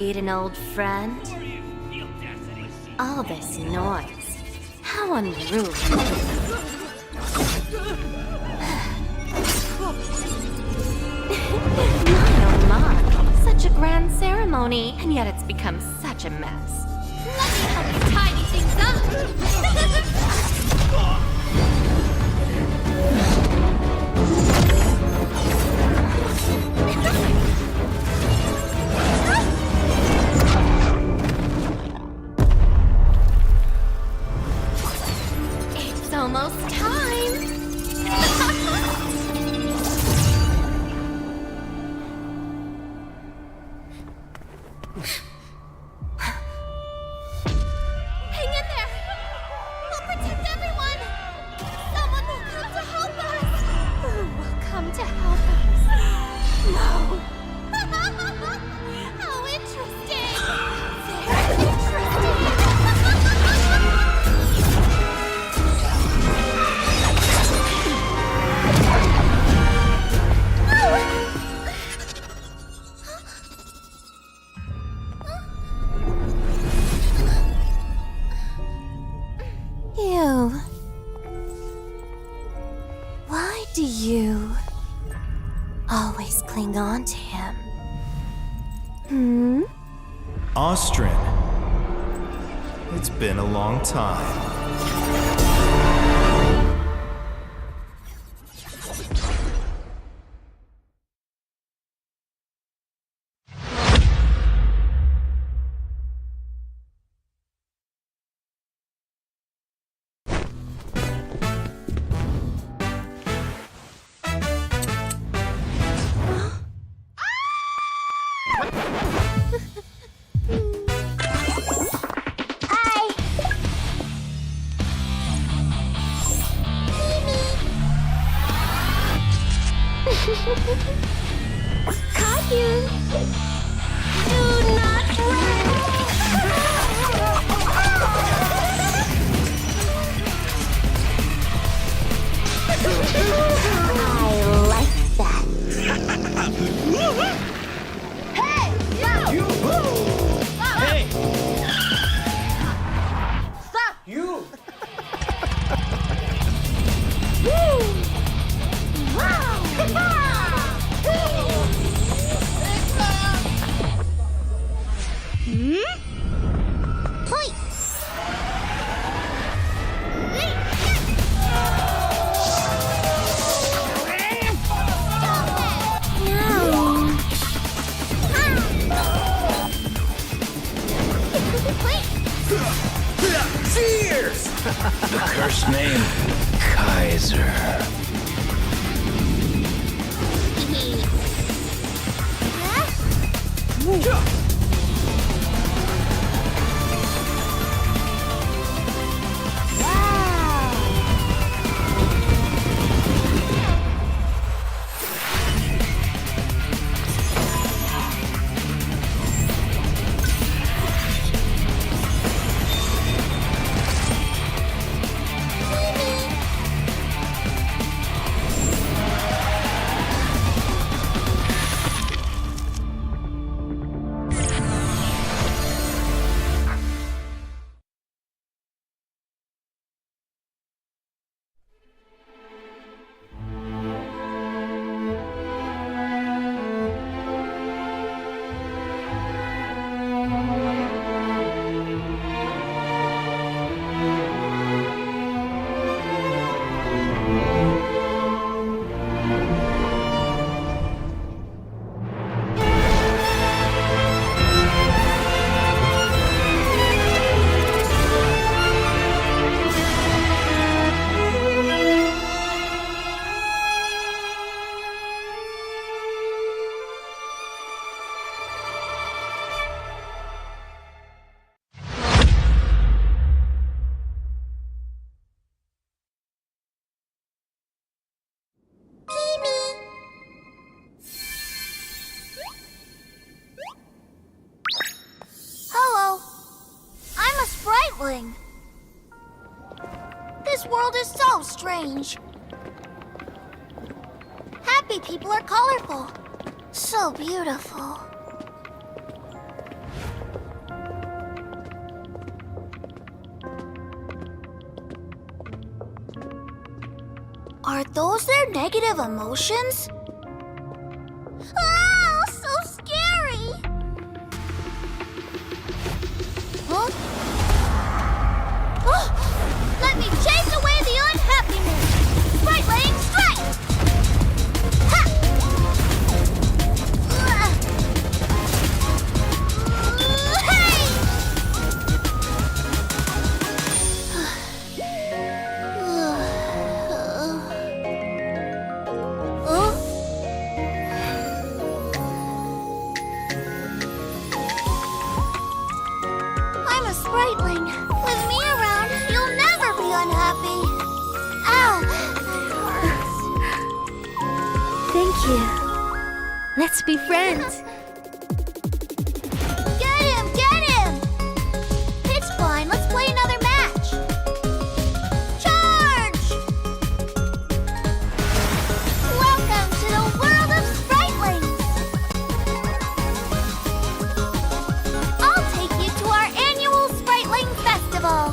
Need an old friend? All this noise. How unruly. My oh my. Such a grand ceremony, and yet it's become such a mess. Let me help you tidy things up! It's almost time! Hang in there! We'll protect everyone! Someone will come to help us! Who will come to help us? No! How interesting! Very interesting! You. Why do you always cling on to him? Hmm? Austrian. It's been a long time. Caught you! Do not I like that. Hey! You! Hey! Stop! You! Point! Cheers! The cursed name, Kaiser. Hello. I'm a spriteling. This world is so strange. Happy people are colorful. So beautiful. Are those their negative emotions? Ah, so scary! Huh? Oh, let me chase away the unhappiness! Sprite lane strike! Ha! Hey! I'm a spriteling. With me around, you'll never be unhappy. Ow! That hurts. Thank you. Let's be friends. Get him! Get him! Pitch blind, let's play another match. Charge! Welcome to the world of spritelings. I'll take you to our annual Spriteling Festival.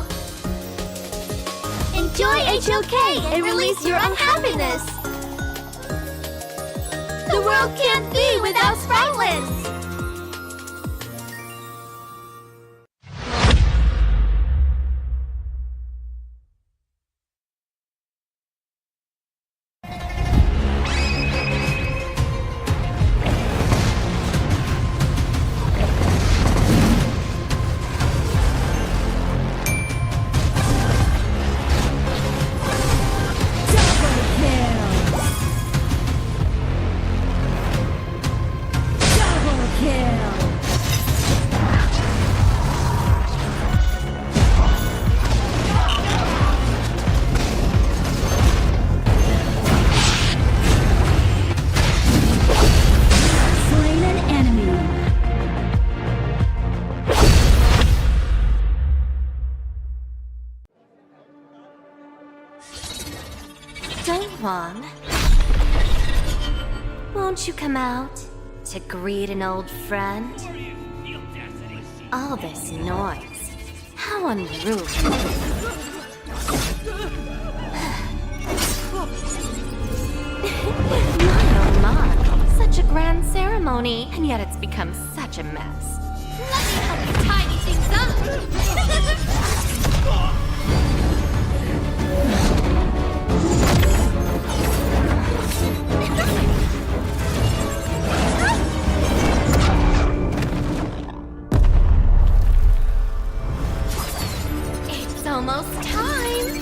Enjoy HOK and release your unhappiness. The world can't be without Spritelings. Wong, won't you come out to greet an old friend? All this noise, how unruly. My, such a grand ceremony, and yet it's become such a mess. Let me help you tidy things up. It's almost time.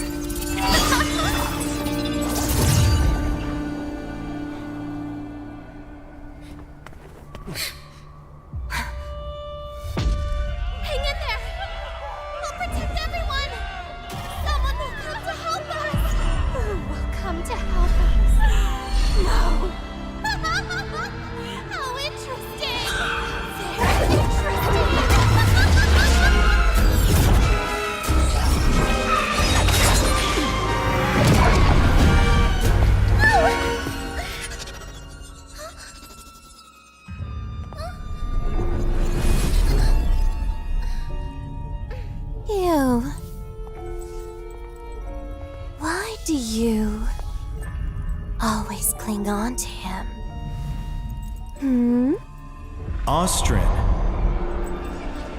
Hang in there. We'll protect everyone. Someone will come to help us. Who will come to help us? No. How interesting. Very interesting. You. Why do you always cling on to him? Austrian.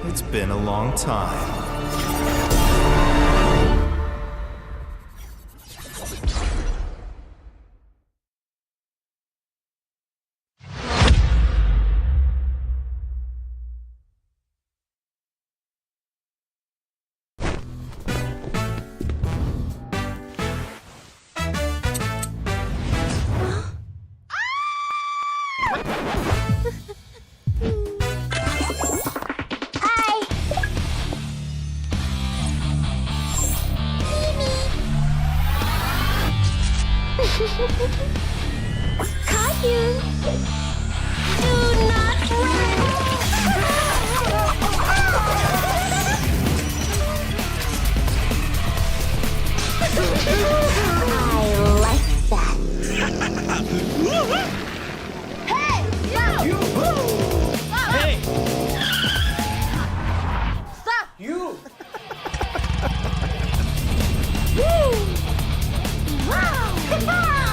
It's been a long time. Caillou! Do not run! I like that. Hey! You! Hey! Stop! You! Wow!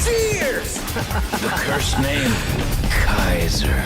Cheers! The cursed name, Kaiser.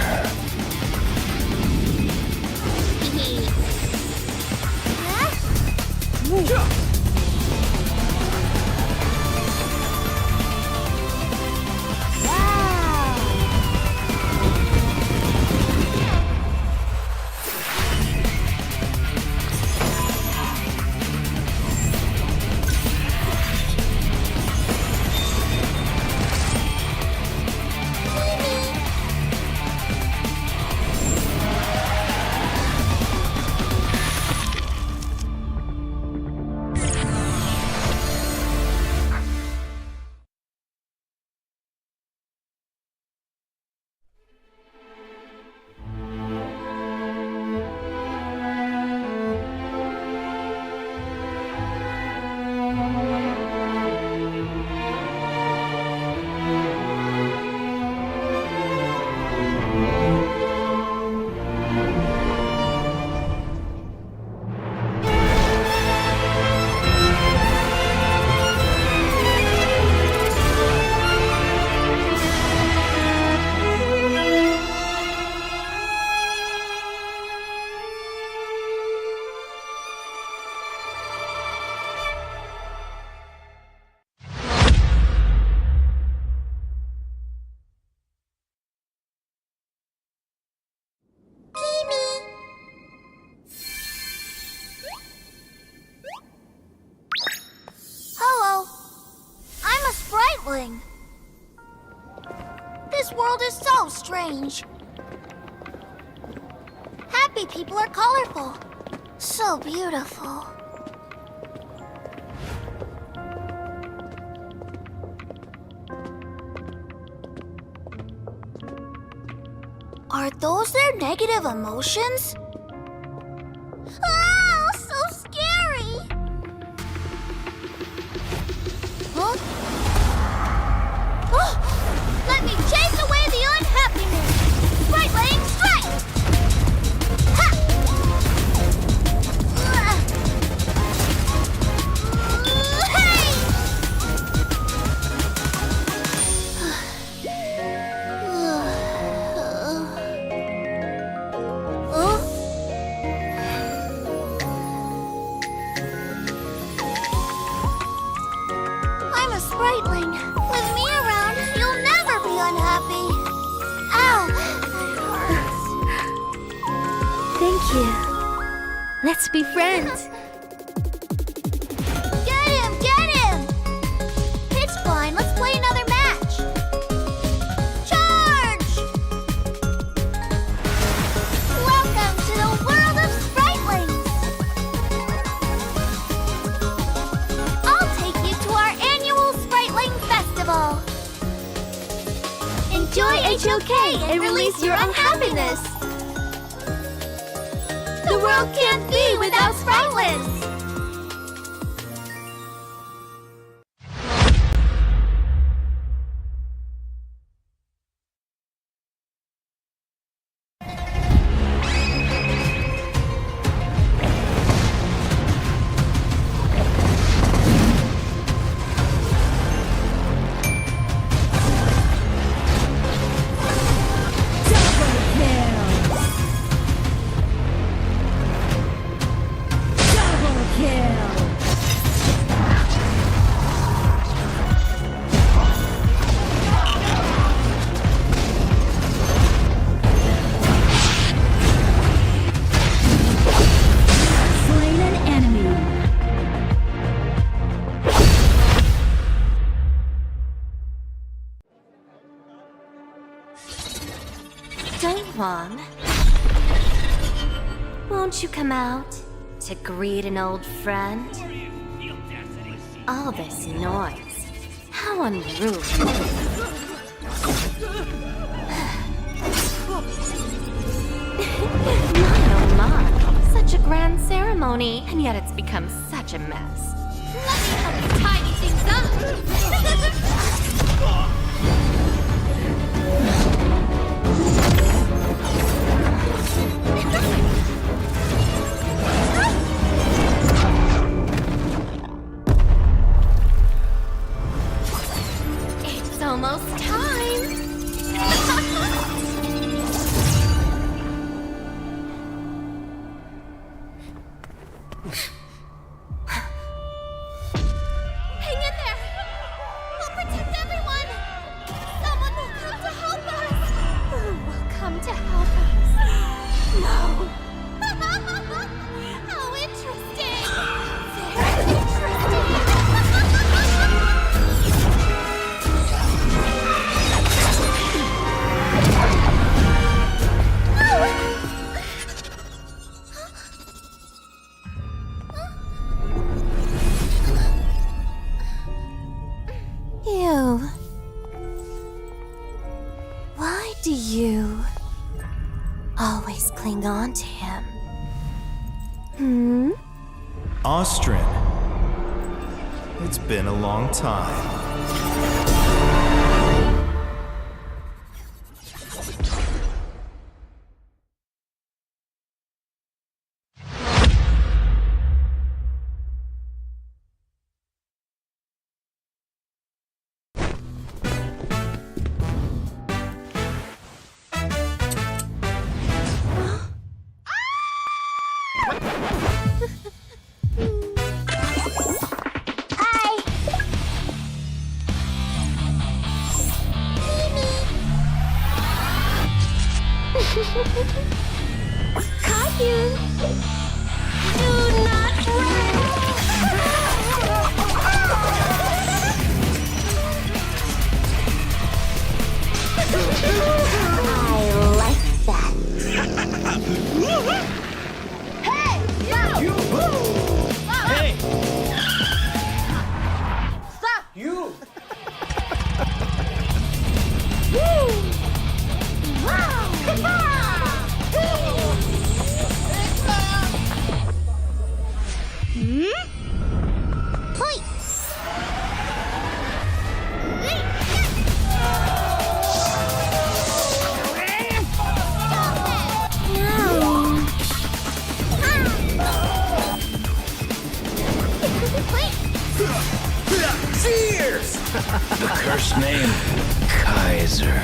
Hello. I'm a spriteling. This world is so strange. Happy people are colorful. So beautiful. Are those their negative emotions? Oh, so scary! Huh? Oh, let me chase away the unhappiness! Spriteling strike! Ha! Hey! I'm a spriteling. With me around, you'll never be unhappy. Ow! That hurts. Thank you. Let's be friends. Get him! Get him! Pitch blind, let's play another match. Charge! Welcome to the world of spritelings. I'll take you to our annual Spriteling Festival. Enjoy HOK and release your unhappiness. The world can't be without spritelings. Mom, won't you come out to greet an old friend? All this noise. How unruly. My, such a grand ceremony, and yet it's become such a mess. Let me help you tidy things up. almost time. Hang in there! We'll protect everyone! Someone will come to help us! Who will come to help us? No. How interesting! Very interesting! You. Why do you always cling on to him? Hmm? Austrian. It's been a long time. Hi! Caillou! Do not I like that. Hey! Hey! Stop! You! Point! Cheers! The cursed name, Kaiser.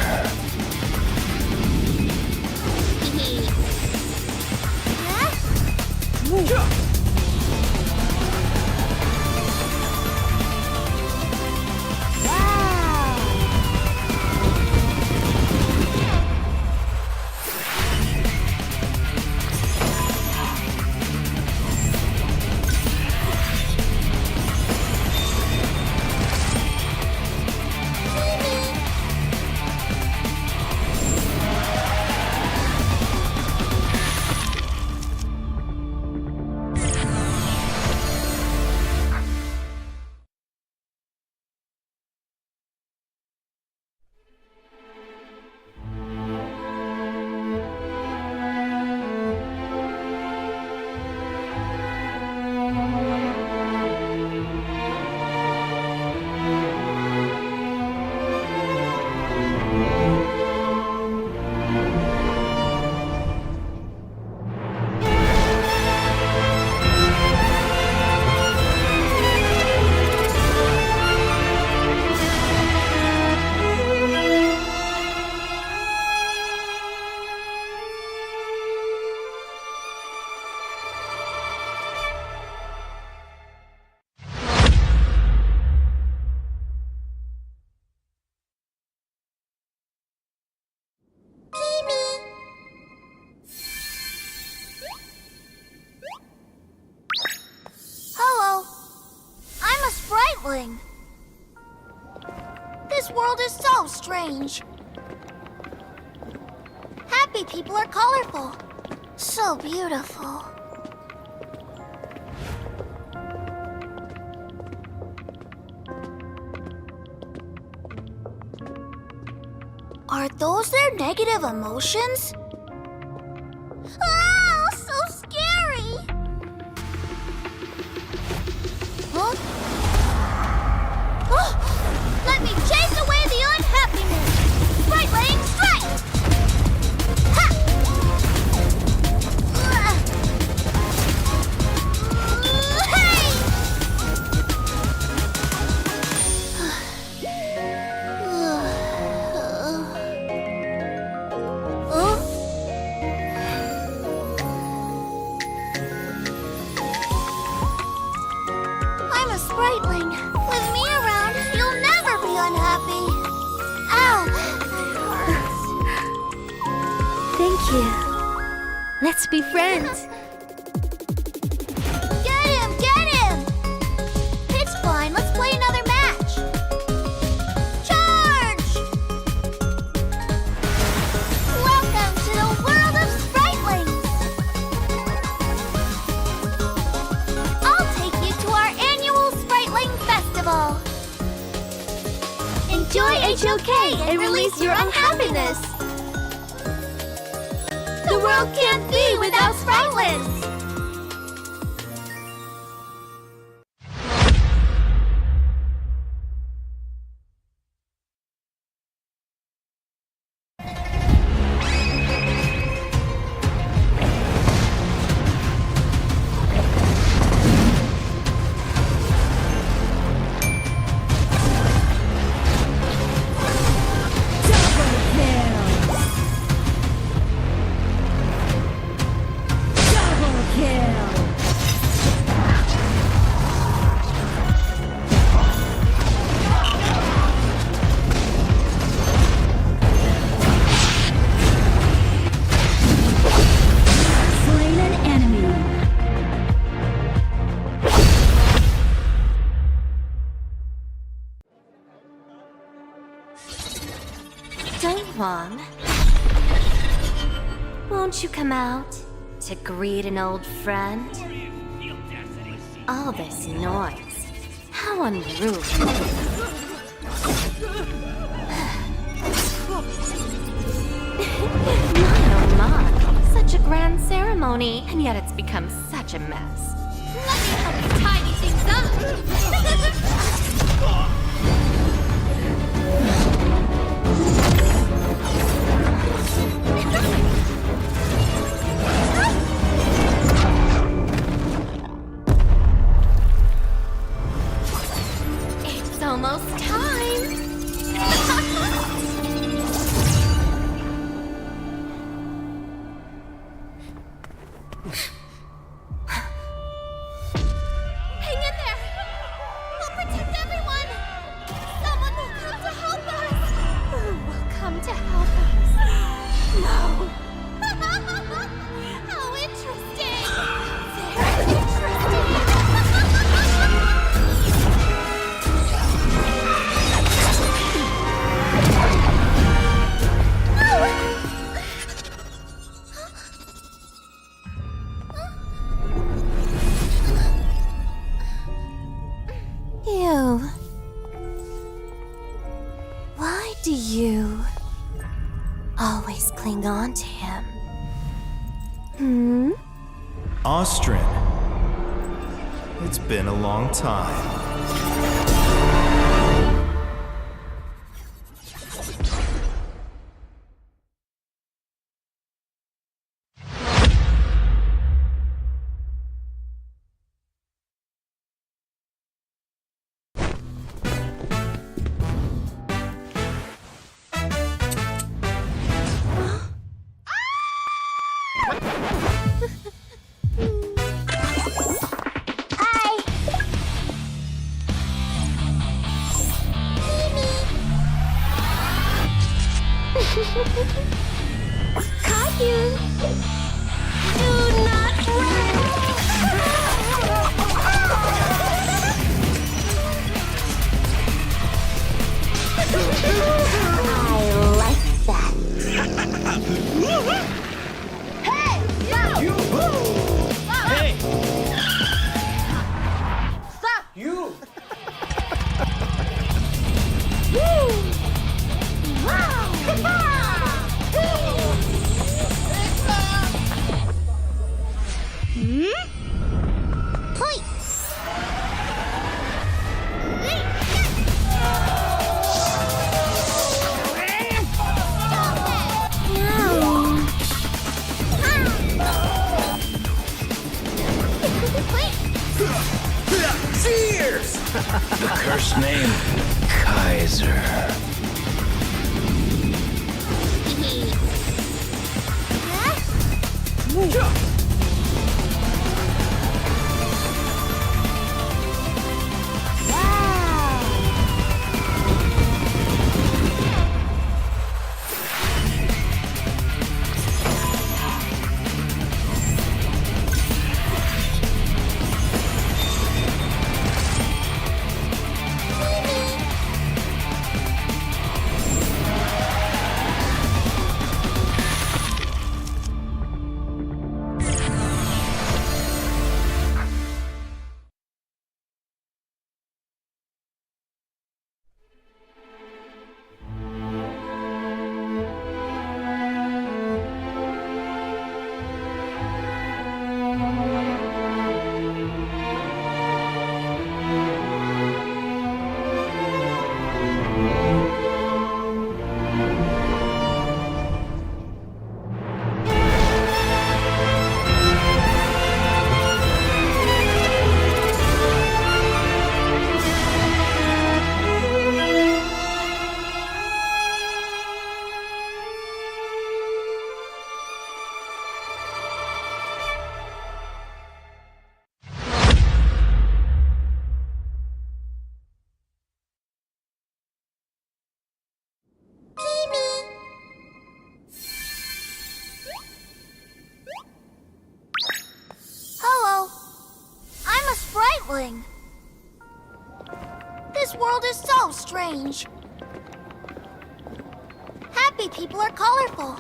Hello. I'm a spriteling. This world is so strange. Happy people are colorful. So beautiful. Are those their negative emotions? Ah, so scary! Huh? Oh, let me chase away the unhappiness! Sprite laying strike! Ha! Hey! Let's be friends. Get him! Get him! Pitch blind, let's play another match! Charge! Welcome to the world of Spritelings! I'll take you to our annual Spriteling Festival! Enjoy HOK and release your unhappiness! The world can't be without Spritelings! Wong, won't you come out to greet an old friend? All this noise, how unruly. My, such a grand ceremony, and yet it's become such a mess. Let me help you tidy things up! It's almost time. Hang in there! We'll protect everyone! Someone will come to help us! Who will come to help us? No. How interesting! Very interesting! You. Why do you always cling on to him? Austrian. It's been a long time. Caught you! Do not run! I like that. Hey! You! Hey! Stop! You! Wow! Point! Cheers! The cursed name, Kaiser. Sprightling. This world is so strange. Happy people are colorful.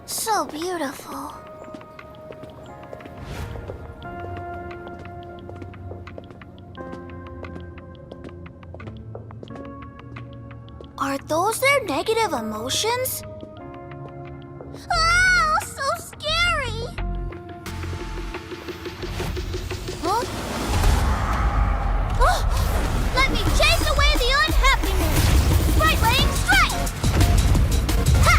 So beautiful. Are those their negative emotions? Oh, so scary! Huh? Oh, let me chase away the unhappiness! Sprightling strike! Ha!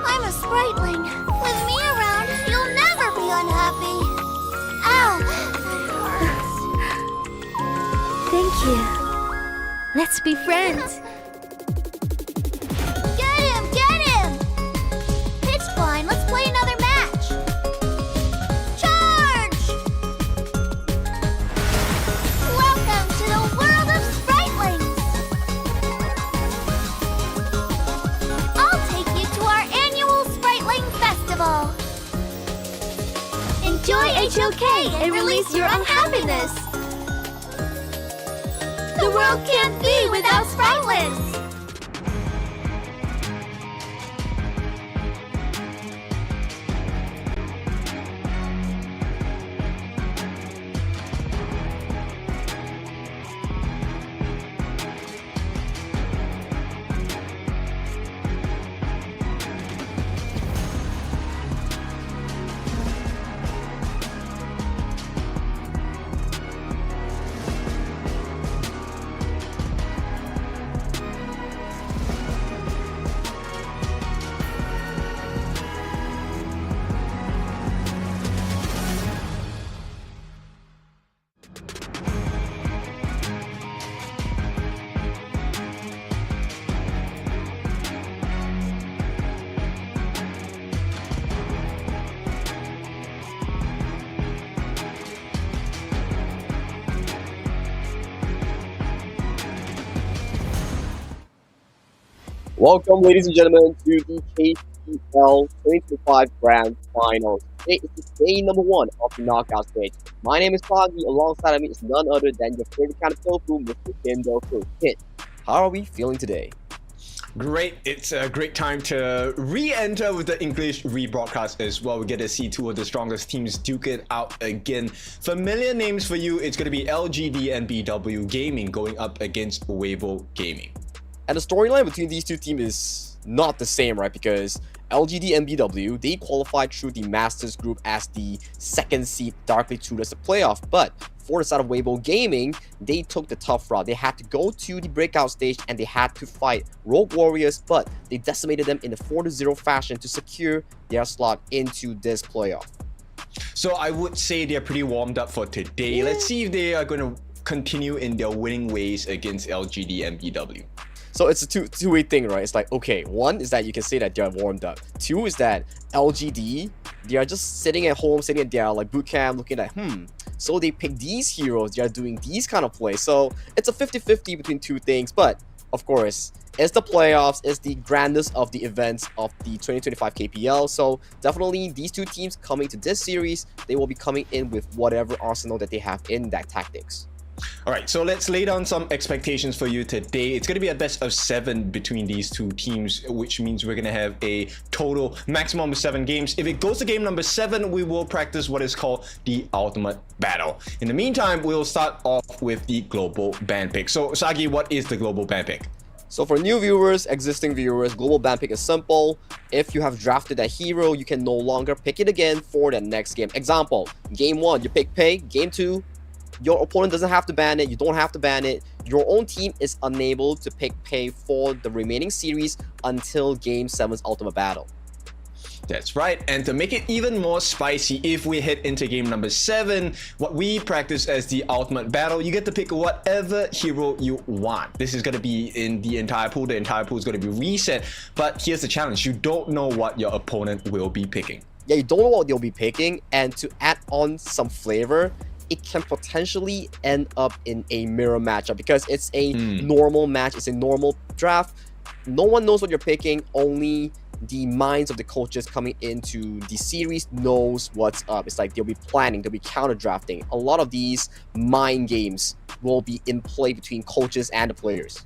I'm a Sprightling. With me around, you'll never be unhappy. Ow, that hurts. Thank you. Let's be friends. Get him! It's fine, let's play another match. Charge! Welcome to the world of Sprightlings. I'll take you to our annual Sprightling Festival. Enjoy HOK and release your unhappiness. The world can't be without Sprightlings. Welcome, ladies and gentlemen, to the KPL 2025 Grand Finals. Today is the day number 1 of the knockout stage. My name is Foggy. Alongside of me is none other than your favorite kind of tofu, Mr. Kim Dofu. Kit, how are we feeling today? Great. It's a great time to re-enter with the English rebroadcast as well. We get to see two of the strongest teams duke it out again. Familiar names for you, it's going to be LGDNBW Gaming going up against WEIBO Gaming. And the storyline between these two teams is not the same, right? Because LGDNBW, they qualified through the Masters group as the second seed, darkly Tudors the playoff. But for the side of WEIBO Gaming, they took the tough route. They had to go to the breakout stage and they had to fight Rogue Warriors, but they decimated them in a 4-0 fashion to secure their slot into this playoff. So I would say they're pretty warmed up for today. Let's see if they are going to continue in their winning ways against LGDNBW. So it's a two-way thing, right? It's like, okay, one is that you can say that they're warmed up. Two is that LGD, they are just sitting at home, sitting at their like boot camp, looking at, so they pick these heroes, they are doing these kind of plays. So it's a 50-50 between two things, but of course, it's the playoffs, it's the grandest of the events of the 2025 KPL. So definitely these two teams coming to this series, they will be coming in with whatever arsenal that they have in that tactics. Alright, so let's lay down some expectations for you today. It's going to be a best of 7 between these two teams, which means we're going to have a total maximum of 7 games. If it goes to game number 7, we will practice what is called the ultimate battle. In the meantime, we'll start off with the global ban pick. So Sagi, what is the global ban pick? So for new viewers, existing viewers, global ban pick is simple. If you have drafted a hero, you can no longer pick it again for the next game. Example, game 1, you pick Pei. Game 2, your opponent doesn't have to ban it, you don't have to ban it. Your own team is unable to pick Pei for the remaining series until Game 7's Ultimate Battle. That's right, and to make it even more spicy, if we head into game number 7, what we practice as the ultimate battle, you get to pick whatever hero you want. This is going to be in the entire pool is going to be reset, but here's the challenge, you don't know what your opponent will be picking. Yeah, you don't know what they'll be picking, and to add on some flavor, it can potentially end up in a mirror matchup because it's a normal match, it's a normal draft. No one knows what you're picking, only the minds of the coaches coming into the series knows what's up. It's like they'll be planning, they'll be counter drafting. A lot of these mind games will be in play between coaches and the players.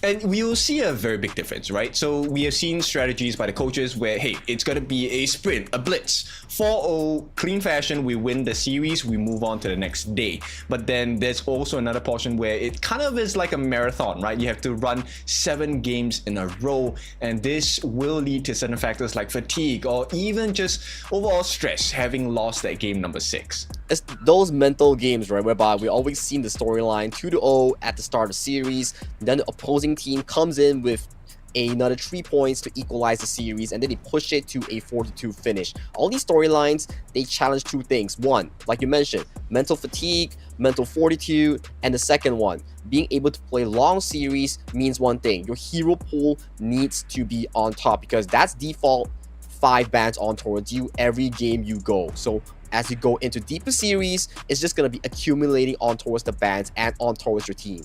And we will see a very big difference, right? So we have seen strategies by the coaches where, hey, it's going to be a sprint, a blitz. 4-0, clean fashion, we win the series, we move on to the next day. But then there's also another portion where it kind of is like a marathon, right? You have to run 7 games in a row, and this will lead to certain factors like fatigue or even just overall stress, having lost that game number 6. It's those mental games, right, whereby we always seen the storyline 2-0 at the start of the series, then the opposing team comes in with another 3 points to equalize the series, and then they push it to a 4-2 finish. All these storylines, they challenge 2 things. One, like you mentioned, mental fatigue, mental fortitude, and the second one, being able to play long series means one thing. Your hero pool needs to be on top because that's default 5 bans on towards you every game you go. So as you go into deeper series, it's just going to be accumulating on towards the bans and on towards your team.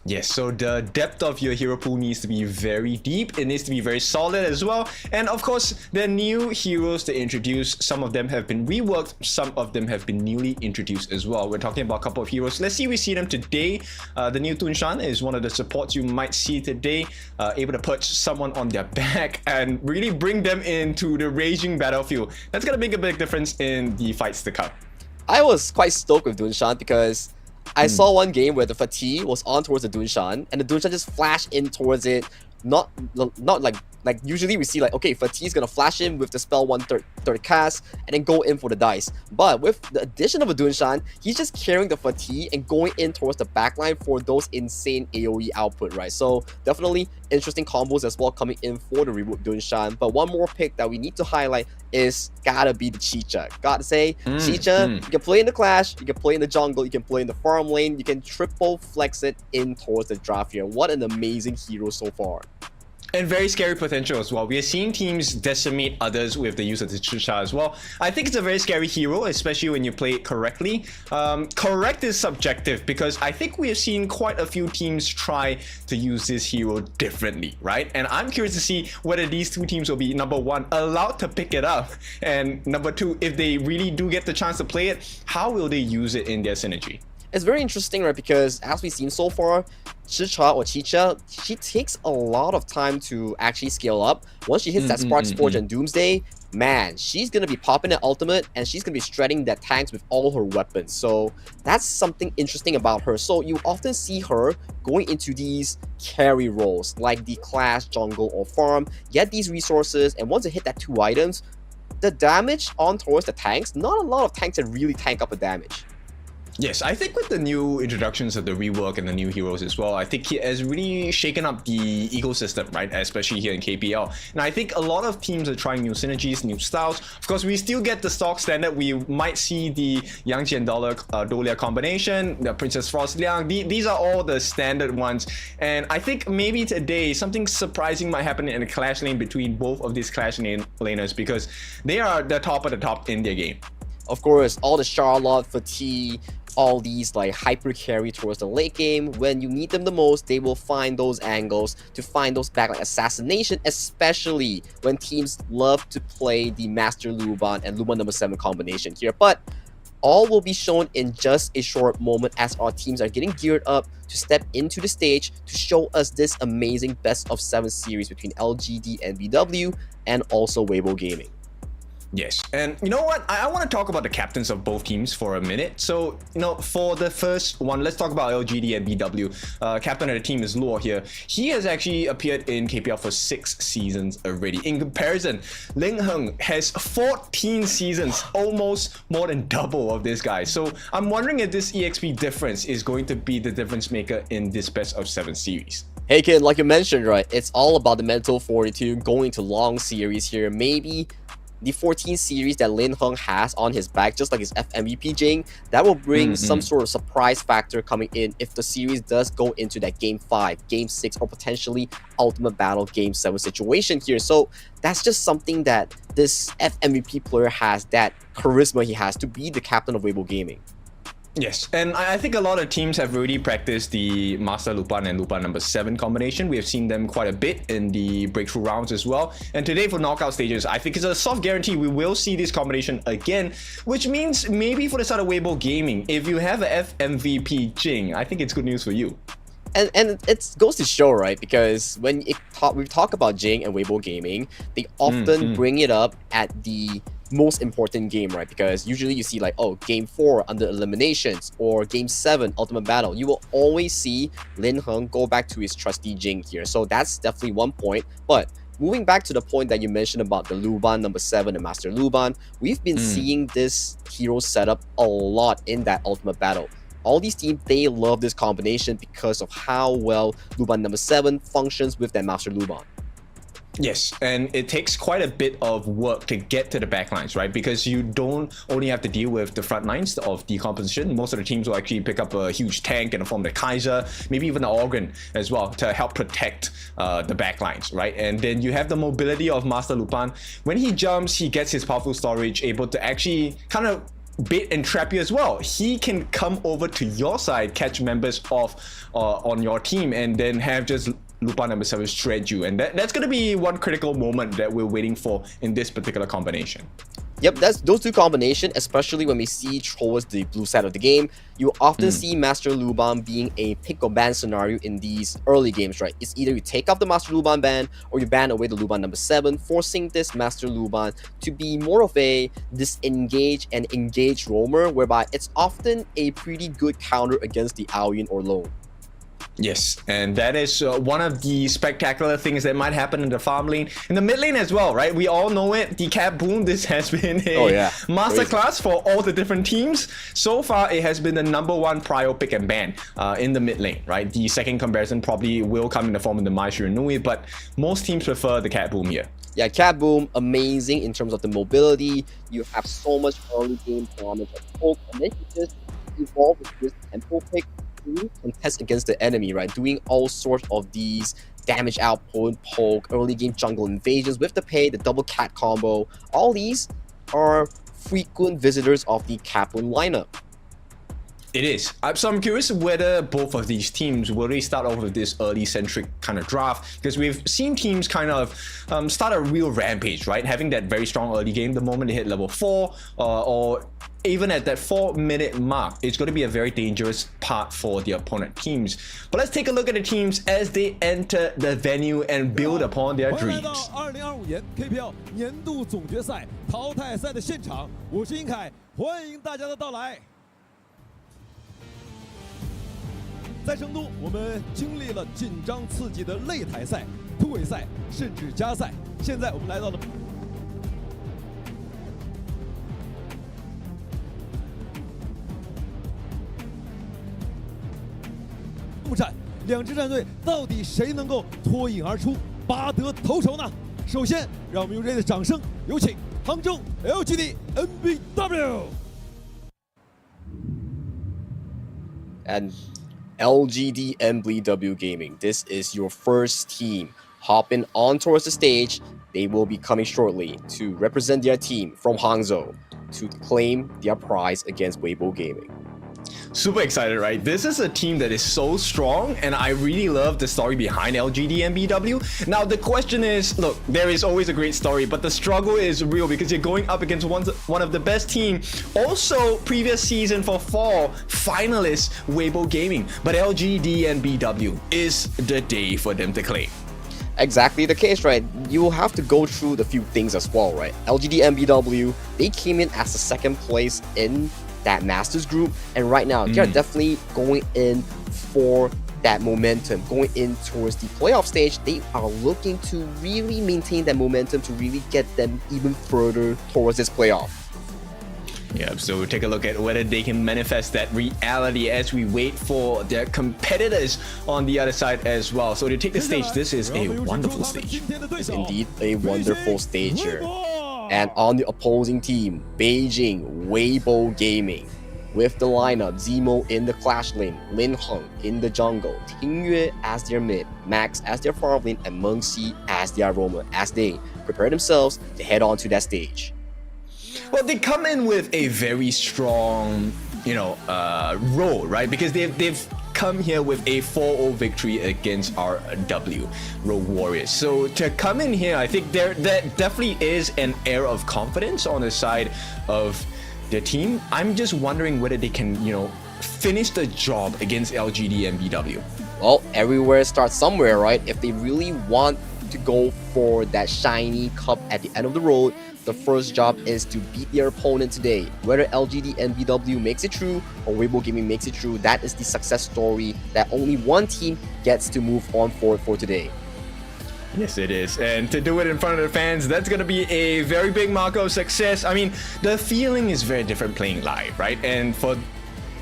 Yes, so the depth of your hero pool needs to be very deep. It needs to be very solid as well. And of course, the new heroes to introduce, some of them have been reworked, some of them have been newly introduced as well. We're talking about a couple of heroes. Let's see, we see them today. The new Tunshan is one of the supports you might see today, able to perch someone on their back and really bring them into the raging battlefield. That's going to make a big difference in the fights to come. I was quite stoked with Dunshan because I saw one game where the Fatih was on towards the Dunshan, and the Dunshan just flashed in towards it. Not like usually we see like, okay, Fatih's gonna flash in with the spell 1/3 cast and then go in for the dice. But with the addition of a Dunshan, he's just carrying the Fatih and going in towards the backline for those insane AoE output, right? So definitely interesting combos as well coming in for the reboot Dunshan. But one more pick that we need to highlight is gotta be the Chicha. Gotta say, Chicha, you can play in the Clash, you can play in the jungle, you can play in the farm lane, you can triple flex it in towards the draft here. What an amazing hero so far. And very scary potential as well. We are seeing teams decimate others with the use of the Chicha as well. I think it's a very scary hero, especially when you play it correctly. Correct is subjective because I think we have seen quite a few teams try to use this hero differently, right? And I'm curious to see whether these 2 teams will be, number 1, allowed to pick it up, and number 2, if they really do get the chance to play it, how will they use it in their synergy? It's very interesting, right? Because as we've seen so far, Chicha, she takes a lot of time to actually scale up. Once she hits that Sparks Forge and Doomsday, man, she's gonna be popping an ultimate and she's gonna be shredding that tanks with all her weapons. So that's something interesting about her. So you often see her going into these carry roles like the Clash, jungle, or farm, get these resources, and once you hit that 2 items, the damage on towards the tanks, not a lot of tanks that really tank up the damage. Yes, I think with the new introductions of the rework and the new heroes as well, I think it has really shaken up the ecosystem, right? Especially here in KPL. And I think a lot of teams are trying new synergies, new styles. Of course, we still get the stock standard. We might see the Yang Jian Dolia combination, the Princess Frost Liang. These are all the standard ones. And I think maybe today something surprising might happen in a clash lane between both of these clash laners because they are the top of the top in their game. Of course, all the Charlotte, Fatih, all these like hyper carry towards the late game, when you need them the most, they will find those angles to find those back like assassination, especially when teams love to play the Master Luban and Luban number 7 combination here. But all will be shown in just a short moment as our teams are getting geared up to step into the stage to show us this amazing best of 7 series between LGDNBW and also WEIBO Gaming. Yes, and you know what? I want to talk about the captains of both teams for a minute. So, you know, for the first one, let's talk about LGDNBW. Captain of the team is Luo here. He has actually appeared in KPL for 6 seasons already. In comparison, Ling Heng has 14 seasons, almost more than double of this guy. So I'm wondering if this EXP difference is going to be the difference maker in this best of 7 series. Hey kid, like you mentioned, right, it's all about the mental fortitude, going to long series here. Maybe the 14 series that Lin Heng has on his back, just like his FMVP Jing, that will bring some sort of surprise factor coming in if the series does go into that Game 5, Game 6, or potentially Ultimate Battle Game 7 situation here. So that's just something that this FMVP player has, that charisma he has to be the captain of Weibo Gaming. Yes, and I think a lot of teams have already practiced the Master Lupan and Lupan number 7 combination. We have seen them quite a bit in the breakthrough rounds as well. And today for knockout stages, I think it's a soft guarantee we will see this combination again, which means maybe for the start of Weibo Gaming, if you have a FMVP Jing, I think it's good news for you. And it goes to show, right? Because when we talk about Jing and Weibo Gaming, they often bring it up at the most important game, right? Because usually you see like, oh, Game 4 under eliminations or Game 7 Ultimate Battle. You will always see Lin Heng go back to his trusty Jing here. So that's definitely one point. But moving back to the point that you mentioned about the Luban number 7 and Master Luban, we've been seeing this hero setup a lot in that Ultimate Battle. All these teams, they love this combination because of how well Luban number 7 functions with that Master Luban. Yes, and it takes quite a bit of work to get to the backlines, right? Because you don't only have to deal with the front lines of the composition. Most of the teams will actually pick up a huge tank in the form of the Kaiser, maybe even the Organ as well, to help protect the backlines, right? And then you have the mobility of Master Lupan. When he jumps, he gets his powerful storage, able to actually kind of bait and trap you as well. He can come over to your side, catch members off on your team, and then have just Lupan number 7 shred you. And that's going to be one critical moment that we're waiting for in this particular combination. Yep, that's those two combinations, especially when we see towards the blue side of the game. You often see Master Luban being a pick or ban scenario in these early games, right? It's either you take up the Master Luban ban or you ban away the Luban number 7, forcing this Master Luban to be more of a disengage and engage roamer, whereby it's often a pretty good counter against the Aoyin or Lone. Yes, and that is one of the spectacular things that might happen in the farm lane, in the mid lane as well, right? We all know it, the Cat Boom. This has been a masterclass for all the different teams. So far, it has been the #1 prio pick and ban in the mid lane, right? The second comparison probably will come in the form of the Mai Shiranui, but most teams prefer the Cat Boom here. Yeah, Cat Boom, amazing in terms of the mobility. You have so much early game damage at poke, and then you just evolve with this tempo pick to contest against the enemy, right? Doing all sorts of these damage output, poke, early game jungle invasions with the pay, the double cat combo. All these are frequent visitors of the Cat Boom lineup. It is. So I'm curious whether both of these teams will really start off with this early centric kind of draft, because we've seen teams kind of start a real rampage, right? Having that very strong early game the moment they hit level 4 or even at that 4-minute mark. It's going to be a very dangerous part for the opponent teams. But let's take a look at the teams as they enter the venue and build upon their dreams. 2025年 KPL 年度总决赛淘汰赛的现场，我是殷凯，欢迎大家的到来。在成都，我们经历了紧张刺激的擂台赛、突围赛，甚至加赛。现在我们来到了幕战，两支战队到底谁能够脱颖而出，拔得头筹呢？首先，让我们用热烈的掌声，有请杭州 LGDNBW。 And LGDNBW Gaming, this is your first team hopping on towards the stage. They will be coming shortly to represent their team from Hangzhou to claim their prize against Weibo Gaming. Super excited, right? This is a team that is so strong, and I really love the story behind LGDNBW. Now, the question is, look, there is always a great story, but the struggle is real because you're going up against one of the best team. Also, previous season for fall finalists, Weibo Gaming. But LGDNBW is the day for them to claim. Exactly the case, right? You will have to go through the few things as well, right? LGDNBW, they came in as the second place in that Masters group, and right now they are definitely going in for that momentum, going in towards the playoff stage. They are looking to really maintain that momentum to really get them even further towards this playoff. Yeah, so we'll take a look at whether they can manifest that reality as we wait for their competitors on the other side as well. So to take the stage, this is a wonderful stage. It's indeed a wonderful stage here. And on the opposing team, Beijing WEIBO Gaming. With the lineup, Zemo in the clash lane, Lin Heng in the jungle, Tingyue as their mid, Max as their farm lane, and Mengxi as their roamer as they prepare themselves to head on to that stage. Well, they come in with a very strong, role, right? Because they've come here with a 4-0 victory against our Rogue Warriors. So to come in here, I think there definitely is an air of confidence on the side of their team. I'm just wondering whether they can, finish the job against LGDNBW. Well, everywhere starts somewhere, right? If they really want to go for that shiny cup at the end of the road, the first job is to beat their opponent today. Whether LGDNBW makes it through or WEIBO Gaming makes it through, that is the success story that only one team gets to move on forward for today. Yes, it is. And to do it in front of the fans, that's going to be a very big mark of success. I mean, the feeling is very different playing live, right? And for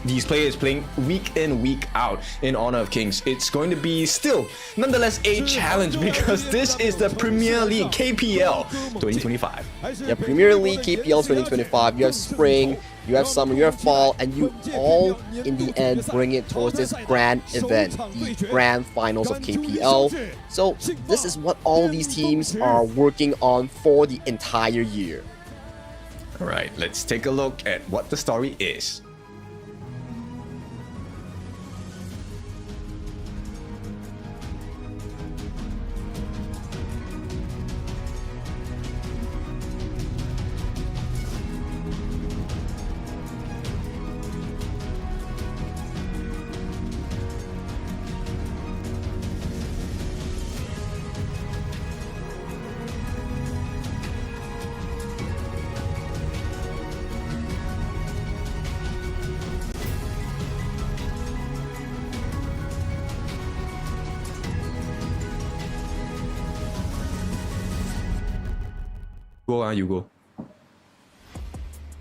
these players playing week in, week out in Honor of Kings, it's going to be still, nonetheless, a challenge because this is the Premier League KPL 2025. Yeah, Premier League KPL 2025. You have spring, you have summer, you have fall, and you all, in the end, bring it towards this grand event, the grand finals of KPL. So this is what all these teams are working on for the entire year. All right, let's take a look at what the story is. You go.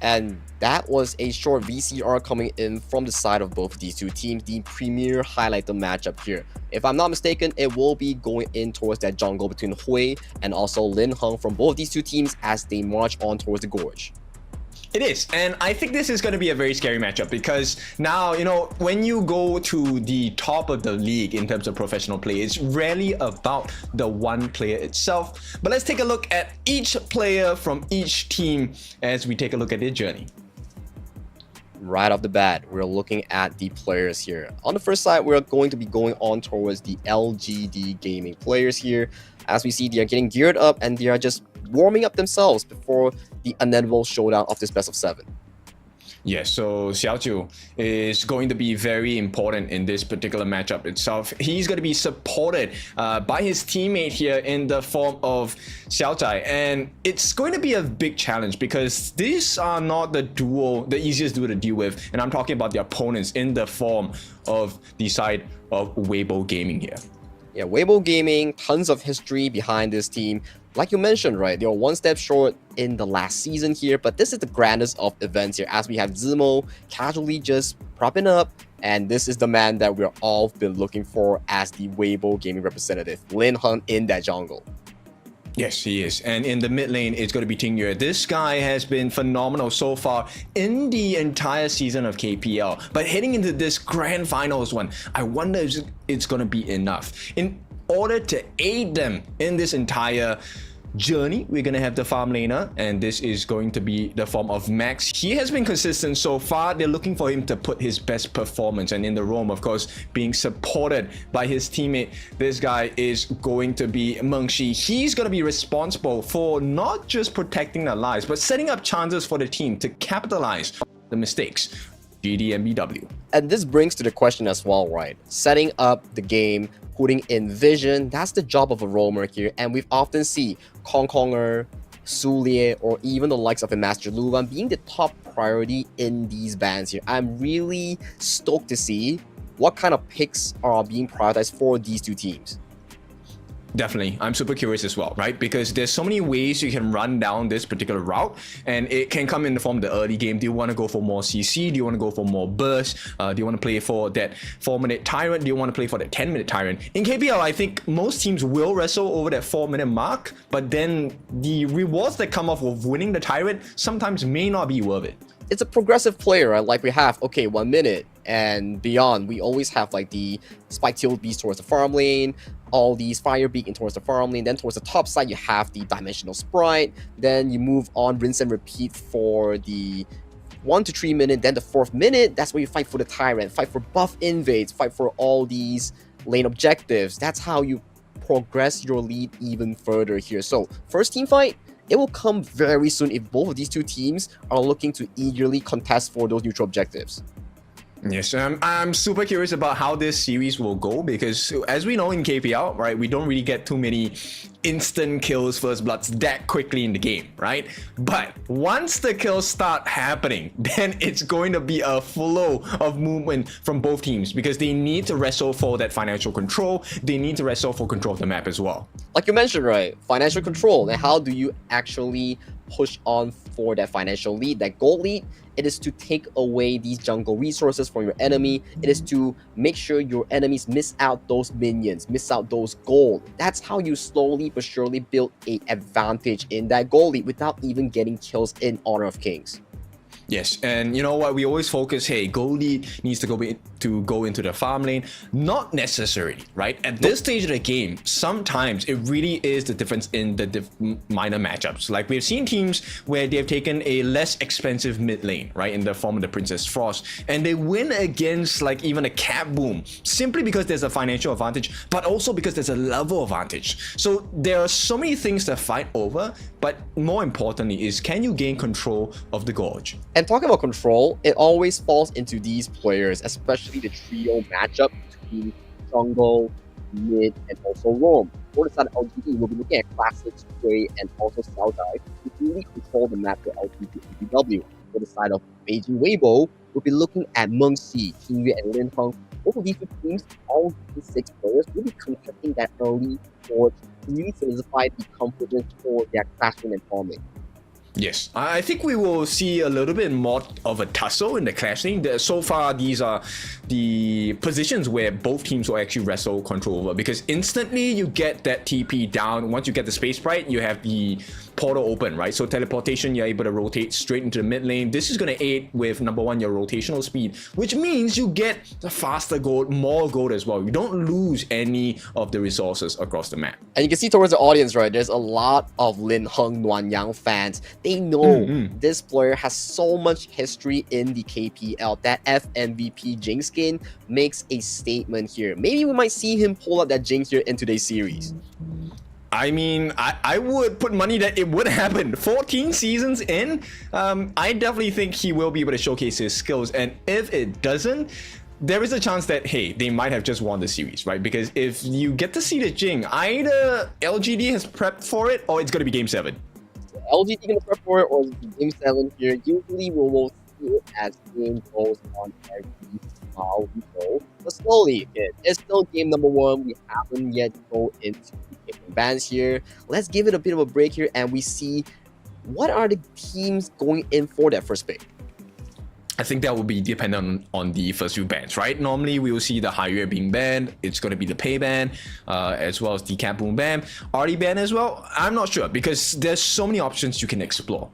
And that was a short VCR coming in from the side of both of these two teams, the premier highlighter matchup here. If I'm not mistaken, it will be going in towards that jungle between Hui and also Lin Heng from both of these two teams as they march on towards the gorge. It is, and I think this is going to be a very scary matchup because now, when you go to the top of the league in terms of professional play, it's rarely about the one player itself. But let's take a look at each player from each team as we take a look at their journey. Right off the bat, we're looking at the players here. On the first side, we're going to be going on towards the LGD Gaming players here. As we see, they are getting geared up and they are just warming up themselves before the inevitable showdown of this best of 7. Yes, so Xiaojiu is going to be very important in this particular matchup itself. He's going to be supported by his teammate here in the form of Xiaozai, and it's going to be a big challenge because these are not the easiest duo to deal with, and I'm talking about the opponents in the form of the side of WEIBO Gaming here. Yeah, WEIBO Gaming, tons of history behind this team. Like you mentioned, right, they were one step short in the last season here, but this is the grandest of events here as we have Zemo casually just propping up, and this is the man that we're all been looking for as the WEIBO Gaming representative, Lin Heng in that jungle. Yes, he is. And in the mid lane, it's going to be Tingyue. This guy has been phenomenal so far in the entire season of KPL. But heading into this grand finals one, I wonder if it's going to be enough. In order to aid them in this entire journey, we're going to have the farm laner, and this is going to be the form of Max. He has been consistent so far. They're looking for him to put his best performance, and in the roam, of course, being supported by his teammate, this guy is going to be Mengxi. He's going to be responsible for not just protecting their lives, but setting up chances for the team to capitalize on the mistakes. GDNBW. And this brings to the question as well, right? Setting up the game, putting in vision, that's the job of a roamer here. And we've often seen Kong Konger, Sulie, or even the likes of a Master Luvan being the top priority in these bans here. I'm really stoked to see what kind of picks are being prioritized for these two teams. Definitely. I'm super curious as well, right? Because there's so many ways you can run down this particular route, and it can come in the form of the early game. Do you want to go for more CC? Do you want to go for more burst? Do you want to play for that 4-minute tyrant? Do you want to play for that 10-minute tyrant? In KPL, I think most teams will wrestle over that 4-minute mark, but then the rewards that come off of winning the tyrant sometimes may not be worth it. It's a progressive player, right? Like we have, okay, 1 minute and beyond. We always have like the spike tail beast towards the farm lane, all these fire beacon towards the farm lane. Then towards the top side, you have the dimensional sprite. Then you move on, rinse and repeat for the 1 to 3 minute. Then the 4th minute, that's where you fight for the tyrant, fight for buff invades, fight for all these lane objectives. That's how you progress your lead even further here. So first team fight, it will come very soon if both of these two teams are looking to eagerly contest for those neutral objectives. Yes, I'm super curious about how this series will go, because as we know in KPL, right, we don't really get too many instant kills, first bloods that quickly in the game, right? But once the kills start happening, then it's going to be a flow of movement from both teams, because they need to wrestle for that financial control. They need to wrestle for control of the map as well. Like you mentioned, right? Financial control. And how do you actually push on for that financial lead, that gold lead? It is to take away these jungle resources from your enemy. It is to make sure your enemies miss out those minions, miss out those gold. That's how you slowly but surely build an advantage in that gold lead without even getting kills in Honor of Kings. Yes, and you know what? We always focus, hey, gold lead needs to go into the farm lane. Not necessary, right? At this stage of the game, sometimes it really is the difference in the minor matchups. Like we've seen teams where they've taken a less expensive mid lane, right, in the form of the Princess Frost, and they win against like even a Cap Boom, simply because there's a financial advantage, but also because there's a level advantage. So there are so many things to fight over, but more importantly is, can you gain control of the Gorge? And talking about control, it always falls into these players, especially the trio matchup between jungle, mid, and also roam. For the side of LGD, we'll be looking at classic, spray, and also cell dive to really control the map for LGDNBW. For the side of Beijing WEIBO, we'll be looking at Mengxi, Qingyue, and Lin Heng. Both of these two teams, all these 6 players, will be contesting that early forge to really solidify the confidence for their clashing and farming. Yes, I think we will see a little bit more of a tussle in the clash lane. So far, these are the positions where both teams will actually wrestle control over, because instantly you get that TP down. Once you get the space sprite, you have the portal open, right? So teleportation, you're able to rotate straight into the mid lane. This is going to aid with, number one, your rotational speed, which means you get the faster gold, more gold as well. You don't lose any of the resources across the map. And you can see towards the audience, right, there's a lot of Lin Heng Nuanyang fans. They know this player has so much history in the KPL. That FMVP Jing skin makes a statement here. Maybe we might see him pull out that Jing here in today's series. I mean, I would put money that it would happen. 14 seasons in, I definitely think he will be able to showcase his skills. And if it doesn't, there is a chance that, hey, they might have just won the series, right? Because if you get to see the Jing, either LGD has prepped for it or it's going to be Game 7. LGD going to prep for it or Game 7 here. Usually we will see it as game goes on every while we go. But slowly, it's still game number 1. We haven't yet go into the bands here. Let's give it a bit of a break here and we see what are the teams going in for that first pick. I think that will be dependent on the first few bans, right? Normally, we will see the Hyrule being banned. It's going to be the Pay ban, as well as the Cap Boom ban. Artie ban as well? I'm not sure, because there's so many options you can explore.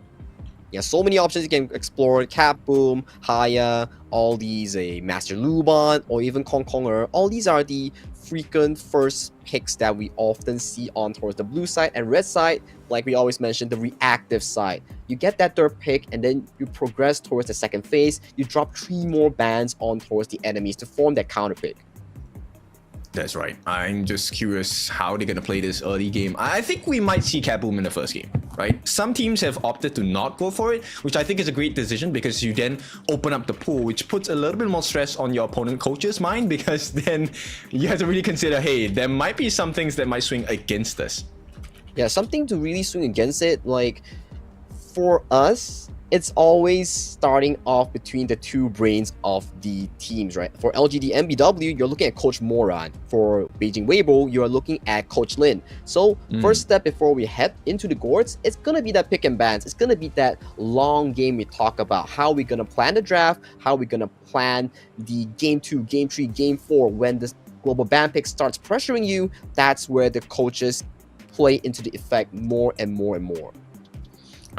Yeah, so many options you can explore. Cap Boom, Haya, all these, Master Luban, or even Kong Konger. All these are the frequent first picks that we often see on towards the blue side and red side. Like we always mention, the reactive side. You get that third pick and then you progress towards the second phase. You drop 3 more bans on towards the enemies to form that counter pick. That's right. I'm just curious how they're going to play this early game. I think we might see Cap Boom in the first game, right? Some teams have opted to not go for it, which I think is a great decision, because you then open up the pool, which puts a little bit more stress on your opponent coach's mind, because then you have to really consider, hey, there might be some things that might swing against us. Yeah, something to really swing against it, like for us, it's always starting off between the two brains of the teams, right? For LGDNBW, you're looking at Coach Moran. For Beijing WEIBO, you're looking at Coach Lin. So first step before we head into the gourds, it's gonna be that pick and bans. It's gonna be that long game we talk about. How we're gonna plan the draft, how we're gonna plan the game 2, game 3, game 4 when the global ban pick starts pressuring you. That's where the coaches play into the effect more and more and more.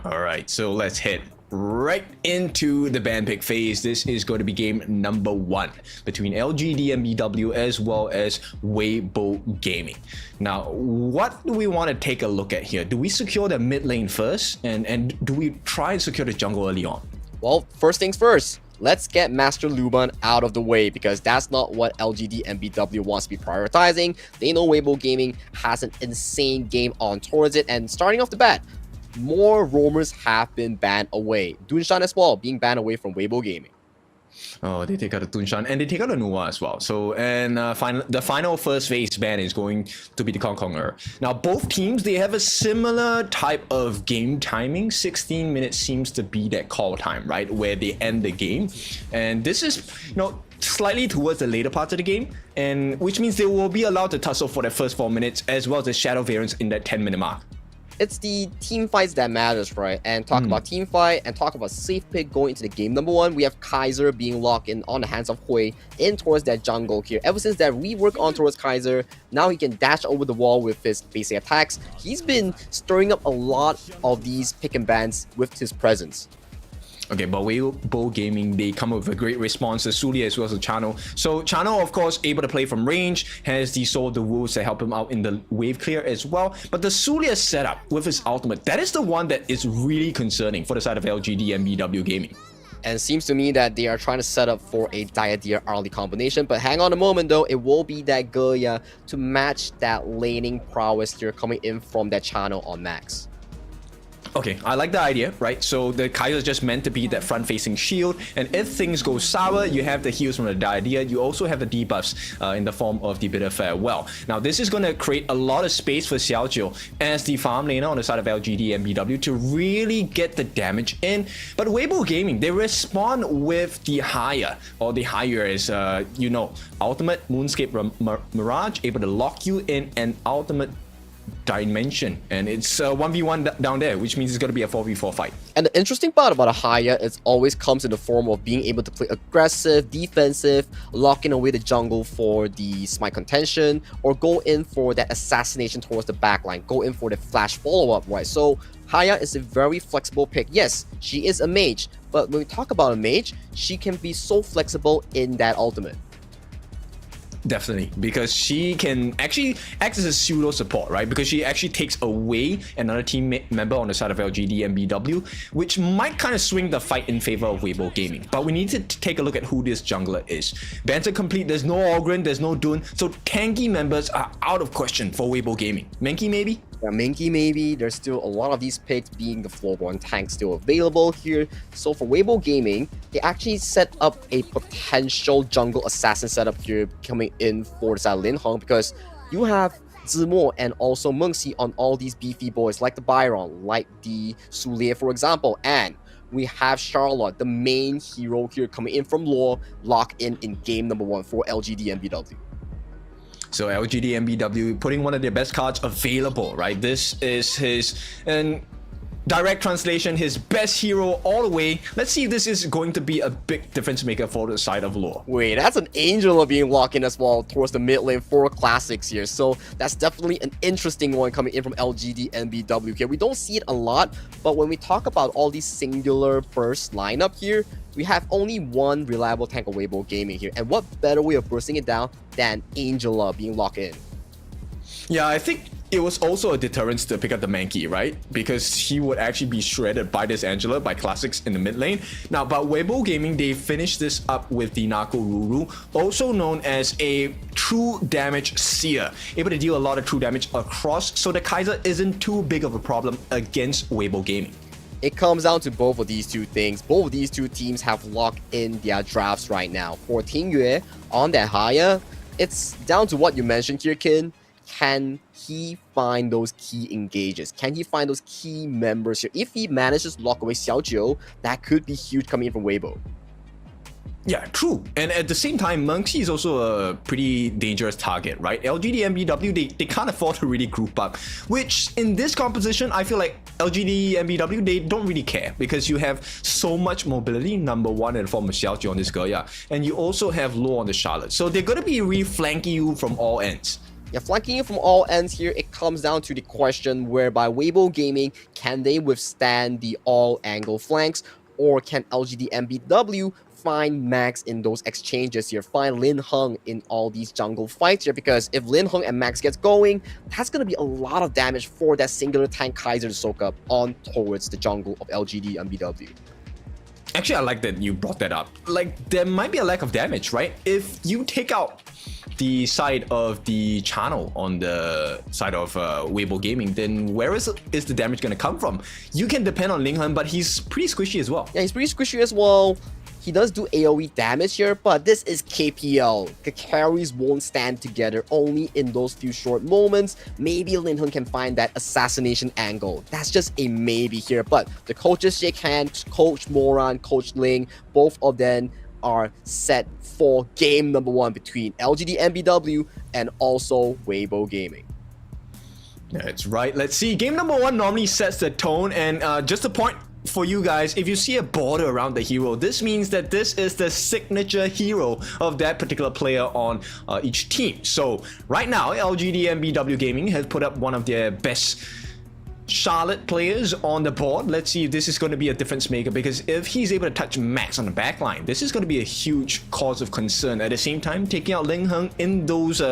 All right, so let's head right into the ban pick phase. This is going to be game number 1 between LGDNBW as well as WEIBO Gaming. Now, what do we want to take a look at here? Do we secure the mid lane first, and do we try and secure the jungle early on? Well, first things first. Let's get Master Luban out of the way, because that's not what LGDNBW wants to be prioritizing. They know WEIBO Gaming has an insane game on towards it, and starting off the bat, more roamers have been banned away. Dunshan as well, being banned away from WEIBO Gaming. Oh, they take out the Dunshan and they take out the Nuwa as well. So, and the final first phase ban is going to be the Conqueror. Now, both teams, they have a similar type of game timing. 16 minutes seems to be that call time, right? Where they end the game. And this is, slightly towards the later part of the game, and which means they will be allowed to tussle for the first 4 minutes as well as the shadow variants in that 10-minute mark. It's the team fights that matters, right? And talk about team fight and talk about safe pick going into the game number 1. We have Kaiser being locked in on the hands of Hui in towards that jungle here. Ever since that rework on towards Kaiser, now he can dash over the wall with his basic attacks. He's been stirring up a lot of these pick and bans with his presence. Okay, but WEIBO Gaming, they come up with a great response to Sulia as well as the Channel. So Channel, of course, able to play from range, has the Soul of the Wolves to help him out in the wave clear as well. But the Sulia setup with his ultimate, that is the one that is really concerning for the side of LGDNBW Gaming. And it seems to me that they are trying to set up for a Diadeer Arlie combination. But hang on a moment though, it will be that Goya to match that laning prowess here coming in from that Channel on max. Okay, I like the idea, right? So the Kaiser is just meant to be that front-facing shield, and if things go sour, you have the heals from the Diadeer. You also have the debuffs in the form of the Bitter Farewell. Now, this is going to create a lot of space for Xiaojiu as the farm laner on the side of LGDNBW to really get the damage in. But WEIBO Gaming, they respond with the higher, or the higher is, ultimate Moonscape Mirage, able to lock you in an ultimate dimension, and it's 1v1 down there, which means it's going to be a 4v4 fight. And the interesting part about a Haya is always comes in the form of being able to play aggressive, defensive, locking away the jungle for the smite contention, or go in for that assassination towards the backline, go in for the flash follow-up, right? So Haya is a very flexible pick. Yes, she is a mage, but when we talk about a mage, she can be so flexible in that ultimate. Definitely, because she can actually act as a pseudo support, right? Because she actually takes away another team member on the side of LGDNBW, which might kind of swing the fight in favor of WEIBO Gaming. But we need to take a look at who this jungler is. Banter complete, there's no Ogren, there's no Dun, so tanky members are out of question for WEIBO Gaming. Menki maybe? Yeah, Minky maybe. There's still a lot of these picks being the floorborne tank still available here. So for WEIBO Gaming, they actually set up a potential jungle assassin setup here coming in for the side of Lin Hong, because you have Zimo and also Mengxi on all these beefy boys like the Byron, like the Sulie for example, and we have Charlotte, the main hero here coming in from lore, locked in game number 1 for LGDNBW. So LGDNBW putting one of their best cards available, right? This is his, and direct translation, his best hero all the way. Let's see if this is going to be a big difference maker for the side of lore. Wait, that's an Angela being locked in as well towards the mid lane for classics here. So that's definitely an interesting one coming in from LGDNBW here. We don't see it a lot, but when we talk about all these singular burst lineup here, we have only one reliable tank of WEIBO Gaming here. And what better way of bursting it down than Angela being locked in? Yeah, I think it was also a deterrence to pick up the Mankey, right? Because he would actually be shredded by this Angela, by classics in the mid lane. Now, but WEIBO Gaming, they finished this up with the Nako Ruru, also known as a true damage seer, able to deal a lot of true damage across, so the Kaiser isn't too big of a problem against WEIBO Gaming. It comes down to both of these two things. Both of these two teams have locked in their drafts right now. For Ting Yue on that Haya, it's down to what you mentioned here, Kin. can he find those key engages? Can he find those key members here? If he manages to lock away Xiaojiu, that could be huge coming in from WEIBO. Yeah, true. And at the same time, Monkey is also a pretty dangerous target, right? LGDNBW, they can't afford to really group up, which in this composition, I feel like LGDNBW, they don't really care because you have so much mobility, number one, in the form of Xiaojiu on this Gerya, and you also have Law on the Charlotte. So they're going to be re-flanking you from all ends. Yeah, flanking you from all ends here, it comes down to the question whereby WEIBO Gaming, can they withstand the all-angle flanks, or can LGDNBW find Max in those exchanges here, find Lin Heng in all these jungle fights here, because if Lin Heng and Max gets going, that's going to be a lot of damage for that singular tank Kaiser to soak up on towards the jungle of LGDNBW. Actually, I like that you brought that up. Like, there might be a lack of damage, right? If you take out the side of the channel on the side of WEIBO Gaming, then where is the damage going to come from? You can depend on Lin Heng, but he's pretty squishy as well. Yeah, he's pretty squishy as well. He does do AoE damage here, but this is KPL. The carries won't stand together only in those few short moments. Maybe Lin Heng can find that assassination angle. That's just a maybe here, but the coaches shake hands. Coach Moran, Coach Ling, both of them are set for game number 1 between LGDNBW and also WEIBO Gaming. That's right. Let's see. Game number 1 normally sets the tone, and just a point for you guys, if you see a border around the hero, this means that this is the signature hero of that particular player on each team. So right now, LGDNBW Gaming has put up one of their best Charlotte players on the board. Let's see if this is going to be a difference maker, because if he's able to touch Max on the backline, this is going to be a huge cause of concern. At the same time, taking out Lin Heng in those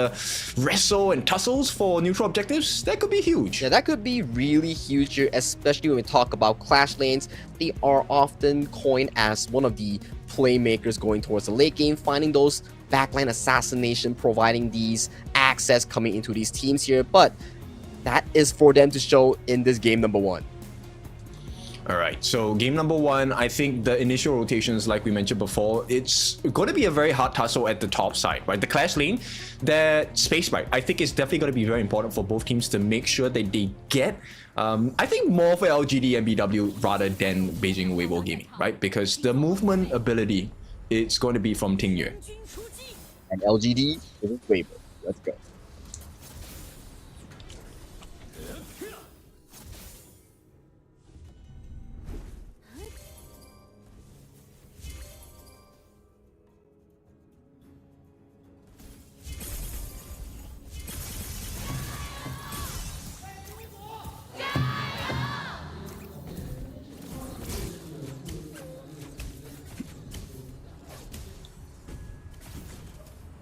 wrestle and tussles for neutral objectives, that could be huge. Yeah, that could be really huge here, especially when we talk about clash lanes. They are often coined as one of the playmakers going towards the late game, finding those backline assassination, providing these access coming into these teams here, but that is for them to show in this game number 1. All right, so game number 1, I think the initial rotations, like we mentioned before, it's going to be a very hard tussle at the top side, right? The clash lane, that space right, I think it's definitely going to be very important for both teams to make sure that they get, I think more for LGDNBW rather than Beijing WEIBO Gaming, right? Because the movement ability, it's going to be from Tingyue. And LGD is WEIBO. Let's go.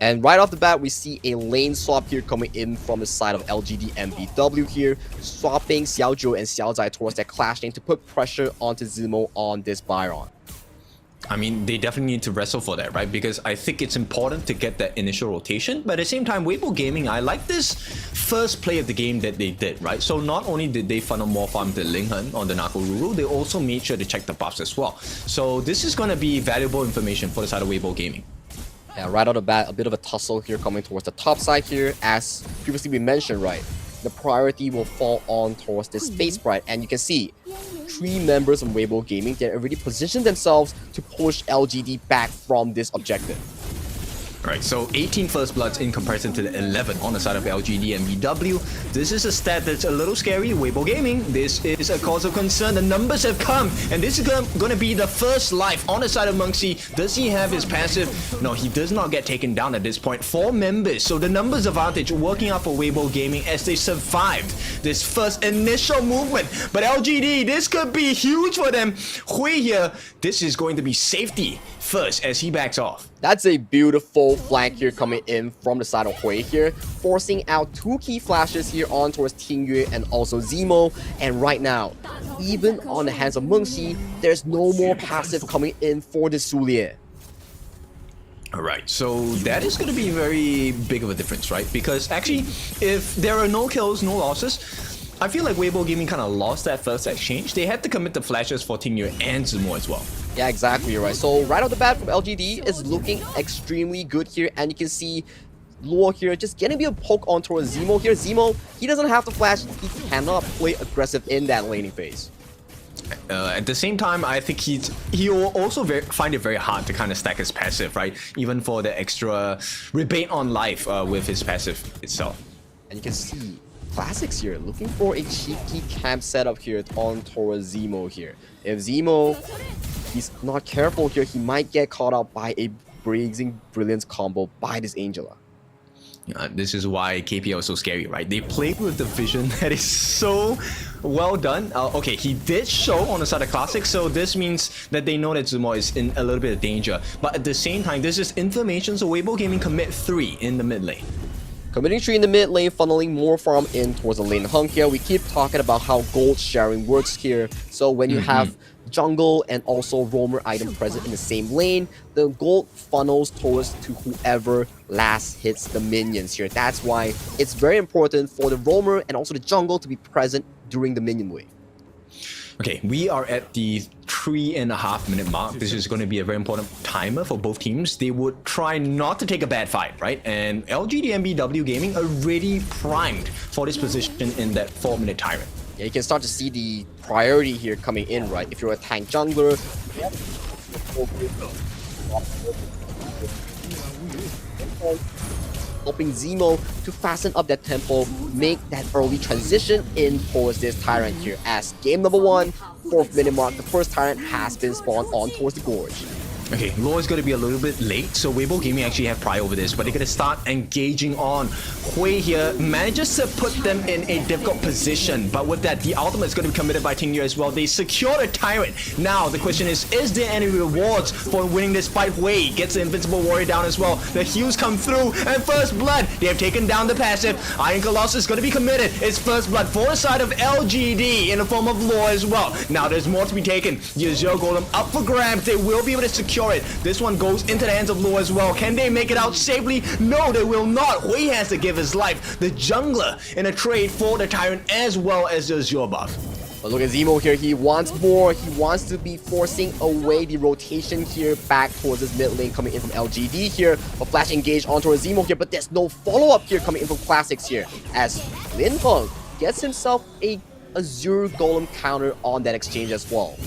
And right off the bat, we see a lane swap here coming in from the side of LGDNBW here, swapping Xiaojiu and Xiaozai towards that clash lane to put pressure onto Zemo on this Byron. I mean, they definitely need to wrestle for that, right? Because I think it's important to get that initial rotation. But at the same time, WEIBO Gaming, I like this first play of the game that they did, right? So not only did they funnel more farm to Lin Heng on the Nakoruru, they also made sure to check the buffs as well. So this is going to be valuable information for the side of WEIBO Gaming. Yeah, right out of the bat, a bit of a tussle here coming towards the top side here. As previously we mentioned, right, the priority will fall on towards this Space Sprite. And you can see 3 members from WEIBO Gaming, they already positioned themselves to push LGD back from this objective. Right, so 18 first bloods in comparison to the 11 on the side of LGDNBW. This is a stat that's a little scary. WEIBO Gaming, this is a cause of concern. The numbers have come, and this is going to be the first life on the side of Monksy. Does he have his passive? No, he does not get taken down at this point. 4 members, so the numbers advantage working out for WEIBO Gaming as they survived this first initial movement. But LGD, this could be huge for them. Hui here, this is going to be safety first as he backs off. That's a beautiful flank here coming in from the side of Hui here, forcing out 2 key flashes here on towards Tingyue and also Zemo. And right now, even on the hands of Mengxi, there's no more passive coming in for the Sulie. Alright, so that is going to be very big of a difference, right? Because actually, if there are no kills, no losses, I feel like WEIBO Gaming kind of lost that first exchange. They had to commit the flashes for Tingyue and Zemo as well. Yeah, exactly, right. So right off the bat from LGD is looking extremely good here, and you can see Law here, just getting a bit of poke on towards Zemo here. Zemo, he doesn't have to flash. He cannot play aggressive in that laning phase. At the same time, I think he'll also find it very hard to kind of stack his passive, right? Even for the extra rebate on life with his passive itself. And you can see Classics here looking for a cheeky camp setup here on towards Zemo here. If Zemo, he's not careful here, he might get caught out by a Blazing Brilliance combo by this Angela. This is why KPL is so scary, right? They played with the vision that is so well done. Okay, he did show on the side of Classic, so this means that they know that Zumo is in a little bit of danger. But at the same time, this is information, so WEIBO Gaming commit 3 in the mid lane. Committing 3 in the mid lane, funneling more farm in towards the lane hunk here. We keep talking about how gold sharing works here. So when you have jungle and also roamer item present in the same lane, the gold funnels towards to whoever last hits the minions here. That's why it's very important for the roamer and also the jungle to be present during the minion wave. Okay, we are at the 3.5 minute mark. This is going to be a very important timer for both teams. They would try not to take a bad fight, right? And LGDNBW Gaming are already primed for this position in that 4-minute tyrant. Yeah, you can start to see the priority here coming in, right? If you're a tank jungler, helping Zemo to fasten up that tempo, make that early transition in towards this Tyrant here. As game number 1, 4th minute mark, the first Tyrant has been spawned on towards the Gorge. Okay, Law is going to be a little bit late, so WEIBO Gaming actually have prior over this, but they're going to start engaging on. Hui here manages to put them in a difficult position, but with that, the ultimate is going to be committed by Tingyu as well. They secure a Tyrant. Now, the question is there any rewards for winning this fight? Hui gets the Invincible Warrior down as well. The heals come through, and First Blood, they have taken down the passive. Iron Colossus is going to be committed. It's First Blood for the side of LGD in the form of Law as well. Now, there's more to be taken. Yazio Golem up for grabs. They will be able to secure it. This one goes into the hands of Law as well. Can they make it out safely? No, they will not. Hui has to give his life. The jungler in a trade for the Tyrant as well as the Azure buff. But look at Zemo here. He wants more. He wants to be forcing away the rotation here back towards his mid lane coming in from LGD here. A flash engage onto a Zemo here, but there's no follow-up here coming in from Classics here. As Lin Heng gets himself a Azure Golem counter on that exchange as well.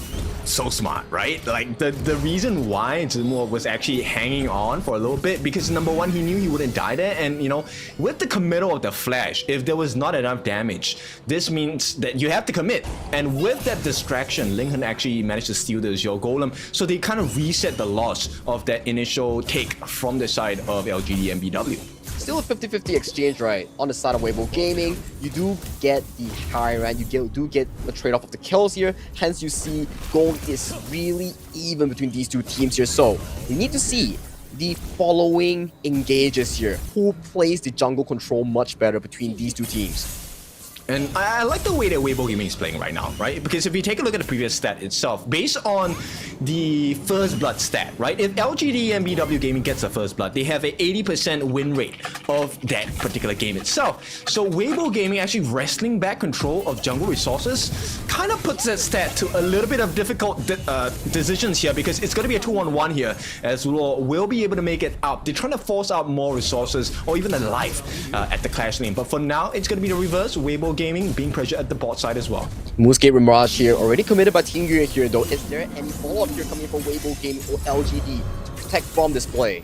So smart, right? Like the reason why Zumo was actually hanging on for a little bit, because number one, he knew he wouldn't die there, and you know, with the committal of the flash, if there was not enough damage, this means that you have to commit. And with that distraction, Lincoln actually managed to steal the Azure Golem, so they kind of reset the loss of that initial take from the side of LGDNBW. Still a 50-50 exchange, right? On the side of WEIBO Gaming, you do get the higher end, you do get the trade-off of the kills here. Hence, you see gold is really even between these two teams here. So, we need to see the following engages here. Who plays the jungle control much better between these two teams? And I like the way that WEIBO Gaming is playing right now, right? Because if you take a look at the previous stat itself, based on the First Blood stat, right? If LGDNBW Gaming gets a First Blood, they have an 80% win rate of that particular game itself. So WEIBO Gaming actually wrestling back control of jungle resources kind of puts that stat to a little bit of difficult decisions here, because it's going to be a 2-on-1 here, as Law will be able to make it out. They're trying to force out more resources or even a life at the clash lane. But for now, it's going to be the reverse. WEIBO Gaming being pressured at the bot side as well. Moonscape Mirage here, already committed by Tingyu here though. Is there any follow-up here coming from WEIBO Gaming or LGD to protect from this play?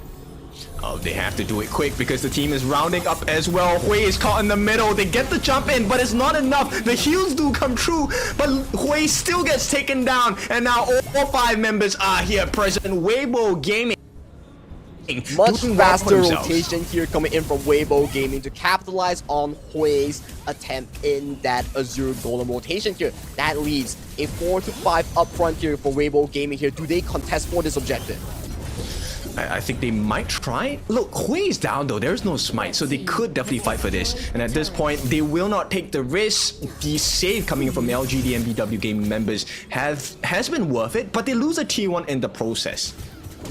Oh, they have to do it quick because the team is rounding up as well. Hui is caught in the middle. They get the jump in, but it's not enough. The heals do come true, but Hui still gets taken down. And now all 5 members are here present. WEIBO Gaming much faster rotation here coming in from WEIBO Gaming to capitalize on Hui's attempt in that Azure Golem rotation here. That leaves a 4-5 upfront here for WEIBO Gaming here. Do they contest for this objective? I think they might try. Look, Hui is down though. There's no smite, so they could definitely fight for this. And at this point, they will not take the risk. The save coming from LGDNBW Gaming members has been worth it, but they lose a tier 1 in the process.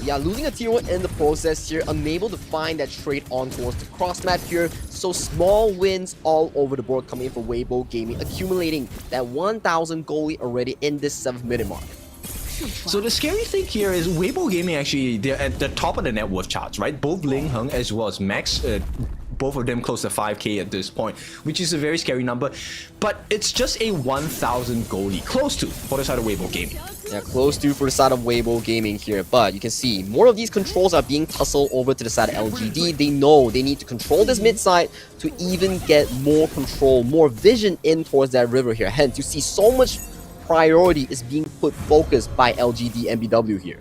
Yeah, losing a tier 1 in the process here, unable to find that trade on towards the cross map here. So small wins all over the board coming in for WEIBO Gaming, accumulating that 1,000 goalie already in this 7th minute mark. So the scary thing here is Weibo Gaming actually, they're at the top of the net worth charts, right? Both Ling Heng as well as Max, both of them close to 5k at this point, which is a very scary number. But it's just a 1,000 goal lead, close to, for the side of Weibo Gaming. Yeah, close to for the side of Weibo Gaming here, but you can see more of these controls are being tussled over to the side of LGD. They know they need to control this mid side to even get more control, more vision in towards that river here. Hence, you see so much priority is being put focused by LGDNBW here.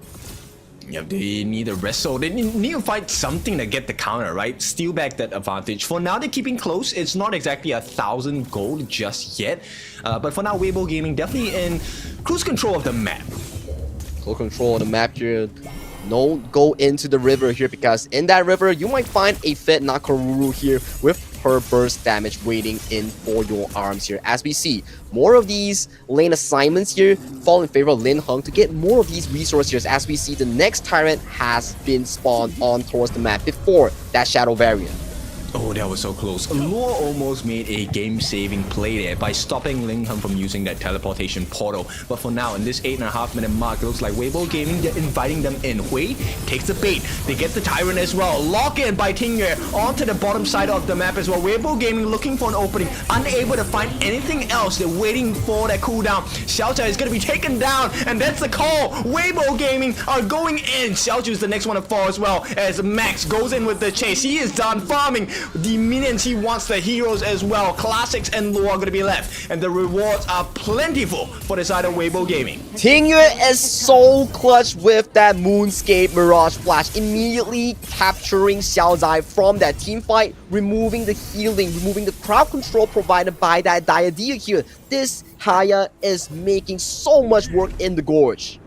Yeah, they need a wrestle. They need to find something to get the counter, right? Steal back that advantage. For now, they're keeping close. It's not exactly 1,000 gold just yet. But for now, Weibo Gaming definitely in cruise control of the map. Full control of the map here. Don't go into the river here because in that river, you might find a fit Nakoruru here with her burst damage waiting in for your arms here. As we see, more of these lane assignments here fall in favor of Lin Heng to get more of these resources. As we see, the next Tyrant has been spawned on towards the map before that Shadow variant. Oh, that was so close. Lure almost made a game-saving play there by stopping Ling Heng from using that teleportation portal. But for now, in this 8.5 minute mark, it looks like Weibo Gaming, they're inviting them in. Hui takes the bait. They get the Tyrant as well. Lock in by Tingyue onto the bottom side of the map as well. Weibo Gaming looking for an opening, unable to find anything else. They're waiting for that cooldown. Xiaojia is going to be taken down, and that's the call. Weibo Gaming are going in. Xiaojia is the next one to fall as well, as Max goes in with the chase. He is done farming the minions. He wants the heroes as well. Classics and Lure are going to be left, and the rewards are plentiful for the side of Weibo Gaming. Tingyue is so clutch with that Moonscape Mirage Flash, immediately capturing Xiao Zai from that team fight, removing the healing, removing the crowd control provided by that Diadea here. This Haya is making so much work in the Gorge.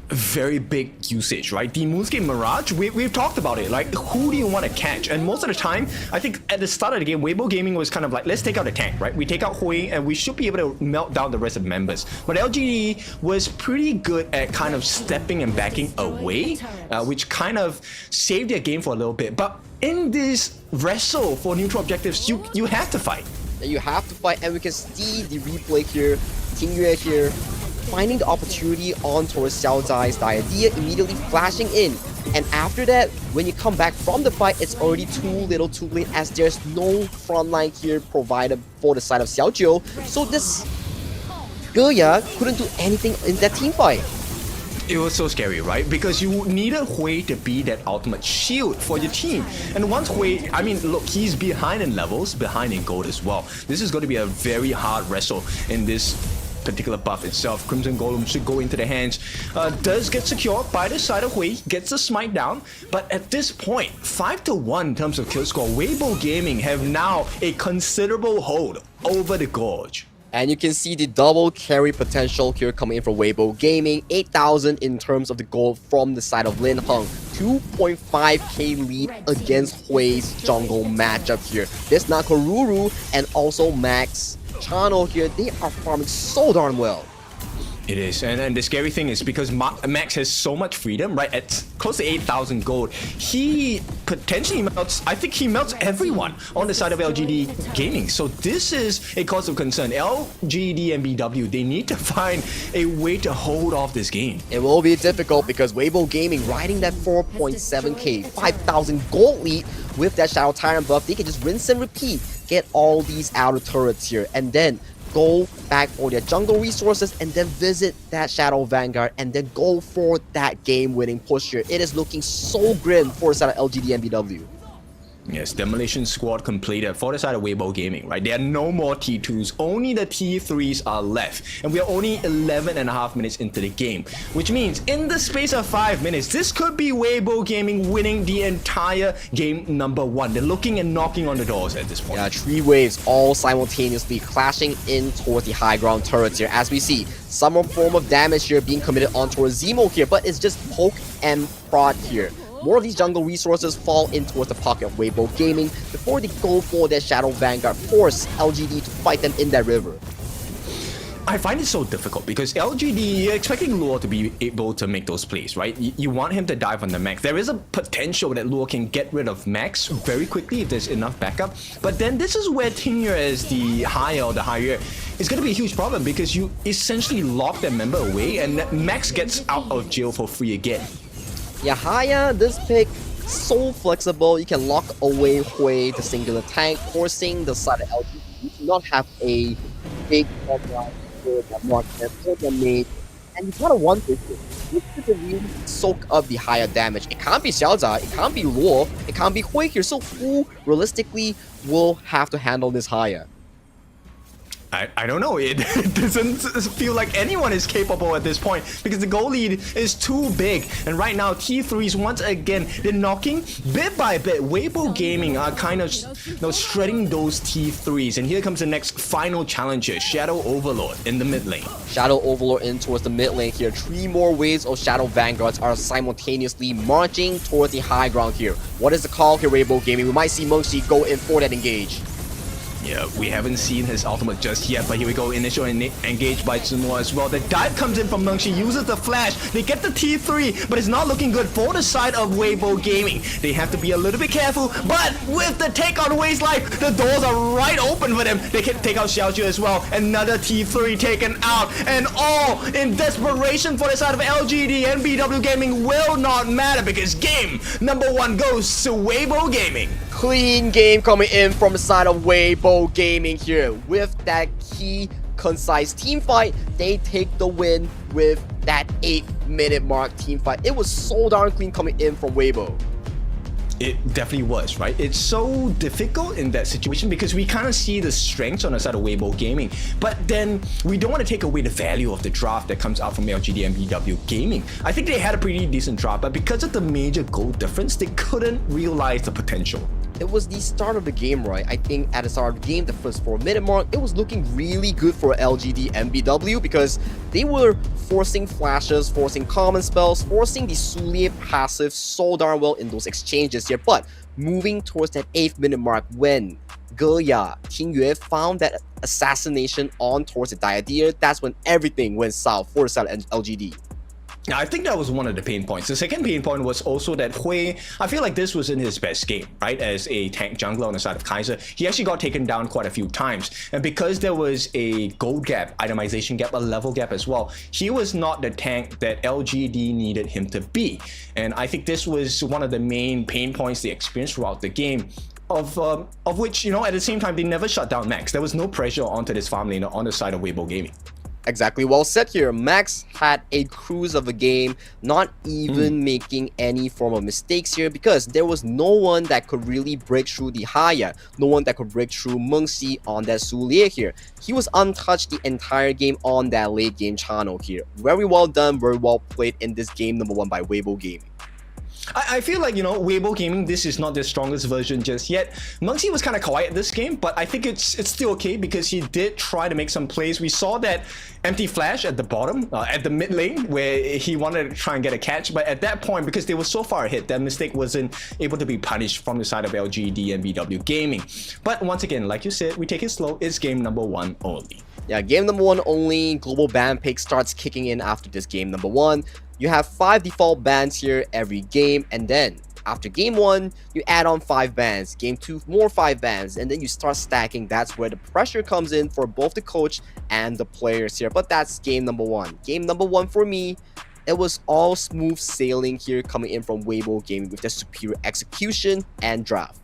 Very big usage, right? The Moonscape Mirage, we've talked about it. Like, who do you want to catch? And most of the time, I think at the start of the game, Weibo Gaming was kind of like, let's take out the tank, right? We take out Hui and we should be able to melt down the rest of the members. But LGD was pretty good at kind of stepping and backing away, which kind of saved their game for a little bit. But in this wrestle for neutral objectives, you have to fight. You have to fight, and we can see the replay here. Tingyue here finding the opportunity on towards Xiao Zai's Diadea, immediately flashing in. And after that, when you come back from the fight, it's already too little too late, as there's no front line here provided for the side of Xiao Jiu. So this Geya couldn't do anything in that team fight. It was so scary, right? Because you needed Hui to be that ultimate shield for your team. And once Hui, I mean, look, he's behind in levels, behind in gold as well. This is going to be a very hard wrestle in this particular buff itself. Crimson Golem should go into the hands. Does get secured by the side of Hui, gets the smite down, but at this point, 5-1 in terms of kill score. Weibo Gaming have now a considerable hold over the Gorge. And you can see the double carry potential here coming in from Weibo Gaming. 8,000 in terms of the gold from the side of Lin Heng. 2.5k lead against Hui's jungle matchup here. This Nakoruru and also Max Chano here, they are farming so darn well. It is, and the scary thing is because Max has so much freedom, right? At close to 8,000 gold, he potentially melts, I think he melts everyone on the side of LGD Gaming. So this is a cause of concern. LGDNBW, they need to find a way to hold off this game. It will be difficult because Weibo Gaming riding that 4.7k, 5,000 gold lead with that Shadow Tyrant buff. They can just rinse and repeat, get all these outer turrets here, and then go back for their jungle resources, and then visit that Shadow Vanguard, and then go for that game-winning push here. It is looking so grim for the side of LGDNBW. Yes, Demolition Squad completed for the side of Weibo Gaming, right? There are no more T2s, only the T3s are left. And we are only 11.5 minutes into the game, which means in the space of 5 minutes, this could be Weibo Gaming winning the entire game number 1. They're looking and knocking on the doors at this point. Yeah, 3 waves all simultaneously clashing in towards the high ground turrets here. As we see, some form of damage here being committed on towards Zemo here, but it's just poke and prod here. More of these jungle resources fall in towards the pocket of Weibo Gaming before they go for their Shadow Vanguard, force LGD to fight them in that river. I find it so difficult because LGD, you're expecting Luo to be able to make those plays, right? You want him to dive on the Max. There is a potential that Luo can get rid of Max very quickly if there's enough backup. But then this is where Tingyu as the higher is going to be a huge problem because you essentially lock that member away and Max gets out of jail for free again. Yeah, Haya, this pick, so flexible. You can lock away Hui, the singular tank, forcing the side of LGD to not have a big line for that mark for the mid. And you gotta want this. This could really soak up the higher damage. It can't be Xiaozha, it can't be Luo, it can't be Hui here. So who realistically will have to handle this higher? I don't know, it doesn't feel like anyone is capable at this point because the goal lead is too big, and right now T3s once again, they're knocking bit by bit. WEIBO Gaming are kind of shredding those T3s, and here comes the next final challenger, Shadow Overlord in the mid lane. Shadow Overlord in towards the mid lane here. 3 more waves of Shadow Vanguards are simultaneously marching towards the high ground here. What is the call here, WEIBO Gaming? We might see Mengxi go in for that engage. Yeah, we haven't seen his ultimate just yet, but here we go, initial engage by Tsunoa as well. The dive comes in from Mengxi, uses the flash, they get the T3, but it's not looking good for the side of WEIBO Gaming. They have to be a little bit careful, but with the take on Wei's life, the doors are right open for them. They can take out Xiaozhu as well, another T3 taken out, and all in desperation for the side of LGDNBW Gaming will not matter because game number 1 goes to WEIBO Gaming. Clean game coming in from the side of WEIBO Gaming here. With that key, concise team fight, they take the win with that 8-minute mark team fight. It was so darn clean coming in from WEIBO. It definitely was, right? It's so difficult in that situation because we kind of see the strengths on the side of WEIBO Gaming, but then we don't want to take away the value of the draft that comes out from LGDNBW Gaming. I think they had a pretty decent draft, but because of the major goal difference, they couldn't realize the potential. It was the start of the game, right? I think at the start of the game, the first 4-minute mark, it was looking really good for LGDNBW because they were forcing flashes, forcing common spells, forcing the Sulie passive so darn well in those exchanges here. But moving towards that 8th-minute mark when Geya, Tingyue found that assassination on towards the Diadeer, that's when everything went south for the side of LGD. Now, I think that was one of the pain points. The second pain point was also that Hui, I feel like this was in his best game, right? As a tank jungler on the side of Kaiser, he actually got taken down quite a few times. And because there was a gold gap, itemization gap, a level gap as well, he was not the tank that LGD needed him to be. And I think this was one of the main pain points they experienced throughout the game. Of which, you know, at the same time, they never shut down Max. There was no pressure onto this farm lane on the side of WEIBO Gaming. Exactly, well said here. Max had a cruise of a game, not even making any form of mistakes here because there was no one that could really break through the Haya, no one that could break through Mengxi on that Sulie here. He was untouched the entire game on that late game channel here. Very well done, very well played in this game number 1 by WEIBO Gaming. I feel like, you know, WEIBO Gaming, this is not their strongest version just yet. Mengxi was kind of quiet this game, but I think it's still okay because he did try to make some plays. We saw that empty flash at the bottom, at the mid lane, where he wanted to try and get a catch, but at that point, because they were so far ahead, that mistake wasn't able to be punished from the side of LGDNBW Gaming. But once again, like you said, we take it slow. It's game number 1 only. Yeah, game number 1 only. Global ban pick starts kicking in after this game number 1. You have 5 default bans here every game, and then after game 1, you add on 5 bans, game 2, more 5 bans, and then you start stacking. That's where the pressure comes in for both the coach and the players here. But that's game number 1. Game number 1 for me, it was all smooth sailing here coming in from WEIBO Gaming with their superior execution and draft.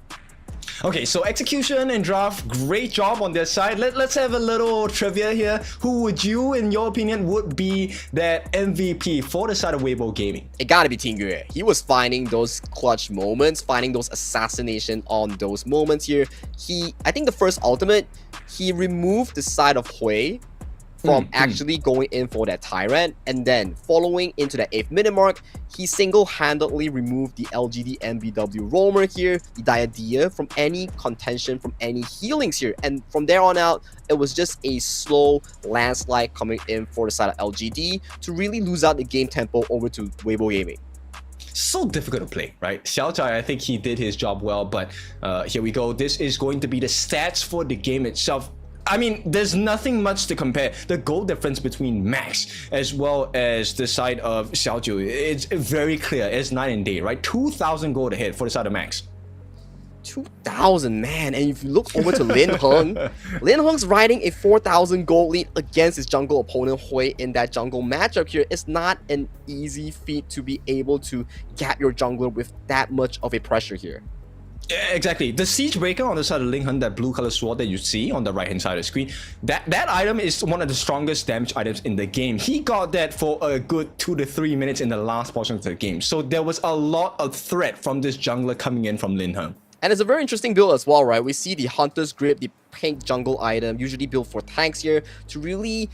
Okay, so execution and draft, great job on their side. Let's have a little trivia here. Who would you, in your opinion, would be that MVP for the side of WEIBO Gaming? It gotta be Tingyue. He was finding those clutch moments, finding those assassination on those moments here. I think the first ultimate, he removed the side of Hui from actually going in for that Tyrant, and then following into that 8th-minute mark, he single-handedly removed the LGDNBW roamer here, the Diadea, from any contention, from any healings here, and from there on out, it was just a slow landslide coming in for the side of LGD to really lose out the game tempo over to WEIBO Gaming. So difficult to play, right? Xiaozha, I think he did his job well, but here we go. This is going to be the stats for the game itself. I mean, there's nothing much to compare. The goal difference between Max as well as the side of Xiaoju, it's very clear. It's night and day, right? 2,000 gold ahead for the side of Max. 2,000, man. And if you look over to Lin Heng, Lin Heng's riding a 4,000 gold lead against his jungle opponent Hui in that jungle matchup here. It's not an easy feat to be able to gap your jungler with that much of a pressure here. Yeah, exactly. The Siege Breaker on the side of Lin Heng, that blue color sword that you see on the right hand side of the screen, that item is one of the strongest damage items in the game. He got that for a good 2 to 3 minutes in the last portion of the game. So there was a lot of threat from this jungler coming in from Lin Heng. And it's a very interesting build as well, right? We see the Hunter's Grip, the pink jungle item, usually built for tanks here, to really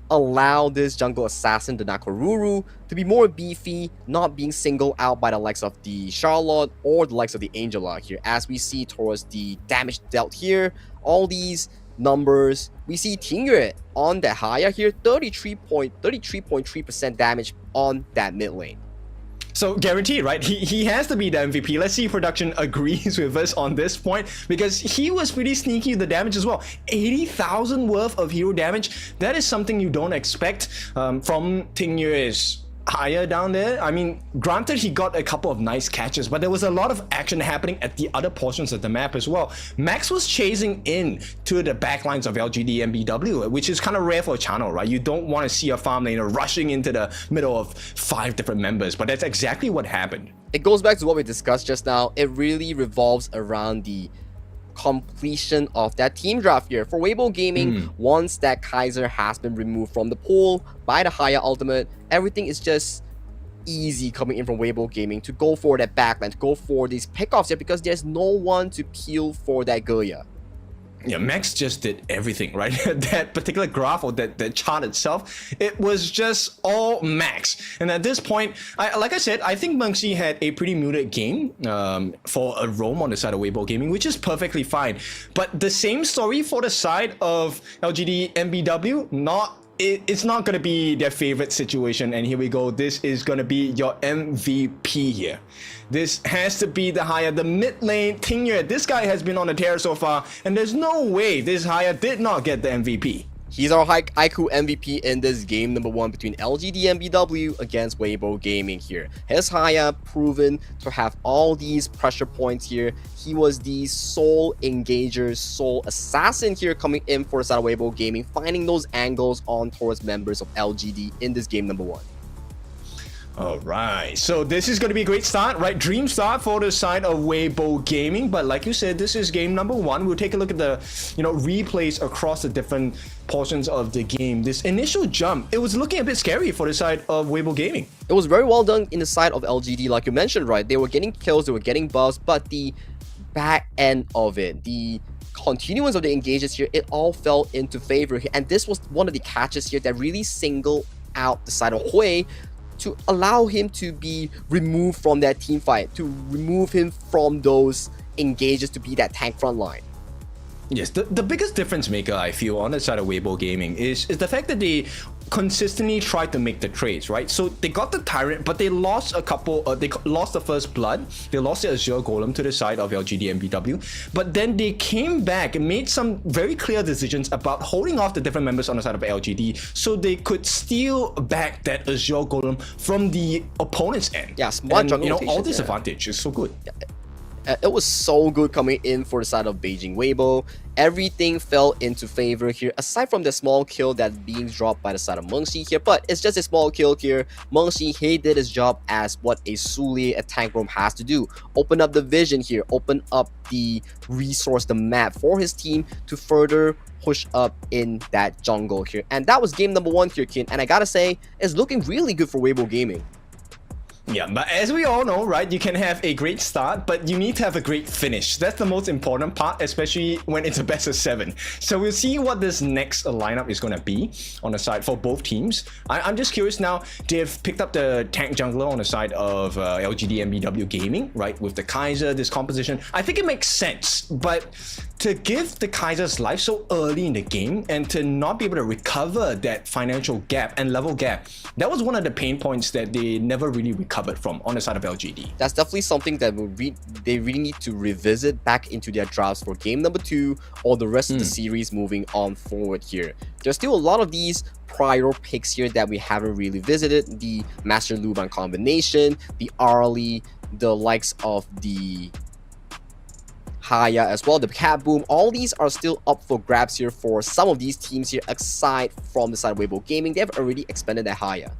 allow this jungle assassin, the Nakoruru, to be more beefy, not being singled out by the likes of the Charlotte or the likes of the Angela here. As we see towards the damage dealt here, all these numbers, we see Tingyue on the Haya here, 33.3% damage on that mid lane. So guaranteed, right? He has to be the MVP. Let's see if production agrees with us on this point, because he was pretty sneaky with the damage as well. 80,000 worth of hero damage. That is something you don't expect from Tingyue's higher down there. I mean, granted, he got a couple of nice catches, but there was a lot of action happening at the other portions of the map as well. Max was chasing in to the backlines of LGDNBW, which is kind of rare for a channel, right? You don't want to see a farm laner rushing into the middle of 5 different members, but that's exactly what happened. It goes back to what we discussed just now. It really revolves around the completion of that team draft here. For WEIBO Gaming, once that Kaiser has been removed from the pool by the Haya ultimate, everything is just easy coming in from WEIBO Gaming to go for that backline, to go for these pickoffs here, because there's no one to peel for that Goya. Yeah, Max just did everything, right? That particular graph or that chart itself, it was just all Max. And at this point, like I said, I think Mengxi had a pretty muted game for a roam on the side of WEIBO Gaming, which is perfectly fine. But the same story for the side of LGDNBW, it's not going to be their favorite situation. And here we go. This is going to be your MVP here. This has to be the Haya, the mid lane Tingyue. This guy has been on a tear so far, and there's no way this Haya did not get the MVP. He's our Haiku MVP in this game number 1 between LGDNBW against WEIBO Gaming here. His Haya proven to have all these pressure points here. He was the sole engager, sole assassin here coming in for the side of WEIBO Gaming, finding those angles on towards members of LGD in this game number 1. All right, so this is going to be a great start, right? Dream start for the side of WEIBO Gaming, but like you said, this is game number 1. We'll take a look at the, replays across the different portions of the game. This initial jump, it was looking a bit scary for the side of WEIBO Gaming. It was very well done in the side of LGD, like you mentioned, right? They were getting kills, they were getting buffs, but the back end of it, the continuance of the engages here, it all fell into favor here. And this was one of the catches here that really singled out the side of Hui to allow him to be removed from that team fight, to remove him from those engages to be that tank front line. Yes, the biggest difference maker I feel on the side of WEIBO Gaming is the fact that they consistently tried to make the trades, right? So they got the Tyrant, but they lost a couple, they lost the First Blood, they lost the Azure Golem to the side of LGDNBW, but then they came back and made some very clear decisions about holding off the different members on the side of LGD so they could steal back that Azure Golem from the opponent's end. Yeah, smart jungle all this advantage is so good. Yeah. It was so good coming in for the side of Beijing WEIBO. Everything fell into favor here, aside from the small kill that's being dropped by the side of Mengxi here, but it's just a small kill here. Mengxi, he did his job as what a Suli, a tank roam, has to do. Open up the vision here, open up the resource, the map for his team to further push up in that jungle here. And that was game number 1 here, Kin, and I gotta say, it's looking really good for WEIBO Gaming. Yeah, but as we all know, right, you can have a great start, but you need to have a great finish. That's the most important part, especially when it's a best of 7. So we'll see what this next lineup is going to be on the side for both teams. I'm just curious now, they've picked up the tank jungler on the side of LGDNBW Gaming, right, with the Kaiser, this composition. I think it makes sense, but to give the Kaiser's life so early in the game and to not be able to recover that financial gap and level gap, that was one of the pain points that they never really recovered recovered from on the side of LGD. That's definitely something that they really need to revisit back into their drafts for game number 2 or the rest of the series moving on forward here. There's still a lot of these prior picks here that we haven't really visited. The Master Luban combination, the Arlie, the likes of the Haya as well, the Cat Boom. All these are still up for grabs here for some of these teams here, aside from the side of WEIBO Gaming. They've already expanded their Haya.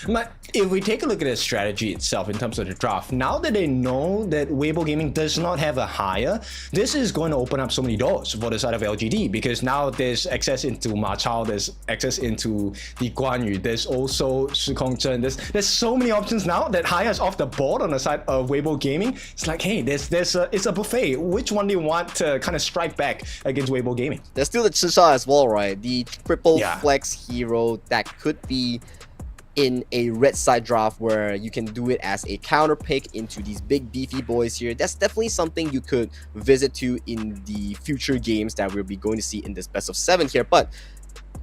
But if we take a look at the strategy itself in terms of the draft, now that they know that WEIBO Gaming does not have a hire, this is going to open up so many doors for the side of LGD, because now there's access into Ma Chao, there's access into the Guan Yu, there's also Shi Kong Zhen. There's so many options now that hire is off the board on the side of WEIBO Gaming. It's like, hey, it's a buffet. Which one do you want to kind of strike back against WEIBO Gaming? There's still the Chisha as well, right? The triple flex hero that could be in a red side draft where you can do it as a counter pick into these big beefy boys here. That's definitely something you could visit to in the future games that we'll be going to see in this best of 7 here. But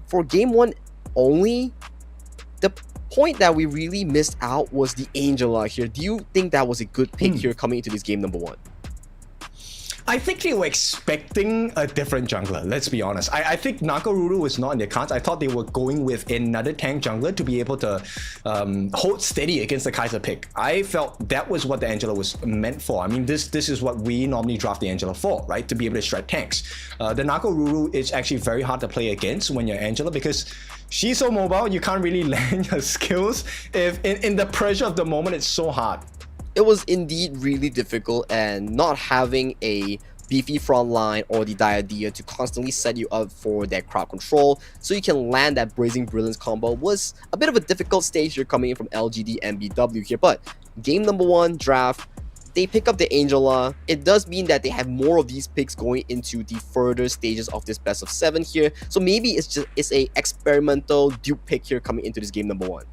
for game 1 only, the point that we really missed out was the Angela here. Do you think that was a good pick here coming into this game number 1? I think they were expecting a different jungler, let's be honest. I think Nakaruru was not in their cards. I thought they were going with another tank jungler to be able to hold steady against the Kaiser pick. I felt that was what the Angela was meant for. I mean, this is what we normally draft the Angela for, right? To be able to strike tanks. The Nakaruru is actually very hard to play against when you're Angela, because she's so mobile, you can't really land your skills. If in the pressure of the moment, it's so hard. It was indeed really difficult, and not having a beefy front line or the Diadea to constantly set you up for that crowd control so you can land that Blazing Brilliance combo was a bit of a difficult stage here coming in from LGDNBW here. But game number 1 draft, they pick up the Angela. It does mean that they have more of these picks going into the further stages of this best of 7 here. So maybe it's a experimental dupe pick here coming into this game number 1.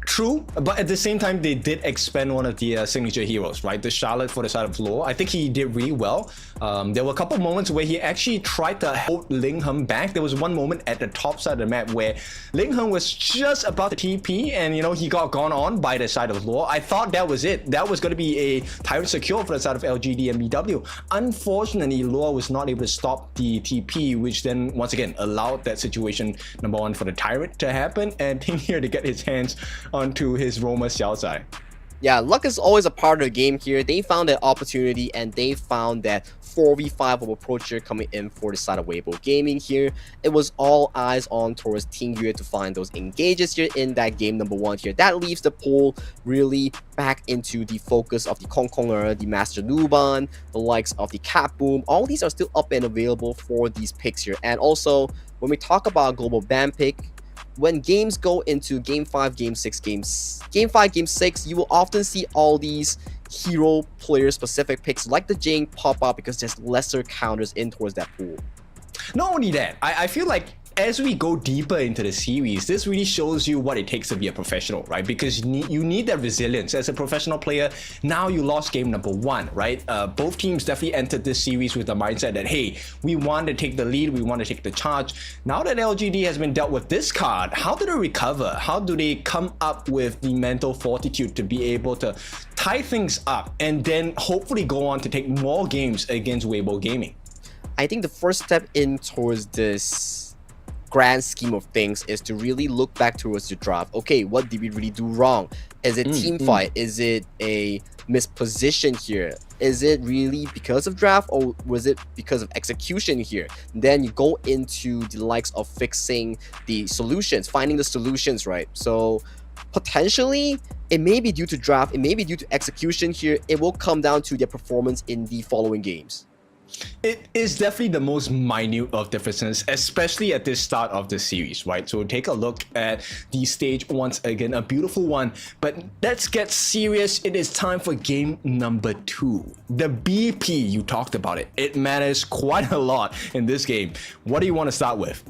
True, but at the same time, they did expand one of the signature heroes, right? The Charlotte for the side of Law. I think he did really well. There were a couple moments where he actually tried to hold Ling Heng back. There was one moment at the top side of the map where Ling Heng was just about to TP, and he got gone on by the side of Law. I thought that was it. That was going to be a Tyrant secure for the side of LGDNBW. Unfortunately, Law was not able to stop the TP, which then once again allowed that situation number 1 for the Tyrant to happen, and Ting here to get his hands onto his Roma Xiao Zai. Yeah, luck is always a part of the game here. They found that opportunity, and they found that 4v5 of approach here coming in for the side of WEIBO Gaming here. It was all eyes on towards Ting Yue to find those engages here in that game number 1 here. That leaves the pool really back into the focus of the Kong Konger, the Master Luban, the likes of the Cat Boom. All these are still up and available for these picks here. And also, when we talk about global ban pick, when games go into game 5, game 6, game 5, game 6, you will often see all these hero player specific picks like the Jing pop up because there's lesser counters in towards that pool. Not only that, I feel like as we go deeper into the series, this really shows you what it takes to be a professional, right? Because you need that resilience. As a professional player, now you lost game number 1, right? Both teams definitely entered this series with the mindset that, hey, we want to take the lead, we want to take the charge. Now that LGD has been dealt with this card, how do they recover? How do they come up with the mental fortitude to be able to tie things up and then hopefully go on to take more games against WEIBO Gaming? I think the first step in towards this grand scheme of things is to really look back towards the draft. Okay, what did we really do wrong? Is it team fight? Is it a misposition here? Is it really because of draft, or was it because of execution here? Then you go into the likes of fixing the solutions, finding the solutions, right? So potentially it may be due to draft, it may be due to execution here. It will come down to their performance in the following games. It is definitely the most minute of differences, especially at this start of the series, right? So take a look at the stage once again, a beautiful one. But let's get serious. It is time for game number 2. The BP, you talked about it. It matters quite a lot in this game. What do you want to start with?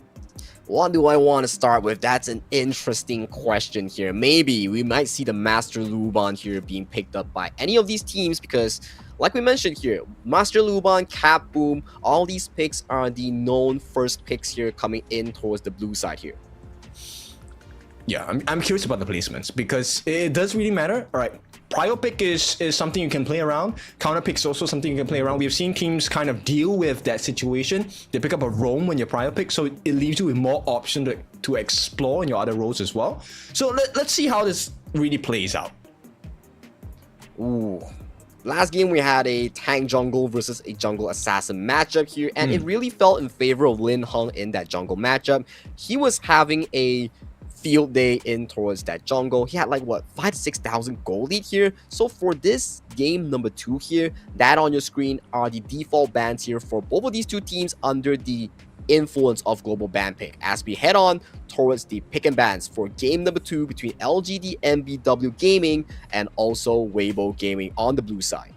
What do I want to start with? That's an interesting question here. Maybe we might see the Master Luban here being picked up by any of these teams because, like we mentioned here, Master Luban, Cat Boom, all these picks are the known first picks here coming in towards the blue side here. Yeah, I'm curious about the placements because it does really matter. All right, prio pick is something you can play around. Counter pick is also something you can play around. We've seen teams kind of deal with that situation. They pick up a roam when you're prio pick, so it leaves you with more option to explore in your other roles as well. So let's see how this really plays out. Ooh. Last game we had a tank jungle versus a jungle assassin matchup here, and it really felt in favor of Lin Heng in that jungle matchup. He was having a field day in towards that jungle. He had like what 5,000 to 6,000 gold lead here. So for this game number 2 here, that on your screen are the default bans here for both of these two teams under the influence of global ban pick, as we head on towards the pick and bans for game number 2 between LGDNBW Gaming and also WEIBO Gaming on the blue side.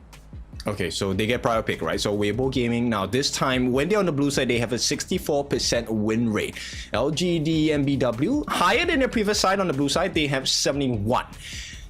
Okay, so they get prior pick, right? So WEIBO Gaming, now this time, when they're on the blue side, they have a 64% win rate. LGDNBW, higher than their previous side on the blue side, they have 71.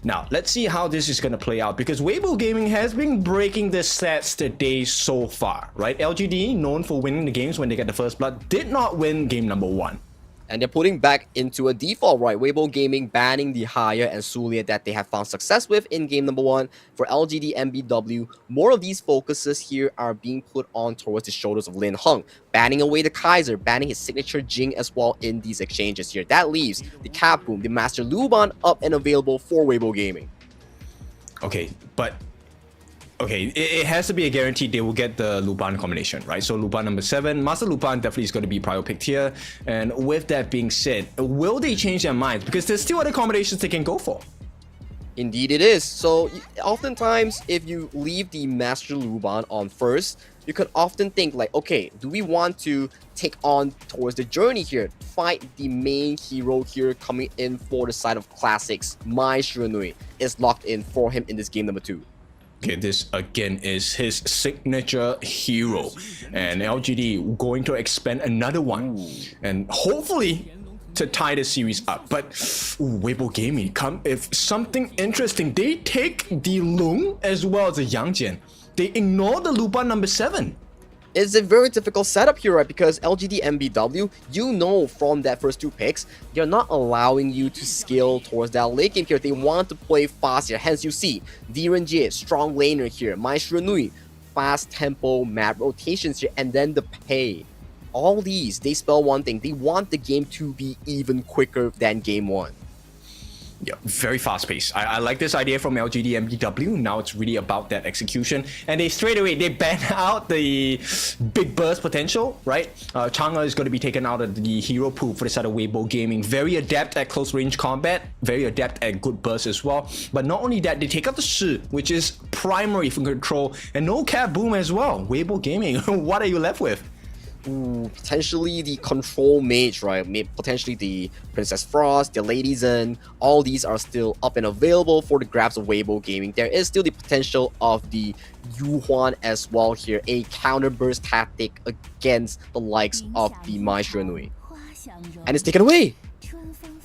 Now, let's see how this is going to play out, because WEIBO Gaming has been breaking the stats today so far, right? LGD, known for winning the games when they get the first blood, did not win game number 1. And they're putting back into a default, right? WEIBO Gaming banning the Haya and Sulia that they have found success with in game number 1. For LGDNBW, more of these focuses here are being put on towards the shoulders of Lin Heng, banning away the Kaiser, banning his signature Jing as well in these exchanges here. That leaves the Cap Boom, the Master Luban up and available for WEIBO Gaming. Okay, but it has to be a guarantee they will get the Luban combination, right? So Luban number 7, Master Luban definitely is going to be prio picked here. And with that being said, will they change their minds? Because there's still other combinations they can go for. Indeed it is. So oftentimes, if you leave the Master Luban on first, you could often think like, okay, do we want to take on towards the journey here, fight the main hero here coming in for the side of classics? Mai Shiranui is locked in for him in this game number 2. Okay, this again is his signature hero, and LGD going to expend another one, and hopefully to tie the series up. But WEIBO Gaming, if something interesting, they take the Lung as well as the Yangjian. They ignore the Luban number 7. It's a very difficult setup here, right? Because LGDNBW, you know from that first 2 picks, they're not allowing you to scale towards that late game here. They want to play fast here. Hence, you see DRNG, strong laner here, Mai Shiranui, fast tempo, map rotations here, and then the pay. All these, they spell one thing. They want the game to be even quicker than game 1. Yeah, very fast paced. I like this idea from LGDNBW. Now it's really about that execution. And they straight away, they ban out the big burst potential, right? Chang'e is going to be taken out of the hero pool for the side of WEIBO Gaming. Very adept at close range combat. Very adept at good burst as well. But not only that, they take out the Shi, which is primary for control. And no Cap Boom as well. WEIBO Gaming, what are you left with? Ooh, potentially the control mage, right? Potentially the Princess Frost, the Lady Zen, all these are still up and available for the grabs of WEIBO Gaming. There is still the potential of the Yu Huan as well here, a counter burst tactic against the likes of the Mai Shiranui. And it's taken away!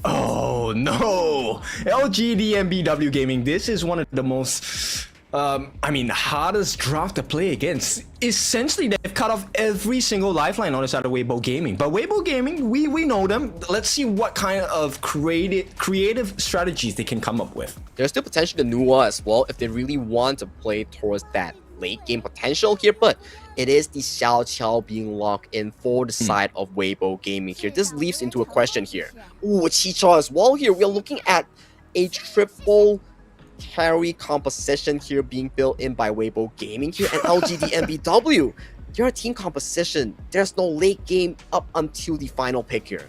Oh no! LGDNBW Gaming, this is one of the most hardest draft to play against. Essentially, they've cut off every single lifeline on the side of WEIBO Gaming. But WEIBO Gaming, we know them. Let's see what kind of creative strategies they can come up with. There's still potential to Nua as well if they really want to play towards that late game potential here, but it is the Xiao Qiao being locked in for the side of WEIBO Gaming here. This leads into a question here. Ooh, Chicha as well here. We're looking at a triple carry composition here being built in by WEIBO Gaming here, and LGDNBW. Your team composition, there's no late game up until the final pick here.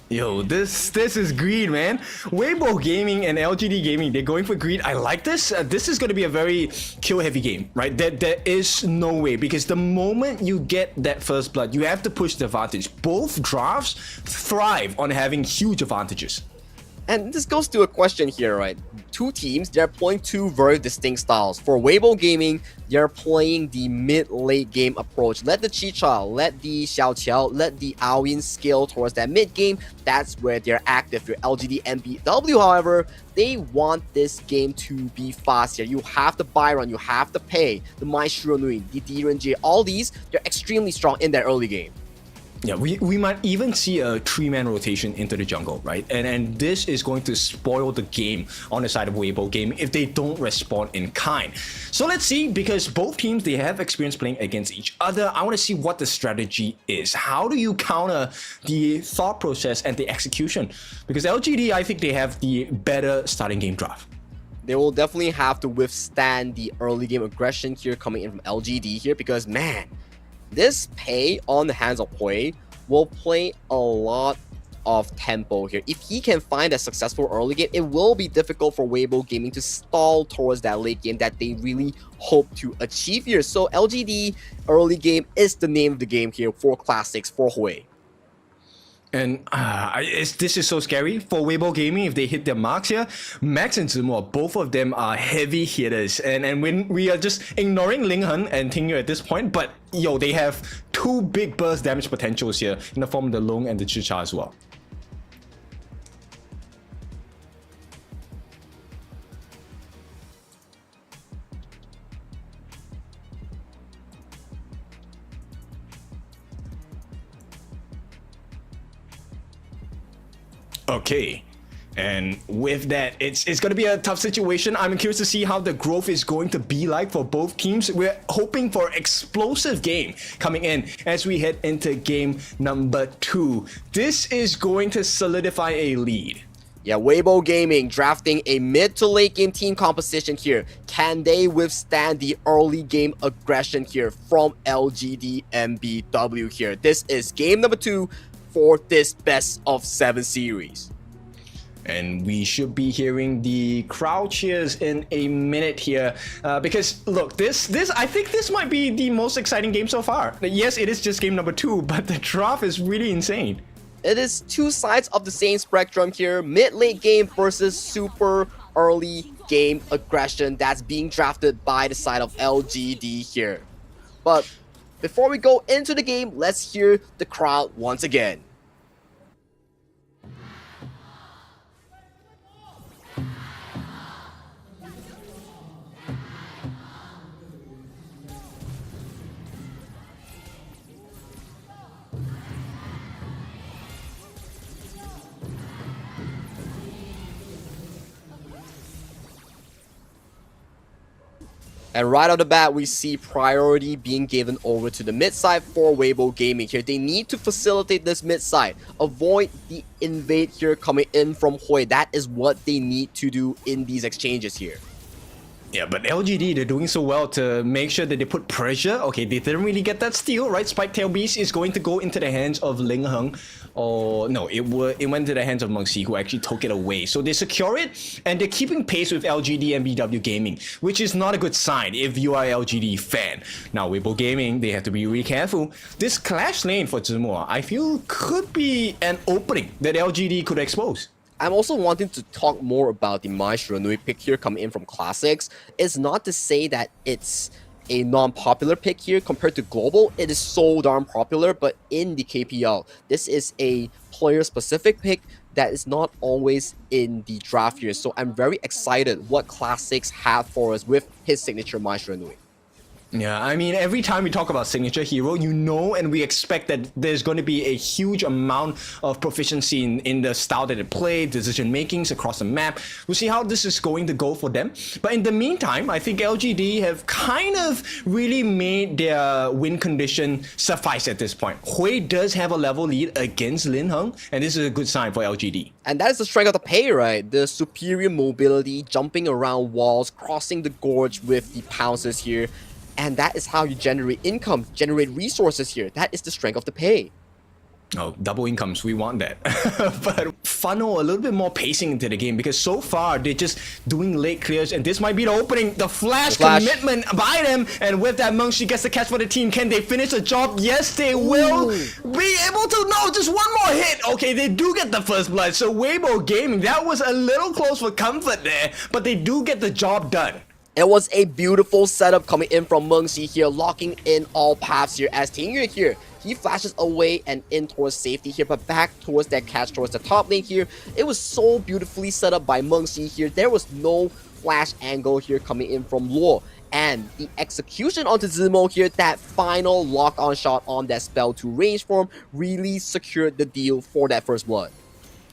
Yo, this is greed, man. WEIBO Gaming and LGD Gaming, they're going for greed. I like this. This is going to be a very kill-heavy game, right? There is no way, because the moment you get that first blood, you have to push the advantage. Both drafts thrive on having huge advantages. And this goes to a question here, right? Two teams, they're playing two very distinct styles. For WEIBO Gaming, they're playing the mid-late game approach. Let the Chicha, let the Xiao Qiao, let the Aoyin scale towards that mid game. That's where they're active. For LGDNBW, however, they want this game to be fast here. You have the Byron, you have to pay the Mai Shiranui, the DRNG, all these, they're extremely strong in that early game. Yeah, we might even see a 3-man rotation into the jungle, right? And this is going to spoil the game on the side of WEIBO Gaming if they don't respond in kind. So let's see, because both teams, they have experience playing against each other. I want to see what the strategy is. How do you counter the thought process and the execution? Because LGD, I think they have the better starting game draft. They will definitely have to withstand the early game aggression here coming in from LGD here, because man, this pay on the hands of Hui will play a lot of tempo here. If he can find a successful early game, it will be difficult for WEIBO Gaming to stall towards that late game that they really hope to achieve here. So LGD early game is the name of the game here for Classics for Hui. And this is so scary for WEIBO Gaming if they hit their marks here. Max and Zimo, both of them are heavy hitters. And when we are just ignoring Lingheng and Tingyu at this point, but yo, they have 2 big burst damage potentials here in the form of the Long and the Chicha as well. Okay, and with that, it's going to be a tough situation. I'm curious to see how the growth is going to be like for both teams. We're hoping for explosive game coming in as we head into game number 2. This is going to solidify a lead. Yeah, WEIBO Gaming drafting a mid to late game team composition here. Can they withstand the early game aggression here from LGDNBW here? This is game number 2 for this best of 7 series. And we should be hearing the crowd cheers in a minute here, because look, this I think this might be the most exciting game so far. Yes, it is just game number 2, but the draft is really insane. It is 2 sides of the same spectrum here. Mid-late game versus super early game aggression that's being drafted by the side of LGD here. But before we go into the game, let's hear the crowd once again. And right off the bat, we see priority being given over to the mid side for WEIBO Gaming here. They need to facilitate this mid side, avoid the invade here coming in from Hui. That is what they need to do in these exchanges here. Yeah, but LGD, they're doing so well to make sure that they put pressure. Okay, they didn't really get that steal, right? Spike Tail Beast is going to go into the hands of Lingheng. Or no, it went to the hands of Mengxi, who actually took it away. So they secure it, and they're keeping pace with LGDNBW Gaming, which is not a good sign if you are an LGD fan. Now, WEIBO Gaming, they have to be really careful. This clash lane for Zimo, I feel, could be an opening that LGD could expose. I'm also wanting to talk more about the Mai Shiranui pick here coming in from Classics. It's not to say that it's a non-popular pick here compared to Global. It is so darn popular, but in the KPL, this is a player-specific pick that is not always in the draft here. So I'm very excited what Classics have for us with his signature Mai Shiranui. Yeah, I mean, every time we talk about signature hero, you know, and we expect that there's going to be a huge amount of proficiency in the style that they play, decision makings across the map. We'll see how this is going to go for them. But in the meantime, I think LGD have kind of really made their win condition suffice at this point. Hui does have a level lead against Lingheng, and this is a good sign for LGD. And that is the strength of the pay, right? The superior mobility, jumping around walls, crossing the gorge with the pounces here. And that is how you generate income, generate resources here. That is the strength of the pay. Oh, double incomes, we want that. But funnel a little bit more pacing into the game, because so far they're just doing late clears, and this might be the opening. The flash commitment by them, and with that, Mengxi gets the catch for the team. Can they finish the job? Yes, they will be able to. No, just one more hit. Okay, they do get the first blood. So WEIBO Gaming, that was a little close for comfort there, but they do get the job done. It was a beautiful setup coming in from Mengxi here, locking in all paths here as Tingyu here. He flashes away and in towards safety here, but back towards that catch towards the top lane here. It was so beautifully set up by Mengxi here. There was no flash angle here coming in from Luo. and the execution onto Zemo here, that final lock-on shot on that spell to range form really secured the deal for that first blood.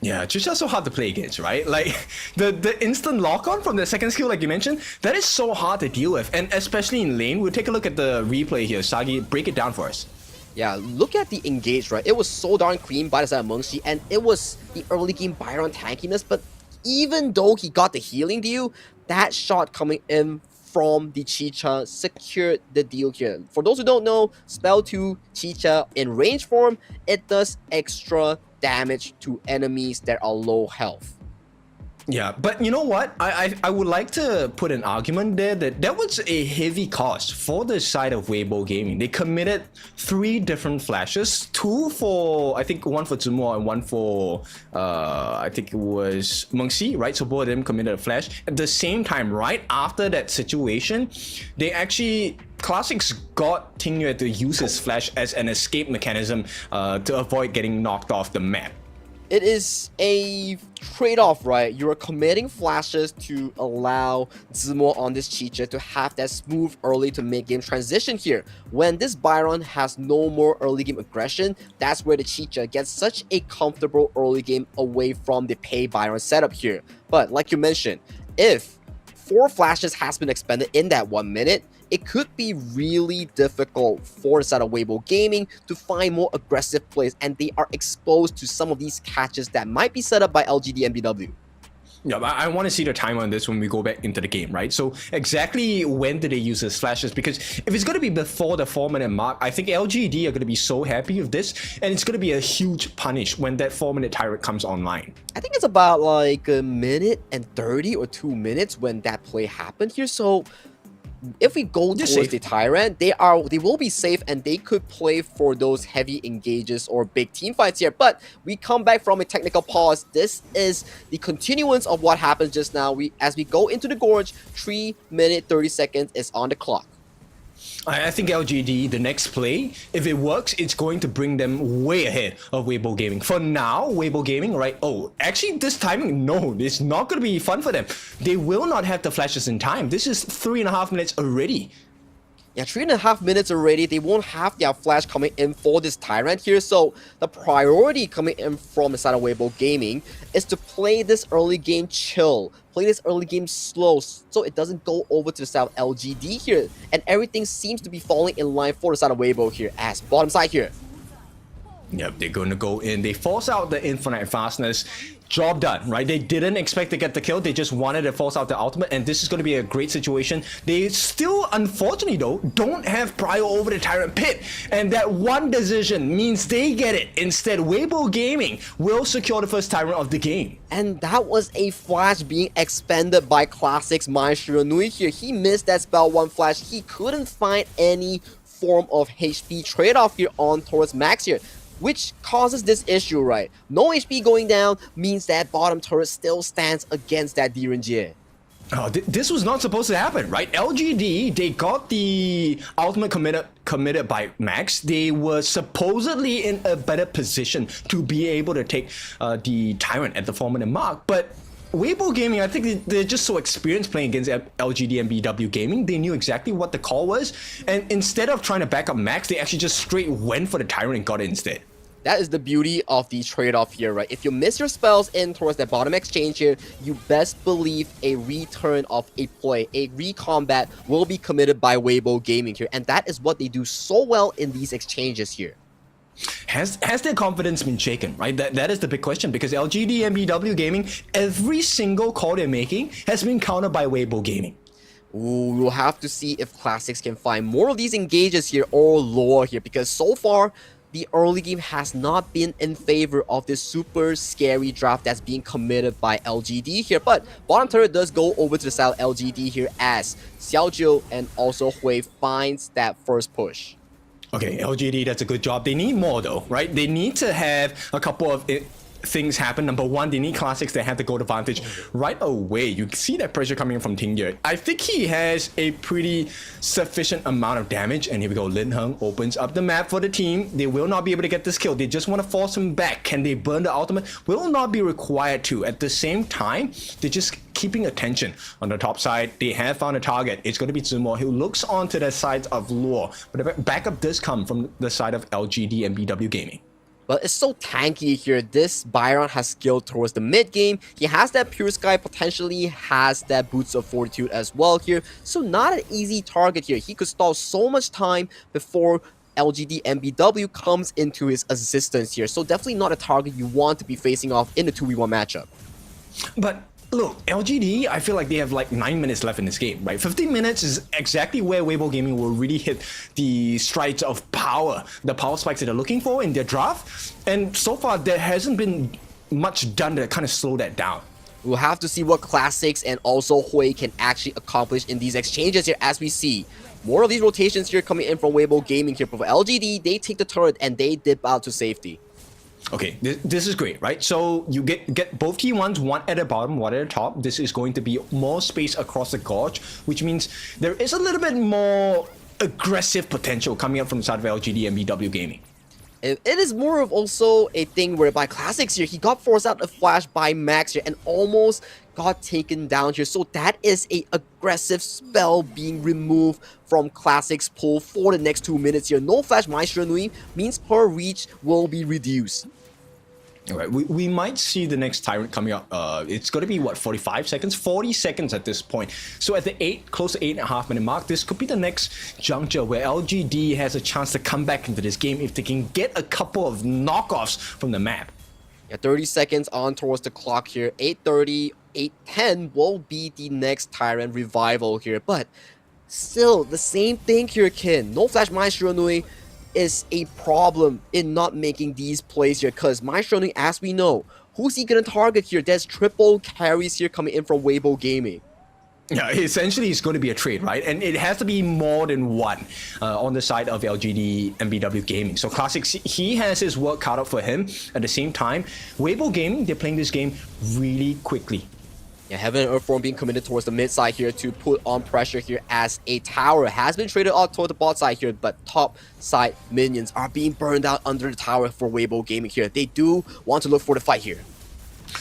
Yeah, Chicha so hard to play against, right? Like, the instant lock-on from the second skill, like you mentioned, that is so hard to deal with. And especially in lane, we'll take a look at the replay here. Sagi, break it down for us. Yeah, look at the engage, right? It was so darn clean by the side of Mengxi, and it was the early game Byron tankiness, but even though he got the healing deal, that shot coming in from the Chicha secured the deal here. For those who don't know, Spell 2 Chicha in range form, it does extra damage to enemies that are low health. Yeah, but you know what? I would like to put an argument there that was a heavy cost for the side of WEIBO Gaming. They committed 3 different flashes, 2 for, I think 1 for Zemo and 1 for, I think it was Mengxi, right? So both of them committed a flash. At the same time, right after that situation, they actually Classics got Tingyue to use his flash as an escape mechanism to avoid getting knocked off the map. It is a trade-off, right? You are committing flashes to allow Zemo on this Chicha to have that smooth early to mid-game transition here. When this Byron has no more early game aggression, that's where the Chicha gets such a comfortable early game away from the pay Byron setup here. But like you mentioned, if 4 flashes has been expended in that 1 minute, it could be really difficult for the side of WEIBO Gaming to find more aggressive plays, and they are exposed to some of these catches that might be set up by LGDNBW. Yeah, I want to see the timer on this when we go back into the game, right? So exactly when did they use his flashes? Because if it's going to be before the 4-minute mark, I think LGD are going to be so happy with this, and it's going to be a huge punish when that 4-minute tyrant comes online. I think it's about like a minute and 30 or 2 minutes when that play happened here, so if we go towards the Tyrant, they will be safe and they could play for those heavy engages or big team fights here. But we come back from a technical pause. This is the continuance of what happened just now. As we go into the Gorge, 3 minutes 30 seconds is on the clock. I think LGD, the next play, if it works, it's going to bring them way ahead of WEIBO Gaming. For now, WEIBO Gaming, right? Oh, actually, this timing, no, it's not going to be fun for them. They will not have the flashes in time. This is 3.5 minutes already. Yeah, 3.5 minutes already. They won't have their flash coming in for this Tyrant here. So the priority coming in from the side of WEIBO Gaming is to play this early game chill. Play this early game slow so it doesn't go over to the side of LGD here. And everything seems to be falling in line for the side of WEIBO here as bottom side here. Yep, they're going to go in. They force out the infinite fastness. Job done, right? They didn't expect to get the kill. They just wanted to force out the ultimate, and this is going to be a great situation. They still, unfortunately though, don't have Prio over the Tyrant Pit, and that one decision means they get it. Instead, WEIBO Gaming will secure the first Tyrant of the game. And that was a flash being expended by Classics Maestro Nui here. He missed that spell 1 flash. He couldn't find any form of HP trade-off here on towards Max here, which causes this issue, right? No HP going down means that bottom turret still stands against that Direnjie. Oh, this was not supposed to happen, right? LGD, they got the ultimate committed by Max. They were supposedly in a better position to be able to take the Tyrant at the 4-minute mark, but WEIBO Gaming, I think they're just so experienced playing against LGDNBW Gaming. They knew exactly what the call was, and instead of trying to back up Max, they actually just straight went for the Tyrant and got it instead. That is the beauty of the trade-off here, right? If you miss your spells in towards that bottom exchange here, you best believe a return of a play, a recombat will be committed by WEIBO Gaming here, and that is what they do so well in these exchanges here. Has their confidence been shaken, right? That is the big question, because LGDNBW Gaming, every single call they're making has been countered by WEIBO Gaming. Ooh, we'll have to see if Classics can find more of these engages here or lower here, because so far, the early game has not been in favor of this super scary draft that's being committed by LGD here. But bottom turret does go over to the side of LGD here as Xiaojiu and also Hui finds that first push. Okay, LGD, that's a good job. They need more though, right? They need to have a couple of things happen. Number one, they need Classics that have the gold advantage right away. You see that pressure coming from Tingyue. I think he has a pretty sufficient amount of damage. And here we go. Lin Heng opens up the map for the team. They will not be able to get this kill. They just want to force him back. Can they burn the ultimate? Will not be required to. At the same time, they just keeping attention on the top side. They have found a target. It's going to be Zimo, who looks onto the side of Lure, but the backup does come from the side of LGDNBW Gaming. But it's so tanky here. This Byron has skill towards the mid game. He has that Pure Sky, potentially has that Boots of Fortitude as well here. So not an easy target here. He could stall so much time before LGDNBW comes into his assistance here. So definitely not a target you want to be facing off in a 2v1 matchup. But look, LGD, I feel like they have like 9 minutes left in this game, right? 15 minutes is exactly where WEIBO Gaming will really hit the strides of power, the power spikes that they're looking for in their draft. And so far, there hasn't been much done to kind of slow that down. We'll have to see what Classics and also Hui can actually accomplish in these exchanges here as we see. More of these rotations here coming in from WEIBO Gaming here. But for LGD, they take the turret and they dip out to safety. Okay, this is great, right? So you get both key ones, one at the bottom, one at the top. This is going to be more space across the gorge, which means there is a little bit more aggressive potential coming up from the side of LGDNBW Gaming. It is more of also a thing whereby Classics here, he got forced out a flash by Max here and almost got taken down here. So that is a aggressive spell being removed from Classics pool for the next 2 minutes here. No flash Maestro Nui means her reach will be reduced. All right, we might see the next Tyrant coming up. It's going to be, what, 45 seconds? 40 seconds at this point. So at the close to 8.5 minute mark, this could be the next juncture where LGD has a chance to come back into this game if they can get a couple of knockoffs from the map. Yeah, 30 seconds on towards the clock here. 8:30, 8:10 will be the next Tyrant revival here. But still, the same thing here, Kin. No flash Maestro Nui is a problem in not making these plays here, because Maestro Nui, as we know, who's he gonna target here? There's triple carries here coming in from WEIBO Gaming. Yeah, essentially it's going to be a trade, right? And it has to be more than one on the side of LGDNBW Gaming. So Classics, he has his work cut out for him. At the same time, WEIBO Gaming, they're playing this game really quickly. Yeah, Heaven and Earthform being committed towards the mid side here to put on pressure here as a tower has been traded out toward the bot side here, but top side minions are being burned out under the tower for WEIBO Gaming here. They do want to look for the fight here.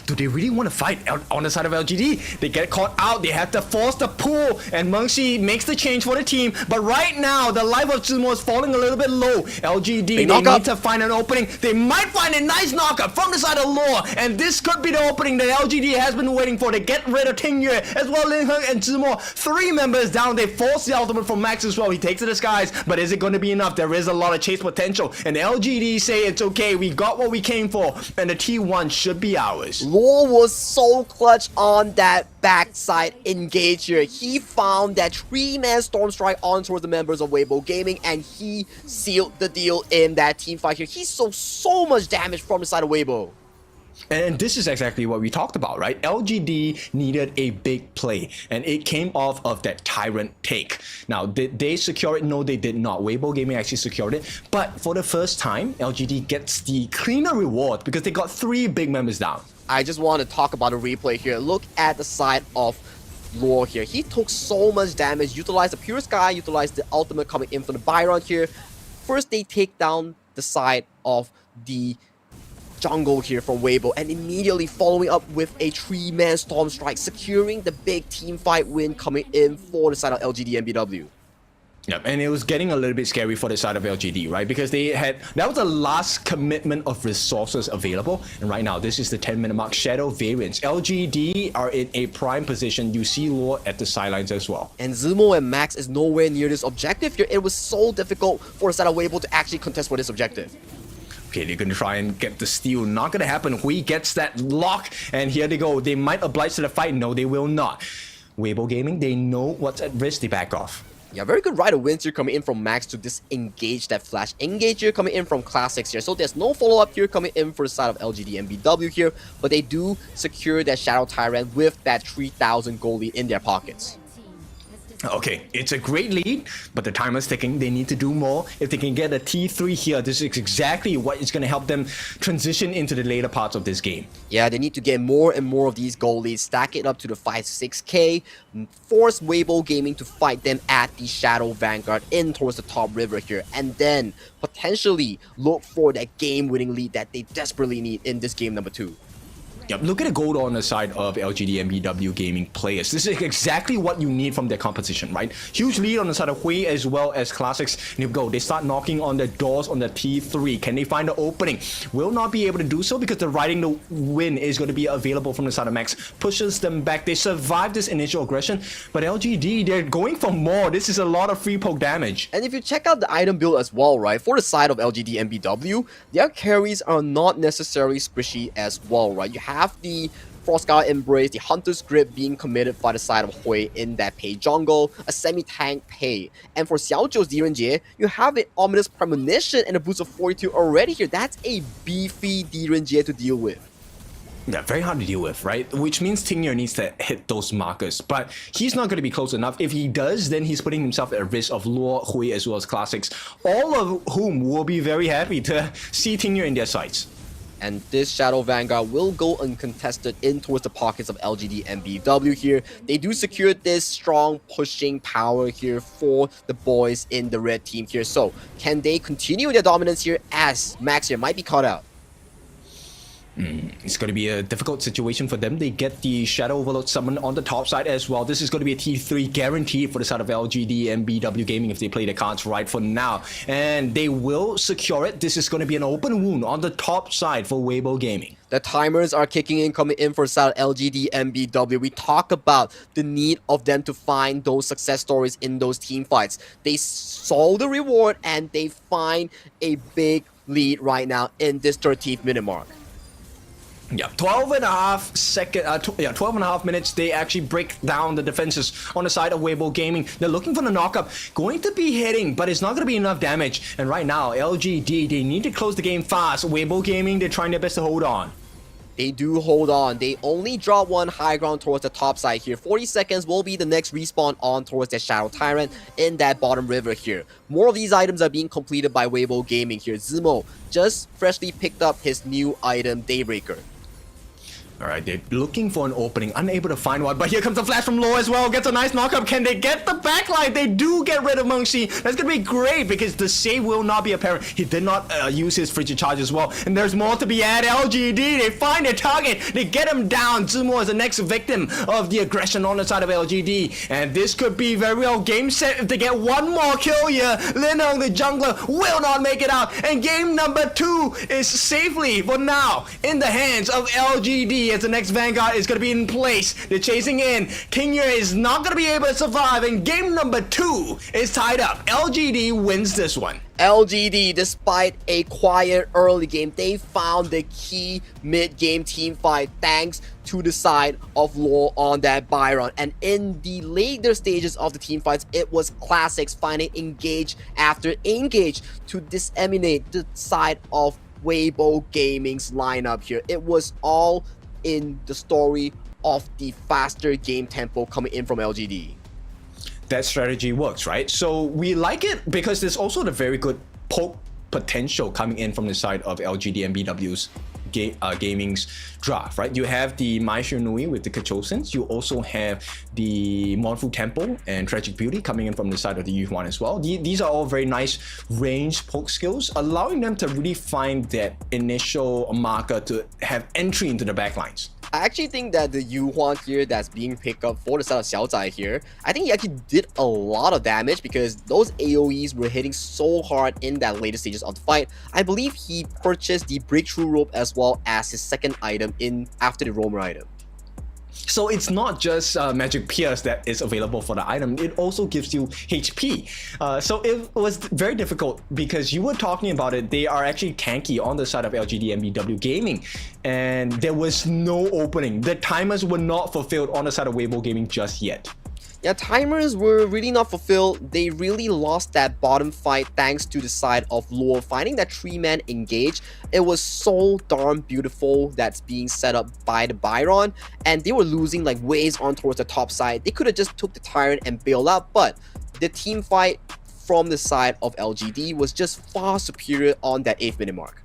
Do they really want to fight on the side of LGD? They get caught out, they have to force the pull, and Mengxi makes the change for the team. But right now, the life of Zimo is falling a little bit low. LGD, they need to find an opening. They might find a nice knockup from the side of Lore, and this could be the opening that LGD has been waiting for. They get rid of Tingyue, as well Lin Heng and Zimo. 3 members down, they force the ultimate from Max as well. He takes to the skies, but is it going to be enough? There is a lot of chase potential, and LGD say it's okay, we got what we came for, and the T1 should be ours. Lore was so clutch on that backside engage here. He found that 3-man Storm Strike on towards the members of WEIBO Gaming, and he sealed the deal in that team fight here. He saw so much damage from the side of WEIBO. And this is exactly what we talked about, right? LGD needed a big play, and it came off of that Tyrant take. Now, did they secure it? No, they did not. WEIBO Gaming actually secured it. But for the first time, LGD gets the cleaner reward because they got 3 big members down. I just want to talk about a replay here. Look at the side of Lore here. He took so much damage, utilized the Pure Sky, utilized the ultimate coming in from the Byron here. First, they take down the side of the jungle here from WEIBO, and immediately following up with a 3-man Storm Strike, securing the big team fight win coming in for the side of LGDNBW. Yep, and it was getting a little bit scary for the side of LGD, right? Because that was the last commitment of resources available. And right now, this is the 10-minute mark. Shadow variants. LGD are in a prime position. You see Lore at the sidelines as well. And Zimo and Max is nowhere near this objective here. It was so difficult for the side of WEIBO to actually contest for this objective. Okay, they're going to try and get the steal. Not going to happen. Hui gets that lock, and here they go. They might oblige to the fight. No, they will not. WEIBO Gaming, they know what's at risk. They back off. Yeah, very good Rider wins here coming in from Max to disengage that flash. Engage here coming in from Classics here. So there's no follow-up here coming in for the side of LGDNBW here. But they do secure that Shadow Tyrant with that 3,000 gold lead in their pockets. Okay, it's a great lead, but the timer's ticking. They need to do more. If they can get a T3 here, this is exactly what is going to help them transition into the later parts of this game. Yeah, they need to get more and more of these gold leads, stack it up to the 5-6k, force WEIBO Gaming to fight them at the Shadow Vanguard in towards the top river here, and then potentially look for that game-winning lead that they desperately need in this game number 2. Yep, look at the gold on the side of LGDNBW gaming players. This is exactly what you need from their competition, right? Huge lead on the side of Hui as well as Classics. And you go, they start knocking on the doors on the T3. Can they find the opening? Will not be able to do so because the riding the win is going to be available from the side of Max. Pushes them back. They survive this initial aggression, but LGD, they're going for more. This is a lot of free poke damage. And if you check out the item build as well, right, for the side of LGDNBW, their carries are not necessarily squishy as well, right? You have the Frostguard Embrace, the Hunter's Grip being committed by the side of Hui in that Pei jungle, a semi-tank Pei. And for Xiaozhou's Direnjie, you have an Ominous Premonition and a boost of 42 already here. That's a beefy Direnjie to deal with. Yeah, very hard to deal with, right? Which means Tingyer needs to hit those markers, but he's not going to be close enough. If he does, then he's putting himself at risk of Luo, Hui, as well as Classics, all of whom will be very happy to see Tingyer in their sights. And this Shadow Vanguard will go uncontested in towards the pockets of LGDNBW here. They do secure this strong pushing power here for the boys in the red team here. So, can they continue their dominance here as Max here might be caught out? It's going to be a difficult situation for them. They get the Shadow Overload summon on the top side as well. This is going to be a T3 guaranteed for the side of LGDNBW Gaming if they play the cards right for now. And they will secure it. This is going to be an open wound on the top side for WEIBO Gaming. The timers are kicking in, coming in for the side of LGDNBW. We talk about the need of them to find those success stories in those team fights. They saw the reward and they find a big lead right now in this 13th minute mark. Yeah, 12 and a half minutes. They actually break down the defenses on the side of WEIBO Gaming. They're looking for the knockup. Going to be hitting, but it's not going to be enough damage. And right now, LGD, they need to close the game fast. WEIBO Gaming, they're trying their best to hold on. They do hold on. They only drop one high ground towards the top side here. 40 seconds will be the next respawn on towards the Shadow Tyrant in that bottom river here. More of these items are being completed by WEIBO Gaming here. Zimo just freshly picked up his new item, Daybreaker. Alright, they're looking for an opening, unable to find one, but here comes the flash from low as well, gets a nice knockup. Can they get the backline? They do get rid of Mengxi. That's gonna be great because the save will not be apparent. He did not use his frigid charge as well, and there's more to be at LGD. They find their target, they get him down. Zumo is the next victim of the aggression on the side of LGD, and this could be very well game set if they get one more kill here. Linong, the jungler, will not make it out, and game number 2 is safely, for now, in the hands of LGD. As the next Vanguard is going to be in place. They're chasing in. Tingyer is not going to be able to survive, and game number 2 is tied up. LGD wins this one. LGD, despite a quiet early game, they found the key mid-game team fight thanks to the side of Law on that Byron. And in the later stages of the team fights, it was Classics finding engage after engage to disseminate the side of WEIBO Gaming's lineup here. It was all in the story of the faster game tempo coming in from LGD. That strategy works, right? So we like it because there's also the very good poke potential coming in from the side of LGDNBW's gaming's draft, right? You have the Mai Nui with the Kachosins. You also have the Monfu Temple and Tragic Beauty coming in from the side of the Yuhuan as well. These are all very nice range poke skills, allowing them to really find that initial marker to have entry into the backlines. I actually think that the Yuhuan here that's being picked up for the side of Xiaozai here, I think he actually did a lot of damage because those AoEs were hitting so hard in that later stages of the fight. I believe he purchased the Breakthrough Rope as well as his second item in after the Roamer item. So it's not just Magic Pierce that is available for the item, it also gives you HP. So it was very difficult because you were talking about it, they are actually tanky on the side of LGDNBW Gaming, and there was no opening. The timers were not fulfilled on the side of WEIBO Gaming just yet. Yeah, timers were really not fulfilled. They really lost that bottom fight thanks to the side of Lore finding that 3-man engage. It was so darn beautiful that's being set up by the Byron, and they were losing like ways on towards the top side. They could have just took the Tyrant and bailed out, but the team fight from the side of LGD was just far superior on that 8th minute mark.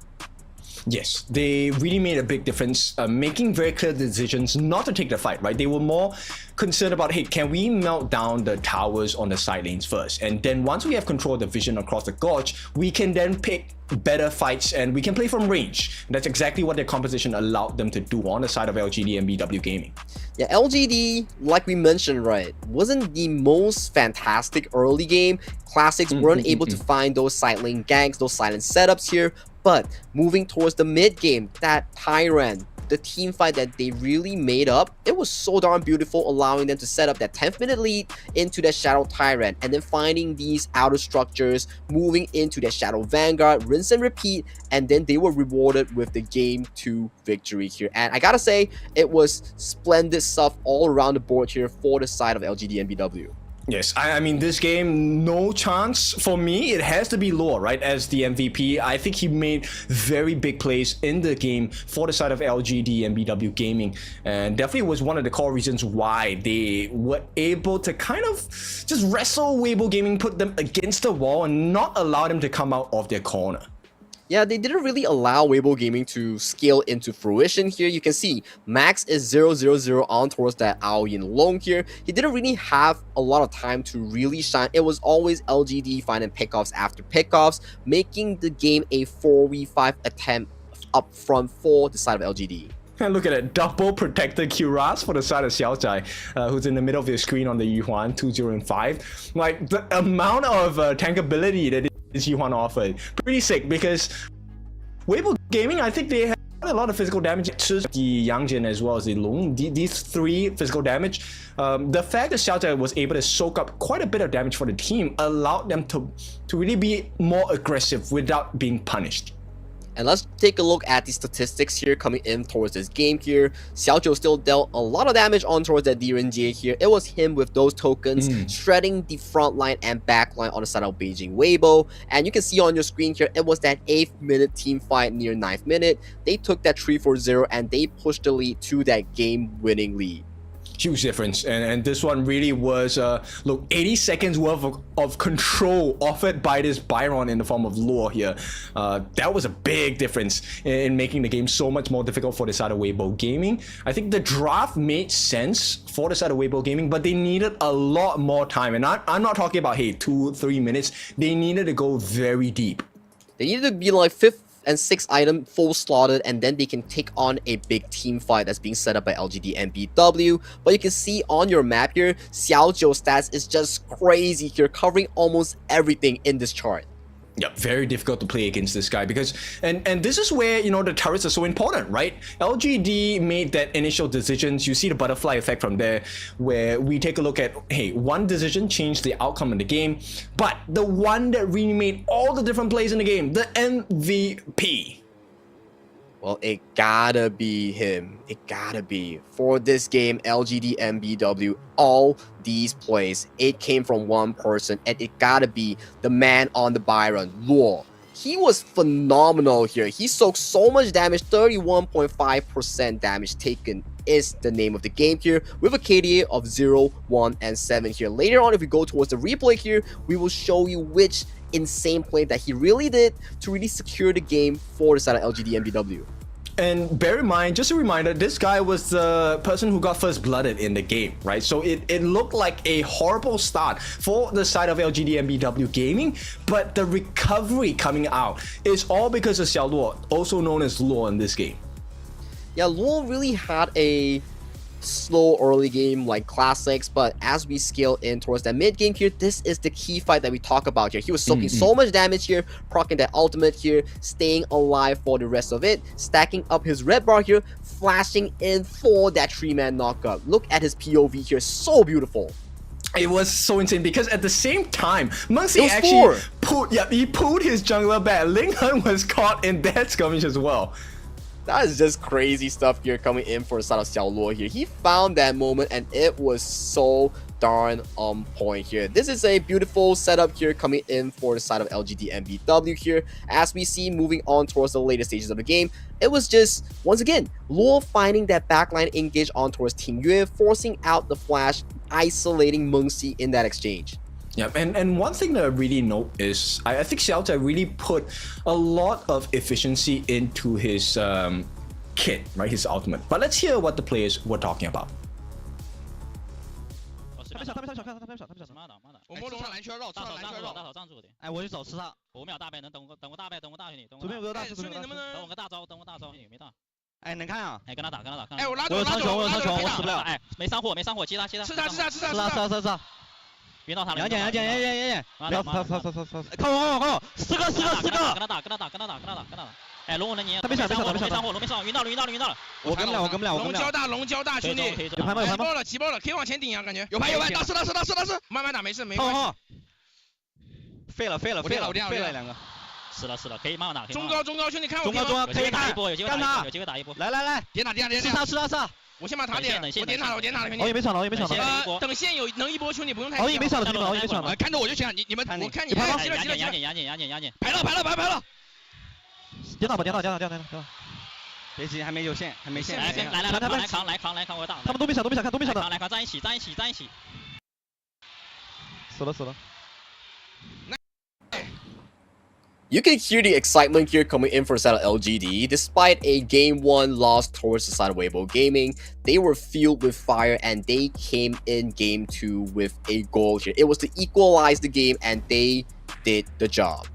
Yes, they really made a big difference, making very clear decisions not to take the fight, right? They were more concerned about, hey, can we melt down the towers on the side lanes first? And then once we have control of the vision across the gorge, we can then pick better fights and we can play from range. And that's exactly what their composition allowed them to do on the side of LGDNBW Gaming. Yeah, LGD, like we mentioned, right, wasn't the most fantastic early game. Classics weren't able to find those side lane ganks, those silent setups here. But moving towards the mid game, that Tyrant, the team fight that they really made up, it was so darn beautiful, allowing them to set up that 10th minute lead into that Shadow Tyrant, and then finding these outer structures, moving into that Shadow Vanguard, rinse and repeat, and then they were rewarded with the game 2 victory here. And I gotta say, it was splendid stuff all around the board here for the side of LGDNBW. Yes, I mean, this game, no chance. For me, it has to be Lore, right, as the MVP. I think he made very big plays in the game for the side of LGDNBW Gaming, and definitely was one of the core reasons why they were able to kind of just wrestle WEIBO Gaming, put them against the wall, and not allow them to come out of their corner. Yeah, they didn't really allow WEIBO Gaming to scale into fruition here. You can see Max is 0-0-0 on towards that Ao Yin Long here. He didn't really have a lot of time to really shine. It was always LGD finding pickoffs after pickoffs, making the game a 4v5 attempt up front for the side of LGD. And look at it, double protector Cuirass for the side of Xiaojai, who's in the middle of your screen on the Yuhuan 2-0-5. Like, the amount of tankability that is Yuhuan offered, pretty sick, because WEIBO Gaming, I think they had a lot of physical damage to the Yangjin as well as the Long. These 3 physical damage, the fact that Xiaojai was able to soak up quite a bit of damage for the team allowed them to really be more aggressive without being punished. And let's take a look at the statistics here coming in towards this game here. Xiaozhou still dealt a lot of damage on towards that DRNGA here. It was him with those tokens, shredding the front line and back line on the side of Beijing WEIBO. And you can see on your screen here, it was that 8th minute team fight near 9th minute. They took that 3-4-0 and they pushed the lead to that game-winning lead. Huge difference, and this one really was look, 80 seconds worth of control offered by this Byron in the form of Lure here. That was a big difference in making the game so much more difficult for the side of WEIBO Gaming. I think the draft made sense for the side of WEIBO Gaming, but they needed a lot more time, and I'm not talking about, hey, 2-3 minutes. They needed to go very deep. They needed to be like 5th and 6th item full slotted, and then they can take on a big team fight that's being set up by LGDNBW. But you can see on your map here, Xiaozhou's stats is just crazy here, covering almost everything in this chart. Yeah, very difficult to play against this guy because, and this is where, you know, the turrets are so important, right? LGD made that initial decisions. You see the butterfly effect from there, where we take a look at, hey, one decision changed the outcome of the game, but the one that really made all the different plays in the game, the MVP. Well, it gotta be him. It gotta be. For this game, LGDNBW, all these plays, it came from one person, and it gotta be the man on the Byron, Luo. He was phenomenal here. He soaked so much damage, 31.5% damage taken is the name of the game here, with a KDA of 0, 1, and 7 here. Later on, if we go towards the replay here, we will show you which insane play that he really did to really secure the game for the side of LGDNBW. And bear in mind, just a reminder, this guy was the person who got first blooded in the game, right? So it looked like a horrible start for the side of LGDNBW Gaming, but the recovery coming out is all because of Xiao Luo, also known as Luo in this game. Yeah, Luo really had a slow early game like classics, but as we scale in towards that mid game here, this is the key fight that we talk about here. He was soaking so much damage here, proccing that ultimate here, staying alive for the rest of it, stacking up his red bar here, flashing in for that 3-man knockup. Look at his POV here, so beautiful. It was so insane because at the same time, Mengsi actually pulled his jungler back. Ling Hun was caught in that skirmish as well. That is just crazy stuff here coming in for the side of Xiao Luo here. He found that moment and it was so darn on point here. This is a beautiful setup here coming in for the side of LGDNBW here. As we see moving on towards the later stages of the game, it was just, once again, Luo finding that backline engage on towards Team Yue, forcing out the flash, isolating Mengsi in that exchange. Yeah, and one thing that I really note is I think Xiaotai really put a lot of efficiency into his kit, right? His ultimate. But let's hear what the players were talking about. 我摸龙上蓝圈绕，大手站住，大手站住点。哎，我去走吃上，5秒大倍，能等我大倍，等我大兄弟，左边有个大，兄弟能不能等我个大招，没到。哎，能看啊？哎，跟他打。哎，我拉走，我死不了。哎，没上火，接他。吃他。别闹他了。杨戬，靠我，4个。跟他打。哎，龙我能赢。他没上火，龙没上，晕到了。我跟不了。龙交大，兄弟。有排吗？急爆了，可以往前顶啊，感觉。有排，大师。慢慢打，没事。废了2个。死了，可以慢慢打。中高，兄弟看我。中高，可以打一波，有机会打一波。来，点打。吃他。我先把塔点，我点塔了，兄弟。我也没抢了。等线有能一波，兄弟不用太急。熬夜没抢了。看着我就行，你们，我看你。杨戬。排了。点打。别急，还没有线，来，扛，我挡。他们都没抢的。来，站一起。死了。You can hear the excitement here coming in for the side of LGD. Despite a Game 1 loss towards the side of WEIBO Gaming, they were filled with fire and they came in Game 2 with a goal here. It was to equalize the game and they did the job.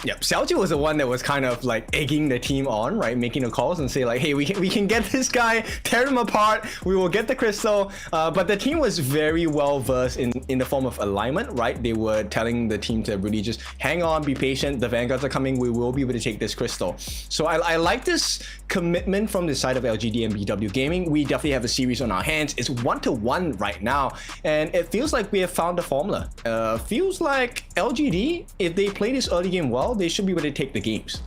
Yep, Xiaoji was the one that was kind of like egging the team on, right? Making the calls and say like, hey, we can get this guy, tear him apart, we will get the crystal. But the team was very well versed in the form of alignment, right? They were telling the team to really just hang on, be patient. The Vanguards are coming, we will be able to take this crystal. So I like this commitment from the side of LGDNBW Gaming. We definitely have a series on our hands. It's 1-1 right now. And it feels like we have found the formula. Feels like LGD, if they play this early game well, they should be able to take the games.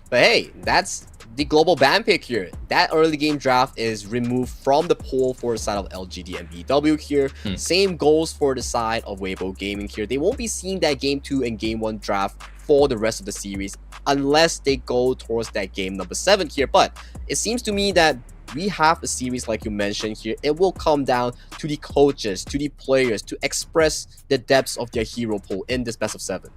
But hey, that's the global ban pick here. That early game draft is removed from the pool for the side of LGDNBW here. Same goes for the side of WEIBO Gaming here. They won't be seeing that Game 2 and Game 1 draft for the rest of the series unless they go towards that game number 7 here. But it seems to me that we have a series like you mentioned here. It will come down to the coaches, to the players, to express the depths of their hero pool in this best of 7.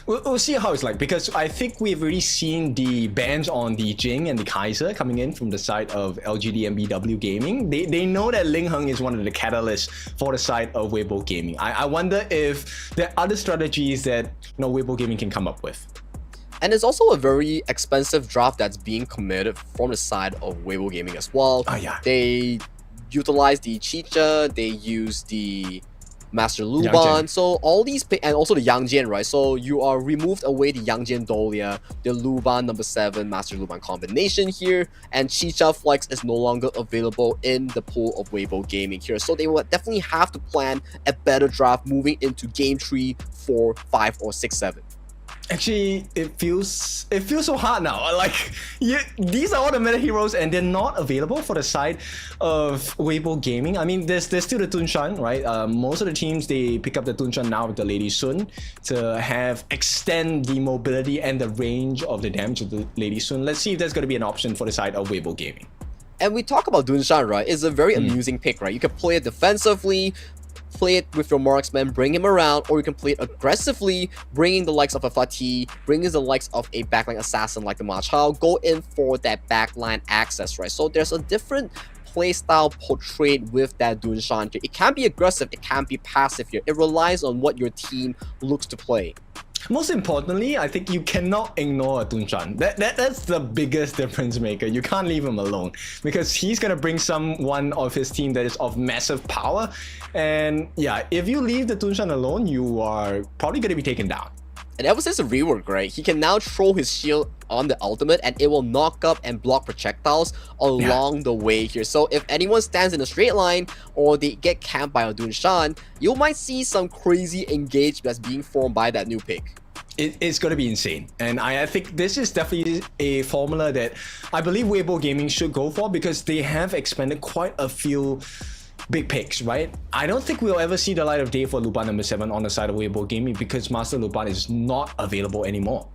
We'll see how it's like, because I think we've already seen the bans on the Jing and the Kaiser coming in from the side of LGDNBW Gaming. They know that Ling Heng is one of the catalysts for the side of WEIBO Gaming. I wonder if there are other strategies that WEIBO Gaming can come up with. And it's also a very expensive draft that's being committed from the side of WEIBO Gaming as well. Oh, yeah. They utilize the Chicha, they use the Master Luban, so all these and also the Yang Jian, right? So you are removed away the Yang Jian Dolia, the Luban number 7 Master Luban combination here, and Chicha Flex is no longer available in the pool of WEIBO Gaming here. So they will definitely have to plan a better draft moving into game 3, 4, 5, or 6, 7. Actually, it feels so hard now. Like, these are all the meta heroes and they're not available for the side of WEIBO Gaming. I mean, there's still the Tunshan, right? Most of the teams, they pick up the Tunshan now with the Lady Sun to extend the mobility and the range of the damage of the Lady Sun. Let's see if there's going to be an option for the side of WEIBO Gaming. And we talk about Dunshan, right? It's a very amusing pick, right? You can play it defensively, play it with your marksman, bring him around, or you can play it aggressively, bringing the likes of a Fatih, bringing the likes of a backline assassin like the Ma Chao, go in for that backline access, right? So there's a different playstyle portrayed with that Dunshan here. It can be aggressive, it can be passive here. It relies on what your team looks to play. Most importantly, I think you cannot ignore a Tunshan. That's the biggest difference maker. You can't leave him alone because he's going to bring someone of his team that is of massive power. And yeah, if you leave the Tunshan alone, you are probably going to be taken down. And ever since the rework, right, he can now throw his shield on the ultimate and it will knock up and block projectiles along the way here. So if anyone stands in a straight line or they get camped by a Dunshan, you might see some crazy engage that's being formed by that new pick. It's going to be insane. And I think this is definitely a formula that I believe WEIBO Gaming should go for because they have expended quite a few big picks, right? I don't think we'll ever see the light of day for Luban number 7 on the side of WEIBO Gaming because Master Luban is not available anymore.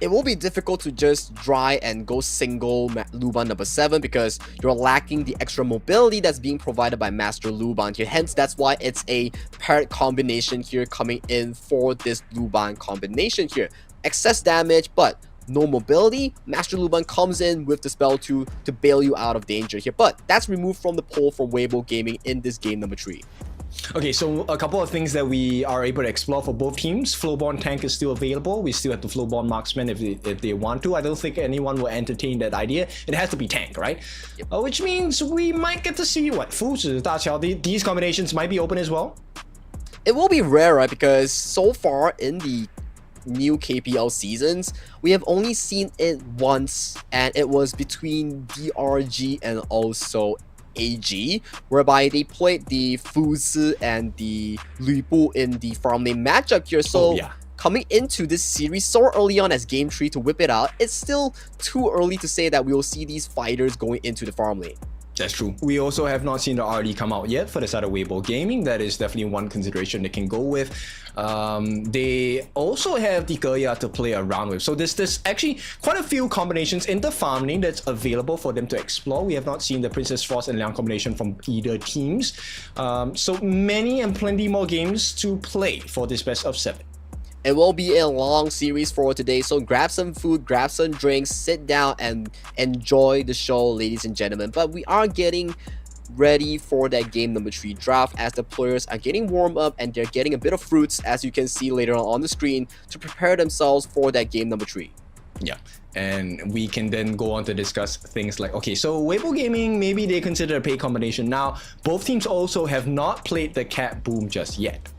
it will be difficult to just try and go single Luban number 7 because you're lacking the extra mobility that's being provided by Master Luban here. Hence, that's why it's a paired combination here coming in for this Luban combination here. Excess damage, but no mobility. Master Luban comes in with the spell to bail you out of danger here. But that's removed from the poll from WEIBO Gaming in this game number 3. Okay, so a couple of things that we are able to explore for both teams. Flowborn Tank is still available. We still have the Flowborn Marksman if they want to. I don't think anyone will entertain that idea. It has to be tank, right? Yep. Which means we might get to see what Fuzhi, Daqiao, these combinations might be open as well. It will be rare, right? Because so far in the new KPL seasons, we have only seen it once, and it was between DRG and also AG, whereby they played the Fuzhi and the WEIBO in the farm lane matchup here. So coming into this series so early on as game 3 to whip it out, it's still too early to say that we will see these fighters going into the farm lane. That's true. We also have not seen the RD come out yet for the side of WEIBO Gaming. That is definitely one consideration they can go with. They also have the Geya to play around with. So there's actually quite a few combinations in the farm lane that's available for them to explore. We have not seen the Princess Frost and Liang combination from either teams. So many and plenty more games to play for this best of 7. It will be a long series for today, so grab some food, grab some drinks, sit down and enjoy the show, ladies and gentlemen. But we are getting ready for that game number 3 draft as the players are getting warmed up and they're getting a bit of fruits, as you can see later on the screen, to prepare themselves for that game number 3. Yeah, and we can then go on to discuss things like, okay, so WEIBO Gaming, maybe they consider a pay combination. Now, both teams also have not played the Cat Boom just yet.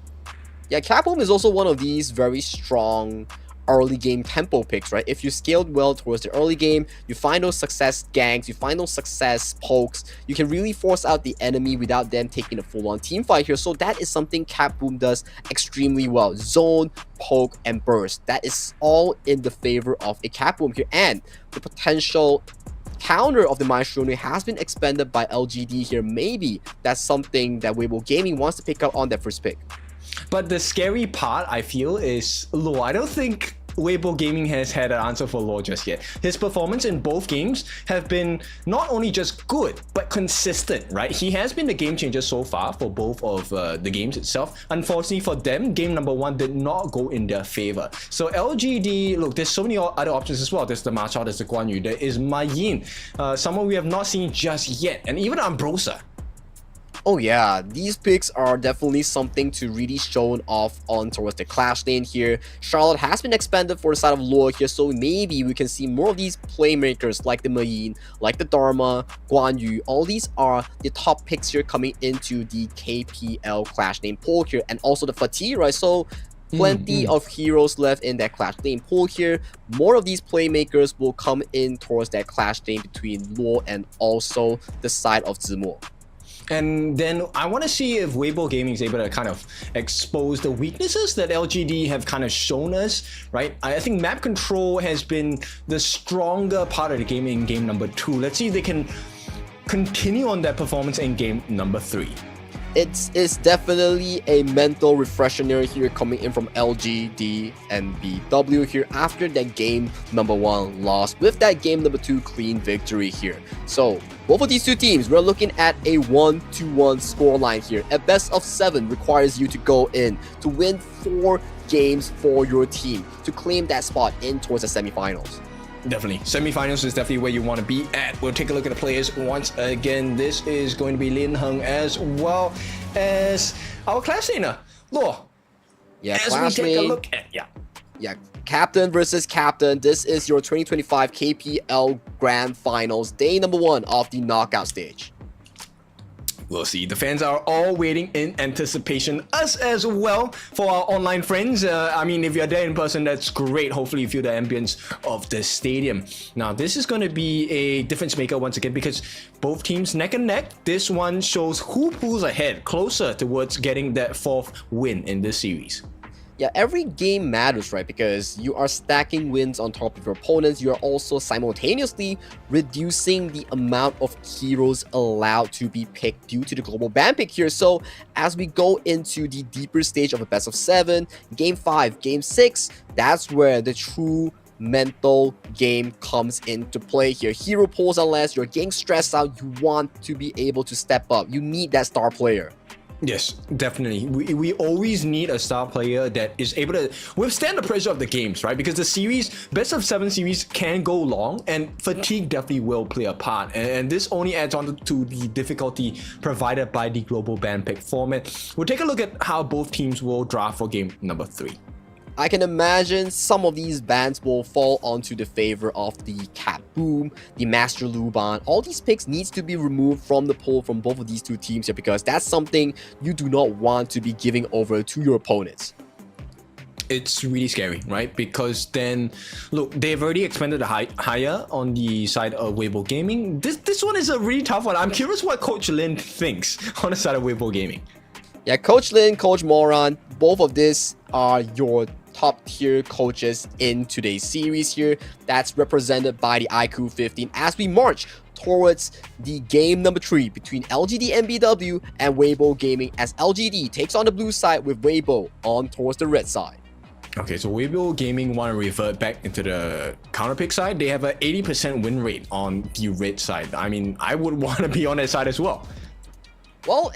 Yeah, Capcom is also one of these very strong early game tempo picks, right? If you scaled well towards the early game, you find those success ganks, you find those success pokes, you can really force out the enemy without them taking a full-on team fight here. So that is something Capcom does extremely well. Zone, poke, and burst. That is all in the favor of a Capcom here. And the potential counter of the Maestro has been expended by LGD here. Maybe that's something that WEIBO Gaming wants to pick up on that first pick. But the scary part, I feel, is Law. I don't think WEIBO Gaming has had an answer for Law just yet. His performance in both games have been not only just good, but consistent, right? He has been the game changer so far for both of the games itself. Unfortunately for them, game number 1 did not go in their favor. So LGD, look, there's so many other options as well. There's the Ma Chao, there's the Guan Yu, there is Ma Yin, someone we have not seen just yet, and even Ambrosia. Oh yeah, these picks are definitely something to really show off on towards the clash lane here. Charlotte has been expanded for the side of Luo here, so maybe we can see more of these playmakers like the Mayin, like the Dharma, Guan Yu. All these are the top picks here coming into the KPL clash lane pool here, and also the Fatih, right? So plenty of heroes left in that clash lane pool here. More of these playmakers will come in towards that clash lane between Luo and also the side of Zimo. And then I want to see if WEIBO Gaming is able to kind of expose the weaknesses that LGD have kind of shown us, right? I think map control has been the stronger part of the game in game number 2. Let's see if they can continue on that performance in game number 3. It's definitely a mental refresher here coming in from LGDNBW here after that game number 1 loss with that game number 2 clean victory here. So both of these two teams, we're looking at a 1-1 scoreline here. A best of 7 requires you to go in to win 4 games for your team to claim that spot in towards the semifinals. Definitely. Semifinals is definitely where you want to be at. We'll take a look at the players once again. This is going to be Lin Heng as well as our class laner, Law. Yeah, as we take a look at, yeah, captain versus captain. This is your 2025 KPL Grand Finals, day number 1 of the knockout stage. We'll see. The fans are all waiting in anticipation. Us as well for our online friends. I mean, if you're there in person, that's great. Hopefully you feel the ambience of the stadium. Now, this is going to be a difference maker once again because both teams neck and neck. This one shows who pulls ahead closer towards getting that 4th win in this series. Yeah, every game matters, right? Because you are stacking wins on top of your opponents. You are also simultaneously reducing the amount of heroes allowed to be picked due to the global ban pick here. So as we go into the deeper stage of a best of 7, game 5, game 6, that's where the true mental game comes into play here. Hero pulls unless you're getting stressed out, you want to be able to step up. You need that star player. Yes, definitely. We always need a star player that is able to withstand the pressure of the games, right? Because the series, best of 7 series can go long, and fatigue definitely will play a part. And this only adds on to the difficulty provided by the global ban pick format. We'll take a look at how both teams will draft for game number 3. I can imagine some of these bans will fall onto the favor of the Cat Boom, the Master Luban. All these picks needs to be removed from the pool from both of these two teams here, because that's something you do not want to be giving over to your opponents. It's really scary, right? Because then, look, they've already expanded the higher on the side of WEIBO Gaming. This one is a really tough one. I'm curious what Coach Lin thinks on the side of WEIBO Gaming. Yeah, Coach Lin, Coach Moran, both of these are your top tier coaches in today's series here. That's represented by the IQ 15 as we march towards the game number 3 between LGDNBW and WEIBO Gaming, as LGD takes on the blue side with WEIBO on towards the red side. Okay, so WEIBO Gaming want to revert back into the counter pick side. They have an 80% win rate on the red side. I mean, I would want to be on that side as well. Well,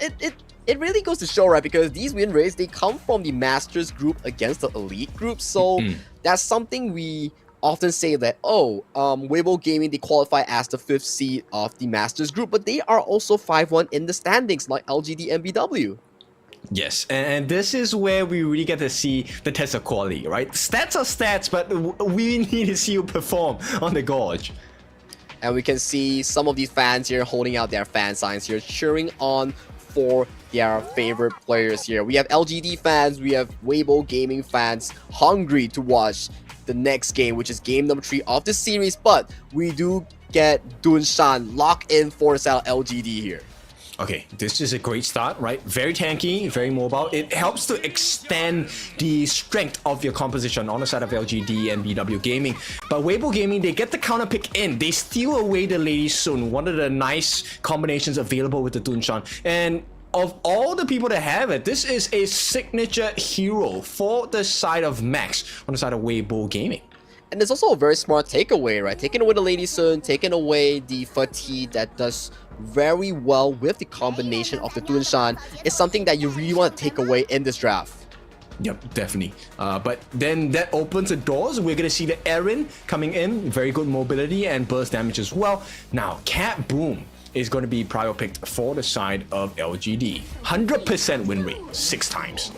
it really goes to show, right? Because these win rates, they come from the Masters group against the Elite group. So that's something we often say that, WEIBO Gaming, they qualify as the 5th seed of the Masters group, but they are also 5-1 in the standings like LGDNBW. Yes, and this is where we really get to see the test of quality, right? Stats are stats, but we need to see you perform on the Gorge. And we can see some of these fans here holding out their fan signs here, cheering on for their favorite players here. We have LGD fans, we have WEIBO Gaming fans hungry to watch the next game, which is game number 3 of the series, but we do get Dunshan locked in for the side of LGD here. Okay, this is a great start, right? Very tanky, very mobile. It helps to extend the strength of your composition on the side of LGDNBW Gaming. But WEIBO Gaming, they get the counter pick in. They steal away the Lady Sun, one of the nice combinations available with the Dunshan. And of all the people that have it, this is a signature hero for the side of Max on the side of WEIBO Gaming. And it's also a very smart takeaway, right? Taking away the Lady Sun, taking away the fatigue that does very well with the combination of the Dunshan is something that you really want to take away in this draft. Yep, definitely. But then that opens the doors. We're going to see the Eren coming in. Very good mobility and burst damage as well. Now, Cat Boom is going to be prior picked for the side of LGD. 100% win rate, 6 times.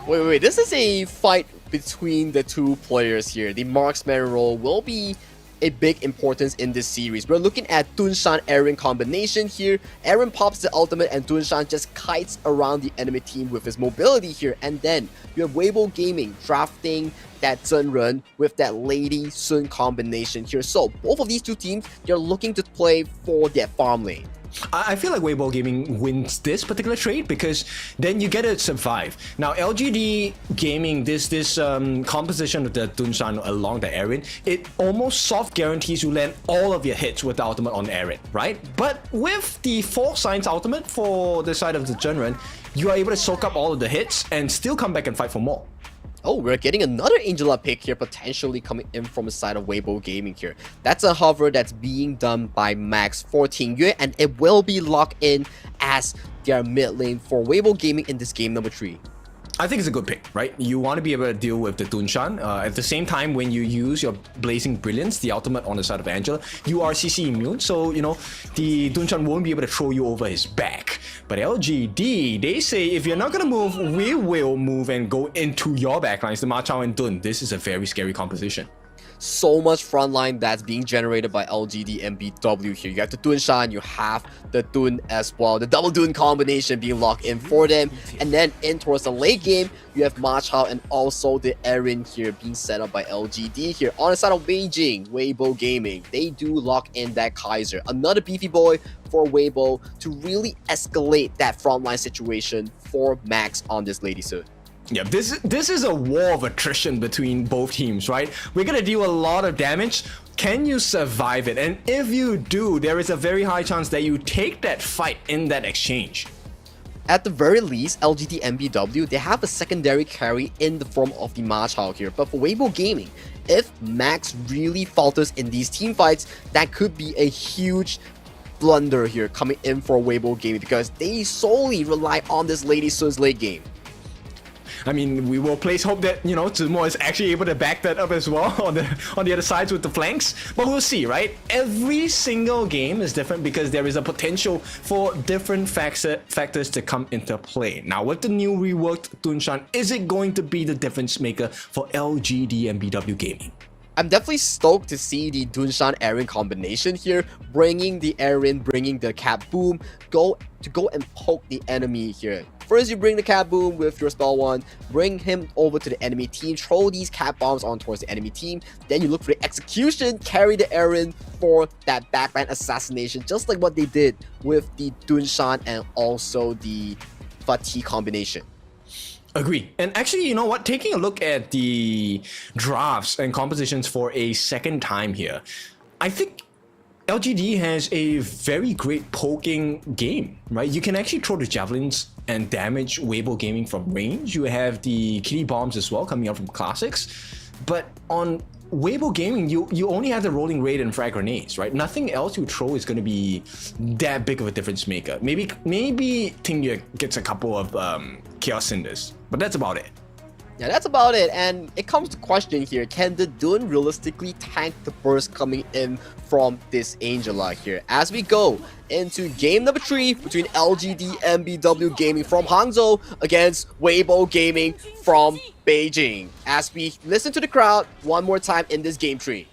Wait. This is a fight between the two players here. The marksman role will be a big importance in this series. We're looking at Dunshan Eren combination here. Eren pops the ultimate and Dunshan just kites around the enemy team with his mobility here. And then you have WEIBO Gaming drafting that Zhenren with that Lady Sun combination here. So both of these two teams, they're looking to play for their farm lane. I feel like WEIBO Gaming wins this particular trade because then you get to survive. Now, LGD Gaming, this composition of the Dunshan along the Eren, it almost soft guarantees you land all of your hits with the ultimate on Eren, right? But with the 4 Signs ultimate for the side of the Zhenren, you are able to soak up all of the hits and still come back and fight for more. Oh, we're getting another Angela pick here, potentially coming in from the side of WEIBO Gaming here. That's a hover that's being done by Max 14 Yue, and it will be locked in as their mid lane for WEIBO Gaming in this game number 3. I think it's a good pick, right? You want to be able to deal with the Dunshan. At the same time, when you use your Blazing Brilliance, the ultimate on the side of Angela, you are CC immune, so, you know, the Dunshan won't be able to throw you over his back. But LGD, they say, if you're not going to move, we will move and go into your backlines, the Ma Chao and Dun. This is a very scary composition. So much frontline that's being generated by LGDNBW here. You have the Dunshan, you have the Dun as well. The double Dun combination being locked in for them. And then in towards the late game, you have Ma Chao and also the Eren here being set up by LGD here. On the side of Beijing, WEIBO Gaming, they do lock in that Kaiser. Another beefy boy for WEIBO to really escalate that frontline situation for Max on this Lady Sun. Yeah, this is a war of attrition between both teams, right? We're gonna deal a lot of damage. Can you survive it? And if you do, there is a very high chance that you take that fight in that exchange. At the very least, LGDNBW, they have a secondary carry in the form of the Ma Chao here. But for WEIBO Gaming, if Max really falters in these team fights, that could be a huge blunder here coming in for WEIBO Gaming, because they solely rely on this Lady Sun's late game. I mean, we will place hope that, you know, Zumo is actually able to back that up as well on the other sides with the flanks. But we'll see, right? Every single game is different because there is a potential for different factors to come into play. Now, with the new reworked Dunshan, is it going to be the difference maker for LGDNBW Gaming? I'm definitely stoked to see the Dunshan Aaron combination here, bringing the Aaron, bringing the Cat Boom, go and poke the enemy here. First, you bring the Cat Boom with your spell 1, bring him over to the enemy team, throw these Cat Bombs on towards the enemy team, then you look for the execution, carry the Aaron for that backline assassination, just like what they did with the Dunshan and also the Fatih combination. Agree. And actually, you know what? Taking a look at the drafts and compositions for a second time here, I think LGD has a very great poking game, right? You can actually throw the javelins and damage WEIBO Gaming from range. You have the kitty bombs as well coming out from classics. But on WEIBO Gaming, you only have the rolling raid and frag grenades, right? Nothing else you throw is going to be that big of a difference maker. Maybe Tingyue gets a couple of Chaos Cinders, but that's about it. Yeah, that's about it. And it comes to question here, can the Dun realistically tank the burst coming in from this Angela here? As we go into game number 3 between LGDNBW Gaming from Hangzhou against WEIBO Gaming from Beijing. As we listen to the crowd one more time in this game 3.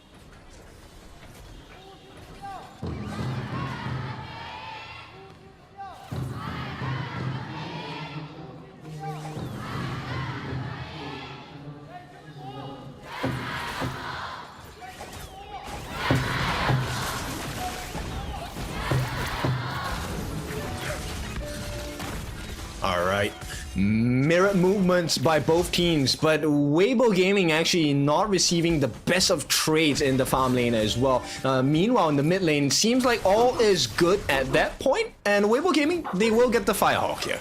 Alright, mirror movements by both teams, but WEIBO Gaming actually not receiving the best of trades in the farm lane as well. Meanwhile, in the mid lane, seems like all is good at that point, and WEIBO Gaming, they will get the Firehawk here.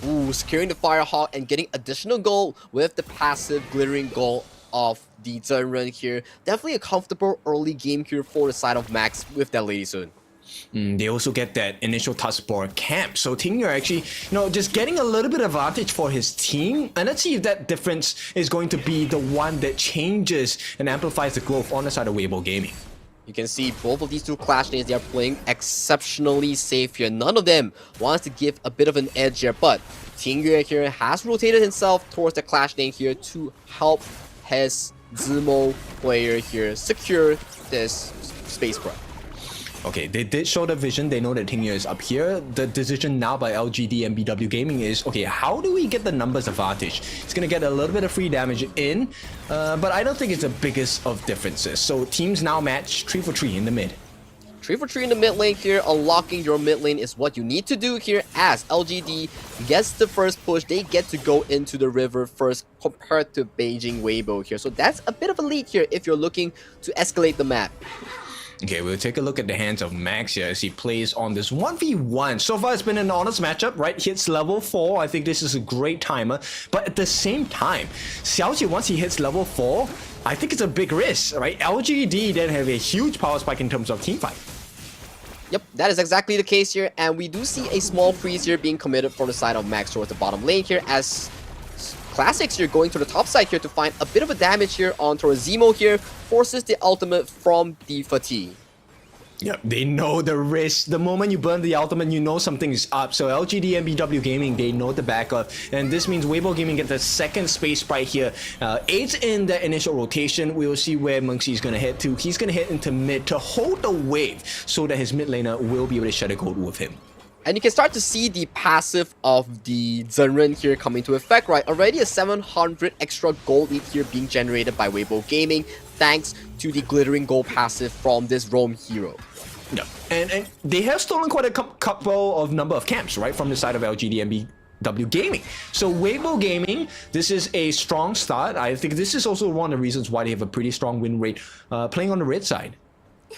Ooh, securing the Firehawk and getting additional gold with the passive glittering gold of the Zhenren here. Definitely a comfortable early game here for the side of Max with that Lady Sun. They also get that initial Tuskboar camp. So Tingyue actually, just getting a little bit of advantage for his team. And let's see if that difference is going to be the one that changes and amplifies the growth on the side of WEIBO Gaming. You can see both of these two clash lanes, they are playing exceptionally safe here. None of them wants to give a bit of an edge here, but Tingyue here has rotated himself towards the clash lane here to help his Zemo player here secure this space prep. Okay, they did show the vision. They know that Tingyue is up here. The decision now by LGDNBW Gaming is, okay, how do we get the numbers advantage? It's going to get a little bit of free damage in, but I don't think it's the biggest of differences. So teams now match 3 for 3 in the mid. 3 for 3 in the mid lane here. Unlocking your mid lane is what you need to do here, as LGD gets the first push. They get to go into the river first compared to Beijing WEIBO here. So that's a bit of a lead here if you're looking to escalate the map. Okay, we'll take a look at the hands of Max here as he plays on this 1v1. So far, it's been an honest matchup, right? Hits level 4. I think this is a great timer. But at the same time, Xiaoqi, once he hits level 4, I think it's a big risk, right? LGD then have a huge power spike in terms of teamfight. Yep, that is exactly the case here. And we do see a small freeze here being committed for the side of Max towards the bottom lane here, as Classics here going to the top side here to find a bit of a damage here on towards Zemo here, forces the ultimate from the Fatih. Yeah, they know the risk. The moment you burn the ultimate, you know something is up. So LGDNBW Gaming, they know the backup. And this means WEIBO Gaming get the second space sprite here. Aids in the initial rotation. We will see where Munxie is going to head to. He's going to head into mid to hold the wave so that his mid laner will be able to shut a gold with him. And you can start to see the passive of the Zhenren here coming to effect, right? Already a 700 extra gold lead here being generated by WEIBO Gaming, thanks to the glittering gold passive from this roam hero. Yeah, and they have stolen quite a couple of number of camps, right, from the side of LGDNBW Gaming. So WEIBO Gaming, this is a strong start. I think this is also one of the reasons why they have a pretty strong win rate playing on the red side.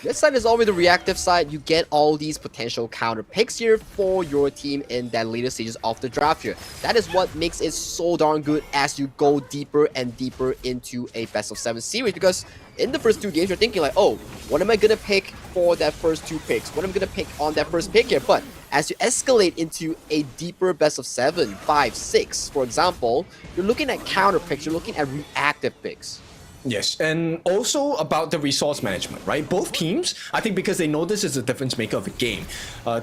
This side is always the reactive side. You get all these potential counter picks here for your team in that later stages of the draft here. That is what makes it so darn good as you go deeper and deeper into a best of 7 series, because in the first 2 games you're thinking like, oh, what am I gonna pick for that first 2 picks? What am I gonna pick on that first pick here? But as you escalate into a deeper best of 7, 5, 6, for example, you're looking at counter picks, you're looking at reactive picks. Yes, and also about the resource management, right? Both teams, I think because they know this is a difference maker of the game,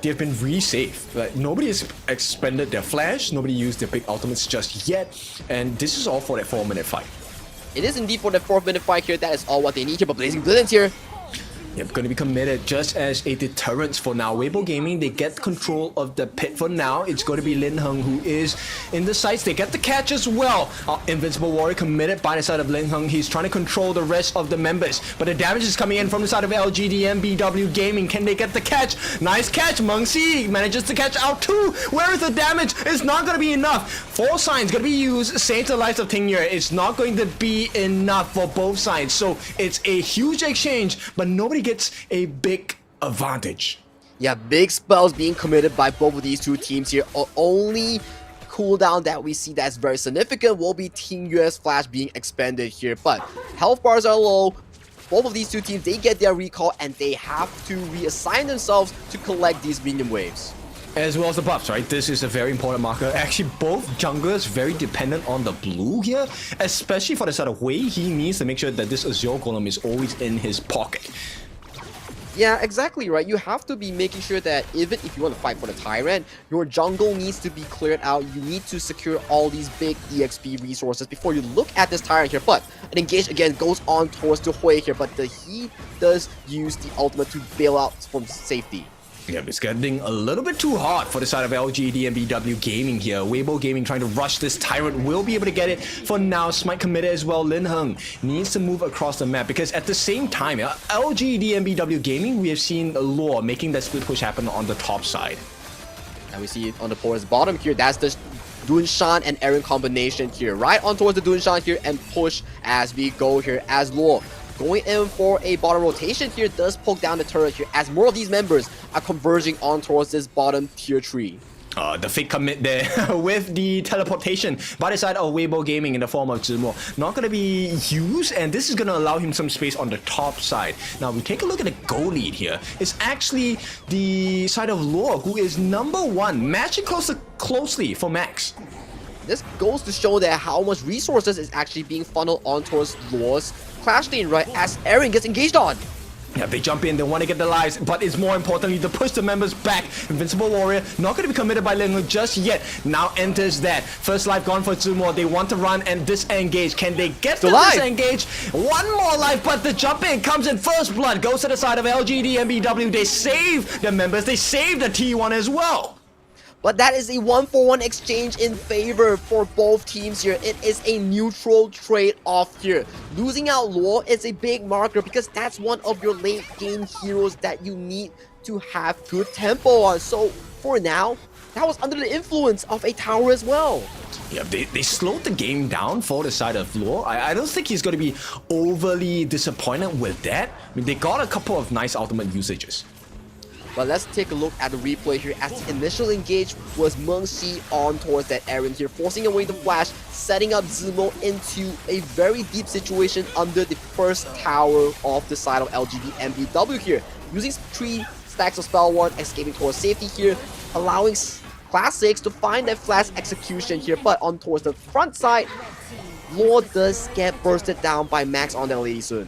they've been really safe. Like, nobody has expended their flash, nobody used their big ultimates just yet, and this is all for that 4-minute fight. It is indeed for the 4-minute fight here. That is all what they need here, but Blazing Brilliance here. Yep, going to be committed just as a deterrent for now. WEIBO Gaming, they get control of the pit for now. It's going to be Lin Heng who is in the sights. They get the catch as well. Invincible Warrior committed by the side of Lin Heng. He's trying to control the rest of the members. But the damage is coming in from the side of LGDNBW Gaming. Can they get the catch? Nice catch. Mengxi manages to catch out too. Where is the damage? It's not going to be enough. 4 signs going to be used. Save the lives of Tingyer. It's not going to be enough for both sides. So it's a huge exchange, but nobody gets a big advantage. Yeah, big spells being committed by both of these 2 teams here. Only cooldown that we see that's very significant will be Team US Flash being expended here, but health bars are low. Both of these 2 teams, they get their recall and they have to reassign themselves to collect these minion waves. As well as the buffs, right? This is a very important marker. Actually, both junglers very dependent on the blue here, especially for the side of Wei. He needs to make sure that this Azure Golem is always in his pocket. Yeah, exactly, right? You have to be making sure that even if you want to fight for the Tyrant, your jungle needs to be cleared out. You need to secure all these big EXP resources before you look at this Tyrant here. But an engage again goes on towards the Hui here, but he does use the ultimate to bail out from safety. Yeah, it's getting a little bit too hard for the side of LGDNBW Gaming here. WEIBO Gaming trying to rush this Tyrant, will be able to get it for now. Smite committed as well. Lin Heng needs to move across the map because at the same time, LGDNBW Gaming, we have seen Law making that split push happen on the top side. And we see it on the port's bottom here. That's the Dunshan and Aaron combination here. Right on towards the Dunshan here and push as we go here as Law. Going in for a bottom rotation here does poke down the turret here as more of these members are converging on towards this bottom tier tree. The fake commit there with the teleportation by the side of WEIBO Gaming in the form of Zimo. Not going to be used, and this is going to allow him some space on the top side. Now, we take a look at the goal lead here. It's actually the side of Law, who is #1, matching closely for Max. This goes to show that how much resources is actually being funneled on towards Law's Clash lane, right, as Aaron gets engaged on. Yeah, they jump in, they want to get the lives, but it's more importantly to push the members back. Invincible Warrior not going to be committed by Lin Heng just yet. Now enters that. First life gone for Zumo. They want to run and disengage. Can they get to disengage? One more life, but the jump in comes in. First blood goes to the side of LGDNBW. They save the members. They save the T1 as well. But that is a 1-for-1 exchange in favor for both teams here. It is a neutral trade-off here. Losing out Law is a big marker because that's one of your late game heroes that you need to have good tempo on. So for now, that was under the influence of a tower as well. Yeah, they slowed the game down for the side of Law. I don't think he's going to be overly disappointed with that. I mean, they got a couple of nice ultimate usages. But let's take a look at the replay here as the initial engage was Mengxi on towards that Aaron here, forcing away the flash, setting up Zimo into a very deep situation under the first tower of the side of LGDNBW here. Using 3 stacks of spell ward, escaping towards safety here, allowing Classics to find that flash execution here. But on towards the front side, Law does get bursted down by Max on that Lady soon.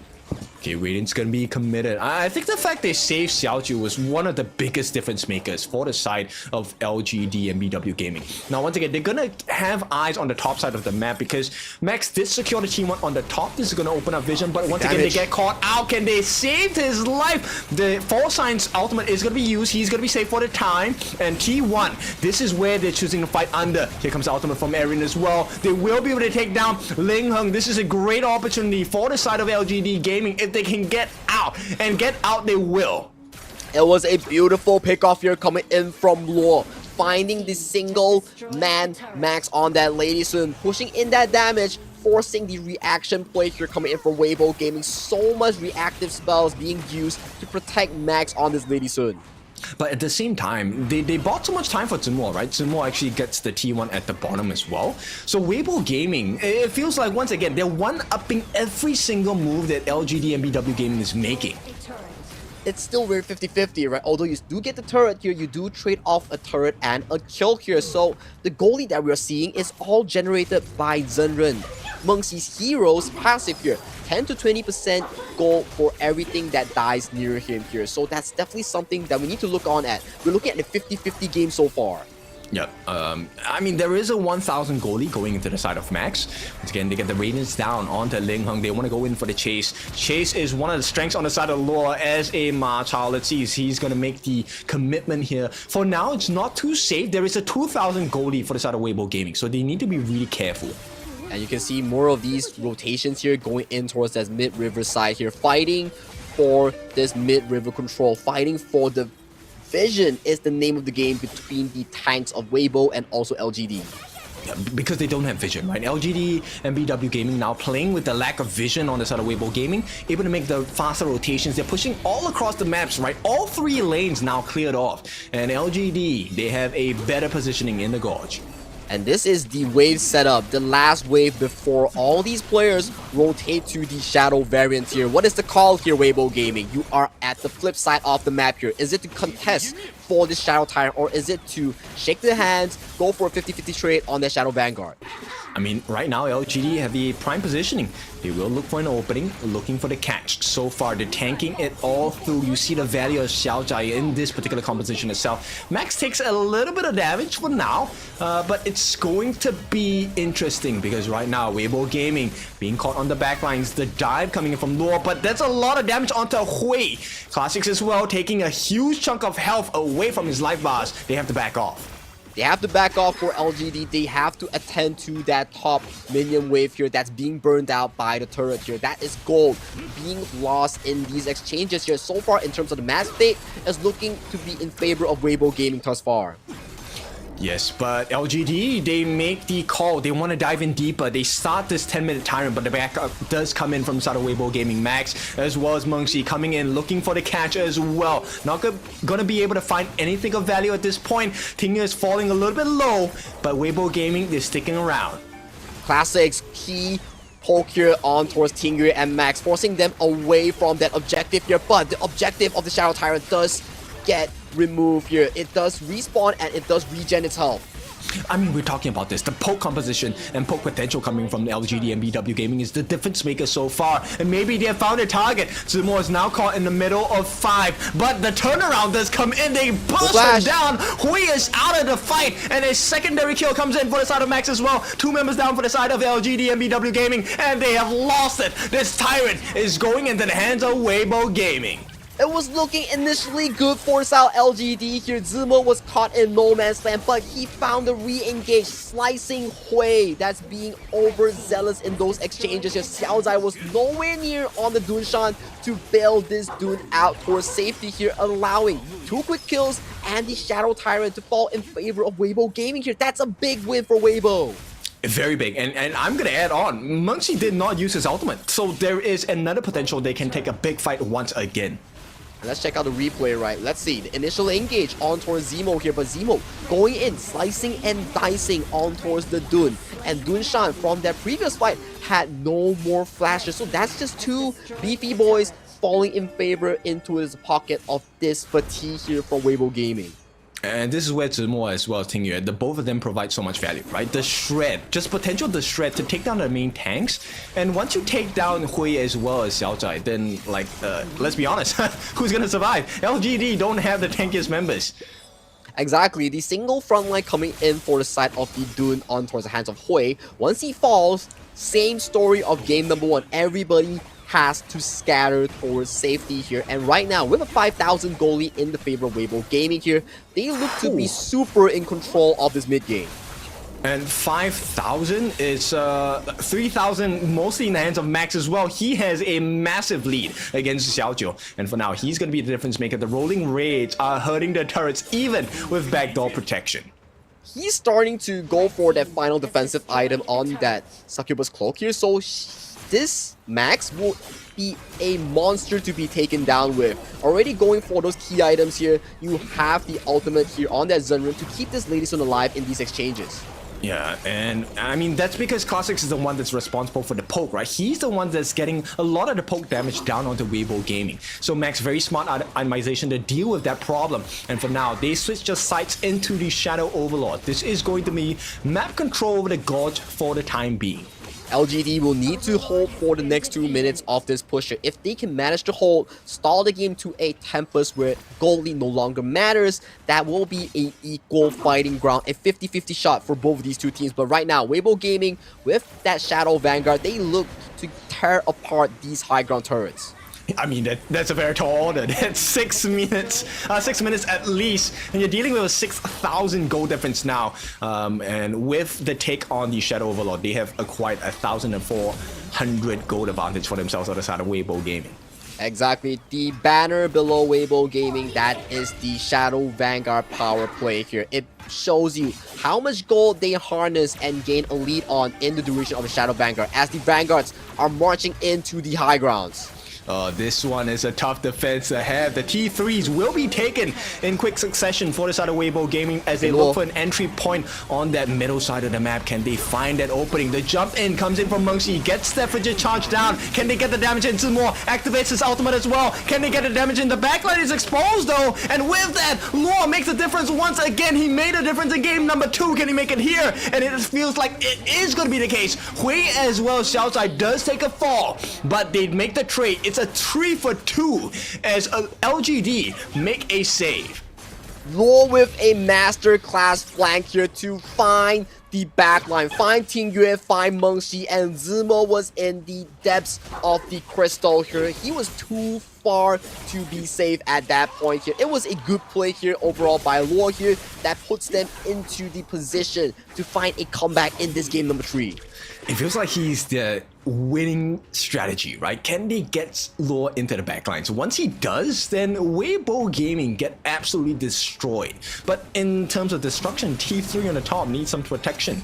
Okay, Radiant's gonna be committed. I think the fact they saved Xiaoju was one of the biggest difference makers for the side of LGDNBW Gaming. Now, once again, they're gonna have eyes on the top side of the map because Max did secure the T1 on the top. This is gonna open up vision, but once again, they get caught out. Can they save his life? The 4 signs ultimate is gonna be used. He's gonna be safe for the time. And T1, this is where they're choosing to fight under. Here comes the ultimate from Erin as well. They will be able to take down Lin Heng. This is a great opportunity for the side of LGD Gaming. If they can get out, and get out they will. It was a beautiful pickoff here coming in from Law, finding the single man Max on that Lady soon, pushing in that damage, forcing the reaction play here coming in from WEIBO Gaming. So much reactive spells being used to protect Max on this Lady Sun. But at the same time, they bought too much time for Zimo, right? Zimo actually gets the T1 at the bottom as well. So WEIBO Gaming, it feels like once again, they're one-upping every single move that LGDNBW Gaming is making. It's still very 50-50, right? Although you do get the turret here, you do trade off a turret and a kill here. So the goalie that we are seeing is all generated by Zhenren. Mengxi's heroes passive here, 10 to 20% gold for everything that dies near him here. So that's definitely something that we need to look on at. We're looking at a 50-50 game so far. Yeah, I mean, there is a 1,000 goalie going into the side of Max. Once again, they get the Radiance down onto Ling Heng. They want to go in for the chase. Chase is one of the strengths on the side of Law as a Ma Chao. Let's see if he's going to make the commitment here. For now, it's not too safe. There is a 2,000 goalie for the side of WEIBO Gaming, so they need to be really careful. And you can see more of these rotations here going in towards that mid-river side here, fighting for this mid-river control, fighting for the vision is the name of the game between the tanks of WEIBO and also LGD. Yeah, because they don't have vision, right? LGD and BW Gaming now playing with the lack of vision on the side of WEIBO Gaming, able to make the faster rotations. They're pushing all across the maps, right? All 3 lanes now cleared off. And LGD, they have a better positioning in the gorge. And this is the wave setup, the last wave before all these players rotate to the Shadow variant here. What is the call here, WEIBO Gaming? You are at the flip side of the map here. Is it to contest for the Shadow Tyrant, or is it to shake the hands, go for a 50-50 trade on the Shadow Vanguard? I mean, right now, LGD have the prime positioning. They will look for an opening, looking for the catch. So far, they're tanking it all through. You see the value of Xiaojia in this particular composition itself. Max takes a little bit of damage for now, but it's going to be interesting because right now, WEIBO Gaming being caught on the back lines, the dive coming in from Luo, but that's a lot of damage onto Hui. Classics as well, taking a huge chunk of health away from his life bars. They have to back off. They have to back off for LGD. They have to attend to that top minion wave here that's being burned out by the turret here. That is gold being lost in these exchanges here. So far, in terms of the match state, is looking to be in favor of WEIBO Gaming thus far. Yes, but LGD, they make the call. They want to dive in deeper. They start this 10-minute tyrant, but the backup does come in from the side of WEIBO Gaming. Max, as well as Mengxi, coming in, looking for the catch as well. Not gonna be able to find anything of value at this point. Tingyu is falling a little bit low, but WEIBO Gaming, they're sticking around. Classics, key poke here on towards Tingyu and Max, forcing them away from that objective here. But the objective of the Shadow Tyrant does get removed here. It does respawn and it does regen its health. I mean, we're talking about this. The poke composition and poke potential coming from the LGDNBW Gaming is the difference maker so far. And maybe they have found a target. Zimo is now caught in the middle of 5. But the turnaround does come in. They burst him down. Hui is out of the fight. And a secondary kill comes in for the side of Max as well. 2 members down for the side of LGDNBW Gaming. And they have lost it. This tyrant is going into the hands of WEIBO Gaming. It was looking initially good for Sao LGD here. Zimo was caught in no man's land, but he found the re-engage, slicing Hui. That's being overzealous in those exchanges here. Xiaozai was nowhere near on the Dunshan to bail this Dun out towards safety here, allowing 2 quick kills and the Shadow Tyrant to fall in favor of WEIBO Gaming here. That's a big win for WEIBO. Very big, and I'm gonna add on, Mengxi did not use his ultimate, so there is another potential they can take a big fight once again. Let's check out the replay, right? Let's see. The initial engage on towards Zimo here, but Zimo going in, slicing and dicing on towards the Dun. And Dunshan from that previous fight had no more flashes. So that's just 2 beefy boys falling in favor into his pocket of this fatigue here from WEIBO Gaming. And this is where Zimo as well as Tingyu, the both of them provide so much value, right? The shred, just potential the shred to take down the main tanks. And once you take down Hui as well as Xiaozai, then like, let's be honest, who's gonna survive? LGD don't have the tankiest members. Exactly, the single front line coming in for the side of the Dun on towards the hands of Hui. Once he falls, same story of game number 1. Everybody has to scatter towards safety here. And right now, with a 5,000 goalie in the favor of WEIBO Gaming here, they look to be super in control of this mid game. And 5,000 is 3,000 mostly in the hands of Max as well. He has a massive lead against Xiaojiu. And for now, he's going to be the difference maker. The rolling raids are hurting the turrets even with backdoor protection. he's starting to go for that final defensive item on that Succubus Cloak here. So this Max will be a monster to be taken down with. Already going for those key items here. You have the ultimate here on that Zunrun to keep this Lady Sun alive in these exchanges. Yeah, and I mean, that's because Classics is the one that's responsible for the poke, right? He's the one that's getting a lot of the poke damage down onto WEIBO Gaming. So Max, very smart itemization to deal with that problem. And for now, they switch just sights into the Shadow Overlord. This is going to be map control over the Gorge for the time being. LGD will need to hold for the next 2 minutes of this pusher. If they can manage to hold, stall the game to a Tempest where gold lead no longer matters, that will be an equal fighting ground, a 50-50 shot for both of these two teams. But right now, WEIBO Gaming with that Shadow Vanguard, they look to tear apart these high ground turrets. I mean, that's a very tall order. That's 6 minutes, 6 minutes at least, and you're dealing with a 6,000 gold difference now. And with the take on the Shadow Overlord, they have acquired 1,400 gold advantage for themselves on the side of WEIBO Gaming. Exactly, the banner below WEIBO Gaming, that is the Shadow Vanguard power play here. It shows you how much gold they harness and gain a lead on in the duration of the Shadow Vanguard as the Vanguards are marching into the high grounds. This one is a tough defense ahead. The T3s will be taken in quick succession for the side of WEIBO Gaming as they look for an entry point on that middle side of the map. Can they find that opening? The jump in comes in from Mengxi, gets that frigid charge down. Can they get the damage in? Zimo activates his ultimate as well. Can they get the damage in? The backline is exposed though, and with that, Law makes a difference once again. He made a difference in game number 2. Can he make it here? And it feels like it is going to be the case. Hui as well, Xiaozai does take a fall, but they make the trade. It's a 3 for 2 as LGD make a save. Law with a masterclass flank here to find the backline, find Ting Yue, find Mengxi, and Zimo was in the depths of the crystal here. He was too far to be safe at that point here. It was a good play here overall by Law here that puts them into the position to find a comeback in this game number 3. It feels like he's the winning strategy, right? Can they get Law into the backline? So once he does, then WEIBO Gaming get absolutely destroyed. But in terms of destruction, T3 on the top needs some protection.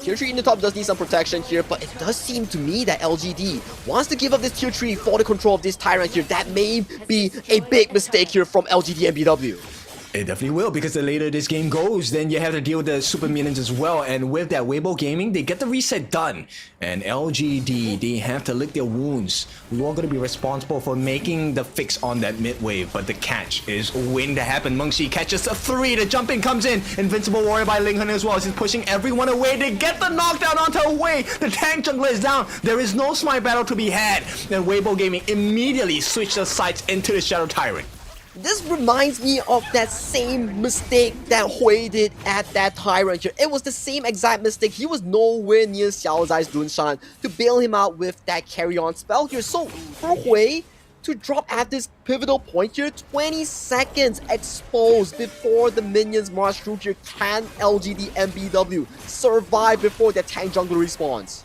Tier 3 in the top does need some protection here, but it does seem to me that LGD wants to give up this Tier 3 for the control of this Tyrant here. That may be a big mistake here from LGDNBW. It definitely will, because the later this game goes, then you have to deal with the super minions as well. And with that WEIBO Gaming, they get the reset done. And LGD, they have to lick their wounds. We're all going to be responsible for making the fix on that mid wave. But the catch is waiting to happen. Mengxi catches a 3. The jump in comes in. Invincible Warrior by Ling Hun as well. He's pushing everyone away. They get the knockdown onto Wei. The tank jungler is down. There is no smite battle to be had. Then WEIBO Gaming immediately switch their sights into the Shadow Tyrant. This reminds me of that same mistake that Hui did at that Tyrant here. It was the same exact mistake. He was nowhere near Xiaozai's Dunshan to bail him out with that carry-on spell here. So for Hui to drop at this pivotal point here, 20 seconds exposed before the minions march through here. Can LGDNBW survive before the tank jungler respawns?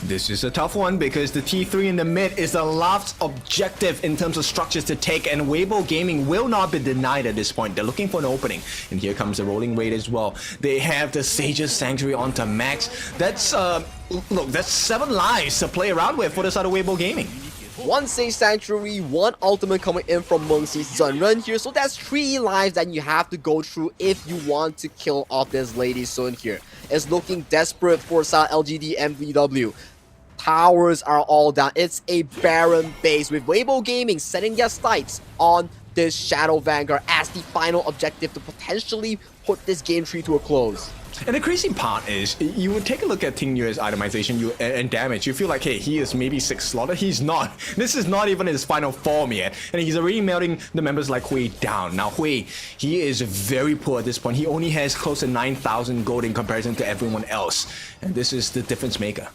This is a tough one because the T3 in the mid is the last objective in terms of structures to take, and WEIBO Gaming will not be denied at this point. They're looking for an opening, and here comes the rolling raid as well. They have the Sage's Sanctuary onto Max. That's look, that's 7 lives to play around with for the side of WEIBO Gaming. 1 Sage Sanctuary, 1 ultimate coming in from Mengxi's Zunrun here, so that's 3 lives that you have to go through if you want to kill off this Lady Sun here. It's looking desperate for LGDNBW. Towers are all down. It's a barren base with WEIBO Gaming setting their sights on this Shadow Vanguard as the final objective to potentially put this game tree to a close. And the crazy part is, you would take a look at Ting Yue's itemization and damage, you feel like, hey, he is maybe 6 slotted. He's not. This is not even his final form yet. And he's already melting the members like Hui down. Now Hui, he is very poor at this point. He only has close to 9,000 gold in comparison to everyone else. And this is the difference maker.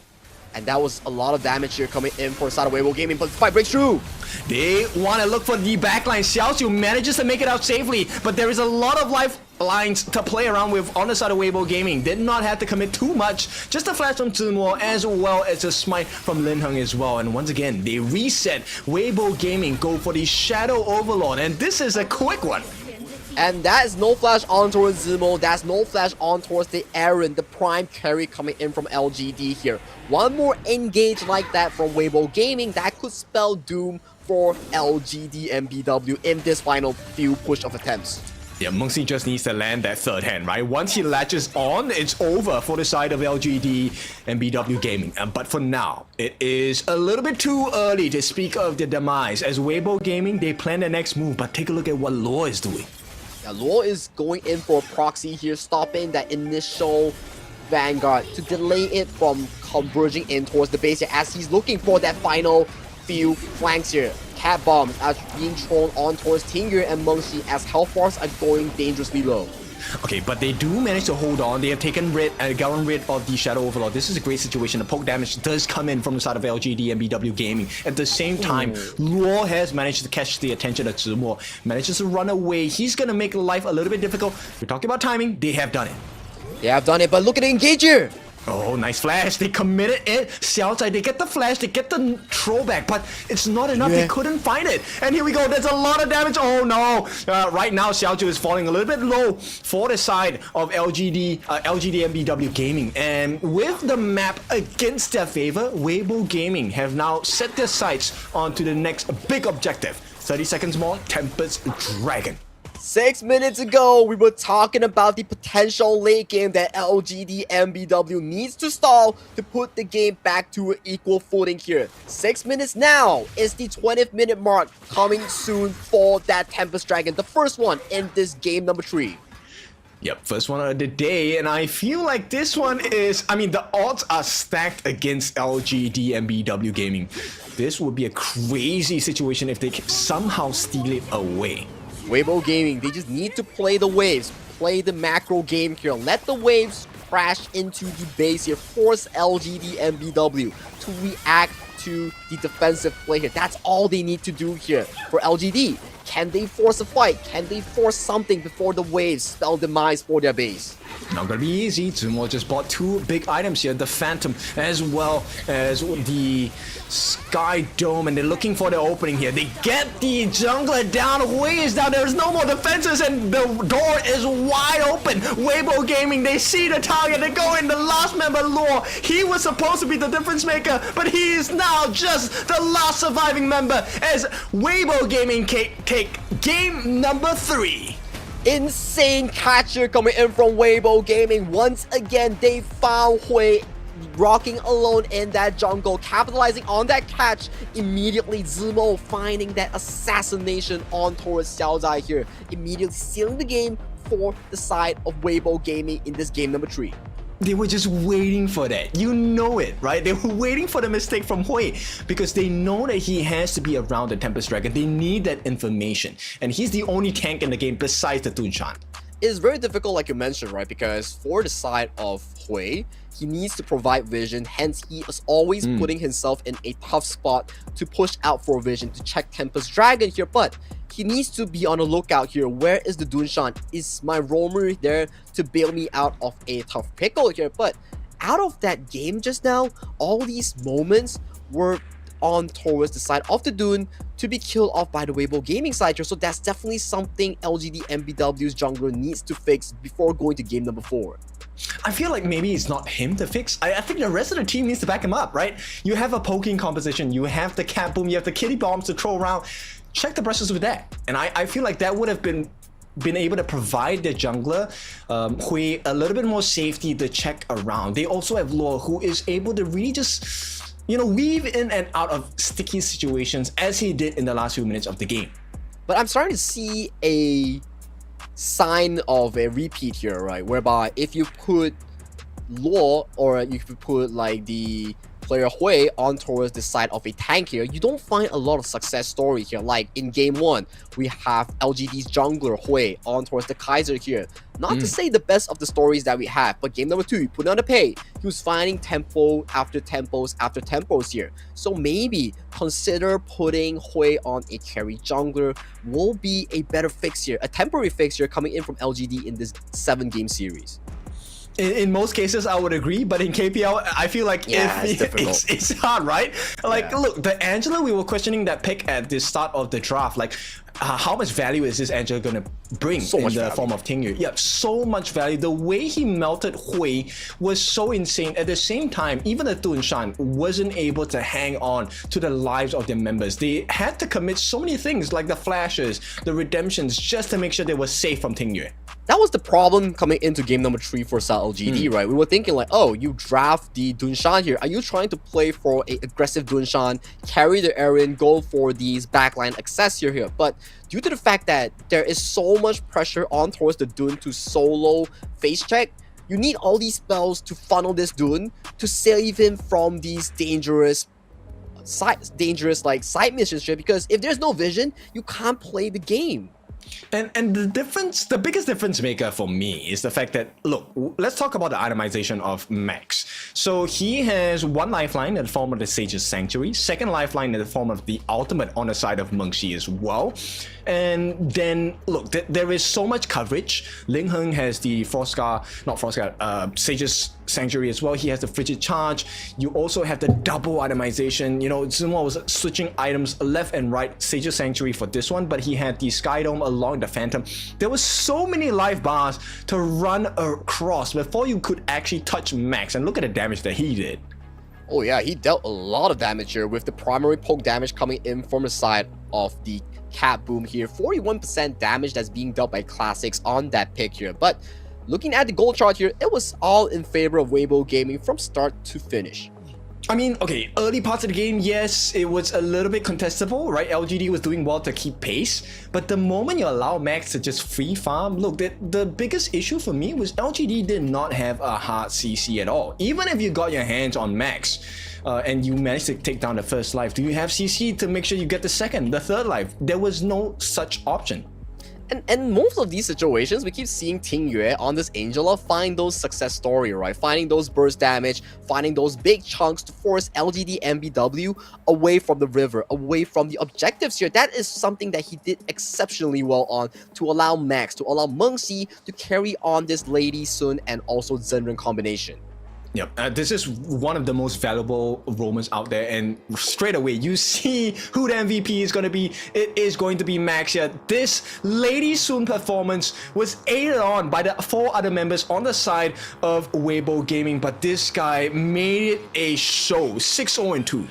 And that was a lot of damage here coming in for side of WEIBO Gaming, but the fight breaks through. They want to look for the backline. Xiaoxiu manages to make it out safely, but there is a lot of lifelines to play around with on the side of WEIBO Gaming. Did not have to commit too much. Just a flash from Zimo as well as a smite from Lin Heng as well. And once again, they reset. WEIBO Gaming go for the Shadow Overlord, and this is a quick one. And that is no flash on towards Zemo. That's no flash on towards the Aaron, the prime carry coming in from LGD here. One more engage like that from WEIBO Gaming, that could spell doom for LGDNBW in this final few push of attempts. Yeah, Mengxi just needs to land that third hand, right? Once he latches on, it's over for the side of LGDNBW Gaming. But for now, it is a little bit too early to speak of the demise. As WEIBO Gaming, they plan the next move, but take a look at what Law is doing. Yeah, Law is going in for a proxy here, stopping that initial Vanguard to delay it from converging in towards the base here as he's looking for that final few flanks here. Cat bombs are being thrown on towards Tinger and Mengxi as health bars are going dangerously low. Okay, but they do manage to hold on. They have gotten rid of the Shadow Overlord. This is a great situation. The poke damage does come in from the side of LGDNBW Gaming. At the same time, Luo has managed to catch the attention of Zemo, manages to run away. He's going to make life a little bit difficult. We're talking about timing. They have done it. They have done it, but look at the engager! Oh, nice flash. They committed it. Xiaozai, they get the flash, they get the throwback, but it's not enough. They couldn't find it. And here we go. There's a lot of damage. Oh, no. Right now, Xiaozai is falling a little bit low for the side of LGDNBW Gaming. And with the map against their favor, WEIBO Gaming have now set their sights onto the next big objective. 30 seconds more, Tempest Dragon. 6 minutes ago, we were talking about the potential late game that LGDNBW needs to stall to put the game back to an equal footing here. 6 minutes now is the 20th minute mark coming soon for that Tempest Dragon, the first one in this game number 3. Yep, first one of the day, and I feel like this one is, the odds are stacked against LGDNBW Gaming. This would be a crazy situation if they can somehow steal it away. WEIBO Gaming, they just need to play the waves, play the macro game here, let the waves crash into the base here, force LGDNBW to react to the defensive play here. That's all they need to do here for LGD. Can they force a fight? Can they force something before the waves spell demise for their base? Not gonna be easy. Zumo just bought 2 big items here, the Phantom as well as the Sky Dome, and they're looking for the opening here. They get the jungler down, Hui is down, there's no more defenses and the door is wide open. WEIBO Gaming, they see the target, they go in, the last member Lore. He was supposed to be the difference maker, but he is now just the last surviving member as WEIBO Gaming take game number 3. Insane catcher coming in from WEIBO Gaming. Once again, they found Hui rocking alone in that jungle, capitalizing on that catch. Immediately, Zemo finding that assassination on towards Xiaozai here, immediately sealing the game for the side of WEIBO Gaming in this game number 3. They were just waiting for that. You know it, right? They were waiting for the mistake from Hui because they know that he has to be around the Tempest Dragon. They need that information. And he's the only tank in the game besides the Dunshan. It's very difficult, like you mentioned, right? Because for the side of Hui, he needs to provide vision. Hence, he is always putting himself in a tough spot to push out for vision to check Tempest Dragon here. But he needs to be on the lookout here. Where is the Dunshan? Is my roamer there to bail me out of a tough pickle here? But out of that game just now, all these moments were on towards the side of the Dune to be killed off by the WEIBO Gaming side here. So that's definitely something LGDNBW's jungler needs to fix before going to game number 4. I feel like maybe it's not him to fix. I think the rest of the team needs to back him up, right? You have a poking composition, you have the cat boom, you have the kitty bombs to throw around. Check the brushes with that. And I feel like that would have been able to provide the jungler Hui a little bit more safety to check around. They also have Law, who is able to really just, weave in and out of sticky situations as he did in the last few minutes of the game. But I'm starting to see a sign of a repeat here, right? Whereby if you put Law or you could put like the player Hui on towards the side of a tank here, you don't find a lot of success story here. Like in game 1, we have LGD's jungler Hui on towards the Kaiser here. Not to say the best of the stories that we have, but game number 2, you put on the pay, he was finding tempo after tempos after tempos here. So maybe consider putting Hui on a carry jungler will be a better fix here, a temporary fix here coming in from LGD in this 7-game series. In most cases, I would agree, but in KPL, I feel like it's hard, right? Like, look, the Angela, we were questioning that pick at the start of the draft. Like, how much value is this Angela going to bring So in much the value. form of Tingyue? Yeah, so much value. The way he melted Hui was so insane. At the same time, even the Dunshan wasn't able to hang on to the lives of their members. They had to commit so many things like the flashes, the redemptions, just to make sure they were safe from Tingyue. That was the problem coming into game number 3 for South LGD, right? We were thinking like, oh, you draft the Dunshan here. Are you trying to play for an aggressive Dunshan, carry the Aaron, go for these backline access here? But due to the fact that there is so much pressure on towards the Dun to solo face check, you need all these spells to funnel this Dun to save him from these dangerous like side missions here, because if there's no vision, you can't play the game. And the biggest difference maker for me is the fact that, look, let's talk about the itemization of Max. So he has one lifeline in the form of the Sage's Sanctuary, second lifeline in the form of the ultimate on the side of Mengxi as well. And then, look, there is so much coverage. Ling Heng has the Sage's Sanctuary as well. He has the Frigid Charge. You also have the double itemization. You know, Zhenhua was switching items left and right. Sage's Sanctuary for this one, but he had the Sky Dome along the Phantom. There was so many life bars to run across before you could actually touch Max. And look at the damage that he did. Oh yeah, he dealt a lot of damage here with the primary poke damage coming in from the side of the Cat Boom here. 41% damage that's being dealt by Classics on that pick here. But looking at the gold chart here, it was all in favor of Weibo Gaming from start to finish. I mean, okay, early parts of the game, yes, it was a little bit contestable, right? LGD was doing well to keep pace, but the moment you allow Max to just free farm, look, the biggest issue for me was LGD did not have a hard CC at all. Even if you got your hands on Max, and you managed to take down the first life, do you have CC to make sure you get the second, the third life? There was no such option. And most of these situations, we keep seeing Tingyue on this Angela find those success story, right? Finding those burst damage, finding those big chunks to force LGDNBW away from the river, away from the objectives here. That is something that he did exceptionally well on to allow Max, to allow Mengxi to carry on this Lady Sun and also Zenren combination. Yep, this is one of the most valuable Romans out there, and straight away you see who the MVP is going to be. It is going to be Max here. This Lady Sun performance was aided on by the 4 other members on the side of Weibo Gaming, but this guy made it a show. 6-0-2.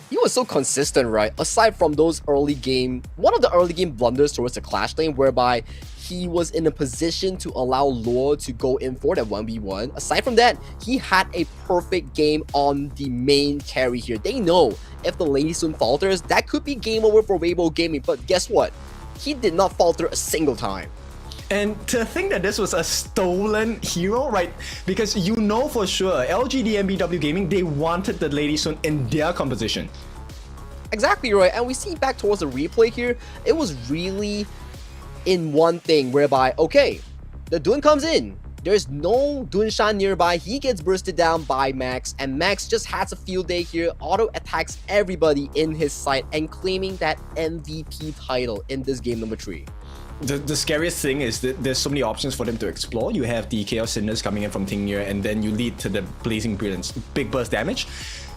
He was so consistent, right? Aside from those early game, one of the early game blunders towards the Clash lane, whereby he was in a position to allow Lore to go in for that 1v1. Aside from that, he had a perfect game on the main carry here. They know if the Lady Sun falters, that could be game over for Weibo Gaming, but guess what? He did not falter a single time. And to think that this was a stolen hero, right? Because you know for sure, LGDNBW Gaming, they wanted the Lady Sun in their composition. Exactly right, and we see back towards the replay here, it was really in one thing whereby, okay, the Dun comes in, there's no Dunshan nearby, he gets bursted down by Max, and Max just has a field day here, auto attacks everybody in his side and claiming that MVP title in this game number 3. The scariest thing is that there's so many options for them to explore. You have the Chaos Cinders coming in from Tingyue, and then you lead to the Blazing Brilliance, big burst damage.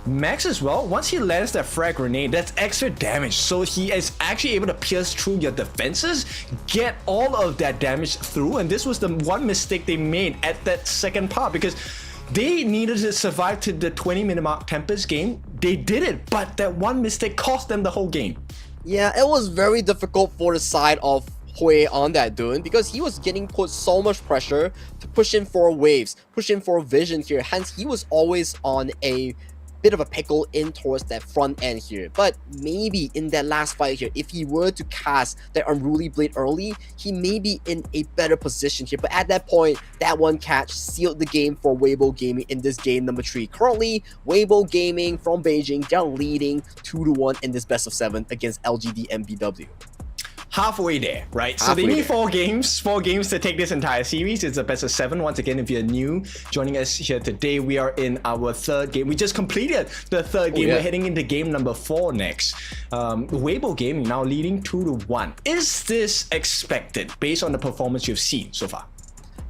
Max as well, once he lands that frag grenade, that's extra damage, so he is actually able to pierce through your defenses, get all of that damage through, and this was the one mistake they made at that second part, because they needed to survive to the 20-minute mark Tempest game. They did it, but that one mistake cost them the whole game. Yeah, it was very difficult for the side of Hui on that Dun, because he was getting put so much pressure to push in for waves, push in for vision here, hence he was always on a bit of a pickle in towards that front end here. But maybe in that last fight here, if he were to cast that Unruly Blade early, he may be in a better position here. But at that point, that one catch sealed the game for Weibo Gaming in this game number 3. Currently, Weibo Gaming from Beijing, they're leading 2-1 in this best of 7 against LGDNBW. Halfway there, right? So they need 4 games to take this entire series. It's a best of 7. Once again, if you're new joining us here today, we are in our 3rd game. We just completed the 3rd game. We're heading into game number 4 next. Weibo Gaming now leading 2-1. Is this expected based on the performance you've seen so far?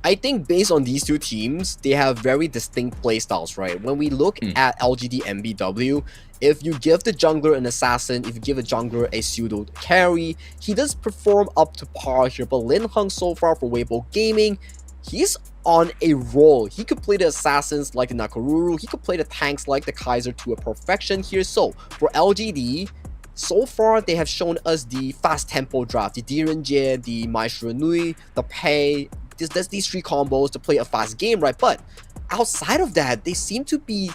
I think based on these two teams, they have very distinct playstyles, right? When we look at LGDNBW, if you give the jungler an assassin, if you give a jungler a pseudo carry, he does perform up to par here. But Lin Heng so far for WEIBO Gaming, he's on a roll. He could play the assassins like the Nakaruru, he could play the tanks like the Kaiser to a perfection here. So for LGD, so far they have shown us the fast tempo draft, the Direnjie, the Maestro Nui, the Pei. There's these three combos to play a fast game, right? But outside of that, they seem to be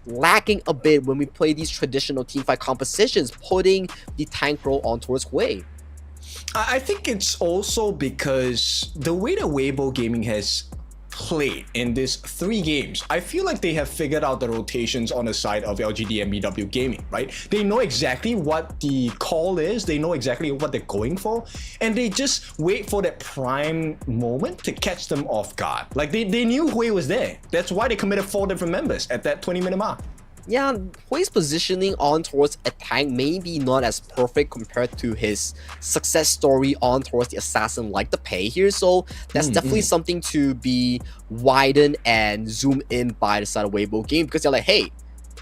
lacking a bit when we play these traditional teamfight compositions, putting the tank role on towards Hui. I think it's also because the way that WEIBO Gaming has played in these 3 games, I feel like they have figured out the rotations on the side of LGDNBW Gaming, right? They know exactly what the call is, they know exactly what they're going for, and they just wait for that prime moment to catch them off guard. Like they knew Hui was there. That's why they committed 4 different members at that 20-minute mark. Yeah, Hui's positioning on towards a tank may be not as perfect compared to his success story on towards the assassin like the Pei here, so that's definitely something to be widened and zoomed in by the side of WEIBO Game, because they're like, hey,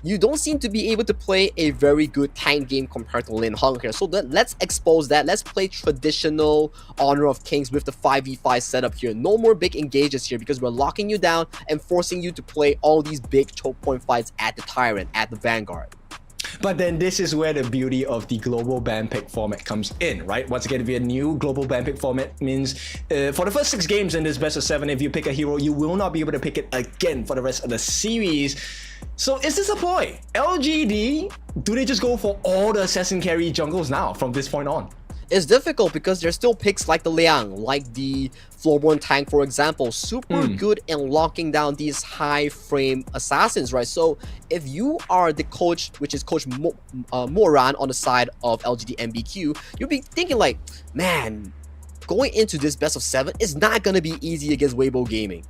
you don't seem to be able to play a very good tank game compared to Lin Heng here. So let's expose that. Let's play traditional Honor of Kings with the 5v5 setup here. No more big engages here because we're locking you down and forcing you to play all these big choke point fights at the Tyrant, at the Vanguard. But then this is where the beauty of the global ban pick format comes in, right? What's going to be a new global ban pick format means for the first 6 games in this best of 7, if you pick a hero, you will not be able to pick it again for the rest of the series. So is this a ploy? LGD, do they just go for all the assassin carry jungles now from this point on? It's difficult because there's still picks like the Liang, like the Floorborn tank, for example, super good in locking down these high frame assassins, right? So if you are the coach, which is Coach Moran on the side of LGDNBQ, you'll be thinking like, man, going into this best of 7 is not going to be easy against WEIBO Gaming.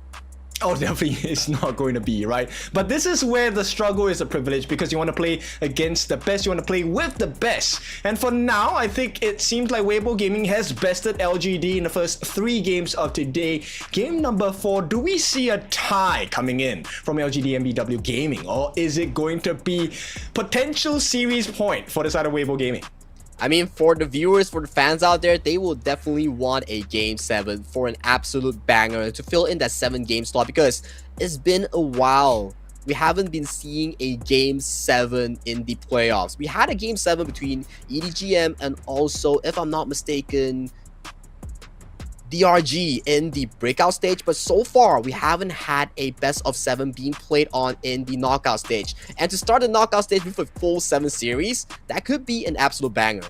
Oh, definitely it's not going to be, right? But this is where the struggle is a privilege, because you want to play against the best, you want to play with the best. And for now, I think it seems like WEIBO Gaming has bested LGD in the first 3 games of today. Game number 4, do we see a tie coming in from LGDNBW Gaming, or is it going to be potential series point for the side of WEIBO Gaming? I mean, for the viewers, for the fans out there, they will definitely want a Game 7 for an absolute banger to fill in that 7-game slot, because it's been a while. We haven't been seeing a Game 7 in the playoffs. We had a Game 7 between EDGM and also, if I'm not mistaken, DRG in the breakout stage, but so far we haven't had a best of 7 being played on in the knockout stage. And to start the knockout stage with a full 7 series, that could be an absolute banger.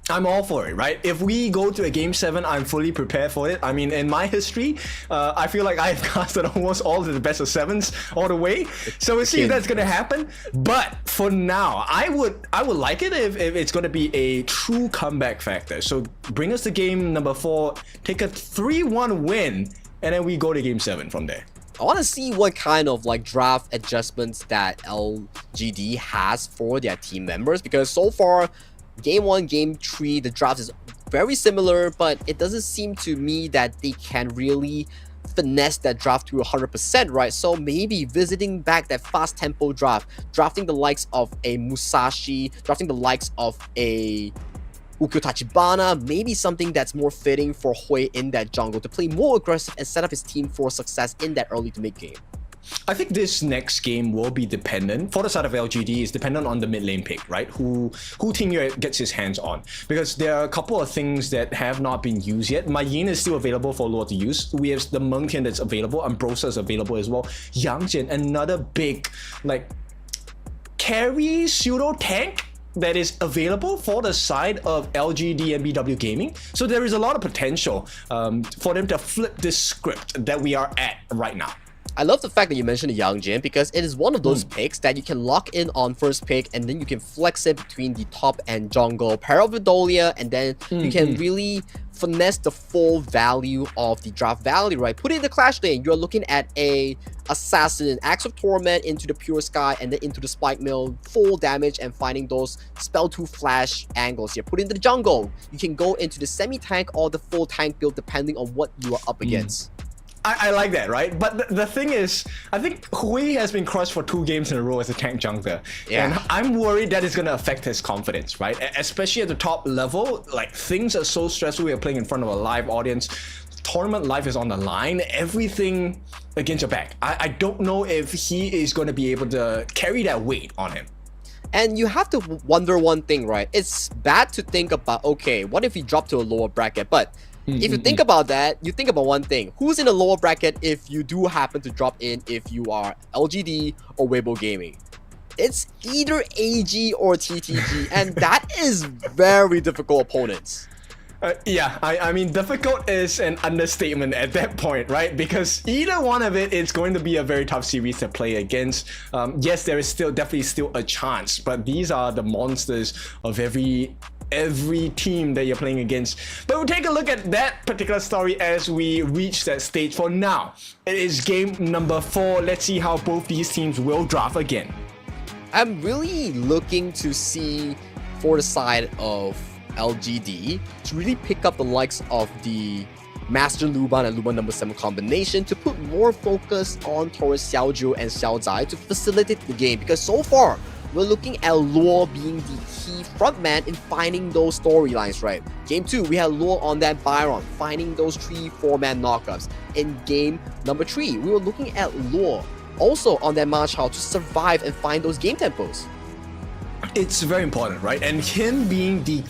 I'm all for it, right? If we go to a Game 7, I'm fully prepared for it. I mean, in my history, I feel like I've casted almost all of the best of 7s all the way. So we'll see if that's going to happen. But for now, I would like it if it's going to be a true comeback factor. So bring us to game number 4, take a 3-1 win, and then we go to Game 7 from there. I want to see what kind of like draft adjustments that LGD has for their team members, because so far, Game 1, Game 3, the draft is very similar, but it doesn't seem to me that they can really finesse that draft to 100%, right? So maybe visiting back that fast tempo draft, drafting the likes of a Musashi, drafting the likes of a Ukyo Tachibana, maybe something that's more fitting for Hui in that jungle to play more aggressive and set up his team for success in that early to mid game. I think this next game will be dependent, for the side of LGD, is dependent on the mid lane pick, right? Who Team gets his hands on. Because there are a couple of things that have not been used yet. My Yin is still available for Lord to use. We have the Mengtian that's available. Ambrosia is available as well. Yang Jin, another big, like, carry pseudo tank that is available for the side of LGDNBW Gaming. So there is a lot of potential for them to flip this script that we are at right now. I love the fact that you mentioned the Yang Jin, because it is one of those picks that you can lock in on first pick and then you can flex it between the top and jungle, pair of Vidolia, and then you can really finesse the full value of the draft value, right? Put it in the Clash lane, you're looking at a Assassin, Axe of Torment into the Pure Sky and then into the Spike Mill, full damage, and finding those Spell 2 flash angles here. Put it into the jungle, you can go into the semi-tank or the full tank build depending on what you are up against. I like that, right? But the thing is, I think Hui has been crushed for 2 games in a row as a tank jungler. Yeah. And I'm worried that it's going to affect his confidence, right? Especially at the top level, like things are so stressful. We are playing in front of a live audience. Tournament life is on the line. Everything against your back. I don't know if he is going to be able to carry that weight on him. And you have to wonder one thing, right? It's bad to think about, okay, what if he dropped to a lower bracket? But if you think about that, you think about one thing. Who's in a lower bracket if you do happen to drop in if you are LGD or WEIBO Gaming? It's either AG or TTG, and that is very difficult opponents. Yeah, I mean, difficult is an understatement at that point, right? Because either one of it is going to be a very tough series to play against. Yes, there is definitely still a chance, but these are the monsters of every team that you're playing against. But we'll take a look at that particular story as we reach that stage. For now, it is game number 4. Let's see how both these teams will draft again. I'm really looking to see for the side of LGD to really pick up the likes of the Master Luban and Luban number 7 combination to put more focus on towards Xiaoju and Xiaozai to facilitate the game, because so far we're looking at Luo being the key frontman in finding those storylines, right? Game 2, we had Luo on that Byron, finding those 3-4-man knockups. In game number 3, we were looking at Luo also on that Ma Chao to survive and find those game tempos. It's very important, right? And him being the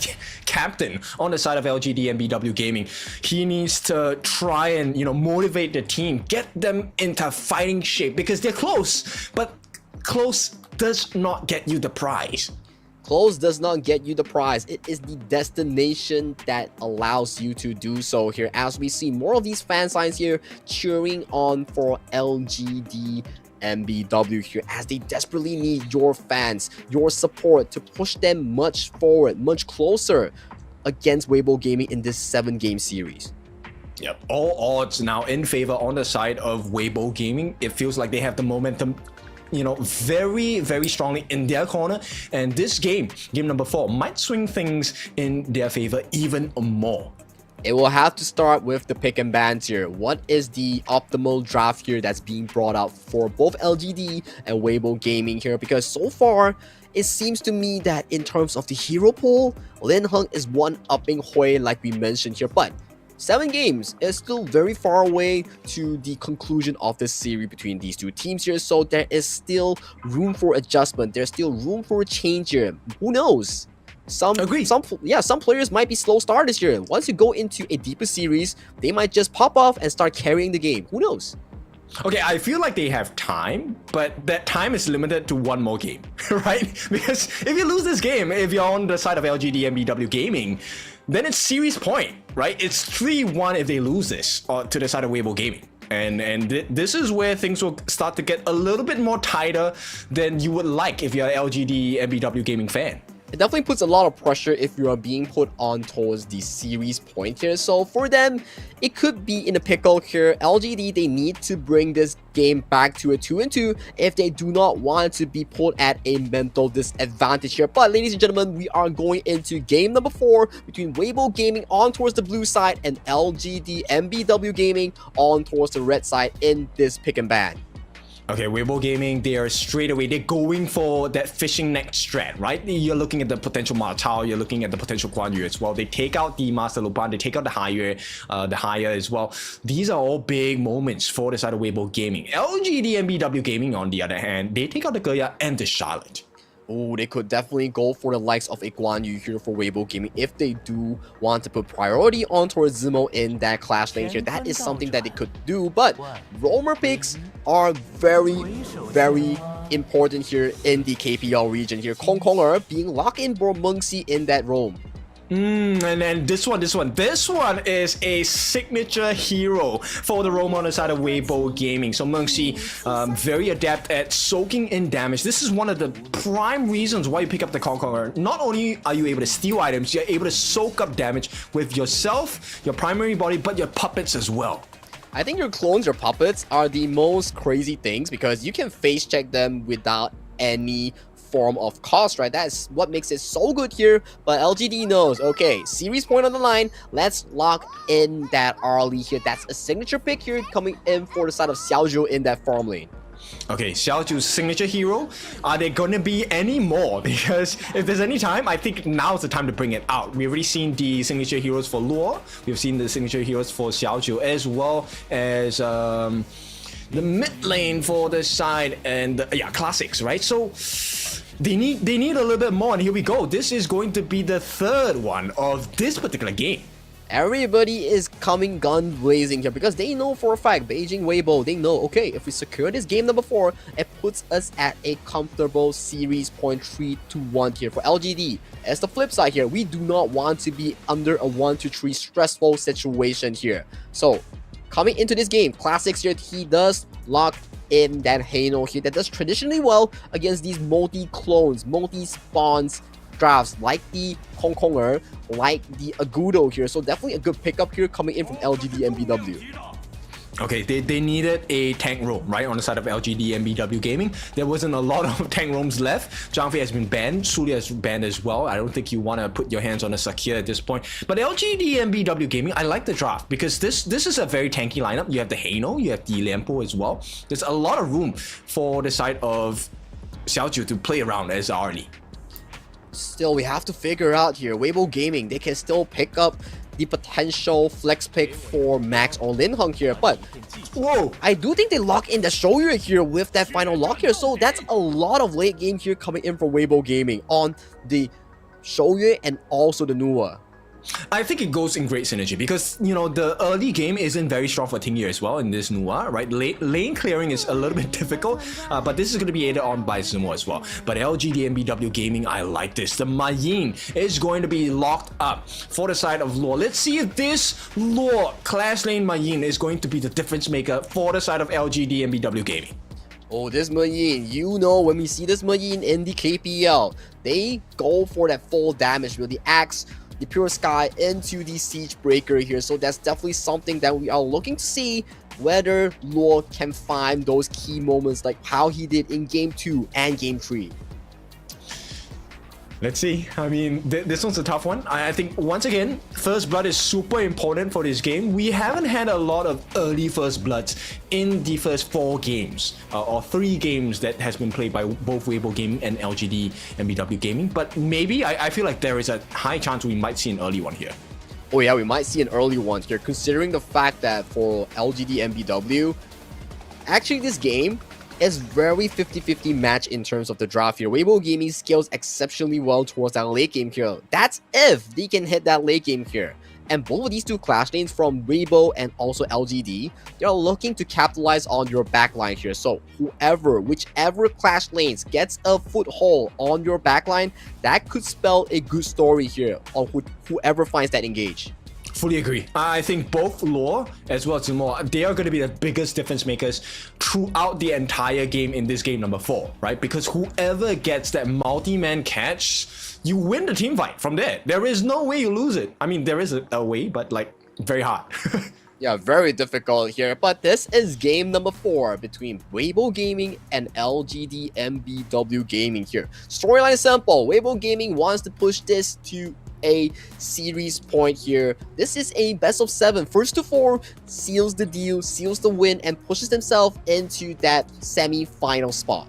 captain on the side of LGDNBW Gaming, he needs to try and, motivate the team, get them into fighting shape, because they're close, but close does not get you the prize. Close does not get you the prize. It is the destination that allows you to do so here, as we see more of these fan signs here cheering on for LGDNBW here, as they desperately need your fans, your support to push them much forward, much closer against WEIBO Gaming in this 7-game series. Yep, all odds now in favor on the side of WEIBO Gaming. It feels like they have the momentum, very, very strongly in their corner. And this game number 4, might swing things in their favor even more. It will have to start with the pick and bans here. What is the optimal draft here that's being brought out for both LGD and WEIBO Gaming here? Because so far, it seems to me that in terms of the hero pool, Lin Heng is one-upping Hui like we mentioned here. But 7 games is still very far away to the conclusion of this series between these two teams here. So there is still room for adjustment. There's still room for a change here. Who knows? Some players might be slow starters here. Once you go into a deeper series, they might just pop off and start carrying the game. Who knows? Okay, I feel like they have time, but that time is limited to 1 more game, right? Because if you lose this game, if you're on the side of LGDNBW Gaming, then it's series point, right? It's 3-1 if they lose this to the side of WEIBO Gaming. And this is where things will start to get a little bit more tighter than you would like if you're an LGDNBW Gaming fan. It definitely puts a lot of pressure if you are being put on towards the series point here. So for them, it could be in a pickle here. LGD, they need to bring this game back to a 2-2 if they do not want to be put at a mental disadvantage here. But ladies and gentlemen, we are going into game number 4 between WEIBO Gaming on towards the blue side and LGDNBW Gaming on towards the red side in this pick and ban. Okay, WEIBO Gaming, they are straight away, they're going for that fishing net strat, right? You're looking at the potential Ma Chao, you're looking at the potential Guan Yu as well. They take out the Master Luban, they take out the Higher as well. These are all big moments for the side of WEIBO Gaming. LGDNBW Gaming, on the other hand, they take out the Gerya and the Charlotte. Oh, they could definitely go for the likes of a Guan Yu here for WEIBO Gaming if they do want to put priority on towards Zemo in that clash lane here. That is something that they could do, but roamer picks are very, very important here in the KPL region here. Kong Konger being locked in for Mengxi in that roam. And then this one is a signature hero for the roam on the side of WEIBO Gaming. So Mengxi, very adept at soaking in damage. This is one of the prime reasons why you pick up the Conqueror. Not only are you able to steal items, you're able to soak up damage with yourself, your primary body, but your puppets as well. I think your clones, your puppets, are the most crazy things because you can face check them without any form of cost, right? That's what makes it so good here. But LGD knows, okay, series point on the line. Let's lock in that early here. That's a signature pick here coming in for the side of Xiaozhou in that farm lane. Okay, Xiaozhou's signature hero. Are there gonna be any more? Because if there's any time, I think now's the time to bring it out. We've already seen the signature heroes for Luo. We've seen the signature heroes for Xiaozhou, as well as the mid lane for the side, and yeah, classics, right? So they need a little bit more, and here we go. This is going to be the third one of this particular game. Everybody is coming gun blazing here because they know for a fact, Beijing WEIBO, they know, okay, if we secure this game number 4, it puts us at a comfortable series point 3-1 here for LGD. As the flip side here, we do not want to be under a 1-3 stressful situation here. So coming into this game, Classics here, he does lock in that Hano here that does traditionally well against these multi-clones, multi-spawns drafts like the Kongkonger, like the Agudo here. So definitely a good pickup here coming in from LGDNBW. Okay, they needed a tank roam, right, on the side of LGDNBW Gaming. There wasn't a lot of tank roams left. Zhang Fei has been banned. Suli has been banned as well. I don't think you want to put your hands on a Sakir at this point. But LGDNBW Gaming, I like the draft because this is a very tanky lineup. You have the Hano, you have the Lianpo as well. There's a lot of room for the side of Xiaozhou to play around as early. Still, we have to figure out here, WEIBO Gaming, they can still pick up the potential flex pick for Max or Lin Heng here, but whoa, I do think they lock in the Shoyu here with that final lock here, so that's a lot of late game here coming in from WEIBO Gaming on the Shoyu and also the Nuwa. I think it goes in great synergy because, you know, the early game isn't very strong for Tingyi as well in this Nuwa, right? Lane clearing is a little bit difficult, but this is going to be aided on by Zumo as well. But LGDNBW Gaming, I like this. The Mayin is going to be locked up for the side of Luo. Let's see if this Luo class lane Mayin is going to be the difference maker for the side of LGDNBW Gaming. Oh, this Mayin, you know, when we see this Mayin in the KPL, they go for that full damage with the axe, the Pure Sky into the Siege Breaker here. So that's definitely something that we are looking to see whether Luo can find those key moments like how he did in Game 2 and Game 3. Let's see. I mean, this one's a tough one. I think, once again, First Blood is super important for this game. We haven't had a lot of early First Bloods in the first 4 games, or 3 games that has been played by both WEIBO Gaming and LGDNBW Gaming. But maybe, I feel like there is a high chance we might see an early one here. Oh yeah, we might see an early one here, considering the fact that for LGDNBW, actually this game is very 50-50 match in terms of the draft here. WEIBO Gaming scales exceptionally well towards that late game here. That's if they can hit that late game here. And both of these two clash lanes from WEIBO and also LGD, they're looking to capitalize on your backline here. So whichever clash lanes gets a foothold on your backline, that could spell a good story here on whoever finds that engage. Fully agree. I think both Luo as well as Zumo, they are going to be the biggest difference makers throughout the entire game in this game number 4, right? Because whoever gets that multi-man catch, you win the team fight from there. There is no way you lose it. I mean, there is a way, but like very hard. Yeah, very difficult here. But this is game number 4 between WEIBO Gaming and LGDNBW Gaming here. Storyline is simple. WEIBO Gaming wants to push this to a series point here. This is a best of 7. First to 4 seals the deal, seals the win, and pushes themselves into that semi-final spot.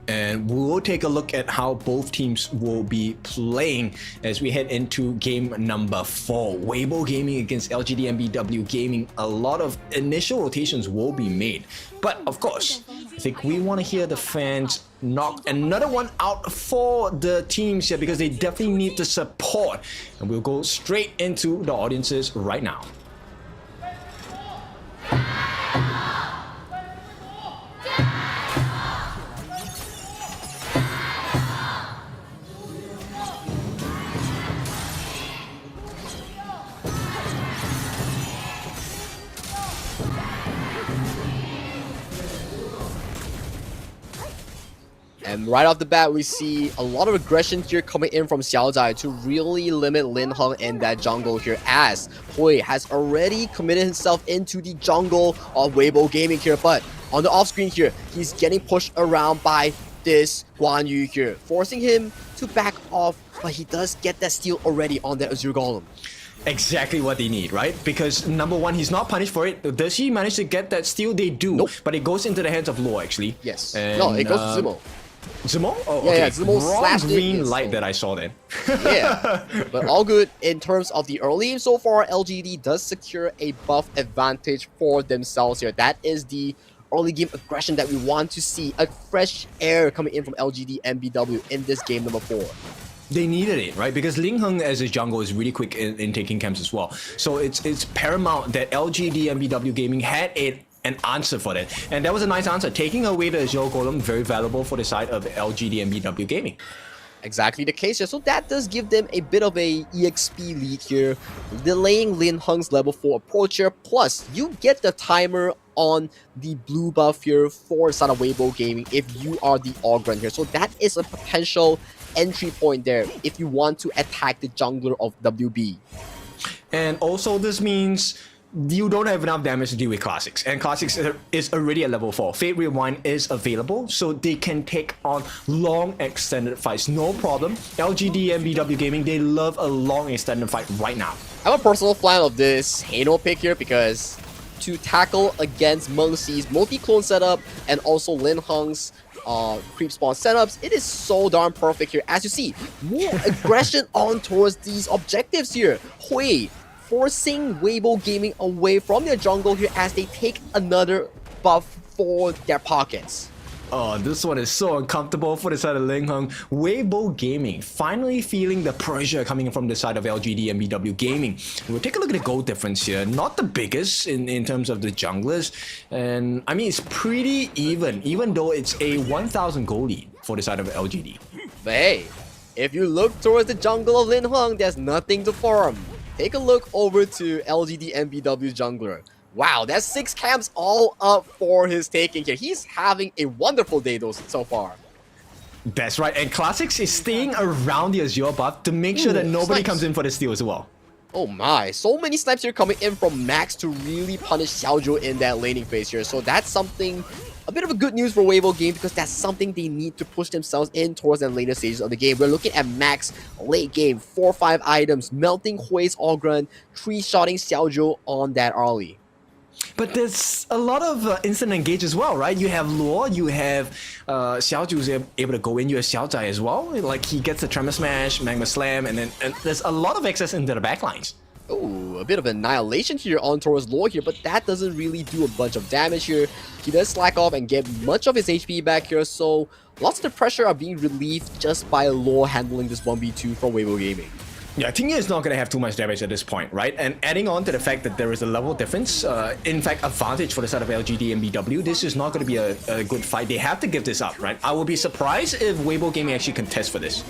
And we'll take a look at how both teams will be playing as we head into game number 4. WEIBO Gaming against LGDNBW Gaming. A lot of initial rotations will be made. But of course, I think we want to hear the fans knock another one out for the teams here because they definitely need the support. And we'll go straight into the audiences right now. And right off the bat, we see a lot of aggression here coming in from Xiaozai to really limit Lin Heng in that jungle here, as Hui has already committed himself into the jungle of WEIBO Gaming here. But on the off screen here, he's getting pushed around by this Guan Yu here, forcing him to back off, but he does get that steal already on that Azure Golem. Exactly what they need, right? Because number one, he's not punished for it. Does he manage to get that steal? They do. Nope. But it goes into the hands of Law, actually. Yes. And, no, it goes to Zimo. Zimo? Oh, Yeah, okay. yeah, Zimo Wrong slashed it, green yes, light so- that I saw then. Yeah, but all good in terms of the early game so far. LGD does secure a buff advantage for themselves here. That is the early game aggression that we want to see. A fresh air coming in from LGDNBW in this game number 4. They needed it, right? Because Ling Heng as a jungle is really quick in taking camps as well. So it's paramount that LGDNBW Gaming had an answer for that. And that was a nice answer. Taking away the Azure Golem, very valuable for the side of LGDNBW Gaming. Exactly the case here. So that does give them a bit of a EXP lead here, delaying Lin Heng's level 4 approach here. Plus, you get the timer on the blue buff here for the side of WEIBO Gaming if you are the Ogren here. So that is a potential entry point there if you want to attack the jungler of WB. And also this means you don't have enough damage to deal with Classics. And Classics is already at level 4. Fate Rewind is available, so they can take on long extended fights. No problem. LGDNBW Gaming, they love a long extended fight right now. I'm a personal fan of this Hano pick here because to tackle against Meng Xi's multi-clone setup and also Lin Heng's creep spawn setups, it is so darn perfect here. As you see, more aggression on towards these objectives here. Hui forcing WEIBO Gaming away from their jungle here as they take another buff for their pockets. Oh, this one is so uncomfortable for the side of Ling Heng. WEIBO Gaming finally feeling the pressure coming from the side of LGDNBW Gaming. We'll take a look at the goal difference here. Not the biggest in terms of the junglers. And I mean, it's pretty even though it's a 1,000 goal lead for the side of LGD. But hey, if you look towards the jungle of Lin Heng, there's nothing to farm. Take a look over to LGDNBW jungler. Wow, that's 6 camps all up for his taking here. He's having a wonderful day though so far. That's right, and Classics is staying around the Azure buff to make sure that nobody snipes. comes in for the steal as well. Oh my, so many snipes here coming in from Max to really punish Xiaozhou in that laning phase here. So that's something, a bit of a good news for WEIBO Game because that's something they need to push themselves in towards the later stages of the game. We're looking at Max late game, 4-5 items, melting Hui's Ogren, 3-shotting Xiaozhou on that early. But there's a lot of instant engage as well, right? You have Luo, you have Xiaozhou who's able to go in, you have Xiaozai as well. Like he gets the Tremor Smash, Magma Slam, and there's a lot of access into the backlines. Oh, a bit of annihilation here on towards Lore here, but that doesn't really do a bunch of damage here. He does slack off and get much of his HP back here, so lots of the pressure are being relieved just by Lore handling this 1v2 from WEIBO Gaming. Yeah, Tingye is not going to have too much damage at this point, right? And adding on to the fact that there is a level difference, in fact, advantage for the side of LGDNBW, this is not going to be a good fight. They have to give this up, right? I will be surprised if WEIBO Gaming actually contest for this.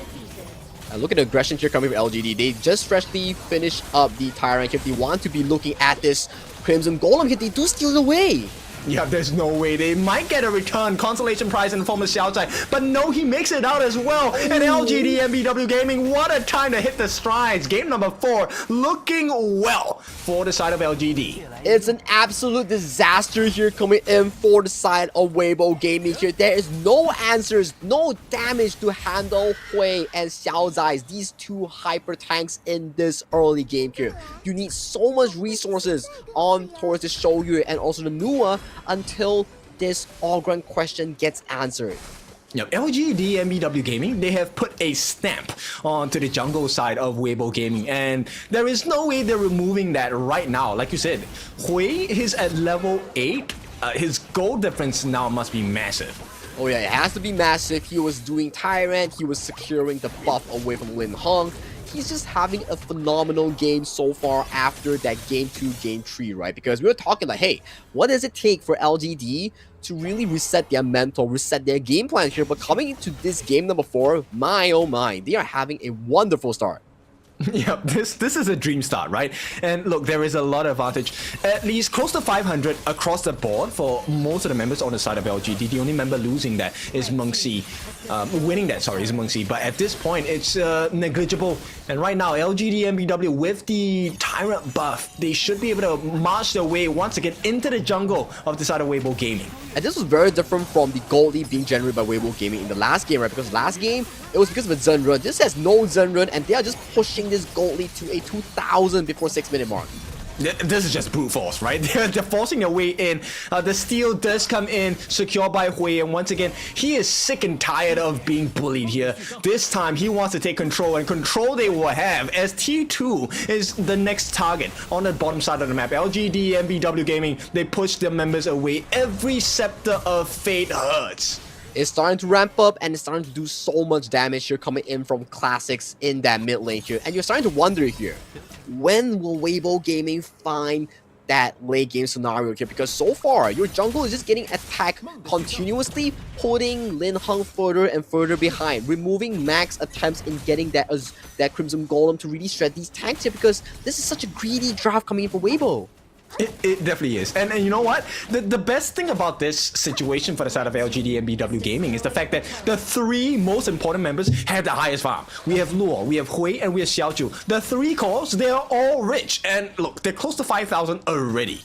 Look at the aggression here coming from LGD. They just freshly finished up the Tyrant. If they want to be looking at this Crimson Golem here, they do steal it away. Yeah, there's no way. They might get a return, consolation prize in the form of Xiaozai, but no, he makes it out as well. And LGDNBW Gaming, what a time to hit the strides. Game number 4, looking well for the side of LGD. It's an absolute disaster here coming in for the side of WEIBO Gaming here. There is no answers, no damage to handle Hui and Xiaozai, these two hyper tanks in this early game here. You need so much resources on towards the Shoyu and also the Nua until this Ogren question gets answered. Yep, LGDNBW Gaming, they have put a stamp onto the jungle side of WEIBO Gaming, and there is no way they're removing that right now. Like you said, Hui is at level 8. His goal difference now must be massive. Oh yeah, it has to be massive. He was doing Tyrant, he was securing the buff away from Lin Heng. He's just having a phenomenal game so far after that game 2, game 3, right? Because we were talking like, hey, what does it take for LGD to really reset their mental, reset their game plan here? But coming into this game number 4, my oh my, they are having a wonderful start. Yeah, this is a dream start, right? And look, there is a lot of advantage. At least close to 500 across the board for most of the members on the side of LGD. The only member losing that is Mengxi. Winning that, sorry, is Mengxi. But at this point, it's negligible. And right now, LGDNBW with the Tyrant buff, they should be able to march their way once again into the jungle of the side of WEIBO Gaming. And this was very different from the gold lead being generated by WEIBO Gaming in the last game, right? Because last game, it was because of a Zen run. This has no Zen run, and they are just pushing this gold lead to a 2,000 before 6-minute mark. This is just brute force, right? They're forcing their way in. The steal does come in, secured by Hui, and once again, he is sick and tired of being bullied here. This time, he wants to take control, and control they will have, as T2 is the next target on the bottom side of the map. LGDNBW Gaming, they push their members away. Every scepter of fate hurts. It's starting to ramp up, and it's starting to do so much damage here coming in from classics in that mid lane here. And you're starting to wonder here, when will WEIBO Gaming find that late game scenario here? Because so far, your jungle is just getting attacked continuously, putting Lin Heng further and further behind, removing max attempts in getting that Crimson Golem to really shred these tanks here, because this is such a greedy draft coming in for WEIBO. It definitely is. And you know what? The best thing about this situation for the side of LGDNBW Gaming is the fact that the three most important members have the highest farm. We have Luo, we have Hui, and we have Xiaoju. The three cores, they are all rich. And look, they're close to 5,000 already.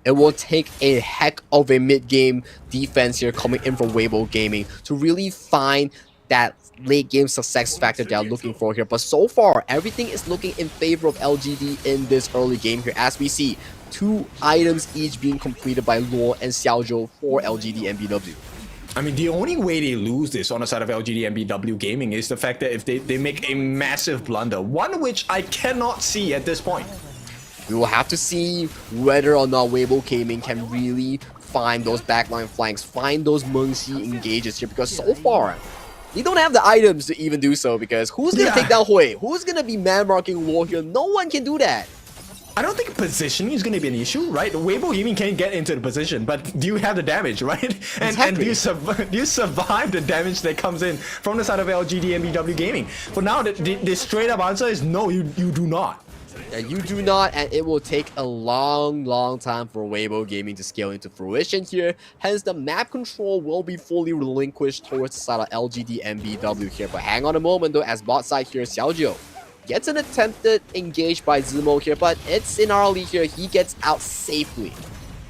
It will take a heck of a mid-game defense here coming in from WEIBO Gaming to really find that late game success factor they are looking for here. But so far, everything is looking in favor of LGD in this early game here, as we see 2 items each being completed by Luo and Xiaozhou for LGDNBW. I mean, the only way they lose this on the side of LGDNBW Gaming is the fact that if they make a massive blunder, one which I cannot see at this point. We will have to see whether or not WEIBO Gaming can really find those backline flanks, find those Mengxi engages here, because so far, they don't have the items to even do so, because who's going to take down Hui? Who's going to be man-marking Luo here? No one can do that. I don't think positioning is going to be an issue, right? WEIBO Gaming can get into the position, but do you have the damage, right? And do you survive the damage that comes in from the side of LGDNBW Gaming? For now, the straight-up answer is no, you do not. Yeah, you do not, and it will take a long time for WEIBO Gaming to scale into fruition here. Hence, the map control will be fully relinquished towards the side of LGDNBW here. But hang on a moment though, as bot side here, Xiaozhou gets an attempted engage by Zemo here, but it's in our lead here. He gets out safely.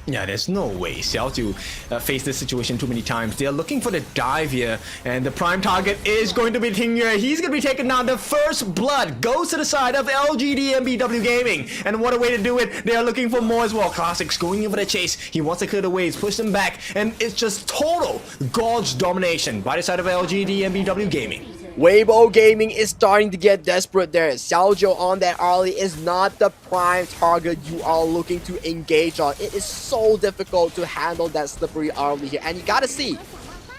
Yeah, there's no way Xiaoju faced this situation too many times. They're looking for the dive here, and the prime target is going to be Tingye. He's going to be taken down. The first blood goes to the side of LGDNBW Gaming, and what a way to do it. They are looking for more as well. Classics going in for the chase. He wants to clear the waves, push them back, and it's just total God's domination by the side of LGDNBW Gaming. WEIBO Gaming is starting to get desperate there. Xiaozhou on that early is not the prime target you are looking to engage on. It is so difficult to handle that slippery early here. And you gotta see,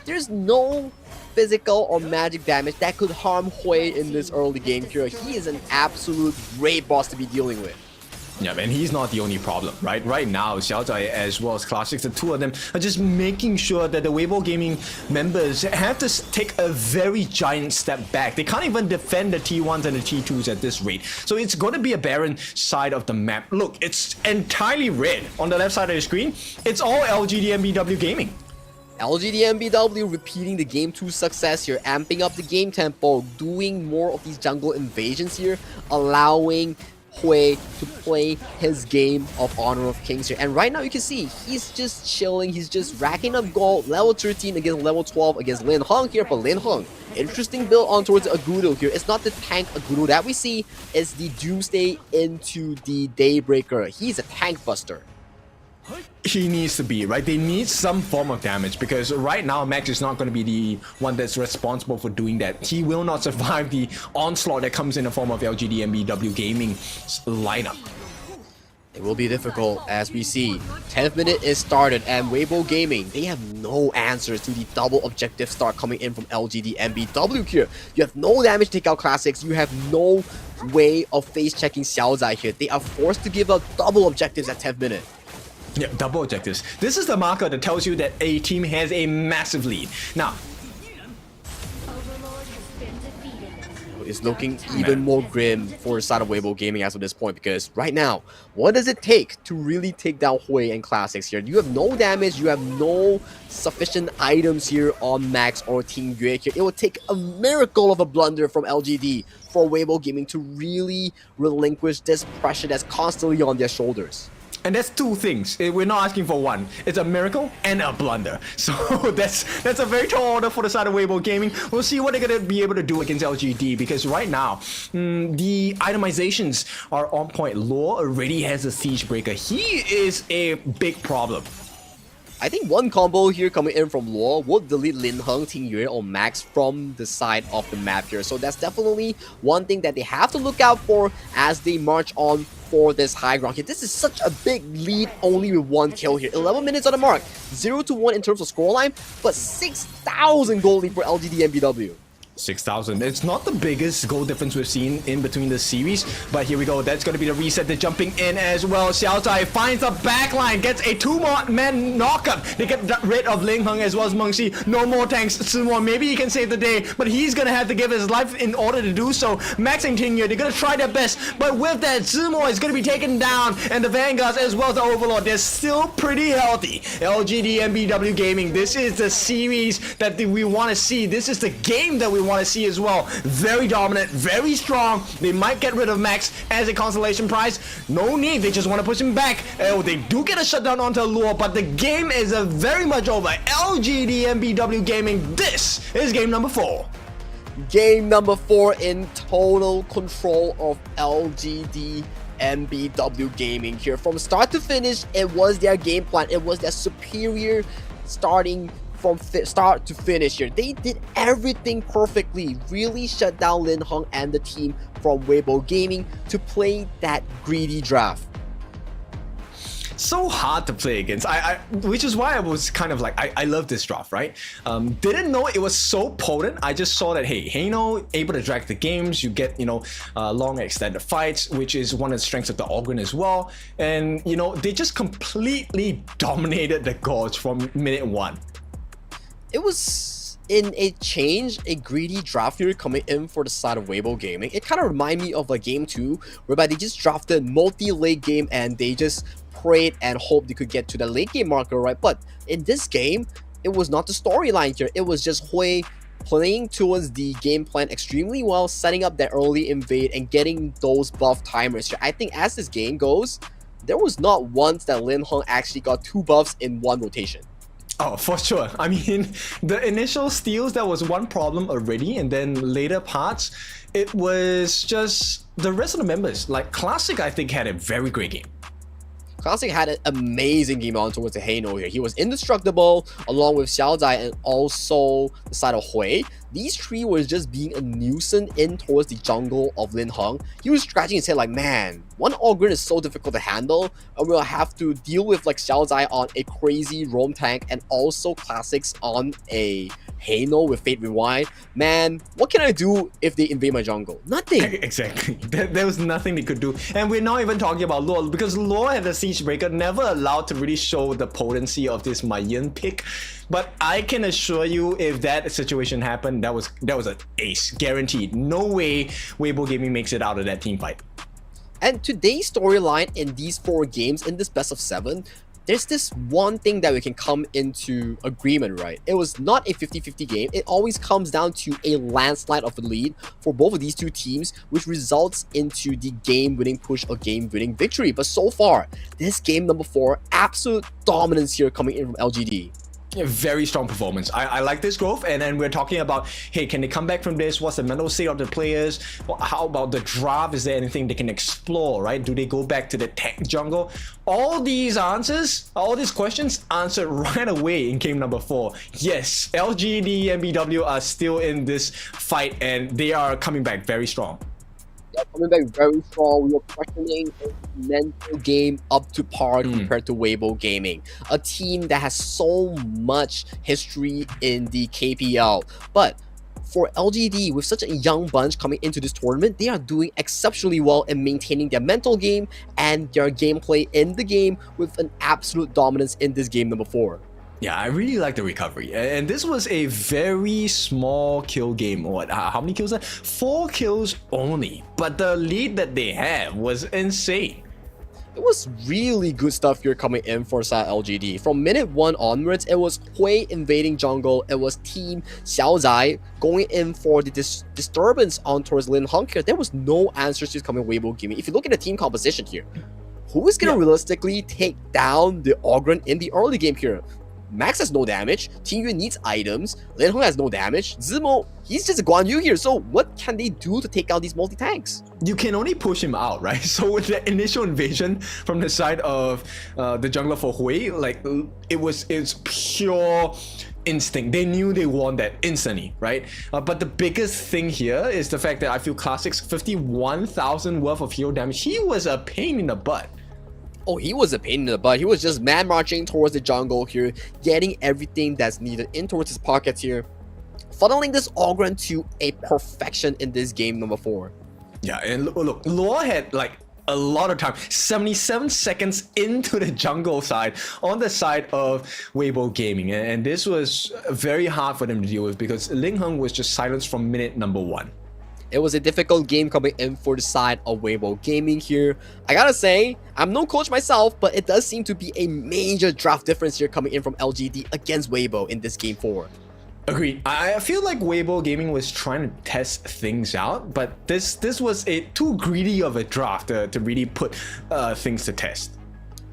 there's no physical or magic damage that could harm Hui in this early game here. He is an absolute great boss to be dealing with. Yeah, and he's not the only problem, right? Right now, Xiaozhou as well as Classics, the two of them are just making sure that the WEIBO Gaming members have to take a very giant step back. They can't even defend the T1s and the T2s at this rate. So it's going to be a barren side of the map. Look, it's entirely red on the left side of the screen. It's all LGDNBW Gaming. LGDNBW repeating the game 2 success here, amping up the game tempo, doing more of these jungle invasions here, allowing Hui to play his game of Honor of Kings here. And right now you can see he's just chilling, he's just racking up gold, level 13 against level 12 against Lin Heng here. But Lin Heng, interesting build on towards Agudo here. It's not the tank Agudo that we see, it's the Doomsday into the Daybreaker. He's a tank buster. He needs to be, right? They need some form of damage, because right now Max is not going to be the one that's responsible for doing that. He will not survive the onslaught that comes in the form of LGDNBW Gaming lineup. It will be difficult, as we see. 10th minute is started, and WEIBO Gaming, they have no answers to the double objective start coming in from LGDNBW here. You have no damage to take out Classics, you have no way of face checking Xiaozai here. They are forced to give up double objectives at 10th minute. Yeah, double objectives. This is the marker that tells you that a team has a massive lead. Now, is looking even more grim for the side of Weibo Gaming as of this point, because right now, what does it take to really take down Hui and Classics here? You have no damage, you have no sufficient items here on Max or Team Yue here. It would take a miracle of a blunder from LGD for Weibo Gaming to really relinquish this pressure that's constantly on their shoulders. And that's two things. We're not asking for one. It's a miracle and a blunder. So that's a very tall order for the side of Weibo Gaming. We'll see what they're going to be able to do against LGD, because right now, the itemizations are on point. Law already has a Siege Breaker. He is a big problem. I think one combo here coming in from Law would delete Lin Heng, Ting Yue, or Max from the side of the map here. So that's definitely one thing that they have to look out for as they march on for this high ground here. This is such a big lead only with 1 kill here. 11 minutes on the mark. 0-1 in terms of scoreline, but 6,000 gold lead for LGDNBW. 6,000. It's not the biggest goal difference we've seen in between the series, but here we go. That's going to be the reset. They're jumping in as well. Xiao Zai finds the backline, gets a 2-man knockup. They get rid of Ling Heng as well as Meng Xi. No more tanks. Simo, maybe he can save the day, but he's going to have to give his life in order to do so. Max and Ting Yue, they're going to try their best, but with that, Simo is going to be taken down, and the Vanguards as well as the Overlord, they're still pretty healthy. LGDNBW Gaming, this is the series that we want to see. This is the game that we want to see as well. Very dominant, very strong. They might get rid of Max as a consolation prize. No need, they just want to push him back. Oh, they do get a shutdown onto Lure, but the game is very much over. LGDNBW Gaming, this is game number 4. Game number 4 in total control of LGDNBW Gaming here. From start to finish, it was their game plan. It was their superior starting from start to finish here. They did everything perfectly, really shut down Lin Heng and the team from Weibo Gaming to play that greedy draft. So hard to play against, which is why I was kind of like, I love this draft, right? Didn't know it was so potent. I just saw that, hey, Heino able to drag the games, you get, long extended fights, which is one of the strengths of the Organ as well. And, they just completely dominated the Gorge from minute 1. It was in a greedy draft here coming in for the side of Weibo Gaming. It kind of reminded me of like game 2, whereby they just drafted multi-late game and they just prayed and hoped they could get to the late game marker, right? But in this game, it was not the storyline here. It was just Hui playing towards the game plan extremely well, setting up that early invade and getting those buff timers here. I think as this game goes, there was not once that Lin Heng actually got 2 buffs in 1 rotation. Oh, for sure. I mean, the initial steals, that was one problem already, and then later parts, it was just the rest of the members. Like Classic, I think, had a very great game. Classic had an amazing game on towards the Heino here. He was indestructible along with Xiao Zai and also the side of Hui. These 3 were just being a nuisance in towards the jungle of Lin Heng. He was scratching his head like, man, one Ogre is so difficult to handle, and we'll have to deal with like Xiao Zai on a crazy roam tank and also Classics on a Heino with Fate Rewind. Man, what can I do if they invade my jungle? Nothing. Exactly. There was nothing they could do. And we're not even talking about Lore, because Lore had a Siege Breaker, never allowed to really show the potency of this Mayan pick. But I can assure you, if that situation happened, that was an ace, guaranteed. No way Weibo Gaming makes it out of that team fight. And today's storyline in these 4 games, in this best of 7, there's this one thing that we can come into agreement, right? It was not a 50-50 game. It always comes down to a landslide of the lead for both of these 2 teams, which results into the game-winning push or game-winning victory. But so far, this game number 4, absolute dominance here coming in from LGD. A very strong performance. I like this growth, and then we're talking about, hey, can they come back from this? What's the mental state of the players? How about the draft? Is there anything they can explore, right? Do they go back to the tech jungle? All these answers, all these questions answered right away in game number 4. Yes, LGDNBW are still in this fight, and they are coming back very strong. Yeah, coming back very strong. We were questioning the mental game up to par compared to Weibo Gaming, a team that has so much history in the KPL. But for LGD, with such a young bunch coming into this tournament, they are doing exceptionally well in maintaining their mental game and their gameplay in the game with an absolute dominance in this game number 4. Yeah, I really like the recovery. And this was a very small kill game. What? How many kills? 4 kills only. But the lead that they had was insane. It was really good stuff here coming in for side LGD. From minute 1 onwards, it was Hui invading jungle. It was Team Xiaozai going in for the disturbance on towards Lin Heng here. There was no answers to coming WEIBO Gaming. If you look at the team composition here, who is going to realistically take down the Ogren in the early game here? Max has no damage, Team Yue needs items, Lin Heng has no damage, Zimo, he's just a Guan Yu here, so what can they do to take out these multi-tanks? You can only push him out, right? So with the initial invasion from the side of the jungler for Hui, like it's pure instinct. They knew they won that instantly, right? But the biggest thing here is the fact that I feel Classic's 51,000 worth of hero damage, he was a pain in the butt. Oh, he was a pain in the butt. He was just man marching towards the jungle here, getting everything that's needed in towards his pockets here, funneling this Ogren to a perfection in this game number 4. Yeah, and look, Law had like a lot of time, 77 seconds into the jungle side on the side of WEIBO Gaming, and this was very hard for them to deal with because Lin Heng was just silenced from minute number 1. It was a difficult game coming in for the side of WEIBO Gaming here. I gotta say, I'm no coach myself, but it does seem to be a major draft difference here coming in from LGD against WEIBO in this game 4. Agreed. I feel like WEIBO Gaming was trying to test things out, but this was a too greedy of a draft to really put things to test.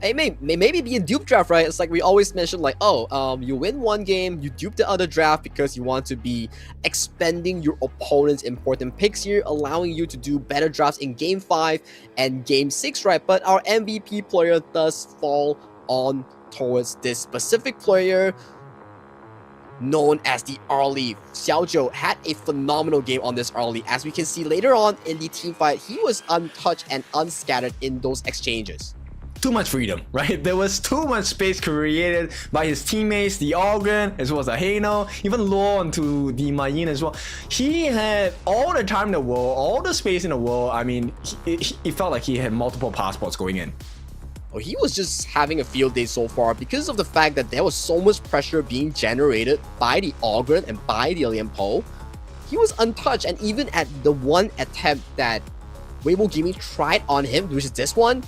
It may maybe be a dupe draft, right? It's like we always mention, like, oh, you win one game, you dupe the other draft because you want to be expending your opponent's important picks here, allowing you to do better drafts in game 5 and game 6, right? But our MVP player does fall on towards this specific player known as the early. Xiaozhou had a phenomenal game on this early. As we can see later on in the team fight, he was untouched and unscattered in those exchanges. Too much freedom, right? There was too much space created by his teammates, the Ogren, as well as the Haino, even Law onto the Mayin as well. He had all the time in the world, all the space in the world. I mean, it felt like he had multiple passports going in. Oh, he was just having a field day so far because of the fact that there was so much pressure being generated by the Ogren and by the Lianpo. He was untouched, and even at the one attempt that WEIBO Gaming tried on him, which is this one,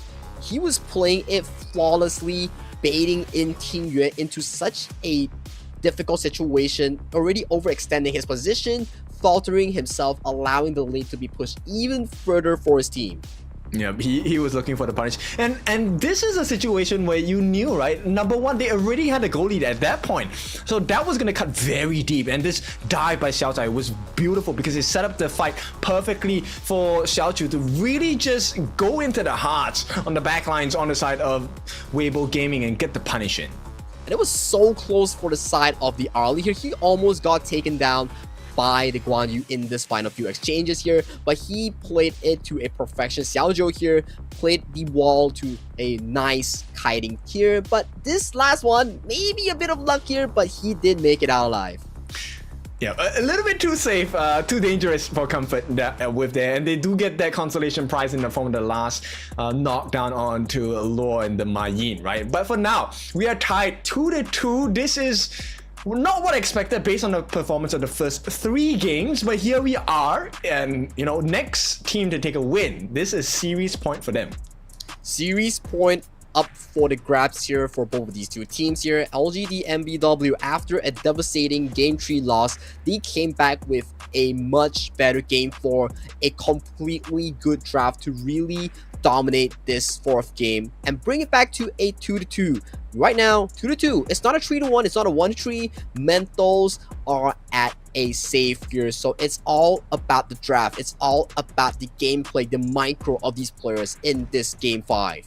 he was playing it flawlessly, baiting in Team Yue into such a difficult situation, already overextending his position, faltering himself, allowing the lane to be pushed even further for his team. Yeah, he was looking for the punish. And this is a situation where you knew, right? Number one, they already had a goal lead at that point. So that was going to cut very deep. And this dive by Xiaozai was beautiful because it set up the fight perfectly for Xiaochu to really just go into the hearts on the backlines on the side of WEIBO Gaming and get the punish in. And it was so close for the side of the Arlie here. He almost got taken down by the Guan Yu in this final few exchanges here, but he played it to a perfection. Xiaozhou here played the wall to a nice kiting here, but this last one, maybe a bit of luck here, but he did make it out alive. Yeah, a little bit too safe, too dangerous for Comfort with there, and they do get that consolation prize in the form of the last knockdown onto Law and the Mayin, right? But for now, we are tied 2-2. This is not what I expected based on the performance of the first 3 games, but here we are, and you know, next team to take a win. This is series point for them. Series point up for the grabs here for both of these two teams here. LGDNBW, after a devastating game 3 loss, they came back with a much better game 4, a completely good draft to really dominate this 4th game and bring it back to a 2-2. Right now, 2-2. It's not a 3-1. It's not a 1-3. Mentals are at a safe here. So it's all about the draft. It's all about the gameplay, the micro of these players in this game 5.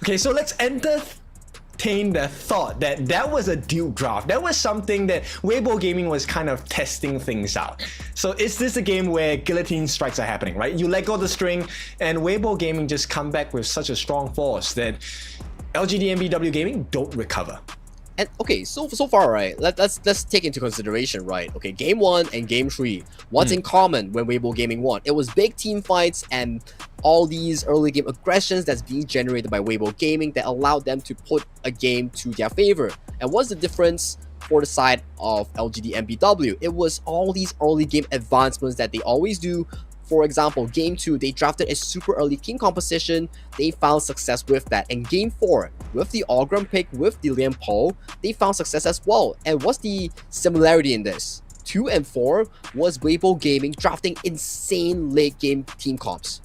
Okay, so let's entertain the thought that that was a dupe draft. That was something that WEIBO Gaming was kind of testing things out. So is this a game where guillotine strikes are happening, right? You let go of the string and WEIBO Gaming just come back with such a strong force that LGDNBW Gaming don't recover. And okay, so far, right? Let's take into consideration, right? Okay, game 1 and game 3. What's in common when WEIBO Gaming won? It was big team fights and all these early game aggressions that's being generated by WEIBO Gaming that allowed them to put a game to their favor. And what's the difference for the side of LGDNBW? It was all these early game advancements that they always do. For example, game 2, they drafted a super early king composition. They found success with that. And game 4, with the Algram pick, with the Liam Poe, they found success as well. And what's the similarity in this? 2 and 4 was WEIBO Gaming drafting insane late game team comps.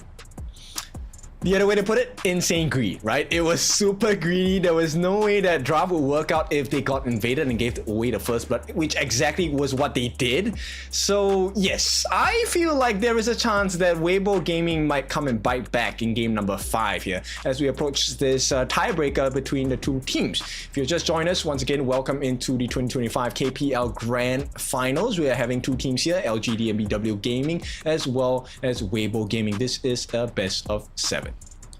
The other way to put it, insane greed, right? It was super greedy. There was no way that draft would work out if they got invaded and gave away the first blood, which exactly was what they did. So yes, I feel like there is a chance that WEIBO Gaming might come and bite back in game number 5 here as we approach this tiebreaker between the two teams. If you just joined us, once again, welcome into the 2025 KPL Grand Finals. We are having two teams here, LGDNBW Gaming as well as WEIBO Gaming. This is a best of 7.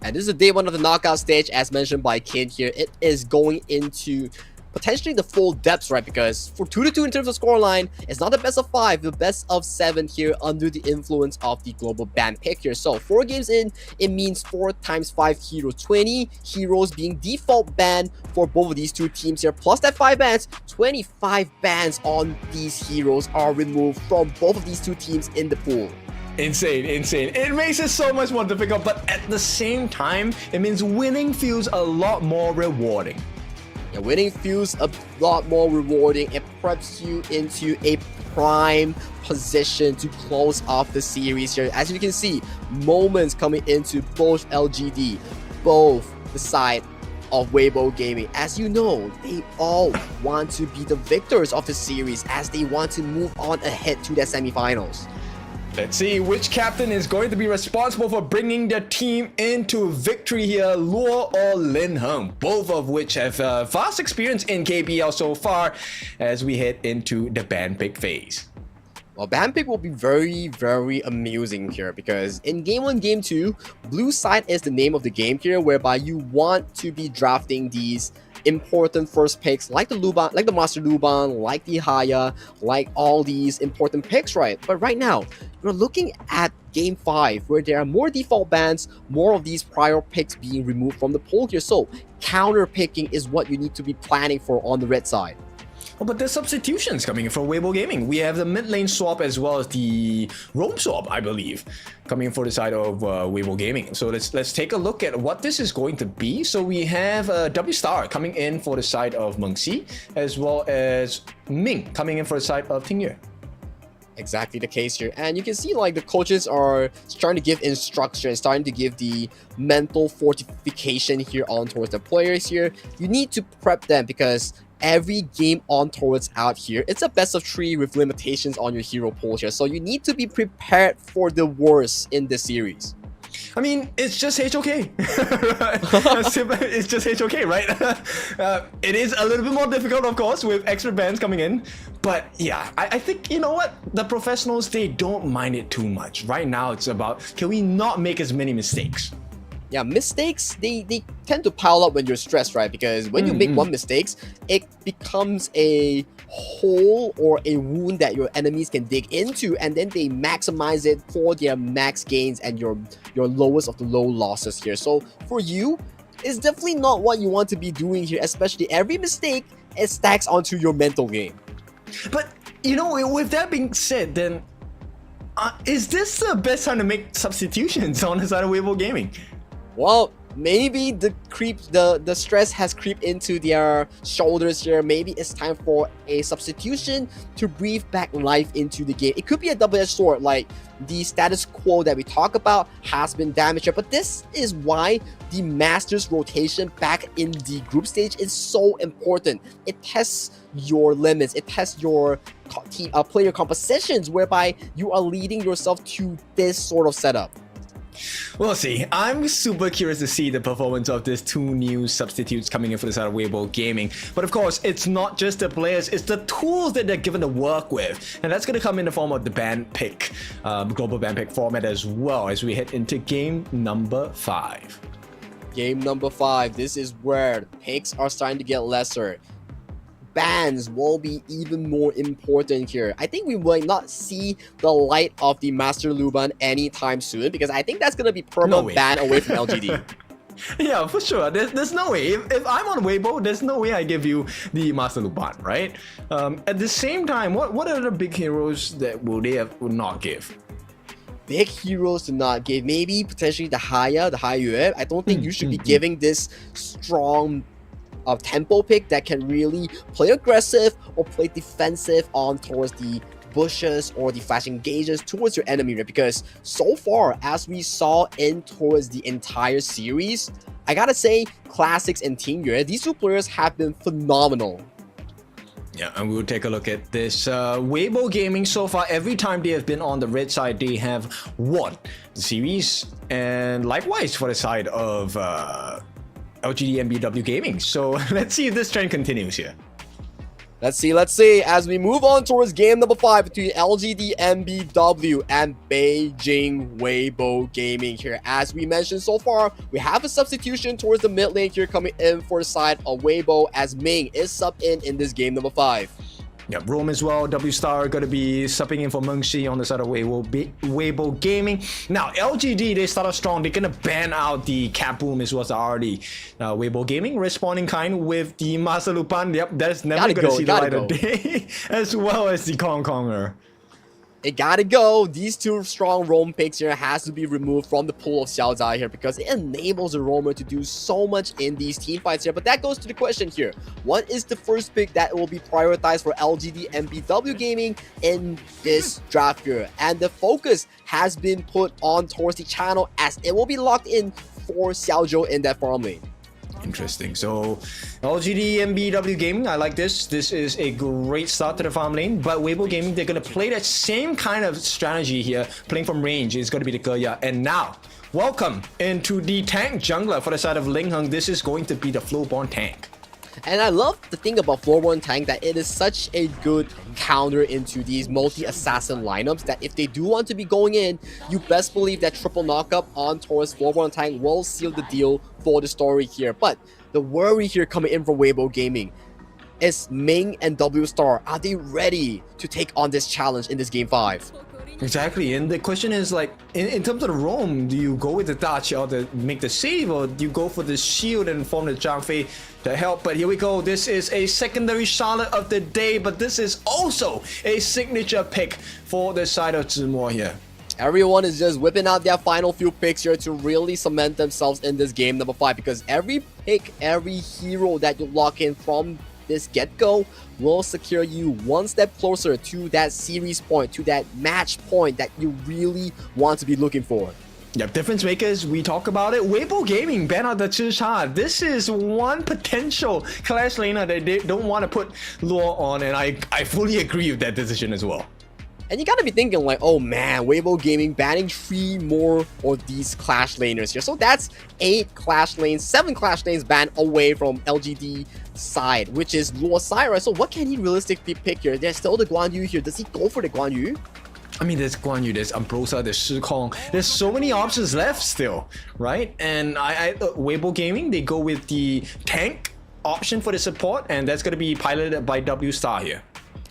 And this is day 1 of the knockout stage, as mentioned by Kin here. It is going into potentially the full depths, right? Because for 2-2 in terms of scoreline, it's not the best of 5, the best of 7 here under the influence of the global ban pick here. So 4 games in, it means 4 times 5 heroes, 20 heroes being default banned for both of these two teams here. Plus that 5 bans, 25 bans on these heroes are removed from both of these two teams in the pool. Insane. It makes it so much more difficult, but at the same time, it means winning feels a lot more rewarding. Yeah, winning feels a lot more rewarding. It preps you into a prime position to close off the series here. As you can see, moments coming into both LGD, both the side of WEIBO Gaming. As you know, they all want to be the victors of the series as they want to move on ahead to their semifinals. Let's see which captain is going to be responsible for bringing their team into victory here, Luo or Lin Heng, both of which have vast experience in KPL so far as we head into the ban pick phase. Well, ban pick will be very, very amusing here because in game 1, game 2, blue side is the name of the game here, whereby you want to be drafting these important first picks like the Luban, like the Master Luban, like the Haya, like all these important picks, right? But right now, you're looking at game 5 where there are more default bans, more of these prior picks being removed from the pool here. So counter picking is what you need to be planning for on the red side. Oh, but there's substitutions coming from WEIBO Gaming. We have the mid lane swap as well as the roam swap, I believe, coming for the side of WEIBO Gaming. So let's take a look at what this is going to be. So we have W Star coming in for the side of Mengxi, as well as Ming coming in for the side of Tingye. Exactly the case here, and you can see like the coaches are starting to give instructions, starting to give the mental fortification here on towards the players here. You need to prep them because every game on towards out here, it's a best of 3 with limitations on your hero pool here, so you need to be prepared for the worst in this series. I mean, it's just HOK. It's just HOK, right? It is a little bit more difficult, of course, with extra bans coming in. But yeah, I think, you know what? The professionals, they don't mind it too much. Right now, it's about, can we not make as many mistakes? Yeah, mistakes, they tend to pile up when you're stressed, right? Because when you make one mistake, it becomes a hole or a wound that your enemies can dig into, and then they maximize it for their max gains and your lowest of the low losses here. So for you, it's definitely not what you want to be doing here, especially every mistake, it stacks onto your mental game. But, you know, with that being said, then, is this the best time to make substitutions on the side of WEIBO Gaming? Well, maybe the stress has creeped into their shoulders here. Maybe it's time for a substitution to breathe back life into the game. It could be a double-edged sword, like the status quo that we talk about has been damaged here. But this is why the Masters rotation back in the group stage is so important. It tests your limits. It tests your player compositions, whereby you are leading yourself to this sort of setup. We'll see. I'm super curious to see the performance of these 2 new substitutes coming in for the side of WEIBO Gaming. But of course, it's not just the players, it's the tools that they're given to work with. And that's going to come in the form of the ban pick, global ban pick format as well as we head into game number 5. Game number 5, this is where the picks are starting to get lesser. bans will be even more important here. I think we might not see the light of the Master Luban anytime soon, because I think that's going to be permanent ban away from LGD. Yeah, for sure. There's no way. If I'm on WEIBO, there's no way I give you the Master Luban, right? At the same time, what are the big heroes that will not give? Big heroes to not give. Maybe potentially the Haya, the Hayue. I don't think you should be giving this strong tempo pick that can really play aggressive or play defensive on towards the bushes or the flash engages towards your enemy, right? Because so far, as we saw in towards the entire series, I gotta say, Classics and Team Yue, these two players have been phenomenal. Yeah, and we'll take a look at this. WEIBO Gaming, so far, every time they have been on the red side, they have won the series. And likewise for the side of LGDNBW Gaming. So let's see if this trend continues here. Let's see, as we move on towards game number 5 between LGDNBW and Beijing WEIBO Gaming here. As we mentioned so far, we have a substitution towards the mid lane here coming in for the side of WEIBO, as Ming is subbed in this game number 5. Yeah, Rome as well. W Star going to be subbing in for Mengshi on the side of WEIBO Gaming. Now, LGD, they started strong. They're going to ban out the Cap Boom as well as already. WEIBO Gaming responding kind with the Master Lupan. Yep, that's never going to see the light of day. As well as the Kong Konger. It gotta go. These two strong roam picks here has to be removed from the pool of Xiao Zai here, because it enables a roamer to do so much in these team fights here. But that goes to the question here. What is the first pick that will be prioritized for LGDNBW Gaming in this draft here? And the focus has been put on towards the channel, as it will be locked in for Xiaozhou in that farm lane. Interesting. So LGDNBW Gaming, I like this. This is a great start to the farm lane. But WEIBO Gaming, they're going to play that same kind of strategy here. Playing from range is going to be the Geya. And now, welcome into the tank jungler for the side of Lingheng. This is going to be the Flowborn tank. And I love the thing about Flowborn Tank, that it is such a good counter into these multi-assassin lineups, that if they do want to be going in, you best believe that triple knockup on towards Flowborn Tank will seal the deal for the story here. But the worry here coming in from WEIBO Gaming is Ming and W Star. Are they ready to take on this challenge in this game 5? Exactly, and the question is, like, in terms of the roam, do you go with the dodge or to make the save, or do you go for the shield and form the Zhang Fei to help? But here we go. This is a secondary Charlotte of the day, but this is also a signature pick for the side of Zimo here. Everyone is just whipping out their final few picks here to really cement themselves in this game number 5, because every pick, every hero that you lock in from this get-go will secure you one step closer to that series point, to that match point that you really want to be looking for. Yep, difference makers, we talk about it. WEIBO Gaming ban out the Zhisha. This is one potential clash laner that they don't want to put Lure on, and I fully agree with that decision as well. And you gotta be thinking like, oh man, WEIBO Gaming banning 3 more of these clash laners here. So that's 8 clash lanes, 7 clash lanes banned away from LGD side, which is Luo Syra. So what can he realistically pick here? There's still the Guan Yu here. Does he go for the Guan Yu? I mean, there's Guan Yu, there's Ambrosia, there's Shikong. There's so many options left still, right? And WEIBO Gaming, they go with the tank option for the support, and that's gonna be piloted by W Star here.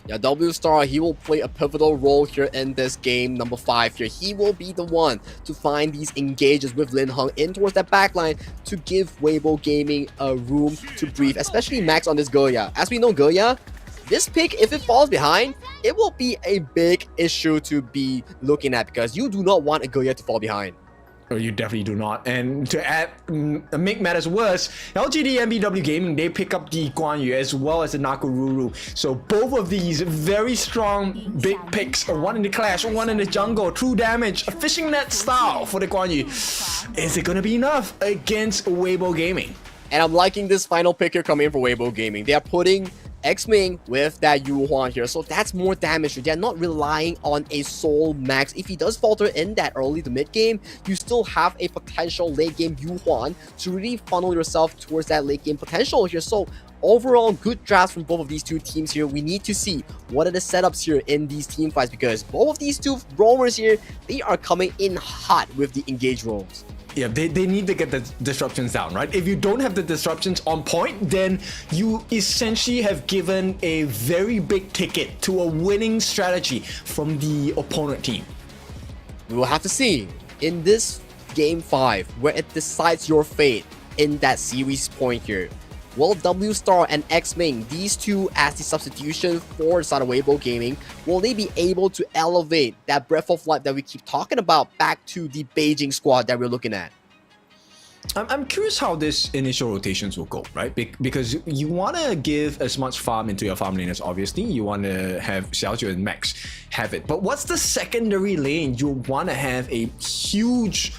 Yeah, W Star, he will play a pivotal role here in this game number 5 here. He will be the one to find these engages with Lingheng in towards that backline to give WEIBO Gaming a room to breathe, especially Max on this Geya. As we know, Geya, this pick, if it falls behind, it will be a big issue to be looking at, because you do not want a Geya to fall behind. Oh, you definitely do not. And to make matters worse, LGDNBW Gaming, they pick up the Guan Yu as well as the Nakoruru. So both of these very strong big picks, one in the clash, one in the jungle, true damage, a fishing net style for the Guan Yu. Is it going to be enough against WEIBO Gaming? And I'm liking this final pick here coming in for WEIBO Gaming. They are putting X-Ming with that Yu Huan here, so that's more damage. They're not relying on a Soul Max. If he does falter in that early to mid game, you still have a potential late game Yu Huan to really funnel yourself towards that late game potential here. So overall, good drafts from both of these two teams here. We need to see what are the setups here in these team fights, because both of these two roamers here, they are coming in hot with the engage roles. Yeah, they need to get the disruptions down, right? If you don't have the disruptions on point, then you essentially have given a very big ticket to a winning strategy from the opponent team. We will have to see in this Game 5 where it decides your fate in that series point here. Will W-Star and X-Ming, these two as the substitution for the side of WEIBO Gaming, will they be able to elevate that breath of life that we keep talking about back to the Beijing squad that we're looking at? I'm curious how this initial rotations will go, right? Because you want to give as much farm into your farm laners, obviously. You want to have Xiaoju and Max have it. But what's the secondary lane? You want to have a huge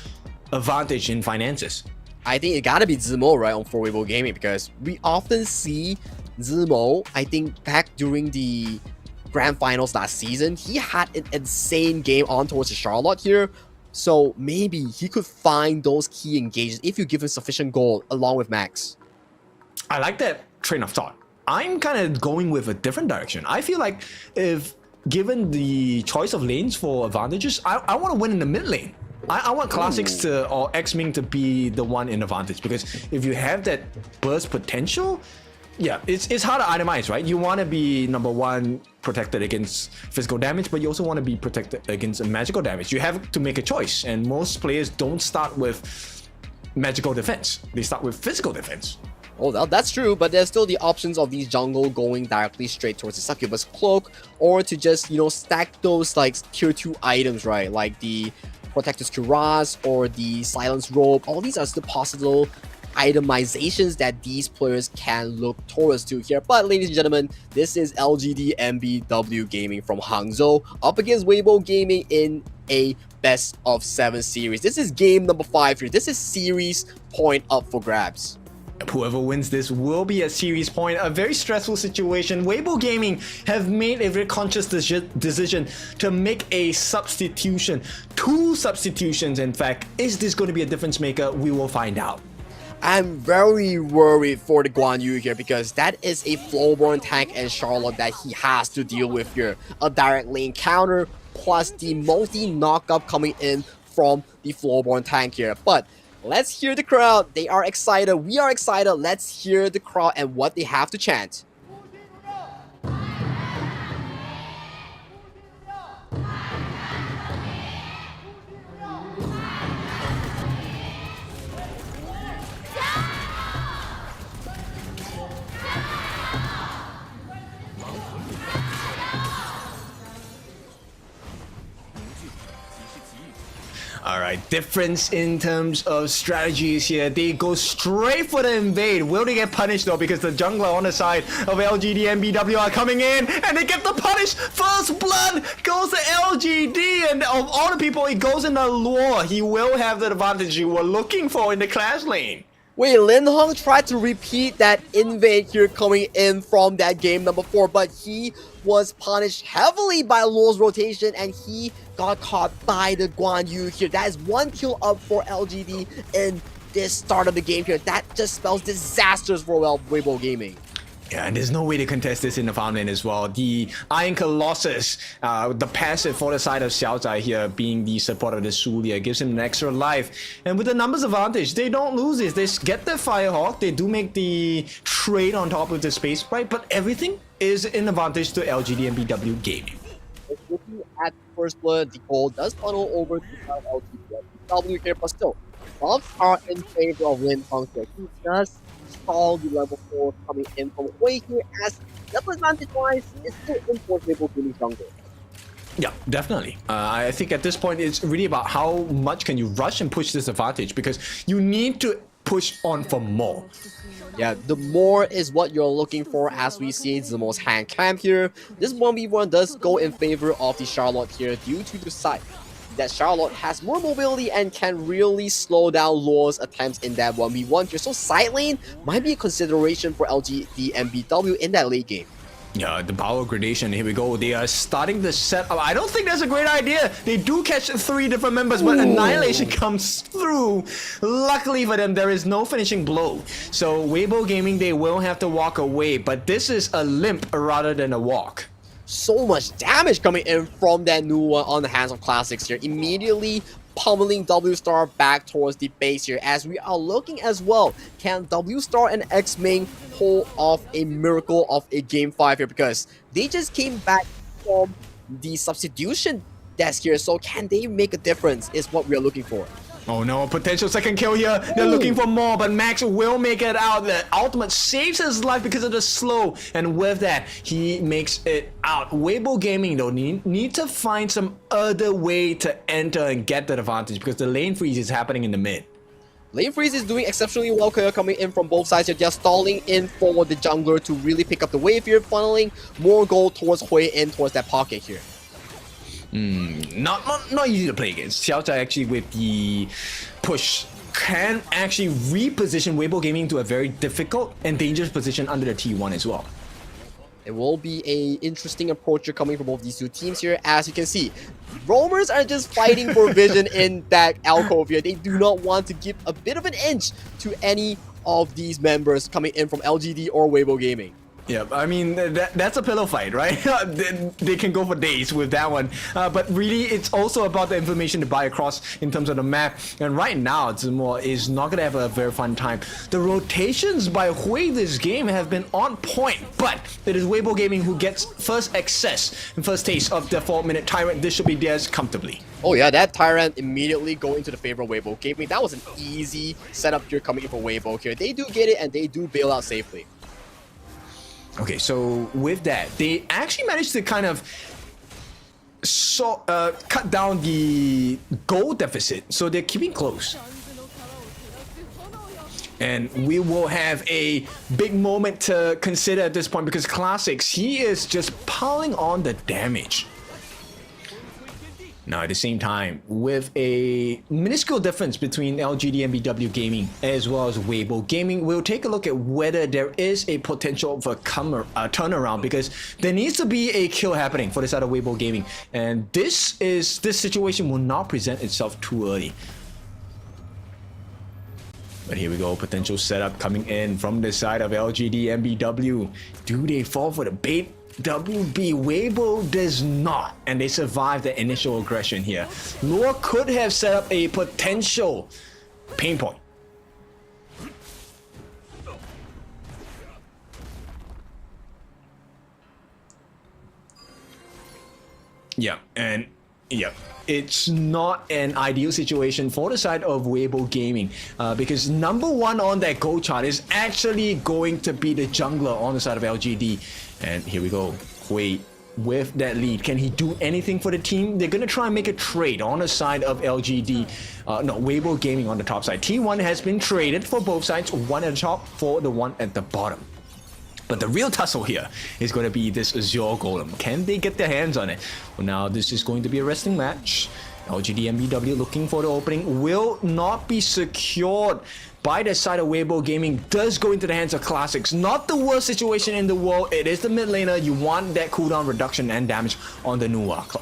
advantage in finances. I think it gotta be Zimo, right, on for WEIBO Gaming, because we often see Zimo, I think back during the Grand Finals last season, he had an insane game on towards the Charlotte here. So maybe he could find those key engagements if you give him sufficient gold along with Max. I like that train of thought. I'm kind of going with a different direction. I feel like if given the choice of lanes for advantages, I want to win in the mid lane. I want Classics to, or X-Ming to be the one in advantage, because if you have that burst potential, yeah, it's hard to itemize, right? You want to be number one protected against physical damage, but you also want to be protected against magical damage. You have to make a choice, and most players don't start with magical defense. They start with physical defense. Oh, that's true, but there's still the options of these jungle going directly straight towards the Succubus Cloak, or to just, you know, stack those like tier 2 items, right? Like the Protector's Cuirass or the Silence Robe. All these are still possible itemizations that these players can look towards to here. But ladies and gentlemen, this is LGDNBW Gaming from Hangzhou up against WEIBO Gaming in a best of 7 series. This is game number 5 here. This is series point up for grabs. Whoever wins this will be a series point, a very stressful situation. WEIBO Gaming have made a very conscious decision to make a substitution. 2 substitutions, in fact. Is this going to be a difference maker? We will find out. I'm very worried for the Guan Yu here, because that is a Flowborn tank and Charlotte that he has to deal with here. A direct lane counter plus the multi-knockup coming in from the Flowborn tank here. But let's hear the crowd. They are excited. We are excited. Let's hear the crowd and what they have to chant. Alright, difference in terms of strategies here. They go straight for the invade. Will they get punished though? Because the jungler on the side of LGDNBW are coming in, and they get the punish. First blood goes to LGD, and of all the people, it goes in the lure. He will have the advantage you were looking for in the clash lane. Wait, Lin Hong tried to repeat that invade here coming in from that game number 4, but he was punished heavily by Luo's rotation, and he got caught by the Guan Yu here. That is 1 kill up for LGD in this start of the game here. That just spells disasters for WEIBO Gaming. Yeah, and there's no way to contest this in the farm lane as well. The Iron Colossus, the passive for the side of Xiao Zai here, being the support of the Sulia, gives him an extra life. And with the numbers advantage, they don't lose this. They get the Firehawk, they do make the trade on top of the space sprite, but everything is an advantage to LGDNBW Gaming. Looking at first blood, the gold does funnel over to LGDNBW here, but still, buffs are in favor of Lin Hong here. He does stall the level 4 coming in from away here, as level advantage wise is still in for WEIBO Gaming jungle. Yeah, definitely. I think at this point it's really about how much can you rush and push this advantage, because you need to push on for more. Yeah, the more is what you're looking for, as we see Zimo's hand camp here. This 1v1 does go in favor of the Charlotte here due to the side that Charlotte has more mobility and can really slow down Luo's attempts in that 1v1 here. So side lane might be a consideration for LGDNBW in that late game. Yeah, the power gradation, here we go. They are starting the setup. I don't think that's a great idea. They do catch 3 different members, but Annihilation comes through. Luckily for them, there is no finishing blow. So WEIBO Gaming, they will have to walk away, but this is a limp rather than a walk. So much damage coming in from that new one on the hands of Classics here. Immediately pummeling W Star back towards the base here, as we are looking as well. Can W Star and X-Ming pull off a miracle of a game 5 here, because they just came back from the substitution desk here, so can they make a difference is what we are looking for. Oh no, potential second kill here. They're looking for more, but Max will make it out. The ultimate saves his life because of the slow, and with that, he makes it out. WEIBO Gaming though need to find some other way to enter and get that advantage, because the lane freeze is happening in the mid. Lane freeze is doing exceptionally well here, coming in from both sides here. They're stalling in for the jungler to really pick up the wave here, funneling more gold towards Hui in towards that pocket here. Not easy to play against. Xiao Zhai actually with the push can actually reposition WEIBO Gaming into a very difficult and dangerous position under the T1 as well. It will be a interesting approach here coming from both these two teams here. As you can see, roamers are just fighting for vision in that alcove here. They do not want to give a bit of an inch to any of these members coming in from LGD or WEIBO Gaming. Yeah, I mean, that's a pillow fight, right? they can go for days with that one. But really, it's also about the information to buy across in terms of the map. And right now, Zimo is not going to have a very fun time. The rotations by Hui this game have been on point, but it is WEIBO Gaming who gets first access and first taste of the 4-minute Tyrant. This should be theirs comfortably. Oh yeah, that Tyrant immediately going to the favor of WEIBO Gaming. That was an easy setup here coming in for WEIBO here. They do get it and they do bail out safely. Okay, so with that, they actually managed to kind of cut down the goal deficit, so they're keeping close. And we will have a big moment to consider at this point, because Classics, he is just piling on the damage. Now, at the same time, with a minuscule difference between LGDNBW Gaming as well as WEIBO Gaming, we'll take a look at whether there is a potential for turnaround, because there needs to be a kill happening for the side of WEIBO Gaming, and this situation will not present itself too early. But here we go, potential setup coming in from the side of LGDNBW. Do they fall for the bait? WB WEIBO does not, and they survive the initial aggression here. Lure could have set up a potential pain point. Yeah, and yeah, it's not an ideal situation for the side of WEIBO Gaming, because number one on that goal chart is actually going to be the jungler on the side of LGD. And here we go, Hui with that lead. Can he do anything for the team? They're gonna try and make a trade on the side of LGD. No, WEIBO Gaming on the top side. T1 has been traded for both sides, one at the top for the one at the bottom. But the real tussle here is going to be this Azure Golem. Can they get their hands on it? Well, now this is going to be a wrestling match. LGDNBW looking for the opening will not be secured by the side of WEIBO Gaming. Does go into the hands of Classics. Not the worst situation in the world. It is the mid laner. You want that cooldown reduction and damage on the Nuwa.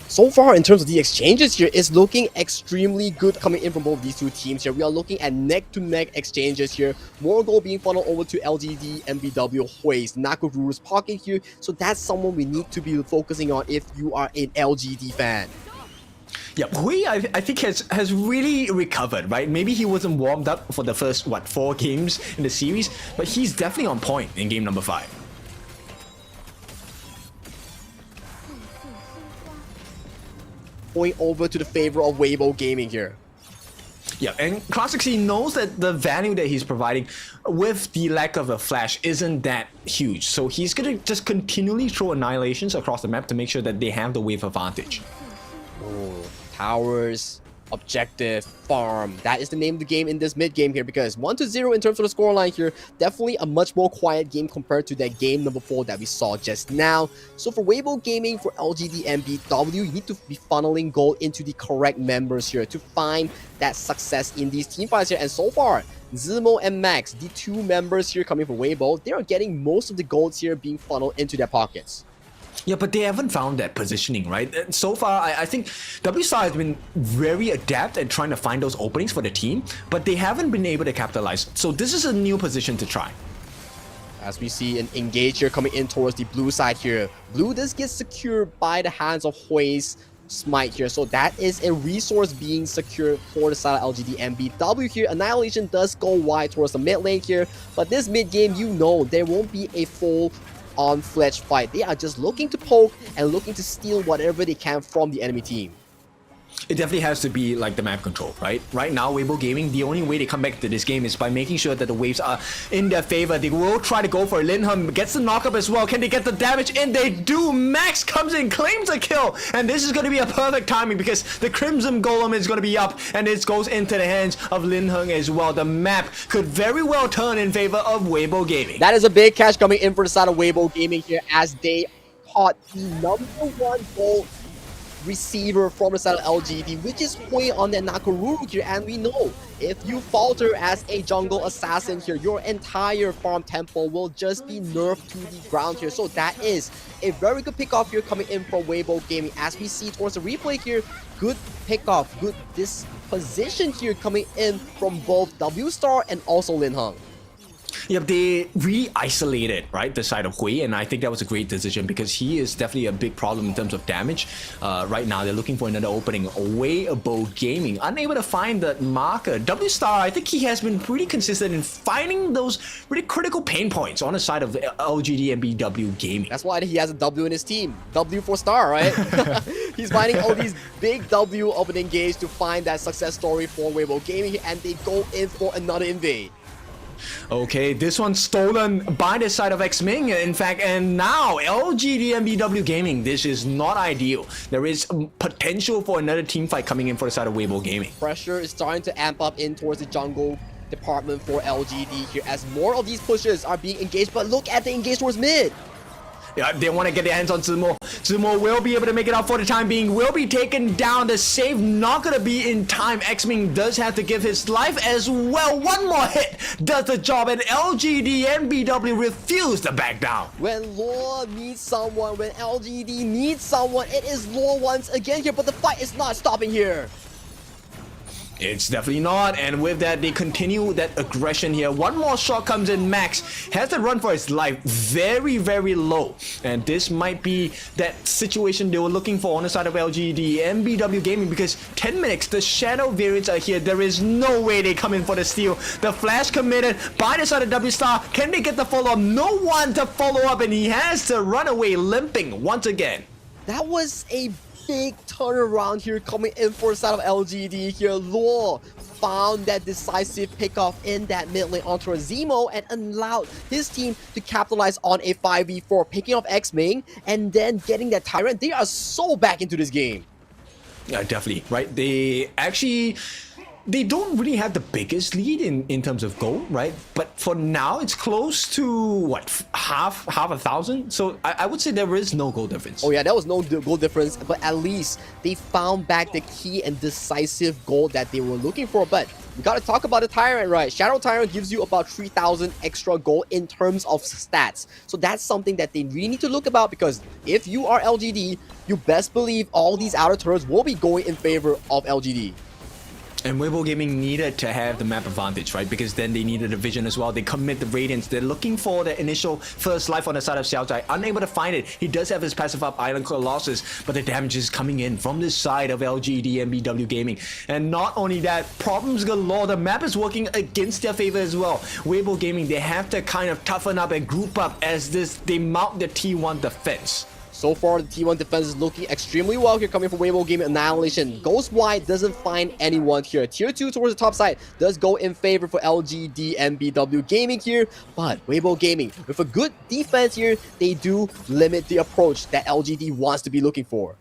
So far, in terms of the exchanges here, it's looking extremely good coming in from both these two teams here. We are looking at neck-to-neck exchanges here. More gold being funneled over to LGDNBW Hui's Nakoguru's pocket here. So that's someone we need to be focusing on if you are an LGD fan. Yeah, Hui, I think has really recovered, right? Maybe he wasn't warmed up for the first, 4 games in the series, but he's definitely on point in game number 5. Going over to the favor of WEIBO Gaming here. Yeah, and Classics, he knows that the value that he's providing with the lack of a flash isn't that huge. So he's going to just continually throw annihilations across the map to make sure that they have the wave advantage. Oh, towers, objective, farm. That is the name of the game in this mid game here, because 1-0 in terms of the scoreline here. Definitely a much more quiet game compared to that game number 4 that we saw just now. So for WEIBO Gaming, for LGDNBW, you need to be funneling gold into the correct members here to find that success in these team fights here. And so far, Zimo and Max, the 2 members here coming from WEIBO, they are getting most of the golds here being funneled into their pockets. Yeah, but they haven't found that positioning, right? So far, I think WStar has been very adept at trying to find those openings for the team, but they haven't been able to capitalize. So this is a new position to try. As we see an engage here coming in towards the blue side here. Blue does get secured by the hands of Hui's Smite here. So that is a resource being secured for the side of LGDNBW here. Annihilation does go wide towards the mid lane here, but this mid game, you know, there won't be a full on-fledged fight. They are just looking to poke and looking to steal whatever they can from the enemy team. It definitely has to be like the map control, right? Right now, WEIBO Gaming, the only way they come back to this game is by making sure that the waves are in their favor. They will try to go for it. Linham gets the knock up as well. Can they get the damage in? They do. Max comes in, claims a kill. And this is going to be a perfect timing because the Crimson Golem is going to be up and it goes into the hands of Linham as well. The map could very well turn in favor of WEIBO Gaming. That is a big catch coming in for the side of WEIBO Gaming here as they caught the #1 goal receiver from the side of LGD, which is Hui on their Nakaruru here. And we know if you falter as a jungle assassin here, your entire farm tempo will just be nerfed to the ground here. So that is a very good pickoff here coming in from WEIBO Gaming. As we see towards the replay here, good pickoff, good disposition here coming in from both W Star and also Lin Heng. Yep, they really isolated, right, the side of Hui, and I think that was a great decision because he is definitely a big problem in terms of damage. Right now, they're looking for another opening. WEIBO Gaming, unable to find the marker. W Star, I think he has been pretty consistent in finding those really critical pain points on the side of LGDNBW Gaming. That's why he has a W in his team. W for Star, right? He's finding all these big W opening games to find that success story for WEIBO Gaming, and they go in for another invade. Okay, this one's stolen by the side of X-Ming, in fact, and now LGDNBW Gaming, this is not ideal. There is potential for another team fight coming in for the side of WEIBO Gaming. Pressure is starting to amp up in towards the jungle department for LGD here as more of these pushes are being engaged, but look at the engage towards mid. Yeah, they want to get their hands on Zumo. Zumo will be able to make it out for the time being. Will be taken down. The save not going to be in time. X-Ming does have to give his life as well. One more hit does the job, and LGDNBW refuse to back down. When Law needs someone, when LGD needs someone, it is Law once again here, but the fight is not stopping here. It's definitely not, and with that, they continue that aggression here. One more shot comes in. Max has to run for his life very, very low, and this might be that situation they were looking for on the side of LGDNBW Gaming because 10 minutes, the Shadow variants are here. There is no way they come in for the steal. The flash committed by the side of W Star. Can they get the follow-up? No one to follow up, and he has to run away limping once again. That was a big turnaround here coming in for the side of LGD here. Law found that decisive pickoff in that mid lane onto Zemo and allowed his team to capitalize on a 5v4, picking off X-Ming and then getting that Tyrant. They are so back into this game. Yeah, definitely, right? They don't really have the biggest lead in terms of goal, right? But for now, it's close to, what, half a thousand? So I would say there is no goal difference. Oh yeah, there was no goal difference, but at least they found back the key and decisive goal that they were looking for. But we gotta talk about the Tyrant, right? Shadow Tyrant gives you about 3,000 extra gold in terms of stats. So that's something that they really need to look about because if you are LGD, you best believe all these outer turrets will be going in favor of LGD. And WEIBO Gaming needed to have the map advantage, right? Because then they needed a vision as well. They commit the Radiance. They're looking for the initial first life on the side of Xiaozai. Unable to find it. He does have his passive up Island Colossus, but the damage is coming in from this side of LGDNBW Gaming. And not only that, problems galore. The map is working against their favor as well. WEIBO Gaming, they have to kind of toughen up and group up as they mount the T1 defense. So far, the T1 defense is looking extremely well here coming from WEIBO Gaming. Annihilation goes wide, doesn't find anyone here. Tier 2 towards the top side does go in favor for LGDNBW Gaming here. But WEIBO Gaming, with a good defense here, they do limit the approach that LGD wants to be looking for.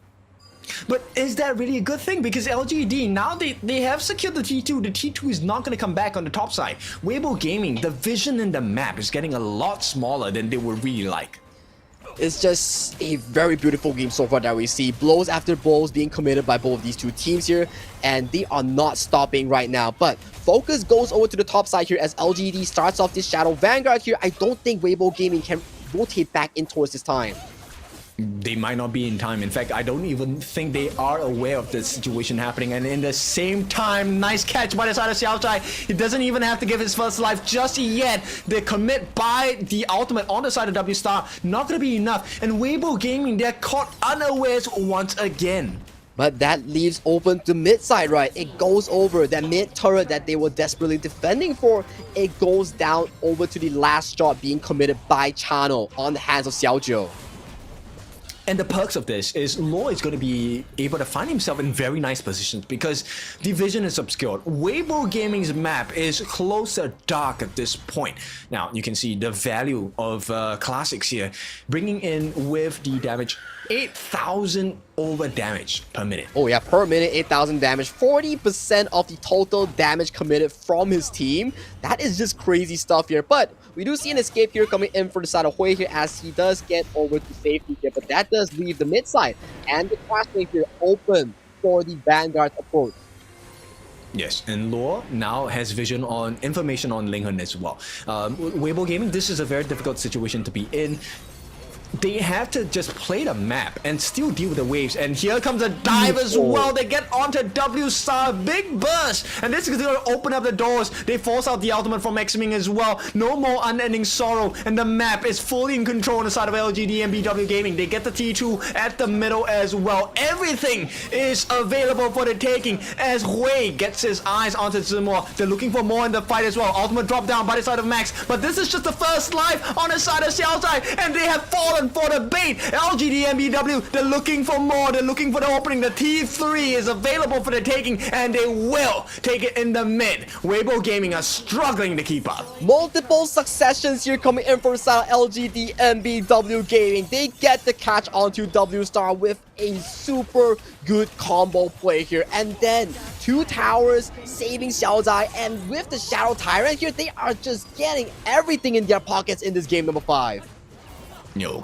But is that really a good thing? Because LGD, now they have secured the T2. The T2 is not going to come back on the top side. WEIBO Gaming, the vision in the map is getting a lot smaller than they would really like. It's just a very beautiful game so far that we see. Blows after blows being committed by both of these two teams here, and they are not stopping right now. But focus goes over to the top side here as LGD starts off this Shadow Vanguard here. I don't think WEIBO Gaming can rotate back in towards this time. They might not be in time. In fact, I don't even think they are aware of the situation happening. And in the same time, nice catch by the side of Xiaozai. He doesn't even have to give his first life just yet. The commit by the ultimate on the side of W Star, not going to be enough. And WEIBO Gaming, they're caught unawares once again. But that leaves open the mid side, right? It goes over that mid turret that they were desperately defending for. It goes down over to the last shot being committed by Chano on the hands of Xiaojiu. And the perks of this is Law is going to be able to find himself in very nice positions because the vision is obscured. WEIBO Gaming's map is closer dark at this point. Now, you can see the value of Classics here, bringing in with the damage 8,000 over damage per minute. Oh yeah, per minute, 8,000 damage, 40% of the total damage committed from his team. That is just crazy stuff here. But we do see an escape here coming in for the side of Hui here as he does get over to safety here. But that does leave the mid side and the crash lane here open for the Vanguard approach. Yes, and Law now has vision on information on Linghen as well. WEIBO Gaming, this is a very difficult situation to be in. They have to just play the map and still deal with the waves. And here comes a dive as well. They get onto W Star, big burst. And this is going to open up the doors. They force out the ultimate from X-Ming as well. No more unending sorrow. And the map is fully in control on the side of LGDNBW Gaming. They get the T2 at the middle as well. Everything is available for the taking as Hui gets his eyes onto Zimo. They're looking for more in the fight as well. Ultimate drop down by the side of Max. But this is just the first life on the side of Xiaozai. And they have fallen for the bait. LGDNBW, they're looking for more. They're looking for the opening. The T3 is available for the taking, and they will take it in the mid. WEIBO Gaming are struggling to keep up. Multiple successions here coming in from side LGDNBW Gaming. They get the catch onto W Star with a super good combo play here. And then 2 towers saving Xiaozai, and with the Shadow Tyrant here, they are just getting everything in their pockets in this game number 5.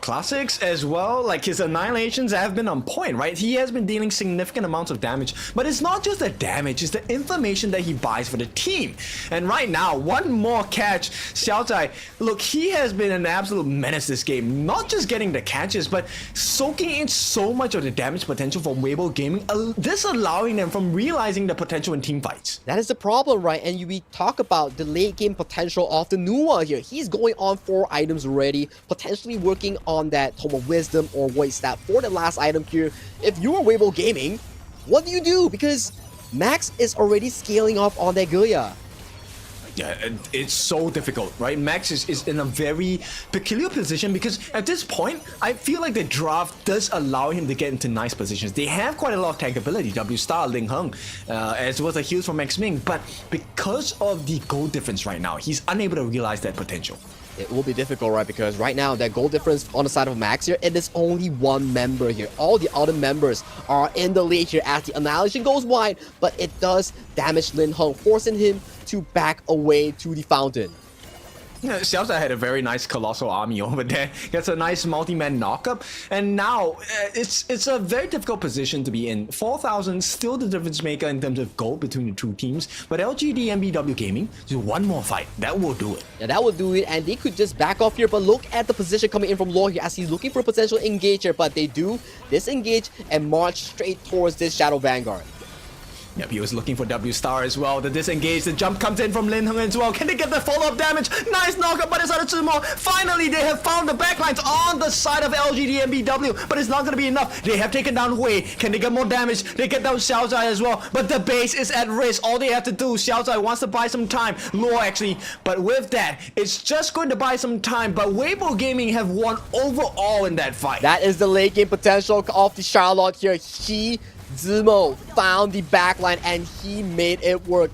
Classics as well, like his annihilations have been on point, right? He has been dealing significant amounts of damage, but it's not just the damage, it's the information that he buys for the team. And right now, one more catch, Xiaozai, look, he has been an absolute menace this game, not just getting the catches, but soaking in so much of the damage potential from WEIBO Gaming, this allowing them from realizing the potential in team fights. That is the problem, right? And we talk about the late game potential of the Nuwa here. He's going on 4 items already, potentially working on that Tome of Wisdom or Void Stab for the last item here. If you are WEIBO Gaming, what do you do? Because Max is already scaling up on that Guya. Yeah, it's so difficult, right? Max is in a very peculiar position because at this point, I feel like the draft does allow him to get into nice positions. They have quite a lot of tank ability, W Star, Ling Heng, as well as the heals from X-Ming, but because of the gold difference right now, he's unable to realize that potential. It will be difficult, right? Because right now, that goal difference on the side of Max here, it is only 1 member here. All the other members are in the lead here as the Annihilation goes wide, but it does damage Lin Heng, forcing him to back away to the fountain. Yeah, Xiaozai had a very nice colossal army over there. Gets a nice multi-man knockup, and now it's a very difficult position to be in. 4,000 still the difference maker in terms of gold between the 2 teams, but LGDNBW Gaming, just one more fight, that will do it. Yeah, that will do it, and they could just back off here, but look at the position coming in from Law here as he's looking for a potential engage here, but they do disengage and march straight towards this Shadow Vanguard. Yep, he was looking for W Star as well. The disengage, the jump comes in from Lin Heng as well. Can they get the follow-up damage? Nice knockup by the side of Tsumo. Finally, they have found the backlines on the side of LGDNBW, but it's not going to be enough. They have taken down Hui. Can they get more damage? They get down Xiaozai as well, but the base is at risk. All they have to do, Xiaozai wants to buy some time. Law actually, but with that, it's just going to buy some time, but WEIBO Gaming have won overall in that fight. That is the late game potential of the Charlotte here. Zimo found the backline and he made it work,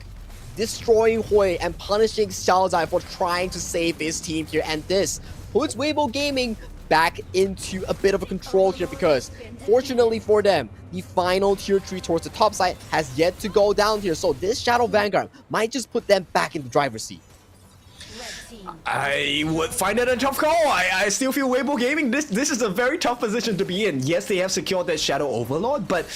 destroying Hui and punishing Xiaozai for trying to save his team here. And this puts WEIBO Gaming back into a bit of a control here because, fortunately for them, the final tier 3 towards the top side has yet to go down here. So this Shadow Vanguard might just put them back in the driver's seat. I would find it a tough call. I still feel WEIBO Gaming, this is a very tough position to be in. Yes, they have secured that Shadow Overlord, but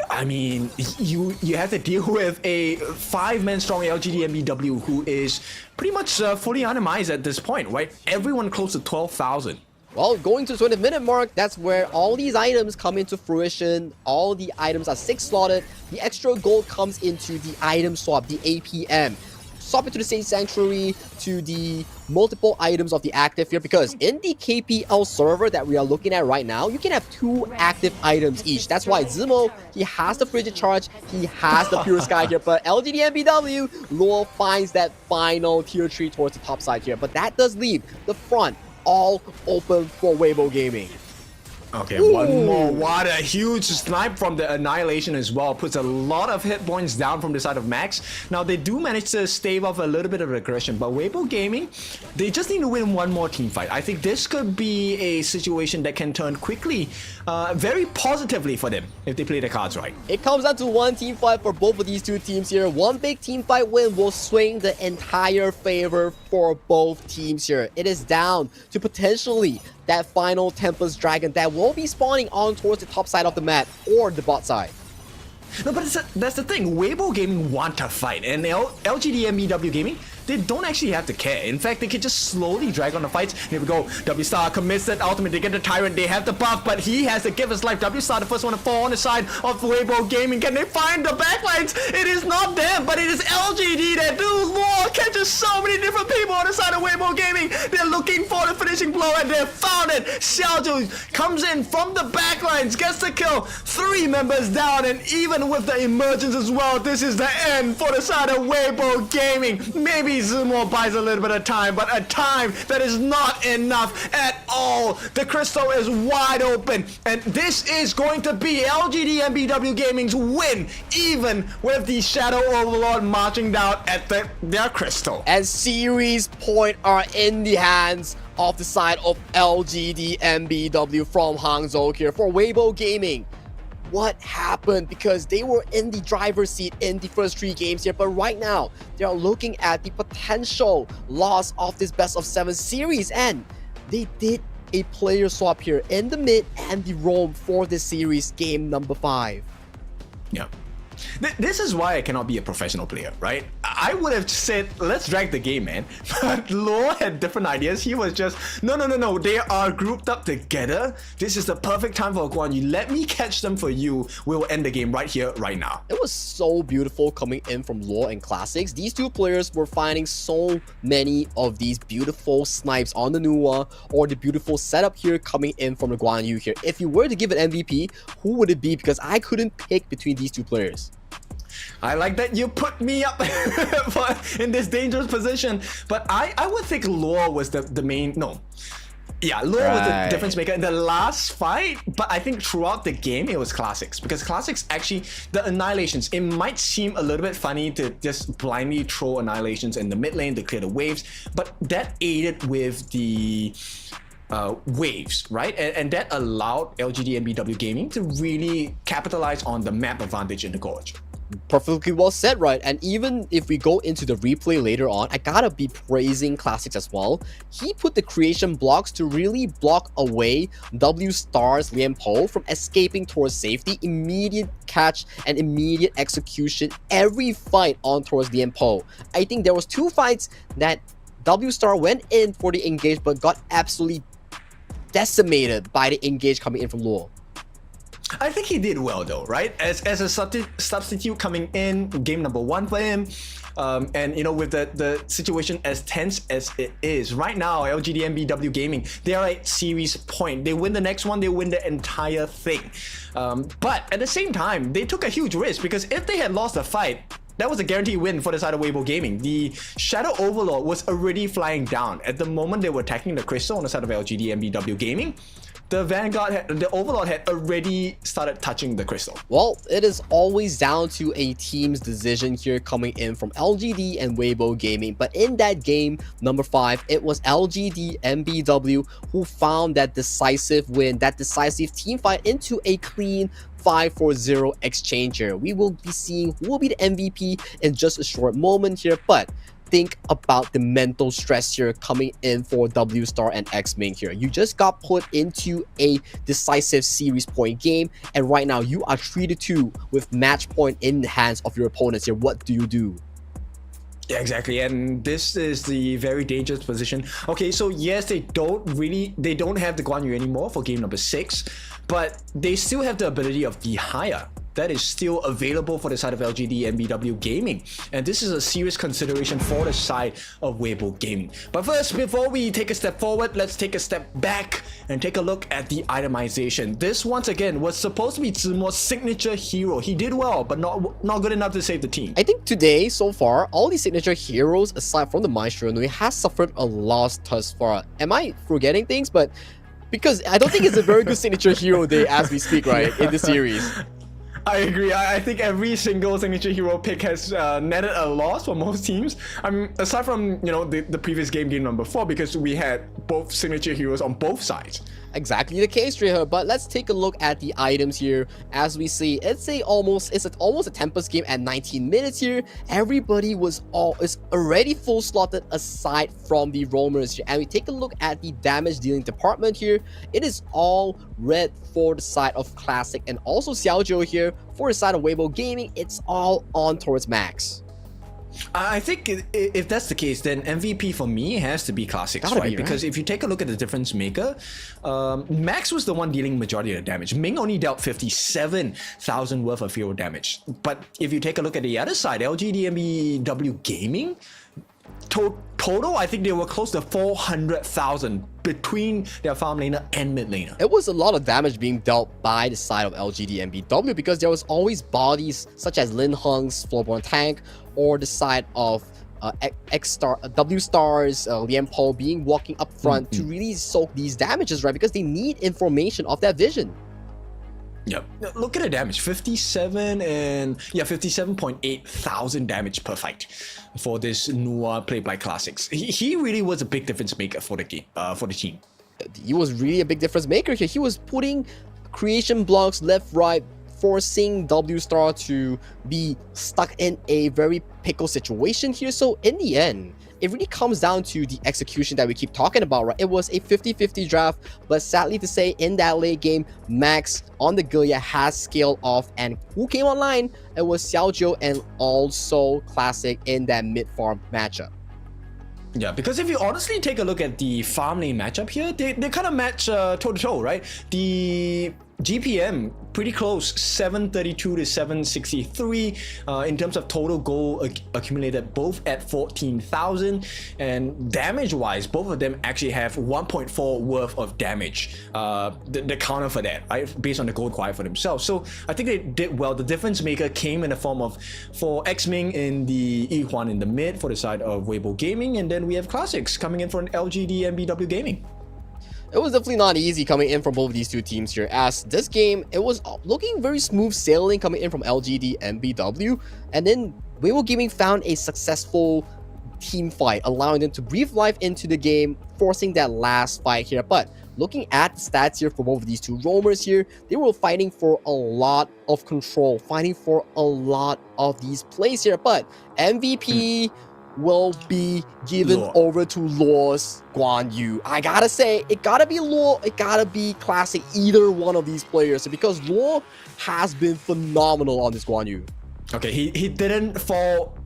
I mean, you have to deal with a 5-man strong LGDNBW who is pretty much fully anonymized at this point, right? Everyone close to 12,000. Well, going to the 20-minute mark, that's where all these items come into fruition. All the items are 6 slotted. The extra gold comes into the item swap, the APM. swap it to the Sage Sanctuary, to the multiple items of the active here, because in the KPL server that we are looking at right now, you can have 2 active items each. That's why Zimo, he has the Frigid Charge, he has the Pure Sky here, but LGDNBW, Lure finds that final tier 3 towards the top side here, but that does leave the front all open for WEIBO Gaming. Okay, one more. What a huge snipe from the Annihilation as well. Puts a lot of hit points down from the side of Max. Now, they do manage to stave off a little bit of regression, but WEIBO Gaming, they just need to win one more team fight. I think this could be a situation that can turn quickly, very positively for them if they play the cards right. It comes down to one team fight for both of these two teams here. One big team fight win will swing the entire favor for both teams here. It is down to potentially that final Tempest Dragon that will be spawning on towards the top side of the map or the bot side. No, but that's the thing. WEIBO Gaming want to fight, and LGDNBW Gaming, they don't actually have to care. In fact, they can just slowly drag on the fights. Here we go. W-Star commits that ultimate. They get the Tyrant. They have the buff, but he has to give his life. W-Star, the first one to fall on the side of WEIBO Gaming. Can they find the backlines? It is not them, but it is LGD that do more. Catches so many different people on the side of WEIBO Gaming. They're looking for the finishing blow, and they found it. Xiaoju comes in from the backlines, gets the kill. 3 members down, and even with the emergence as well, this is the end for the side of WEIBO Gaming. Maybe Zumo buys a little bit of time, but a time that is not enough at all. The crystal is wide open, and this is going to be LGDNBW Gaming's win, even with the Shadow Overlord marching down at their crystal. And series point are in the hands of the side of LGDNBW from Hangzhou here for WEIBO Gaming. What happened? Because they were in the driver's seat in the first 3 games here, but right now they are looking at the potential loss of this best of 7 series, and they did a player swap here in the mid and the roam for this series game number 5. Yeah. This is why I cannot be a professional player, right? I would have said, let's drag the game, man. But Law had different ideas. He was just, no. They are grouped up together. This is the perfect time for Guan Yu. Let me catch them for you. We'll end the game right here, right now. It was so beautiful coming in from Law and Classics. These two players were finding so many of these beautiful snipes on the Nuwa, or the beautiful setup here coming in from the Guan Yu here. If you were to give an MVP, who would it be? Because I couldn't pick between these two players. I like that you put me up in this dangerous position, but I would think Law was the main. No, yeah, Law was the difference maker in the last fight, but I think throughout the game it was Classics, because Classics actually, the Annihilations, it might seem a little bit funny to just blindly throw Annihilations in the mid lane to clear the waves, but that aided with the waves, right? And that allowed LGDNBW Gaming to really capitalize on the map advantage in the Gorge. Perfectly well said, right? And even if we go into the replay later on, I gotta be praising Classics as well. He put the creation blocks to really block away W-Star's Lian Po from escaping towards safety, immediate catch and immediate execution every fight on towards Lian Po. I think there was 2 fights that W-Star went in for the engage but got absolutely decimated by the engage coming in from Luo. I think he did well though, right? As a substitute coming in, game number 1 for him, and you know, with the situation as tense as it is right now, LGDNBW Gaming, they are at series point. They win the next one, they win the entire thing. But at the same time, they took a huge risk, because if they had lost the fight, that was a guaranteed win for the side of WEIBO Gaming. The Shadow Overlord was already flying down. At the moment they were attacking the Crystal on the side of LGDNBW Gaming, the Vanguard, the Overlord had already started touching the Crystal. Well, it is always down to a team's decision here coming in from LGD and WEIBO Gaming. But in that game, number 5, it was LGDNBW who found that decisive win, that decisive team fight into a clean 5-4-0 exchange here. We will be seeing who will be the MVP in just a short moment here, but think about the mental stress here coming in for W-Star and X-Ming here. You just got put into a decisive series point game, and right now you are 3-2 with match point in the hands of your opponents here. What do you do? Yeah, exactly, and this is the very dangerous position. Okay, so yes, they don't have the Guan Yu anymore for game number 6, but they still have the ability of the higher. that is still available for the side of LGDNBW Gaming. And this is a serious consideration for the side of WEIBO Gaming. But first, before we take a step forward, let's take a step back and take a look at the itemization. This, once again, was supposed to be Zimo's signature hero. He did well, but not good enough to save the team. I think today, so far, all these signature heroes, aside from the Maestro Nui, has suffered a loss thus far. Am I forgetting things? But because I don't think it's a very good signature hero day as we speak, right, in the series. I agree. I think every single signature hero pick has netted a loss for most teams. I mean, aside from, you know, the previous game number 4, because we had both signature heroes on both sides. Exactly the case right here, but let's take a look at the items here. As we see, it's almost a Tempest game at 19 minutes here. Everybody is already full slotted aside from the roamers here, and we take a look at the damage dealing department here. It is all red for the side of Classic, and also Xiaojiu here for the side of WEIBO Gaming. It's all on towards Max. I think if that's the case, then MVP for me has to be Classics, right? Because if you take a look at the difference maker, Max was the one dealing majority of the damage. Ming only dealt 57,000 worth of hero damage. But if you take a look at the other side, LGDNBW Gaming, total, I think they were close to 400,000 between their farm laner and mid laner. It was a lot of damage being dealt by the side of LGDNBW because there was always bodies such as Lin Heng's Floorborn Tank, or the side of W Stars, Lian Po being walking up front to really soak these damages, right? Because they need information of that vision. Yep. Look at the damage, 57.8 thousand damage per fight for this Noah played by Classics. He really was a big difference maker for the game, for the team. He was really a big difference maker here. He was putting creation blocks left, right, forcing W Star to be stuck in a very pickle situation here. So in the end, it really comes down to the execution that we keep talking about, right? It was a 50-50 draft, but sadly to say, in that late game, Max on the Gilead has scaled off, and who came online? It was Xiaojiu and also Classic in that mid-farm matchup. Yeah, because if you honestly take a look at the farm lane matchup here, they kind of match toe-to-toe, right? The GPM pretty close, 732 to 763 in terms of total gold accumulated, both at 14,000, and damage wise both of them actually have 1.4 worth of damage, the counter for that, right, based on the gold acquired for themselves. So I think they did well. The difference maker came in the form of for X-Ming in the Yihuan in the mid for the side of WEIBO Gaming, and then we have Classics coming in for an LGDNBW Gaming. It was definitely not easy coming in from both of these two teams here, as this game, it was looking very smooth sailing coming in from LGDNBW, and then WEIBO Gaming found a successful team fight, allowing them to breathe life into the game, forcing that last fight here. But looking at the stats here for both of these two roamers here, they were fighting for a lot of control, fighting for a lot of these plays here, but MVP will be given over to Luo's Guan Yu. I gotta say, it gotta be Luo, it gotta be Classic, either one of these players, because Luo has been phenomenal on this Guan Yu. Okay, he didn't fall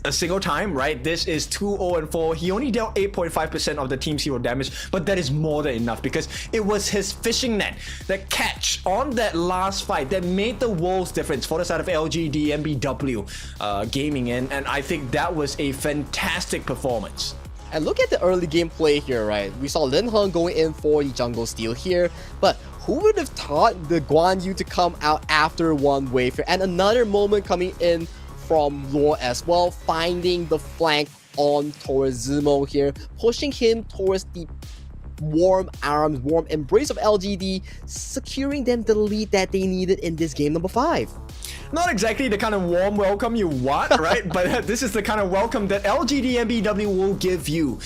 a single time, right? This is 2-0-4. He only dealt 8.5% of the team's hero damage, but that is more than enough because it was his fishing net, the catch on that last fight that made the world's difference for the side of LGDNBW Gaming, and I think that was a fantastic performance. And look at the early gameplay here, right? We saw Lin Heng going in for the jungle steal here, but who would have thought the Guan Yu to come out after one wave here? And another moment coming in from Luo as well, finding the flank on towards Zimo here, pushing him towards the warm arms, warm embrace of LGD, securing them the lead that they needed in this game number 5. Not exactly the kind of warm welcome you want, right? But this is the kind of welcome that LGDNBW will give you,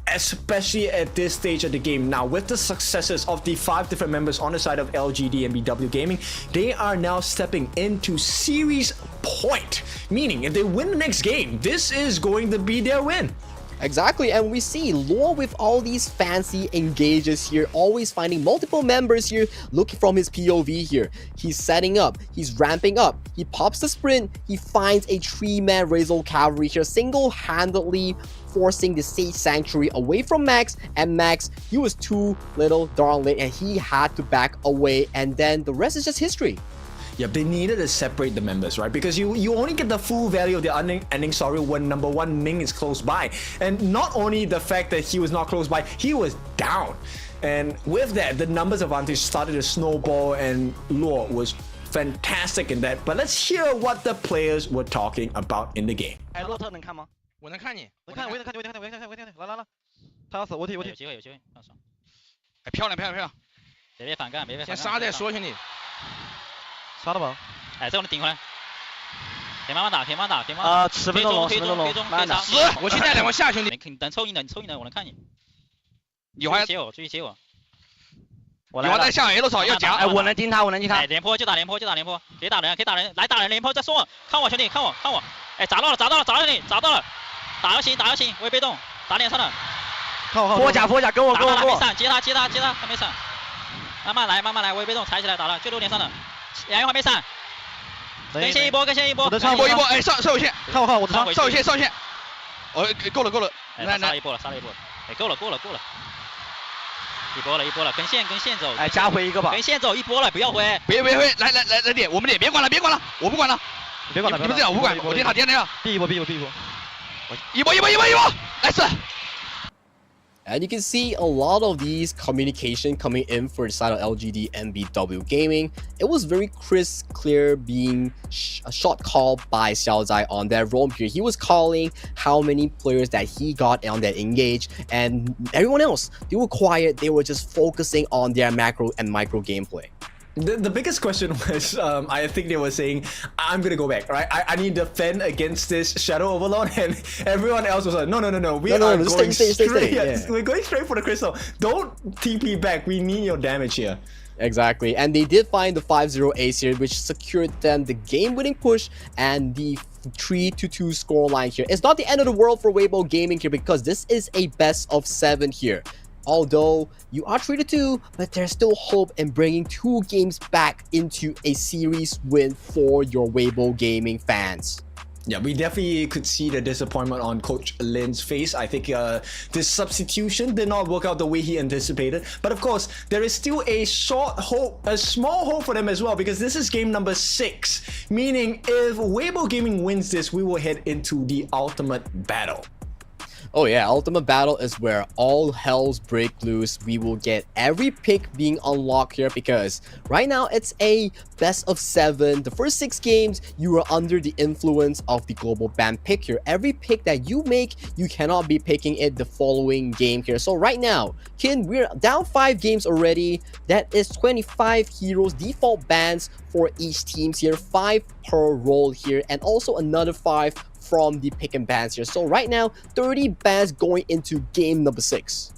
especially at this stage of the game. Now, with the successes of the 5 different members on the side of LGDNBW Gaming, they are now stepping into series point, meaning if they win the next game, this is going to be their win. Exactly, and we see Luo with all these fancy engages here, always finding multiple members here, looking from his POV here. He's setting up, he's ramping up, he pops the sprint, he finds a 3-man Razor Cavalry here, single-handedly forcing the Sage Sanctuary away from Max, and Max, he was too little darn late and he had to back away, and then the rest is just history. Yep, they needed to separate the members, right? Because you only get the full value of the ending story when number 1 Ning is close by. And not only the fact that he was not close by, he was down. And with that, the numbers advantage started to snowball, and Luo was fantastic in that. But let's hear what the players were talking about in the game. 哎，洛特能看吗？我能看你，能看，我也能看，我也能看，我也能看，我也能看，来来来，他要死，我踢，有机会，有机会，放手。哎，漂亮漂亮漂亮！别反干，别反干。先杀再说，兄弟。杀了吧？哎，这我能顶回来。可以慢慢打，可以慢慢打，可以慢慢打。10分钟龙，10分钟龙，慢慢打。死！我去带2个下，兄弟。你等抽你的，你抽你的，我能看你。有还接我，注意接我。我来带下 L 草要夹，哎，我能盯他，我能盯他。哎，连坡就打连坡，就打连坡，可以打人，可以打人，来打人，连坡再送我，看我兄弟，看我，看我。哎，砸到了，砸到了，砸到你，砸到了。打要行，打要行，我也被动，打脸上了。佛甲，跟我，还没闪，接他，还没闪。慢慢来，慢慢来，我也被动，踩起来打了，就6点上了。杨玉还没闪。跟线一波，一波，哎，上有线，看我，我的上有线。哦，够了，来，杀了一波了，哎，够了。一波了，跟线走。哎，加回一个吧。跟线走一波了，不要回。别，来点，我们点，别管了，我不管了。你别管了，你们这样我不管，我点他。第一波，一波，来次。 And you can see a lot of these communication coming in for the side of LGDNBW Gaming. It was very crisp, clear, being a shot call by Xiao Zai on that roam here. He was calling how many players that he got on that engage, and everyone else, they were quiet. They were just focusing on their macro and micro gameplay. The biggest question was, I think they were saying, I'm gonna go back, right? I need to defend against this Shadow Overlord, and everyone else was like, no, we are going straight. Yeah. We're going straight for the crystal. Don't TP back. We need your damage here. Exactly, and they did find the 5-0 ace here, which secured them the game-winning push and the 3-2 scoreline here. It's not the end of the world for WEIBO Gaming here, because this is a best of 7 here. Although you are 3-2, but there's still hope in bringing 2 games back into a series win for your WEIBO Gaming fans. Yeah, we definitely could see the disappointment on Coach Lin's face. I think this substitution did not work out the way he anticipated. But of course, there is still a small hope for them as well, because this is game number 6. Meaning, if WEIBO Gaming wins this, we will head into the ultimate battle. Oh yeah, Ultimate Battle is where all hells break loose. We will get every pick being unlocked here, because right now it's a best of 7. The first 6 games, you are under the influence of the global ban pick here. Every pick that you make, you cannot be picking it the following game here. So right now, Kin, we're down 5 games already. That is 25 heroes default bans for each team here, 5 per role here, and also another 5 from the pick and bans here. So right now, 30 bans going into game number 6.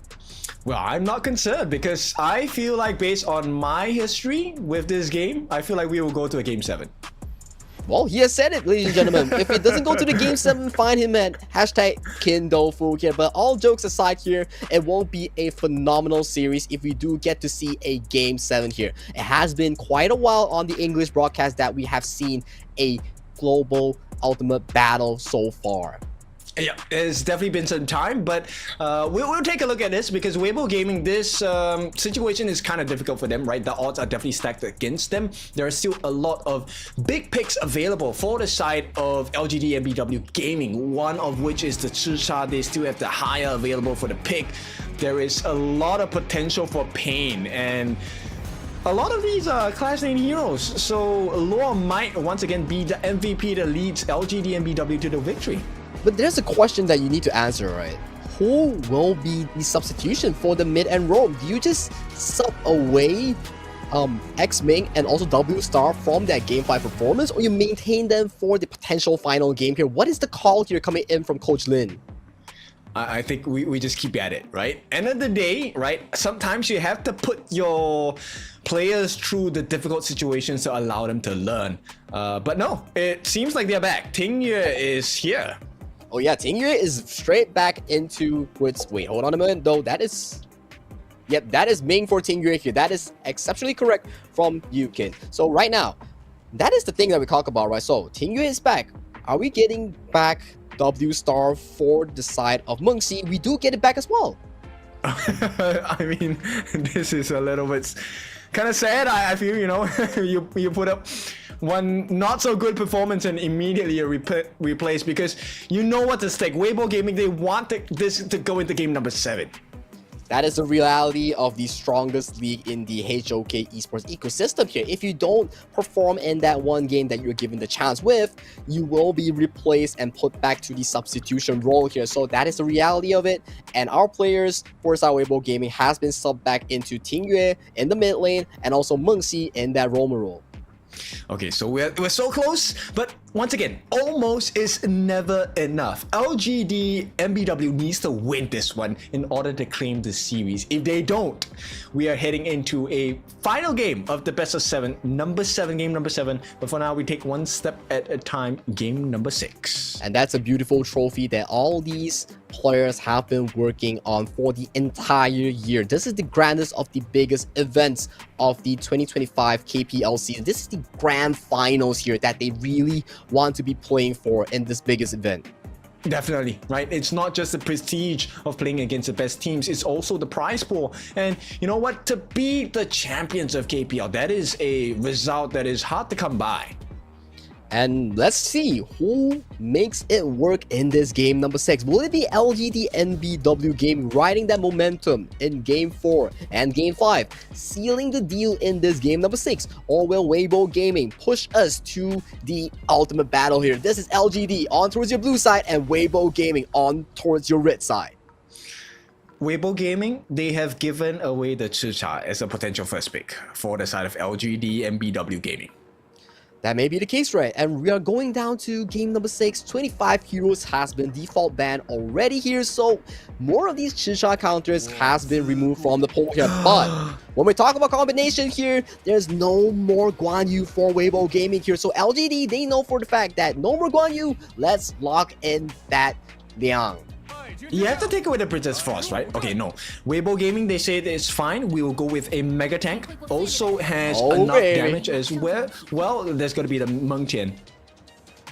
Well, I'm not concerned, because I feel like, based on my history with this game, I feel like we will go to a game 7. Well, he has said it, ladies and gentlemen. If it doesn't go to the game 7, find him at #KinDofu here. But all jokes aside here, it won't be a phenomenal series if we do get to see a game 7 here. It has been quite a while on the English broadcast that we have seen a global ultimate battle so far. Yeah, it's definitely been some time, but we'll take a look at this, because WEIBO Gaming, this situation is kind of difficult for them, right? The odds are definitely stacked against them. There are still a lot of big picks available for the side of LGDNBW Gaming, one of which is the Chicha. They still have the higher available for the pick. There is a lot of potential for pain, and a lot of these are Class 9 heroes, so Luo might once again be the MVP that leads LGDNBW to the victory. But there's a question that you need to answer, right? Who will be the substitution for the mid and roam? Do you just sub away X-Ming and also W Star from that Game 5 performance, or you maintain them for the potential final game here? What is the call here coming in from Coach Lin? I think we just keep at it, right? End of the day, right? Sometimes you have to put your players through the difficult situations to allow them to learn. But no, it seems like they're back. Tingyue is here. Oh yeah, Tingyue is straight back into what's... Wait, hold on a minute though. That is... Yep, that is Ming for Tingyue here. That is exceptionally correct from Yukin. So right now, that is the thing that we talk about, right? So Tingyue is back. Are we getting back W Star for the side of Mengxi? We do get it back as well. I mean, this is a little bit kind of sad. I feel, you know, you put up one not so good performance and immediately a replace because you know what's at stake. WEIBO Gaming, they want this to go into game number 7. That is the reality of the strongest league in the HOK esports ecosystem here. If you don't perform in that one game that you're given the chance with, you will be replaced and put back to the substitution role here. So that is the reality of it. And our players for WEIBO Gaming has been subbed back into Tingyue in the mid lane and also Mengxi in that roamer role. Okay, so we're so close, but once again, almost is never enough. LGDNBW needs to win this one in order to claim the series. If they don't, we are heading into a final game of the best of 7, game number 7. But for now, we take one step at a time, game number 6. And that's a beautiful trophy that all these players have been working on for the entire year. This is the grandest of the biggest events of the 2025 KPL season. This is the grand finals here that they really want to be playing for in this biggest event. Definitely, right? It's not just the prestige of playing against the best teams, it's also the prize pool. And you know what? To be the champions of KPL, that is a result that is hard to come by. And let's see who makes it work in this game number 6. Will it be LGDNBW Gaming riding that momentum in game 4 and game 5, sealing the deal in this game number 6? Or will WEIBO Gaming push us to the ultimate battle here? This is LGD on towards your blue side and WEIBO Gaming on towards your red side. WEIBO Gaming, they have given away the Chicha as a potential first pick for the side of LGDNBW Gaming. That may be the case, right? And we are going down to game number 6. 25 heroes has been default banned already here, so more of these Chicha counters has been removed from the pool here. But when we talk about combination here, there's no more Guan Yu for WEIBO Gaming here. So LGD, they know for the fact that no more Guan Yu. Let's lock in that Liang. You have to take away the Princess Frost, right? Okay, no. WEIBO Gaming, they say it's fine. We will go with a Mega Tank. Also has enough damage as well. Well, there's going to be the Meng Tian.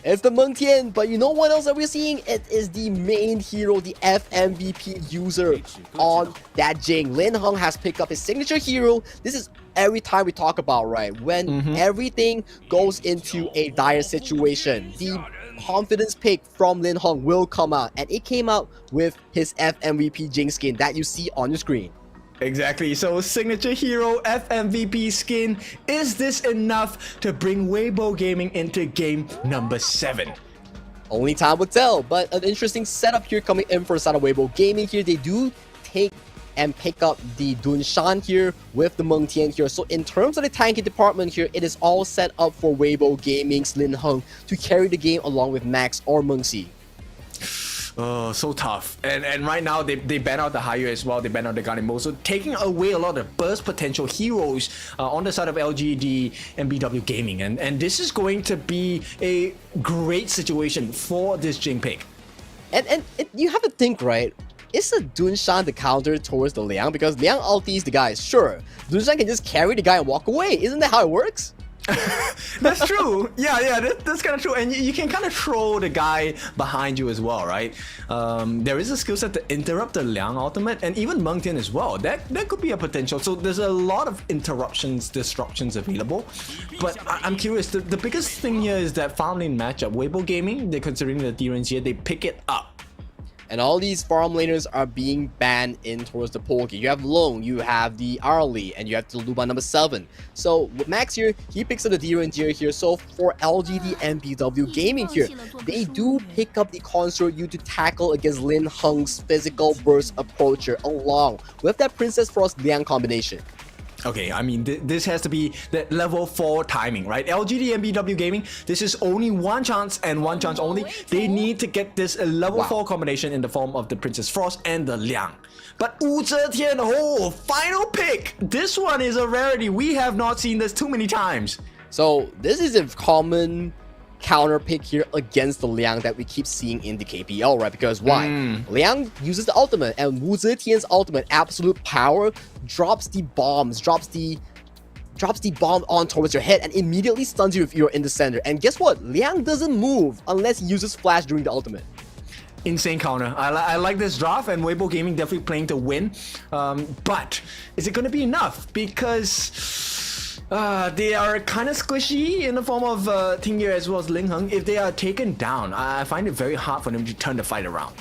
It's the Meng Tian, but you know what else that we're seeing? It is the main hero, the FMVP user on that Jing. Lin Heng has picked up his signature hero. This is every time we talk about, right? When everything goes into a dire situation, the confidence pick from Lin Heng will come out, and it came out with his FMVP Jing skin that you see on your screen. Exactly, so signature hero FMVP skin. Is this enough to bring WEIBO Gaming into game number 7? Only time will tell, but an interesting setup here coming in for the side of WEIBO Gaming here. They do take and pick up the Dun Shan here with the Meng Tian here. So in terms of the tanking department here, it is all set up for WEIBO Gaming's Lin Heng to carry the game along with Max or Mengxi. Oh, so tough. And right now, they ban out the Hayu as well. They ban out the Ganimo. So taking away a lot of burst potential heroes on the side of LGDNBW Gaming. And this is going to be a great situation for this Jing pick. And you have to think, right? Is the Dun Shan the counter towards the Liang? Because Liang ultis the guy, sure. Dun Shan can just carry the guy and walk away. Isn't that how it works? That's true. Yeah, that's kind of true. And you can kind of throw the guy behind you as well, right? There is a skill set to interrupt the Liang ultimate and even Meng Tian as well. That could be a potential. So there's a lot of disruptions available. But I'm curious, the biggest thing here is that farm lane matchup. WEIBO Gaming, they're considering the D-range here, they pick it up. And all these farm laners are being banned in towards the Poke. You have Long, you have the Arlie, and you have the Luba number 7. So with Max here, he picks up the D-Ranger here. So for LGDNBW Gaming here, they do pick up the Consort U to tackle against Lin Heng's physical burst approach here, along with that Princess Frost Liang combination. Okay, I mean, this has to be the level 4 timing, right? LGDNBW Gaming, this is only one chance and one chance only. They need to get this level 4 combination in the form of the Princess Frost and the Liang. But Wu Zetian, oh, final pick! This one is a rarity. We have not seen this too many times. So this is a common counter pick here against the Liang that we keep seeing in the KPL, right? Because why? Liang uses the ultimate, and Wu Zetian's ultimate, absolute power, drops the bomb on towards your head and immediately stuns you if you're in the center. And guess what? Liang doesn't move unless he uses flash during the ultimate. insane counter. I like this draft, and WEIBO Gaming definitely playing to win. But is it going to be enough? Because they are kind of squishy in the form of Tingye as well as Ling Heng. If they are taken down, I find it very hard for them to turn the fight around.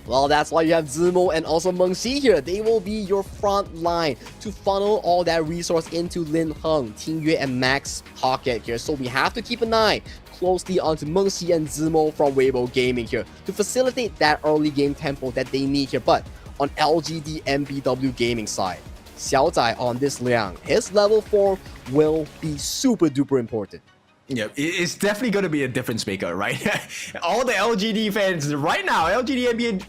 Well, that's why you have Zimo and also Mengxi here. They will be your front line to funnel all that resource into Lin Heng, Tingyue, and Max pocket here. So we have to keep an eye closely onto Mengxi and Zimo from WEIBO Gaming here to facilitate that early game tempo that they need here. But on LGDNBW Gaming side, Xiao Zai on this Liang, his level 4 will be super duper important. Yeah, it's definitely going to be a difference maker, right? All the LGD fans right now, LGDNBW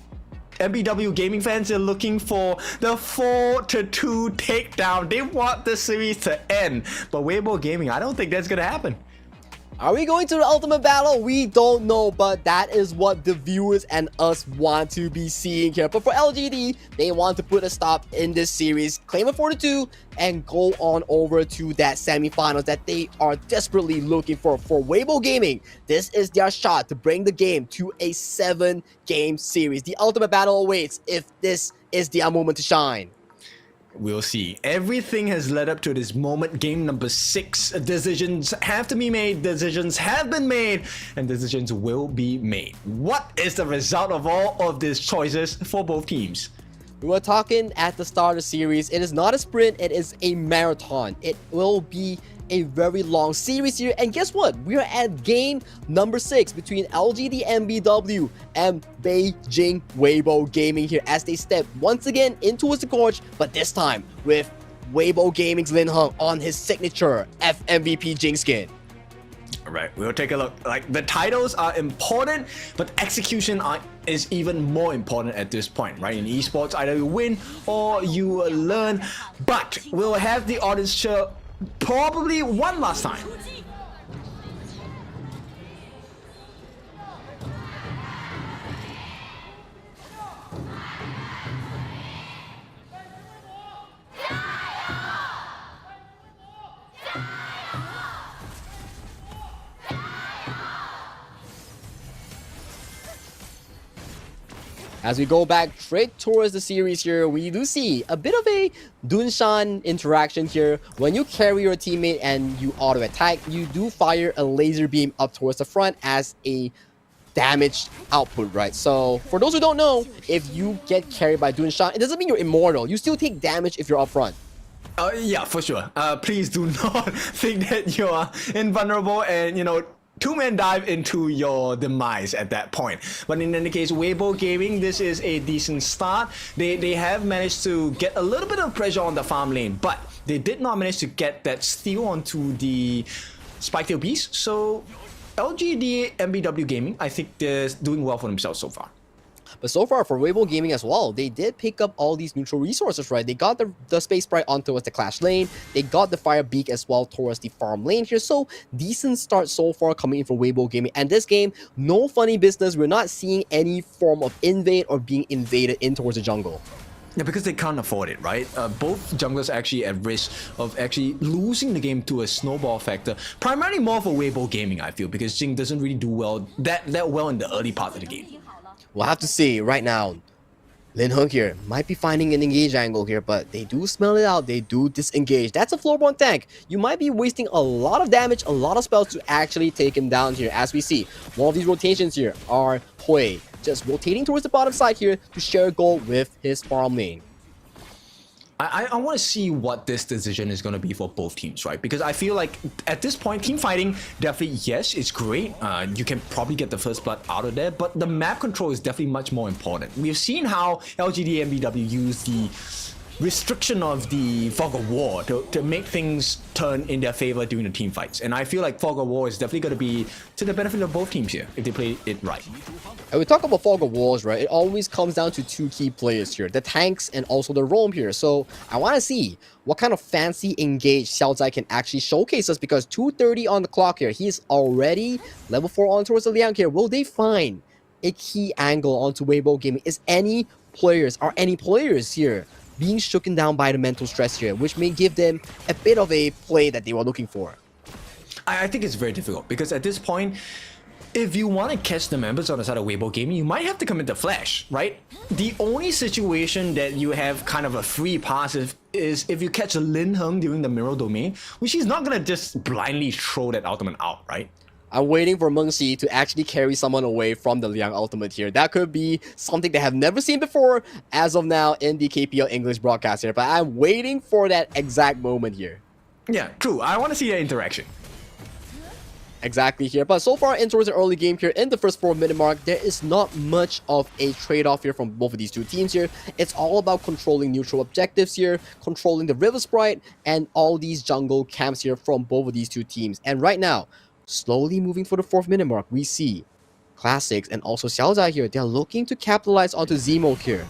gaming fans are looking for the 4-2 takedown. They want the series to end. But WEIBO Gaming, I don't think that's going to happen. Are we going to the ultimate battle? We don't know, but that is what the viewers and us want to be seeing here. But for LGD, they want to put a stop in this series, claim a 4-2, and go on over to that semifinals that they are desperately looking for. For WEIBO Gaming, this is their shot to bring the game to a 7-game series. The ultimate battle awaits if this is their moment to shine. We'll see. Everything has led up to this moment. Game number 6. Decisions have to be made. Decisions have been made. And decisions will be made. What is the result of all of these choices for both teams? We were talking at the start of the series. It is not a sprint. It is a marathon. It will be a very long series here. And guess what? We are at game number 6 between LGDNBW and Beijing WEIBO Gaming here as they step once again into the gorge, but this time with WEIBO Gaming's Lin Heng on his signature FMVP Jing skin. Alright, we'll take a look. Like, the titles are important, but execution is even more important at this point, right? In esports, either you win or you learn, but we'll have the audience show probably one last time. As we go back straight towards the series here, we do see a bit of a Dunshan interaction here. When you carry your teammate and you auto attack, you do fire a laser beam up towards the front as a damage output, right? So for those who don't know, if you get carried by Dunshan, it doesn't mean you're immortal. You still take damage if you're up front. Yeah, for sure. Please do not think that you are invulnerable and, you know, two-man dive into your demise at that point. But in any case, WEIBO Gaming, this is a decent start. They have managed to get a little bit of pressure on the farm lane, but they did not manage to get that steal onto the Spiketail Beast. So LGDNBW Gaming, I think they're doing well for themselves so far. But so far for WEIBO Gaming as well, they did pick up all these neutral resources, right? They got the Space Sprite on towards the Clash lane. They got the Fire Beak as well towards the farm lane here. So decent start so far coming in from WEIBO Gaming. And this game, no funny business. We're not seeing any form of invade or being invaded in towards the jungle. Yeah, because they can't afford it, right? Both junglers actually at risk of actually losing the game to a snowball factor. Primarily more for WEIBO Gaming, I feel, because Jing doesn't really do well that well in the early part of the game. We'll have to see right now. Lin Heng here might be finding an engage angle here, but they do smell it out. They do disengage. That's a floorborne tank. You might be wasting a lot of damage, a lot of spells to actually take him down here. As we see, one of these rotations here are Hui just rotating towards the bottom side here to share goal with his farm lane. I want to see what this decision is going to be for both teams, right? Because I feel like at this point, team fighting, definitely, yes, it's great. You can probably get the first blood out of there, but the map control is definitely much more important. We've seen how LGDNBW used the restriction of the Fog of War to make things turn in their favor during the team fights. And I feel like Fog of War is definitely going to be to the benefit of both teams here if they play it right. And we talk about Fog of Wars, right? It always comes down to two key players here, the tanks and also the roam here. So I want to see what kind of fancy engage Xiao Zai can actually showcase us, because 2:30 on the clock here. He's already level 4 on towards the Liang here. Will they find a key angle onto WEIBO Gaming? Are any players here being shooken down by the mental stress here, which may give them a bit of a play that they were looking for? I think it's very difficult because at this point, if you want to catch the members on the side of WEIBO Gaming, you might have to commit the flash, right? The only situation that you have kind of a free passive is if you catch a Lin Heng during the mirror domain, which he's not gonna just blindly throw that ultimate out, right? I'm waiting for Mengxi to actually carry someone away from the Liang ultimate here. That could be something they have never seen before as of now in the KPL English broadcast here, but I'm waiting for that exact moment here. Yeah, true. I want to see that interaction. Exactly here, but so far in towards the early game here in the first 4-minute mark, there is not much of a trade-off here from both of these two teams here. It's all about controlling neutral objectives here, controlling the River Sprite, and all these jungle camps here from both of these two teams. And right now, slowly moving for the 4th-minute mark, we see Classics and also Xiaozai here. They're looking to capitalize onto Zemo here.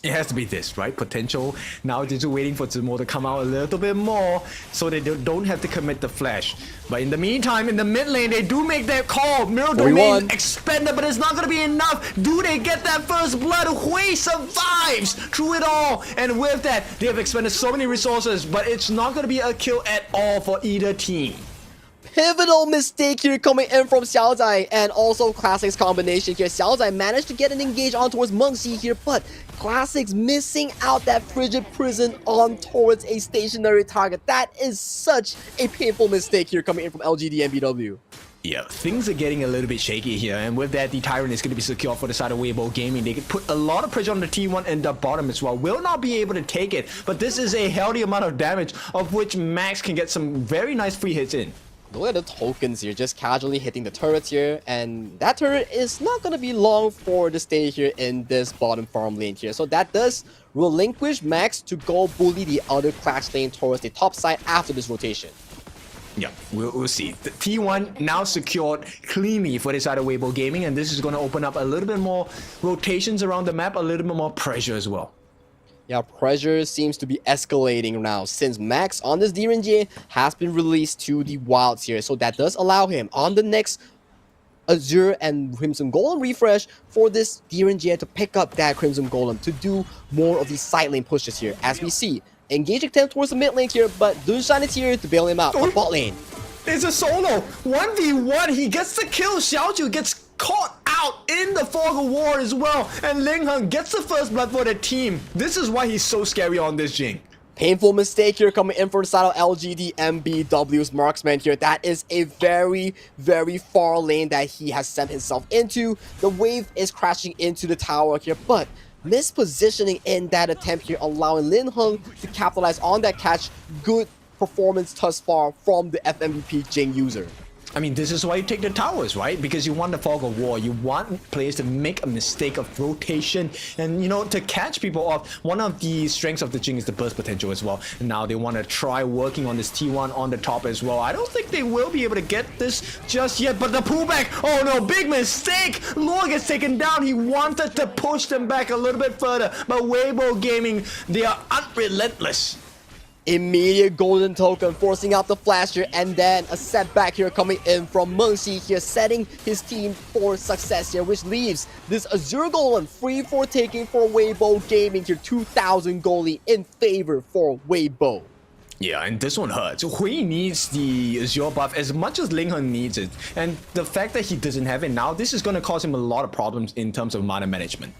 It has to be this, right? Potential. Now they're just waiting for Zemo to come out a little bit more so they don't have to commit the flash. But in the meantime, in the mid lane, they do make that call. Mirror Domain expanded, but it's not going to be enough. Do they get that first blood? Hui survives through it all. And with that, they have expended so many resources, but it's not going to be a kill at all for either team. Pivotal mistake here coming in from Xiaozai and also Classics combination here. Xiaozai managed to get an engage on towards Mengxi here, but Classics missing out that frigid prison on towards a stationary target. That is such a painful mistake here coming in from LGDNBW. Yeah, things are getting a little bit shaky here, and with that, the Tyrant is going to be secure for the side of WEIBO Gaming. They could put a lot of pressure on the T1 and the bottom as well. Will not be able to take it, but this is a healthy amount of damage, of which Max can get some very nice free hits in. Look at the tokens here, just casually hitting the turrets here, and that turret is not going to be long for the stay here in this bottom farm lane here. So that does relinquish Max to go bully the other Clash lane towards the top side after this rotation. Yeah, we'll see. The T1 now secured cleanly for the side of WEIBO Gaming, and this is going to open up a little bit more rotations around the map, a little bit more pressure as well. Yeah, pressure seems to be escalating now since Max on this DRNG has been released to the wilds here. So that does allow him on the next Azure and Crimson Golem refresh for this DRNG to pick up that Crimson Golem to do more of these side lane pushes here. As we see, engage attempt towards the mid lane here, but Dunshan is here to bail him out on bot lane. It's a solo 1v1. He gets the kill. Xiaoju gets caught out in the fog of war as well, and Ling Heng gets the first blood for the team. This is why he's so scary on this Jing. Painful mistake here coming in for the side of LGDNBW's marksman here. That is a very, very far lane that he has sent himself into. The wave is crashing into the tower here, but mispositioning in that attempt here, allowing Lin Heng to capitalize on that catch. Good performance thus far from the FMVP Jing user. I mean, this is why you take the towers, right? Because you want the fog of war. You want players to make a mistake of rotation and, you know, to catch people off. One of the strengths of the Jing is the burst potential as well. And now they want to try working on this T1 on the top as well. I don't think they will be able to get this just yet, but the pullback, oh no, big mistake! Lure gets taken down. He wanted to push them back a little bit further, but WEIBO Gaming, they are unrelentless. Immediate golden token forcing out the flash here, and then a setback here coming in from Mengxi here, setting his team for success here, which leaves this Azure Golem free for taking for WEIBO Gaming here. 2,000 goalie in favor for WEIBO. Yeah, and this one hurts. Hui needs the Azure buff as much as Ling Heng needs it, and the fact that he doesn't have it now, this is going to cause him a lot of problems in terms of mana management.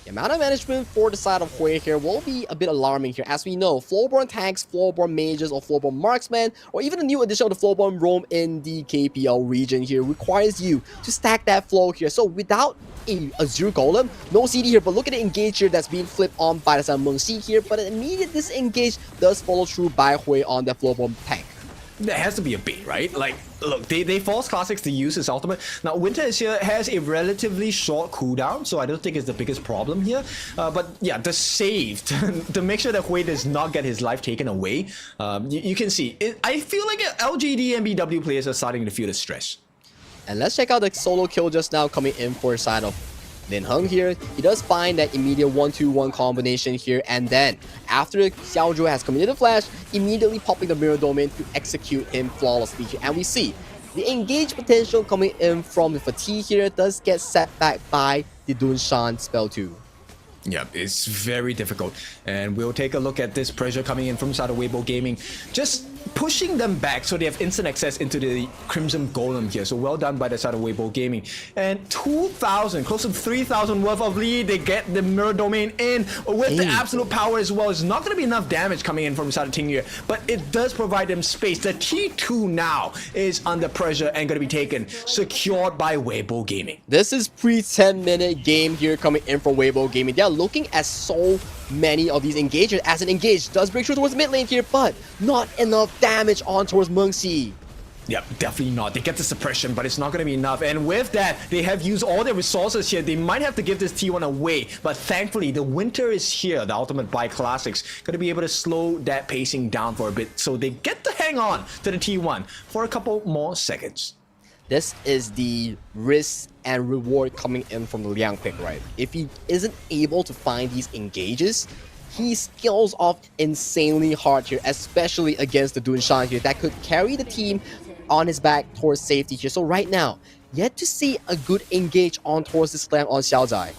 The amount of management for the side of Hui here will be a bit alarming here. As we know, Floorborn tanks, Floorborn mages, or Floorborn marksmen, or even a new addition of the Floorborn roam in the KPL region here requires you to stack that flow here. So without a Azure Golem, no CD here, but look at the engage here that's being flipped on by the side of Mengxi here, but an immediate disengage does follow through by Hui on that Floorborn tank. There has to be a bait, right? Like, look, they force Classics to use his ultimate. Now, Winter is here, has a relatively short cooldown, so I don't think it's the biggest problem here. But yeah, the save to make sure that Hui does not get his life taken away. You can see, I feel like LGDNBW players are starting to feel the stress. And let's check out the solo kill just now coming in for the side of Lin Heng here. He does find that immediate 1-2-1 combination here, and then after Xiaozhu has committed the flash, immediately popping the mirror domain to execute him flawlessly here. And we see the engage potential coming in from the fatigue here does get set back by the Dunshan spell 2. Yeah, it's very difficult. And we'll take a look at this pressure coming in from side of WEIBO Gaming. Just pushing them back so they have instant access into the Crimson Golem here. So well done by the side of WEIBO Gaming. And 2,000, close to 3,000 worth of lead. They get the mirror domain in with the absolute power as well. It's not going to be enough damage coming in from the side of Tingyu, but it does provide them space. The T2 now is under pressure and going to be taken, secured by WEIBO Gaming. This is pre-10-minute game here coming in from WEIBO Gaming. They are looking at so many of these engagers as an engage does break through towards mid lane here, but not enough damage on towards Mengxi. Yep, definitely not. They get the suppression, but it's not going to be enough. And with that, they have used all their resources here. They might have to give this T1 away, but thankfully, the winter is here. The Ultimate Buy Classics going to be able to slow that pacing down for a bit, so they get to hang on to the T1 for a couple more seconds. This is the risk and reward coming in from the Liang pick, right? If he isn't able to find these engages, he skills off insanely hard here, especially against the Dunshan here. That could carry the team on his back towards safety here. So right now, yet to see a good engage on towards the slam on Xiaozai.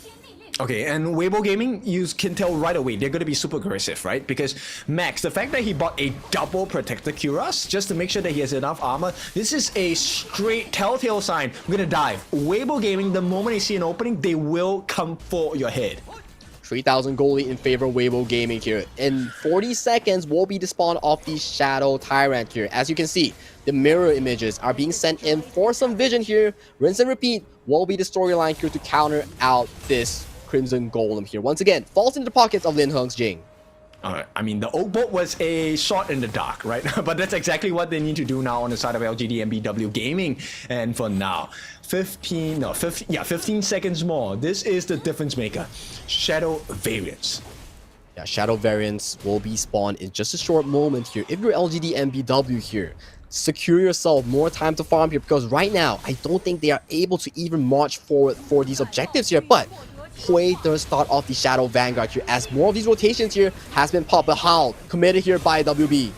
Okay, and WEIBO Gaming, you can tell right away, they're going to be super aggressive, right? Because Max, the fact that he bought a double Protector Cuirass just to make sure that he has enough armor, this is a straight telltale sign. We're going to dive. WEIBO Gaming, the moment they see an opening, they will come for your head. 3,000 goalie in favor of WEIBO Gaming here. In 40 seconds will be the spawn of the Shadow Tyrant here. As you can see, the mirror images are being sent in for some vision here. Rinse and repeat will be the storyline here to counter out this Crimson Golem here. Once again, falls into the pockets of Lin Heng's Jing. I mean, the old boat was a shot in the dark, right? But that's exactly what they need to do now on the side of LGDNBW Gaming. And for now, 15 seconds more. This is the difference maker. Shadow Variants. Yeah, Shadow Variants will be spawned in just a short moment here. If you're LGDNBW here, secure yourself more time to farm here, because right now, I don't think they are able to even march forward for these objectives here. But Hui does start off the Shadow Vanguard here, as more of these rotations here has been popped. But how committed here by WB.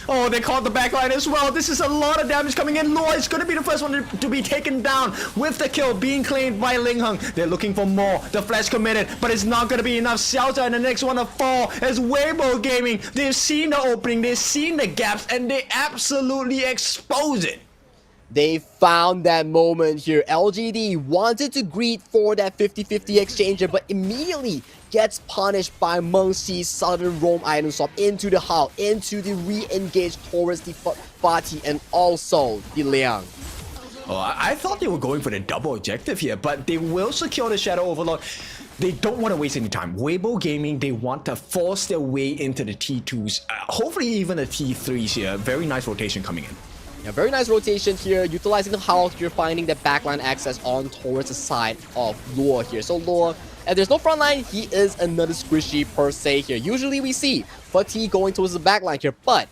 Oh, they caught the backline as well. This is a lot of damage coming in. Lua is going to be the first one to be taken down with the kill being claimed by Ling Heng. They're looking for more. The Flash committed, but it's not going to be enough. Xiaozai and the next one to fall as WEIBO Gaming. They've seen the opening, they've seen the gaps, and they absolutely expose it. They found that moment here. LGD wanted to greet for that 50-50 exchanger, but immediately gets punished by Mengxi's Southern Roam item swap into the Hao, into the re-engage towards the Fati and also the Liang. Oh, I thought they were going for the double objective here, but they will secure the Shadow Overlord. They don't want to waste any time. WEIBO Gaming, they want to force their way into the T2s, hopefully even the T3s here. Very nice rotation coming in. Yeah, very nice rotation here, utilizing the house here, finding the backline access on towards the side of Lua here. So Lua, if there's no front line, he is another squishy per se here. Usually we see Fatigue going towards the backline here, but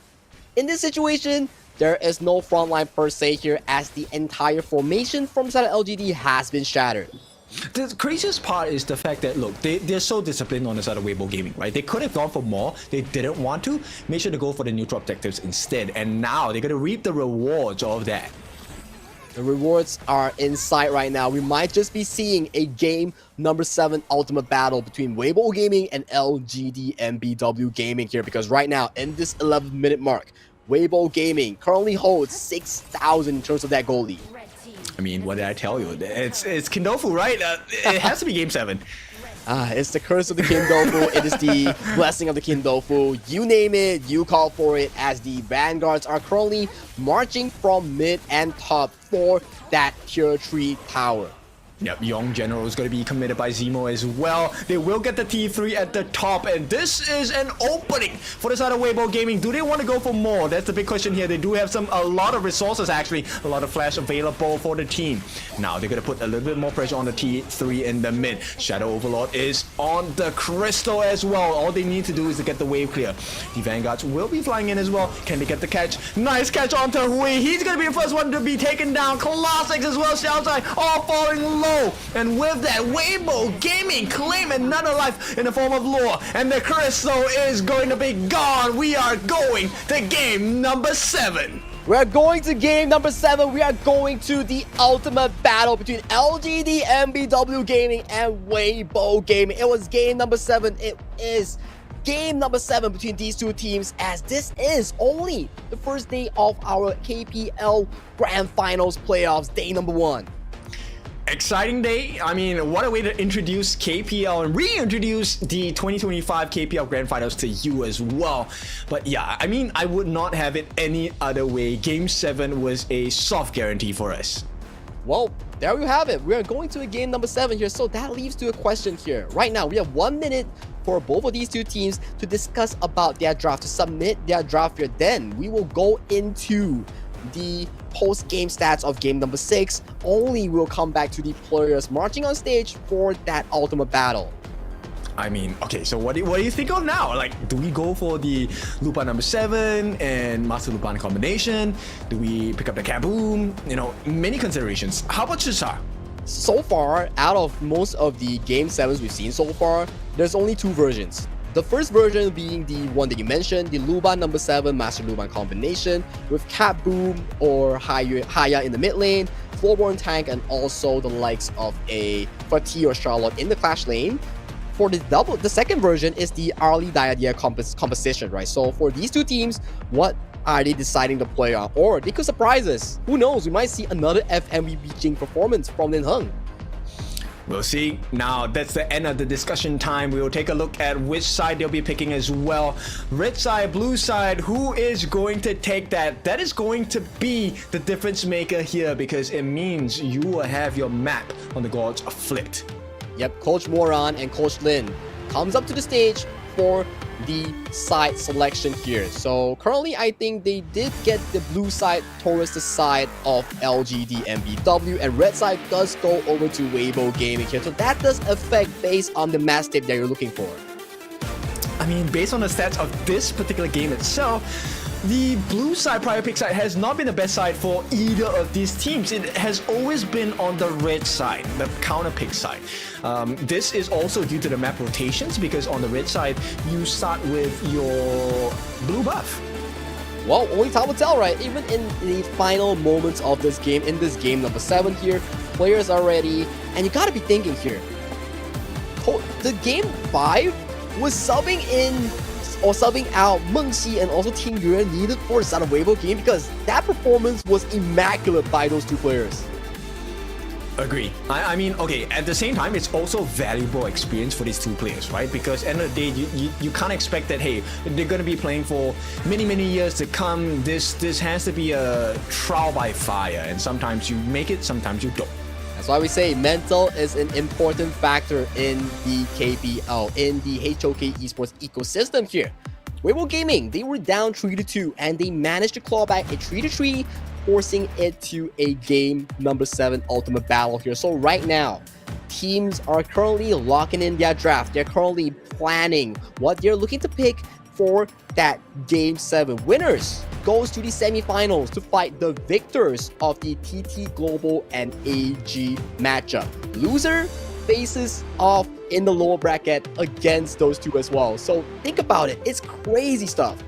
in this situation, there is no front line per se here, as the entire formation from the side of LGD has been shattered. The craziest part is the fact that, look, they're so disciplined on the side of WEIBO Gaming, right? They could have gone for more. They didn't want to. Make sure to go for the neutral objectives instead. And now they're going to reap the rewards of that. The rewards are in sight right now. We might just be seeing a game number 7 ultimate battle between WEIBO Gaming and LGDNBW Gaming here. Because right now, in this 11-minute mark, WEIBO Gaming currently holds 6,000 in terms of that goal lead. I mean, what did I tell you? It's Kindofu, right? It has to be Game 7. It's the curse of the Kindofu. It is the blessing of the Kindofu. You name it, you call for it, as the Vanguards are currently marching from mid and top for that Tier 3 tower. Yep, Young General is going to be committed by Zemo as well. They will get the T3 at the top, and this is an opening for the side of WEIBO Gaming. Do they want to go for more? That's the big question here. They do have a lot of resources, actually, a lot of flash available for the team. Now they're going to put a little bit more pressure on the T3 in the mid. Shadow Overlord is on the Crystal as well. All they need to do is to get the wave clear. The Vanguards will be flying in as well. Can they get the catch? Nice catch onto Hui. He's going to be the first one to be taken down. Classics as well. Xiaozai all falling low. And with that, WEIBO Gaming claim another life in the form of lore. And the Crystal is going to be gone. We are going to game number 7. We're going to game number 7. We are going to the ultimate battle between LGDNBW Gaming and WEIBO Gaming. It was game number 7. It is game number 7 between these two teams, as this is only the first day of our KPL Grand Finals playoffs, day number 1. Exciting day. I mean, what a way to introduce KPL and reintroduce the 2025 KPL Grand Finals to you as well. But yeah, I mean, I would not have it any other way. Game 7 was a soft guarantee for us. Well, there you have it. We are going to a game number 7 here, so that leads to a question here. Right now, we have 1 minute for both of these two teams to discuss about their draft, to submit their draft here. Then we will go into the post-game stats of game number 6. Only we'll come back to the players marching on stage for that ultimate battle. I mean, okay, so what do you think of now? Like, do we go for the Lupa number 7 and Master Lupan combination? Do we pick up the Kaboom? You know, many considerations. How about Chisar? So far, out of most of the game 7s we've seen so far, there's only 2 versions. The first version being the one that you mentioned, the Luban number 7 Master Luban combination with Cat Boom or Haya in the mid lane, Floorborne Tank, and also the likes of a Fatih or Charlotte in the Clash lane. For the second version is the Arlie Diadia composition, right? So for these two teams, what are they deciding to play on? Or they could surprise us. Who knows? We might see another FMV Beijing performance from Lin Heng. We'll see. Now, that's the end of the discussion time. We will take a look at which side they'll be picking as well. Red side, blue side, who is going to take that? That is going to be the difference maker here, because it means you will have your map on the gods flipped. Yep, Coach Moran and Coach Lin comes up to the stage for the side selection here. So currently, I think they did get the blue side towards the side of LGDNBW, and red side does go over to WEIBO Gaming here. So that does affect based on the match tape that you're looking for. I mean, based on the stats of this particular game itself, the blue side, prior pick side, has not been the best side for either of these teams. It has always been on the red side, the counter pick side. This is also due to the map rotations, because on the red side, you start with your blue buff. Well, only time will tell, right? Even in the final moments of this game, in this game number 7 here, players are ready, and you gotta be thinking here. The game 5 was subbing in or subbing out Meng Xi and also Ting Yuan needed for the start of WEIBO game, because that performance was immaculate by those two players. Agree. I mean, okay, at the same time, it's also valuable experience for these two players, right? Because at the end of the day, you can't expect that, hey, they're going to be playing for many years to come. This has to be a trial by fire, and sometimes you make it, sometimes you don't. That's why we say mental is an important factor in the KPL, in the HOK Esports ecosystem here. WEIBO Gaming, they were down 3-2, and they managed to claw back a 3-3, forcing it to a game number 7 ultimate battle here. So right now, teams are currently locking in their draft. They're currently planning what they're looking to pick for that game 7. Winners goes to the semifinals to fight the victors of the TT Global and AG matchup. Loser faces off in the lower bracket against those two as well. So think about it. It's crazy stuff.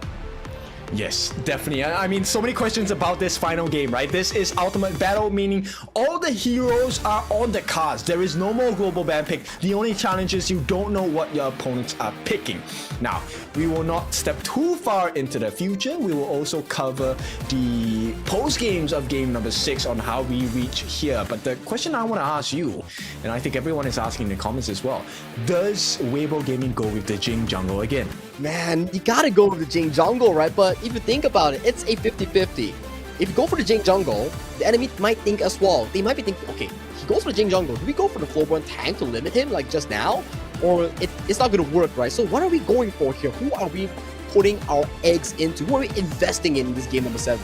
Yes, definitely. I mean, so many questions about this final game, right? This is ultimate battle, meaning all the heroes are on the cards. There is no more global ban pick. The only challenge is you don't know what your opponents are picking. Now, we will not step too far into the future. We will also cover the post games of game number 6 on how we reach here. But the question I want to ask you, and I think everyone is asking in the comments as well, does WEIBO Gaming go with the Jing jungle again? Man, you gotta go with the Jing jungle, right? But if you think about it, it's a 50-50. If you go for the Jing jungle, the enemy might think as well. They might be thinking, okay, he goes for the Jing jungle. Do we go for the Floorborne Tank to limit him like just now? Or it's not gonna work, right? So what are we going for here? Who are we putting our eggs into? Who are we investing in this game number 7?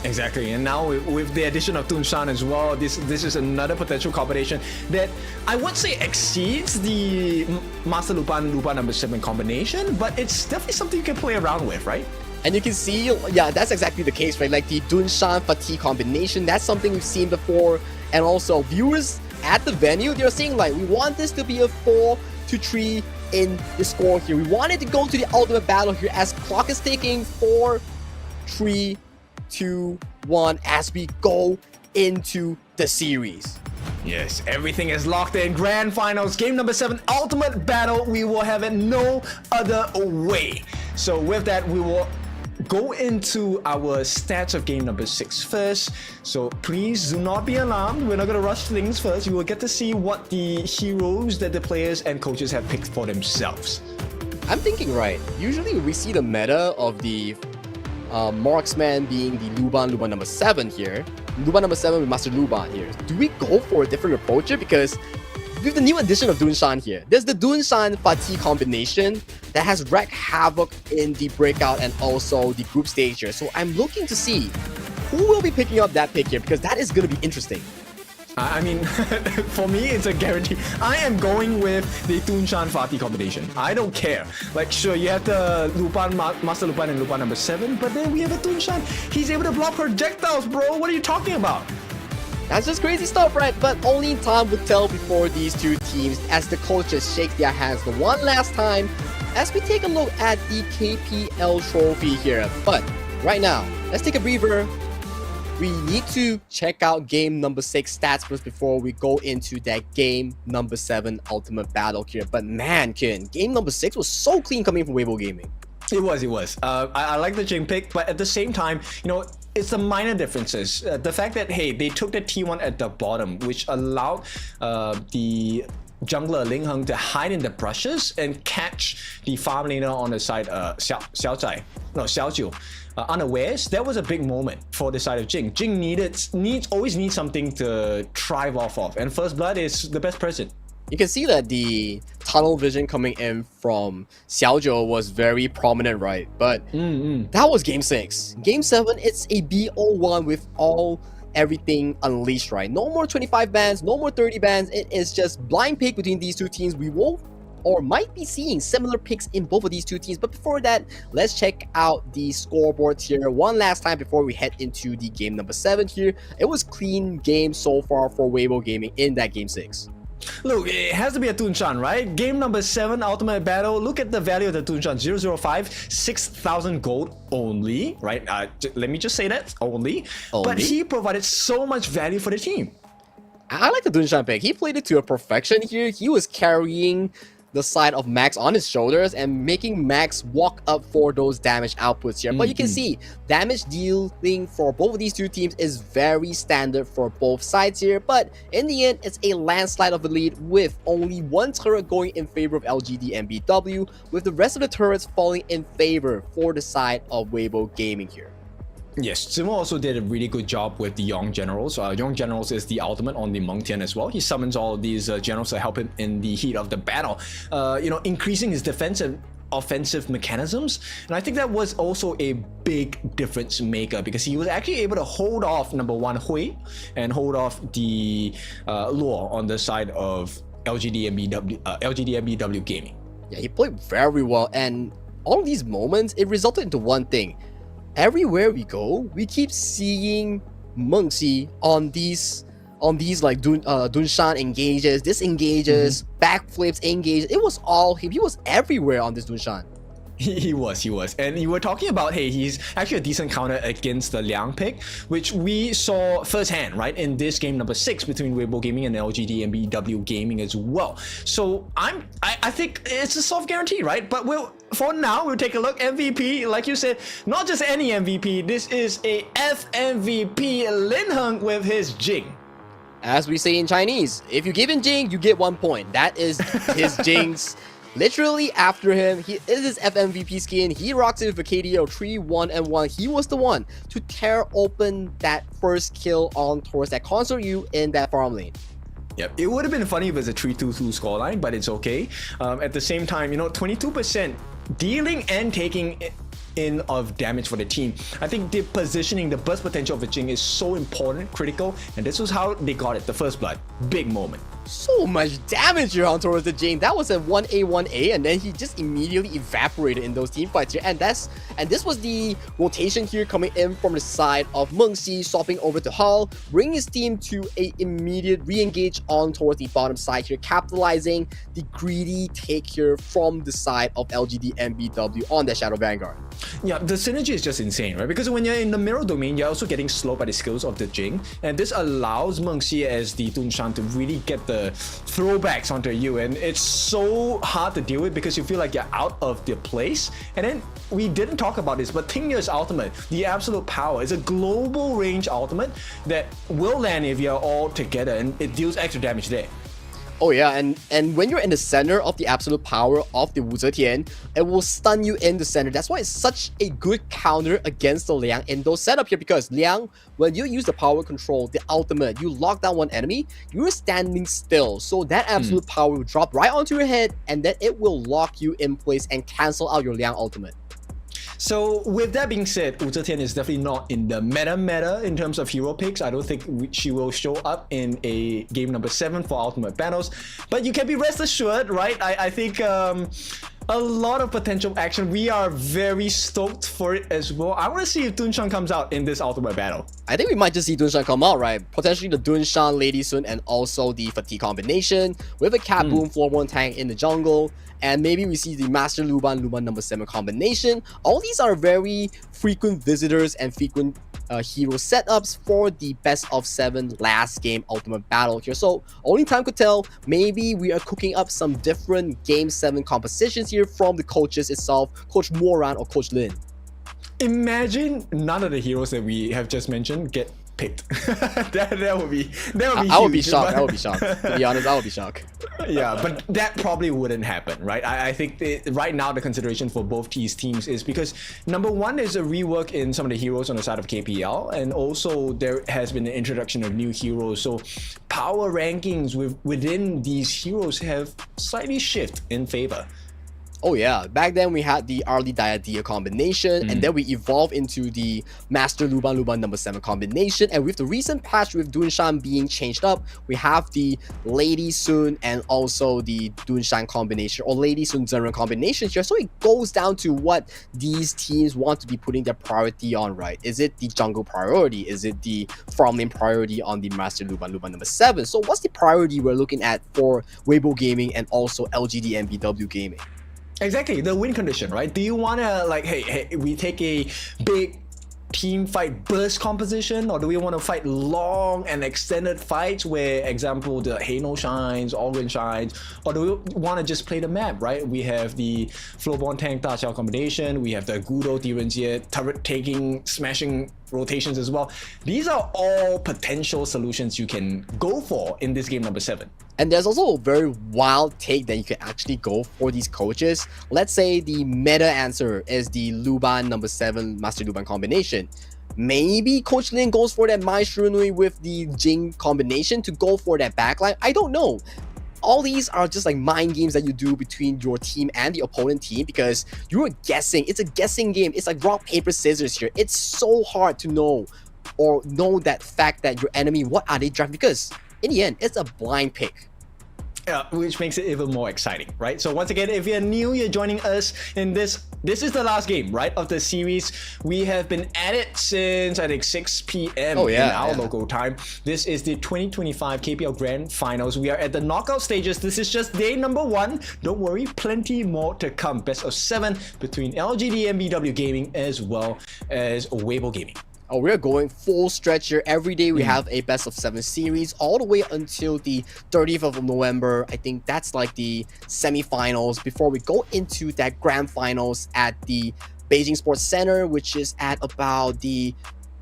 Exactly, and now with the addition of Tunshan as well, this is another potential combination that I would say exceeds the Master Lupan number 7 combination, but it's definitely something you can play around with, right? And you can see, yeah, that's exactly the case, right? Like the Dunshan Fatih combination, that's something we've seen before. And also, viewers at the venue, they're saying like, we want this to be a 4-3 in the score here. We want it to go to the ultimate battle here as clock is ticking. 4, 3, 2-1 as we go into the series. Yes, everything is locked in. Grand Finals, game number 7, Ultimate Battle. We will have it no other way. So with that, we will go into our stats of game number 6 first. So please do not be alarmed. We're not going to rush things first. You will get to see what the heroes that the players and coaches have picked for themselves. I'm thinking, right, usually we see the meta of the marksman being the Luban number 7 here. Luban number 7 with Master Luban here. Do we go for a different approach here? Because with the new addition of Dunshan here, there's the Dunshan Fatigue combination that has wreaked havoc in the breakout and also the group stage here. So I'm looking to see who will be picking up that pick here, because that is going to be interesting. I mean, for me, it's a guarantee. I am going with the Dunshan Fatih combination. I don't care. Like, sure, you have the Lupan, Master Lupan and Lupan number 7, but then we have a Dunshan. He's able to block projectiles, bro. What are you talking about? That's just crazy stuff, right? But only time will tell before these two teams as the coaches shake their hands the one last time as we take a look at the KPL trophy here. But right now, let's take a breather. We need to check out game number 6 stats first before we go into that game number 7 ultimate battle here. But man, Kin, game number 6 was so clean coming from WEIBO Gaming. It was. I like the Jing pick, but at the same time, you know, it's the minor differences. The fact that, hey, they took the T1 at the bottom, which allowed the jungler Ling Heng to hide in the brushes and catch the farm laner on the side, Xiaojiu. Unawares. That was a big moment for the side of Jing. Jing always needs something to thrive off of, and First Blood is the best present. You can see that the tunnel vision coming in from Xiaojiu was very prominent, right? But that was game 6. Game 7, it's a BO1 with everything unleashed, right? No more 25 bans, no more 30 bans. It is just blind pick between these two teams. We will or might be seeing similar picks in both of these two teams. But before that, let's check out the scoreboards here one last time before we head into the game number 7 here. It was clean game so far for WEIBO Gaming in that game 6. Look, it has to be a Dunshan, right? Game number 7, Ultimate Battle. Look at the value of the Dunshan, 005, 6,000 gold only, right? Let me just say that, only. But he provided so much value for the team. I like the Dunshan pick. He played it to a perfection here. He was carrying the side of Max on his shoulders and making Max walk up for those damage outputs here. But you can see damage dealing for both of these two teams is very standard for both sides here. But in the end, it's a landslide of the lead with only one turret going in favor of LGDNBW, with the rest of the turrets falling in favor for the side of WEIBO Gaming here. Yes, Zimo also did a really good job with the Young Generals. Young Generals is the ultimate on the Mengtian as well. He summons all of these generals to help him in the heat of the battle, increasing his defensive offensive mechanisms. And I think that was also a big difference maker because he was actually able to hold off number 1 Hui and hold off the Luo on the side of LGDNBW Gaming. Yeah, he played very well, and all of these moments, it resulted into one thing. Everywhere we go, we keep seeing Mengxi on these like Dunshan engages, disengages, backflips, engages. It was all him. He was everywhere on this Dunshan. He was. And you were talking about, hey, he's actually a decent counter against the Liang pick, which we saw firsthand, right, in this game number 6 between WEIBO Gaming and LGDNBW Gaming as well. So I think it's a soft guarantee, right? But for now, we'll take a look. MVP, like you said, not just any MVP. This is a FMVP Lin Heng with his Jing. As we say in Chinese, if you give him Jing, you get 1 point. That is his Jing's. Literally after him, it is his FMVP skin. He rocks it with a KD of 3-1-1. He was the one to tear open that first kill on towards that Consort U in that farm lane. Yep, it would have been funny if it's a 3-2-2 scoreline, but it's okay. At the same time, 22% dealing and taking in of damage for the team. I think the positioning, the burst potential of the Jing is so important, critical, and this was how they got it, the First Blood. Big moment. So much damage here on towards the Jing. That was a 1A 1A, and then he just immediately evaporated in those team fights here. And this was the rotation here coming in from the side of Mengxi, swapping over to Hall, bringing his team to a immediate re-engage on towards the bottom side here, capitalizing the greedy take here from the side of LGDNBW on that Shadow Vanguard. Yeah, the synergy is just insane, right? Because when you're in the mirror domain, you're also getting slowed by the skills of the Jing, and this allows Mengxi as the Dunshan to really get the throwbacks onto you, and it's so hard to deal with because you feel like you're out of the place. And then we didn't talk about this, but Tingyu's ultimate, the absolute power, is a global range ultimate that will land if you're all together, and it deals extra damage there. Oh yeah, and when you're in the center of the absolute power of the Wu Zetian, it will stun you in the center. That's why it's such a good counter against the Liang in those setup here, because Liang, when you use the power control, the ultimate, you lock down one enemy, you're standing still. So that absolute power will drop right onto your head, and then it will lock you in place and cancel out your Liang ultimate. So with that being said, Wu Zetian is definitely not in the meta in terms of hero picks. I don't think she will show up in a game number 7 for Ultimate Battles. But you can be rest assured, right? I think a lot of potential action. We are very stoked for it as well. I want to see if Dunshan comes out in this Ultimate Battle. I think we might just see Dunshan come out, right? Potentially the Dunshan, Lady Sun, and also the Fatigue combination with a Cat Boom Floorborne tank in the jungle. And maybe we see the Master Luban number 7 combination. All these are very frequent visitors and frequent hero setups for the best of 7 last game Ultimate Battle here. So only time could tell. Maybe we are cooking up some different Game 7 compositions here from the coaches itself, Coach Moran or Coach Lin. Imagine none of the heroes that we have just mentioned get picked. that would be huge. I would be shocked. I would be shocked. To be honest, I would be shocked. Yeah, but that probably wouldn't happen, right? I think right now the consideration for both these teams is because number one is a rework in some of the heroes on the side of KPL, and also there has been an introduction of new heroes. So power rankings within these heroes have slightly shifted in favor. Oh yeah, back then we had the Arlie Diadia combination, and then we evolved into the Master Luban number 7 combination, and with the recent patch with Dunshan being changed up, we have the Lady Sun and also the Dunshan combination, or Lady Sun Zhenren combination here. So it goes down to what these teams want to be putting their priority on, right? Is it the jungle priority? Is it the farm lane priority on the Master Luban number 7? So what's the priority we're looking at for WEIBO Gaming and also LGDNBW Gaming? Exactly, the win condition, right? Do you want to, like, hey, we take a big team fight burst composition, or do we want to fight long and extended fights where, example, the Hano shines, Organ shines, or do we want to just play the map, right? We have the Floorborne tank Da Xiao combination, we have the Gudo Direnjie turret taking, smashing rotations as well. These are all potential solutions you can go for in this game number 7. And there's also a very wild take that you can actually go for these coaches. Let's say the meta answer is the Luban number 7 Master Luban combination. Maybe Coach Lin goes for that Mai Shunui with the Jing combination to go for that backline. I don't know. All these are just like mind games that you do between your team and the opponent team, because you're guessing. It's a guessing game. It's like rock, paper, scissors here. It's so hard to know that fact that your enemy, what are they driving? Because in the end, it's a blind pick. Yeah, which makes it even more exciting, right? So once again, if you're new, you're joining us in this is the last game, right, of the series. We have been at it since, I think, 6 p.m. in our local time. This is the 2025 KPL Grand Finals. We are at the knockout stages. This is just day number 1. Don't worry, plenty more to come. Best of 7 between LGDNBW Gaming as well as WEIBO Gaming. Oh, we're going full stretch here. Every day we have a best of 7 series all the way until the 30th of November. I think that's like the semifinals before we go into that grand finals at the Beijing Sports Center, which is at about the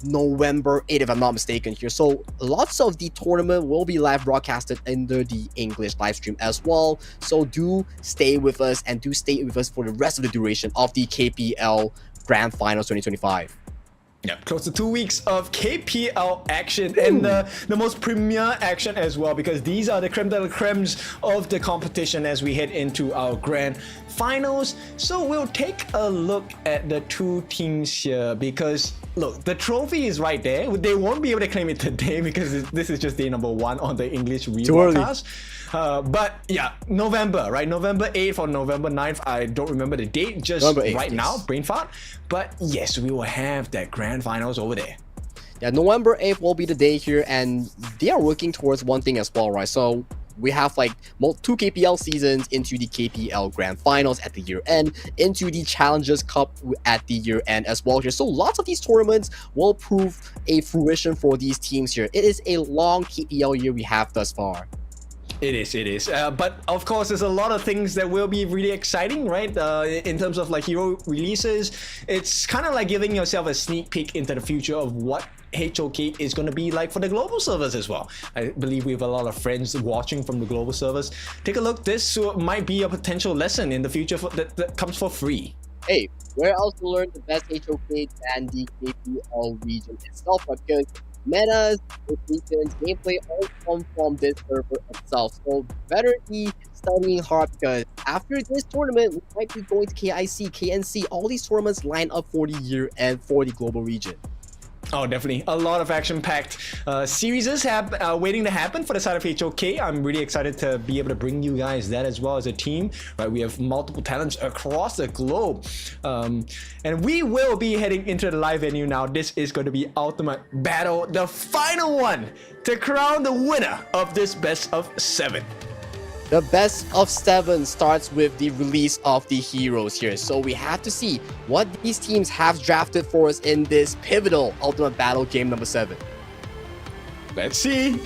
November 8th, if I'm not mistaken here. So lots of the tournament will be live broadcasted under the English live stream as well. So do stay with us, and do stay with us for the rest of the duration of the KPL Grand Finals 2025. Yeah, close to 2 weeks of KPL action, and the most premier action as well, because these are the creme de la cremes of the competition as we head into our grand finals. So we'll take a look at the two teams here, because look, the trophy is right there. They won't be able to claim it today because this is just day number 1 on the English rebroadcast. But yeah, November, right? November 8th or November 9th. I don't remember the date just 8th, right yes. now, brain fart. But yes, we will have that grand finals over there. Yeah, November 8th will be the day here, and they are working towards one thing as well, right? So we have like 2 KPL seasons into the KPL Grand Finals at the year end, into the Challengers Cup at the year end as well here. So lots of these tournaments will prove a fruition for these teams here. It is a long KPL year we have thus far. It is. But of course, there's a lot of things that will be really exciting, right? In terms of like hero releases, it's kind of like giving yourself a sneak peek into the future of what HOK is going to be like for the global servers as well. I believe we have a lot of friends watching from the global servers. Take a look. This might be a potential lesson in the future that comes for free. Hey, where else to learn the best HOK than the KPL region itself? Because metas, rotations, gameplay all come from this server itself. So better be studying hard, because after this tournament, we might be going to KIC, KNC. All these tournaments line up for the year and for the global region. Oh, definitely. A lot of action-packed series waiting to happen for the side of HOK. I'm really excited to be able to bring you guys that as well as a team. Right, we have multiple talents across the globe. And we will be heading into the live venue now. This is going to be Ultimate Battle, the final one to crown the winner of this best of 7. The best of 7 starts with the release of the heroes here. So we have to see what these teams have drafted for us in this pivotal Ultimate Battle game number 7. Let's see.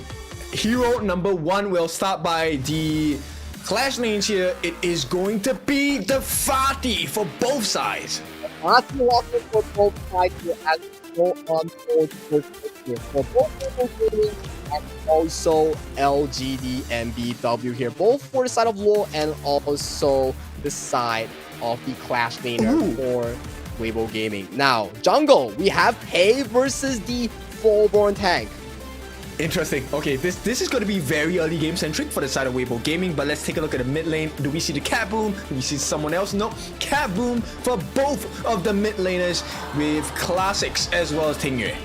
Hero number 1 will start by the clash lanes here. It is going to be the Fati for both sides. Fati walking for both sides here as we go on for the first here. For both gaming and also LGDNBW here. Both for the side of LoL and also the side of the clash laner for WEIBO Gaming. Now, jungle, we have Pei versus the Fullborn tank. Interesting. Okay, this is going to be very early game centric for the side of WEIBO Gaming, but let's take a look at the mid lane. Do we see the Cat Boom? Do we see someone else? No, Cat Boom for both of the mid laners with classics as well as Tingyue.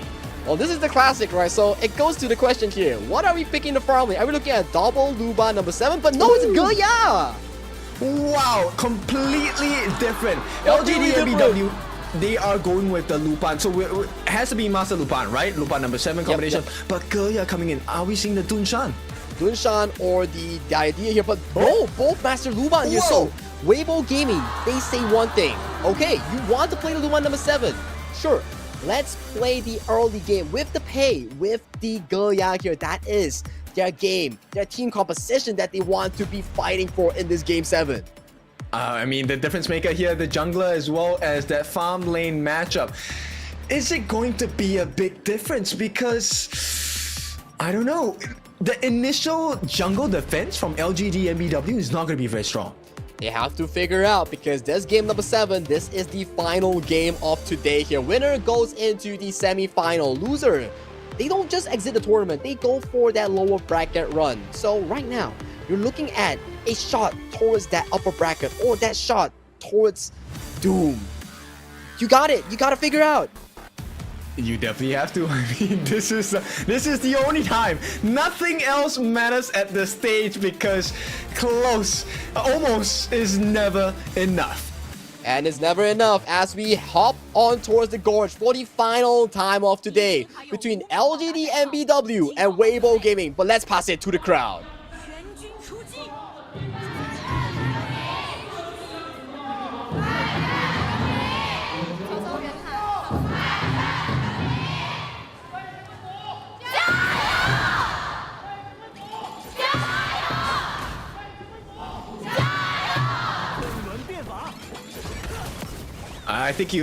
Well, this is the classic, right? So it goes to the question here. What are we picking the farm lane? Are we looking at double Luba number 7? But no, it's Goya! Wow, completely different. LGDNBW, they are going with the Lupin. So it has to be Master Lupin, right? Lupin number 7 combination. Yep. But Goya coming in. Are we seeing the Dunshan? Dunshan or the idea here, but both Master Luban here. So WEIBO Gaming, they say one thing. Okay, you want to play the Luban number 7? Sure. Let's play the early game with the Pei, with the Goya here. That is their game, their team composition that they want to be fighting for in this game 7. I mean, the difference maker here, the jungler as well as that farm lane matchup. Is it going to be a big difference? Because, I don't know, the initial jungle defense from LGDNBW is not going to be very strong. They have to figure out, because this game number 7, this is the final game of today here. Winner goes into the semi-final. Loser, they don't just exit the tournament, they go for that lower bracket run. So right now, you're looking at a shot towards that upper bracket or that shot towards Doom. You got it. You got to figure out. You definitely have to. I mean, this is the only time. Nothing else matters at this stage, because close, almost is never enough. And it's never enough as we hop on towards the gorge for the final time of today between LGDNBW and WEIBO Gaming. But let's pass it to the crowd. I think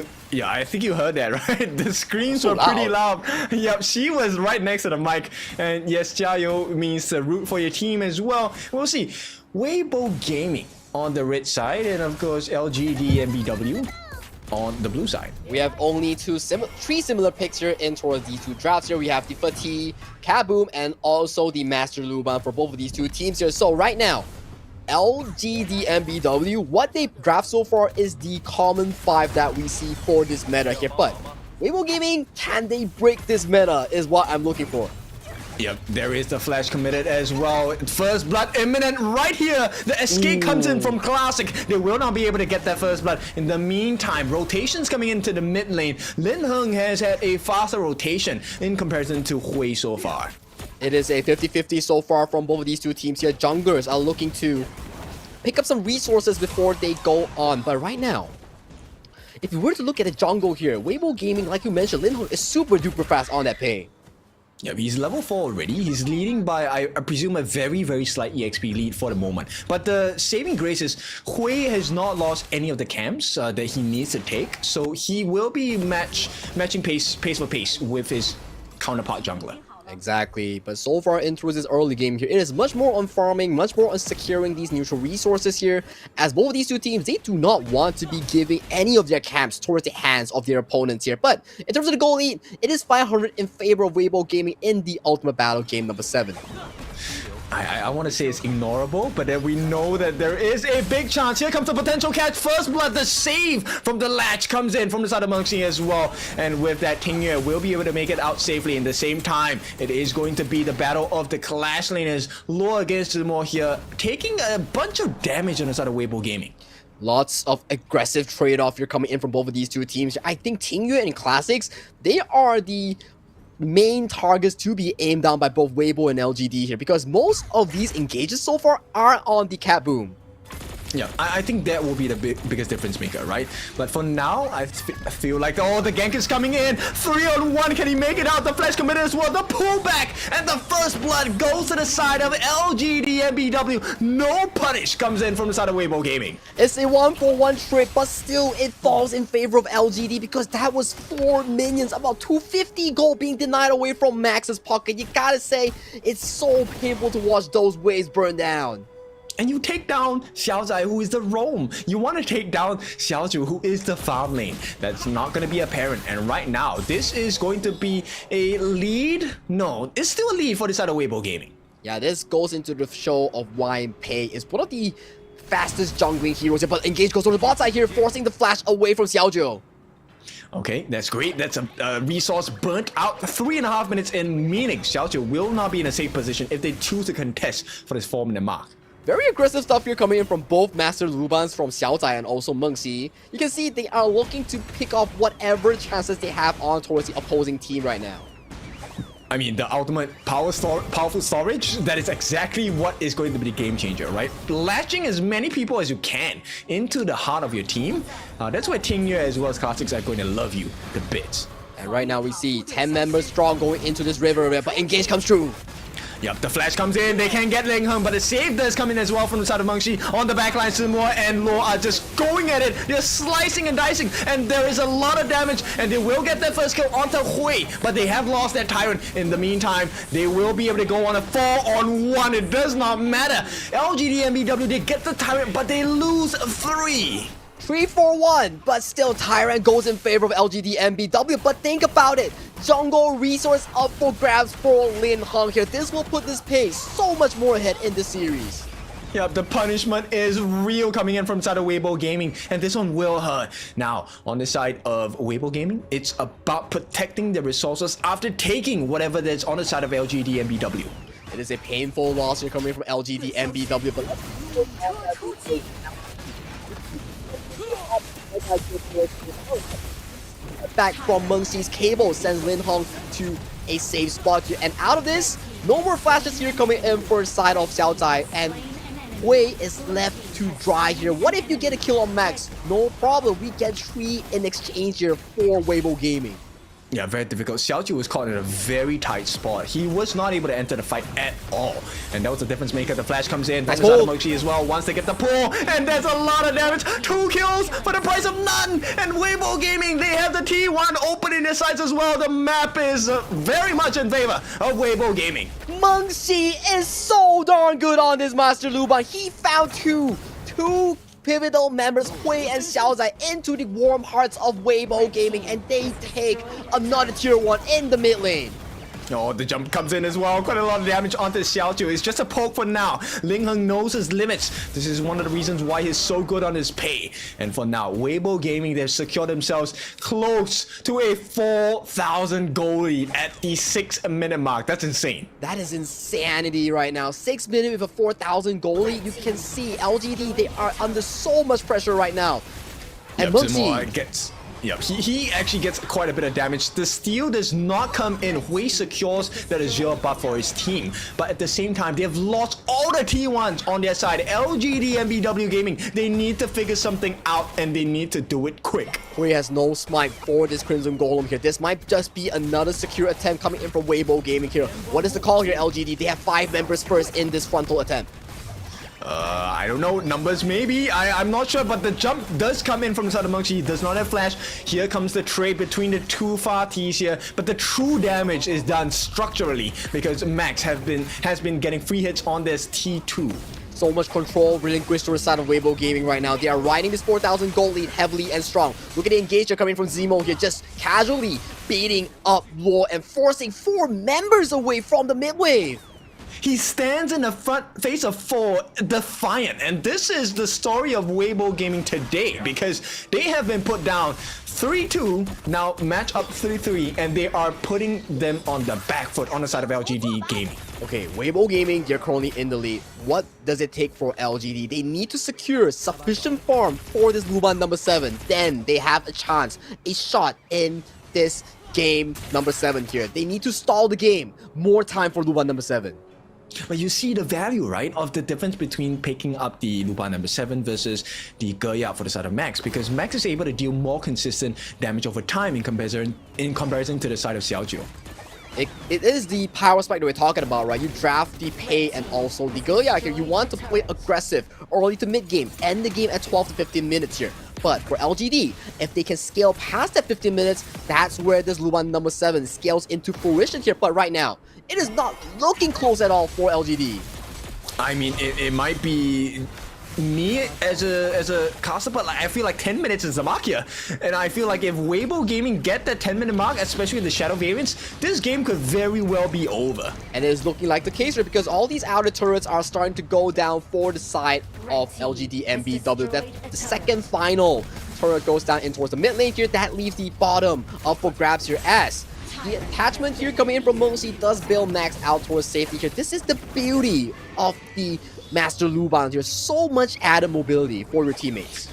you heard that, right? The screams were pretty loud. Yep, she was right next to the mic. And yes, Jiayo means root for your team as well. We'll see. WEIBO Gaming on the red side, and of course LGDNBW on the blue side. We have only three similar picks here in towards these two drafts here. We have the Fati, Kaboom, and also the Master Luban for both of these two teams here. So right now, LGDNBW, what they draft so far is the common 5 that we see for this meta here. But WEIBO Gaming, can they break this meta is what I'm looking for. Yep, there is the flash committed as well. First blood imminent right here. The escape comes in from Classic. They will not be able to get that first blood. In the meantime, rotations coming into the mid lane. Lin Heng has had a faster rotation in comparison to Hui so far. It is a 50-50 so far from both of these two teams here. Junglers are looking to pick up some resources before they go on. But right now, if you were to look at the jungle here, WEIBO Gaming, like you mentioned, Lin Heng is super duper fast on that ping. Yeah, he's level 4 already. He's leading by, I presume, a very, very slight EXP lead for the moment. But the saving grace is Hui has not lost any of the camps that he needs to take. So he will be matching pace for pace with his counterpart jungler. Exactly, but so far into this early game here, it is much more on farming, much more on securing these neutral resources here, as both of these two teams, they do not want to be giving any of their camps towards the hands of their opponents here. But in terms of the goal lead, it is 500 in favor of WEIBO Gaming in the Ultimate Battle game number 7. I want to say it's ignorable, but then we know that there is a big chance. Here comes the potential catch. First blood, the save from the latch comes in from the side of Munxi as well. And with that, Tingyue will be able to make it out safely. In the same time, it is going to be the battle of the Clash Laners. Law against Zimor here, taking a bunch of damage on the side of WEIBO Gaming. Lots of aggressive trade-off here coming in from both of these two teams. I think Tingyue and Classics, they are the main targets to be aimed down by both WEIBO and LGD here, because most of these engages so far are on the Cat Boom. Yeah, I think that will be the biggest difference maker, right? But for now, I feel like, oh, the gank is coming in. 3-on-1, can he make it out? The flash committed as well. The pullback and the first blood goes to the side of LGDNBW. No punish comes in from the side of WEIBO Gaming. It's a 1-for-1 trade, but still it falls in favor of LGD because that was 4 minions, about 250 gold being denied away from Max's pocket. You gotta say, it's so painful to watch those waves burn down. And you take down Xiaozai, who is the roam. You want to take down Xiaozhu, who is the farm lane. That's not going to be apparent. And right now, this is going to be a lead. No, it's still a lead for the side of WEIBO Gaming. Yeah, this goes into the show of why Pei is one of the fastest jungling heroes here. But Engage goes on the bot side here, forcing the flash away from Xiaozhu. Okay, that's great. That's a resource burnt out 3.5 minutes in, meaning Xiaozhu will not be in a safe position if they choose to contest for this 4-minute mark. Very aggressive stuff here coming in from both Master Lubans from Xiaozai and also Mengxi. You can see they are looking to pick off whatever chances they have on towards the opposing team right now. I mean, the ultimate powerful storage, that is exactly what is going to be the game changer, right? Latching as many people as you can into the heart of your team. That's why Tingyue as well as Classics are going to love you the bits. And right now we see 10 members strong going into this river, but Engage comes through. Yep, the flash comes in, they can't get Ling Heng, but the save does come in as well from the side of Mengxi. On the backline, Simoa and Lo are just going at it. They're slicing and dicing, and there is a lot of damage, and they will get that first kill onto Hui, but they have lost that Tyrant. In the meantime, they will be able to go on a 4-on-1. It does not matter. LGDNBW, they get the Tyrant, but they lose 3. 3-4-1, but still Tyrant goes in favor of LGDNBW. But think about it, jungle resource up for grabs for Lin Heng here. This will put this pace so much more ahead in the series. Yep, the punishment is real coming in from the side of WEIBO Gaming, and this one will hurt. Now, on the side of WEIBO Gaming, it's about protecting the resources after taking whatever that's on the side of LGDNBW. It is a painful loss here coming from LGDNBW, but back from Mengxi's cable sends Lin Heng to a safe spot here. And out of this, no more flashes here coming in for the side of Xiaozai, and Hui is left to dry here. What if you get a kill on Max? No problem, we get 3 in exchange here for WEIBO Gaming. Yeah, very difficult. Xiaozhu was caught in a very tight spot. He was not able to enter the fight at all. And that was the difference maker. The flash comes in from the side of Mengxi as well. Once they get the pull, and there's a lot of damage. 2 kills for the price of none. And WEIBO Gaming, they have the T1 opening their sights as well. The map is very much in favor of WEIBO Gaming. Mengxi is so darn good on this Master Luban. He found two pivotal members, Hui and Xiaozai, into the warm hearts of WEIBO Gaming, and they take another tier 1 in the mid lane. Oh, the jump comes in as well. Quite a lot of damage onto Xiaoju. It's just a poke for now. Ling Heng knows his limits. This is one of the reasons why he's so good on his pay. And for now, WEIBO Gaming, they've secured themselves close to a 4,000 goal lead at the 6-minute mark. That's insane. That is insanity right now. 6 minutes with a 4,000 goal lead. You can see LGD, they are under so much pressure right now. And Zimo gets... Yep, he actually gets quite a bit of damage. The steal does not come in. Hui secures that Azure buff for his team. But at the same time, they've lost all the T1s on their side. LGDNBW Gaming, they need to figure something out and they need to do it quick. Hui has no smite for this Crimson Golem here. This might just be another secure attempt coming in from WEIBO Gaming here. What is the call here, LGD? They have 5 members first in this frontal attempt. I don't know, numbers maybe, I'm not sure, but the jump does come in from the side of Mengqi. He does not have flash. Here comes the trade between the two Fatihs here, but the true damage is done structurally because Max has been getting free hits on this T2. So much control relinquished to the side of WEIBO Gaming right now. They are riding this 4,000 gold lead heavily and strong. Look at the engager coming from Zemo here, just casually beating up Law and forcing 4 members away from the mid wave. He stands in the front face of 4 defiant, and this is the story of WEIBO Gaming today because they have been put down 3-2, now match up 3-3, and they are putting them on the back foot on the side of LGD Gaming. Okay, WEIBO Gaming, they're currently in the lead. What does it take for LGD? They need to secure sufficient farm for this Luban number 7. Then they have a chance, a shot in this game number 7 here. They need to stall the game. More time for Luban number 7. But you see the value, right, of the difference between picking up the Luban number 7 versus the Gerya for the side of Max, because Max is able to deal more consistent damage over time in comparison to the side of Xiaoju. It is the power spike that we're talking about, right? You draft the pay and also the Gerya here. You want to play aggressive early to mid game, end the game at 12 to 15 minutes here. But for LGD, if they can scale past that 15 minutes, that's where this Luban number 7 scales into fruition here. But right now, it is not looking close at all for LGD. I mean, it might be me as a caster, but like, I feel like 10 minutes is the mark here. And I feel like if WEIBO Gaming get that 10-minute mark, especially with the Shadow variants, this game could very well be over. And it is looking like the case here because all these outer turrets are starting to go down for the side of LGDNBW. That's the second final turret goes down in towards the mid lane here. That leaves the bottom up for grabs here as the attachment here coming in from Mengqi does bail Max out towards safety here. This is the beauty of the Master Luban here. So much added mobility for your teammates.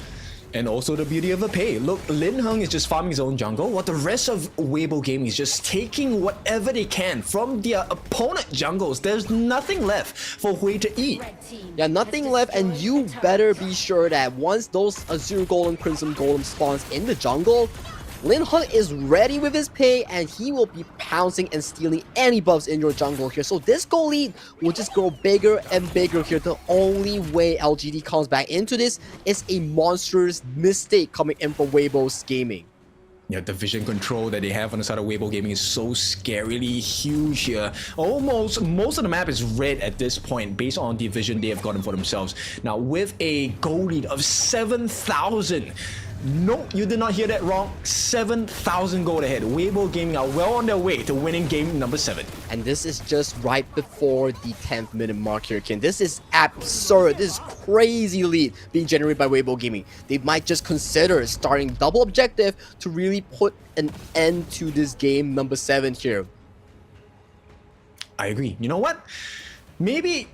And also the beauty of a pay. Look, Lin Heng is just farming his own jungle, while the rest of WEIBO Gaming is just taking whatever they can from their opponent jungles. There's nothing left for Hui to eat. Yeah, nothing left, and you better be sure that once those Azure Golem, Crimson Golem spawns in the jungle, Lin Heng is ready with his pay and he will be pouncing and stealing any buffs in your jungle here. So this goal lead will just grow bigger and bigger here. The only way LGD comes back into this is a monstrous mistake coming in from WEIBO's Gaming. Yeah, the vision control that they have on the side of WEIBO Gaming is so scarily huge here. Almost most of the map is red at this point based on the vision they have gotten for themselves. Now with a goal lead of 7,000. No, you did not hear that wrong. 7,000 gold ahead. WEIBO Gaming are well on their way to winning game number 7. And this is just right before the 10th minute mark here, Ken. This is absurd. This is crazy lead being generated by WEIBO Gaming. They might just consider starting double objective to really put an end to this game number 7 here. I agree. You know what? Maybe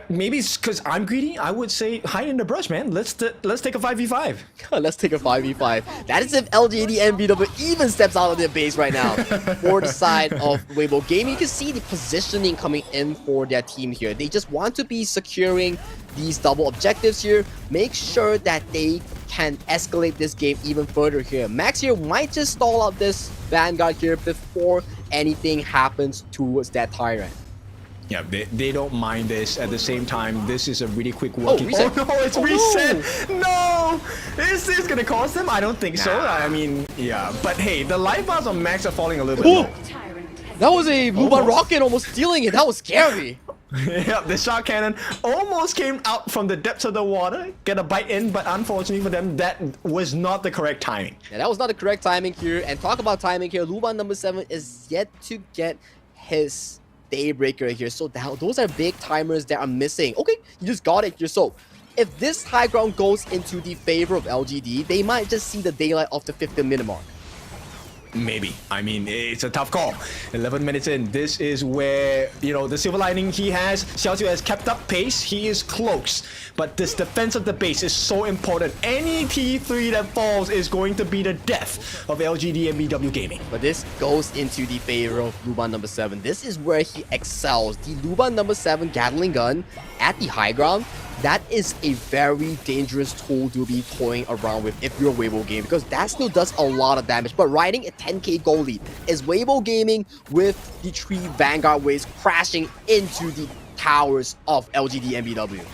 maybe it's because I'm greedy. I would say hide in the brush, man. Let's take a 5v5. Let's take a 5v5. That is if LGDNBW even steps out of their base right now. For the side of WEIBO Gaming, you can see the positioning coming in for their team here. They just want to be securing these double objectives here. Make sure that they can escalate this game even further here. Max here might just stall out this Vanguard here before anything happens towards that Tyrant. Yeah, they don't mind this. At the same time, this is a really quick working. Oh, no, it's reset. No, is this gonna cost them? I don't think so. I mean, yeah, but hey, the life bars on Max are falling a little bit low. That was a Luban rocket almost stealing it. That was scary. Yeah, the shock cannon almost came out from the depths of the water, get a bite in, but unfortunately for them, that was not the correct timing. Yeah, that was not the correct timing here. And talk about timing here, Luban number 7 is yet to get his Daybreaker here. So those are big timers that are missing. Okay, you just got it here. So if this high ground goes into the favor of LGD, they might just see the daylight of the 15-minute mark. Maybe. I mean, it's a tough call. 11 minutes in, this is where, you know, the silver lining he has. Xiaoju has kept up pace. He is close. But this defense of the base is so important. Any T3 that falls is going to be the death of LGDNBW Gaming. But this goes into the favor of Luban number 7. This is where he excels. The Luban number 7 Gatling gun at the high ground, that is a very dangerous tool to be toying around with if you're WEIBO Gaming, because that still does a lot of damage. But riding a 10k gold lead is WEIBO Gaming with the 3 Vanguard waves crashing into the towers of LGDNBW.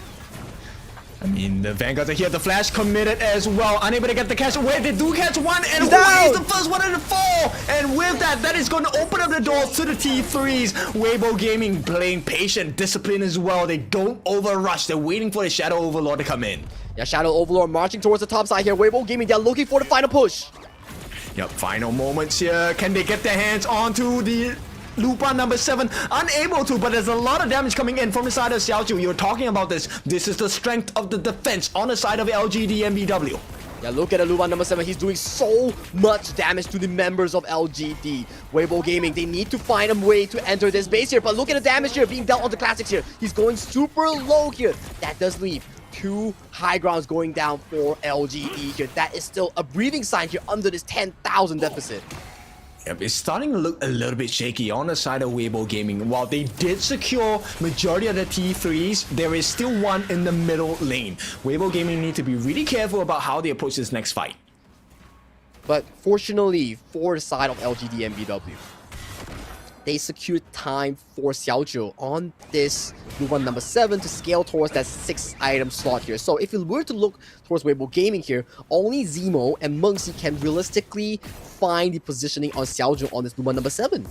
I mean, the Vanguards are here. The Flash committed as well. Unable to get the catch away. They do catch one, and who is the first one to fall? And with that, that is going to open up the doors to the T3s. WEIBO Gaming playing patient, discipline as well. They don't overrush. They're waiting for the Shadow Overlord to come in. Yeah, Shadow Overlord marching towards the top side here. WEIBO Gaming, they're looking for the final push. Yep, final moments here. Can they get their hands onto the Luban number 7? Unable to, but there's a lot of damage coming in from the side of Xiaoju. You're talking about this. This is the strength of the defense on the side of LGDNBW. Yeah, look at the Luban number 7. He's doing so much damage to the members of LGD. WEIBO Gaming, they need to find a way to enter this base here. But look at the damage here being dealt on the classics here. He's going super low here. That does leave 2 high grounds going down for LGD here. That is still a breathing sign here under this 10,000 deficit. Yep, it's starting to look a little bit shaky on the side of WEIBO Gaming. While they did secure majority of the T3s, there is still one in the middle lane. WEIBO Gaming need to be really careful about how they approach this next fight. But fortunately for the side of LGDNBW, they secured time for Xiaoju on this Luban number 7 to scale towards that 6-item slot here. So if you were to look towards WEIBO Gaming here, only Zemo and Monksy can realistically find the positioning on Xiaoju on this Luban number 7.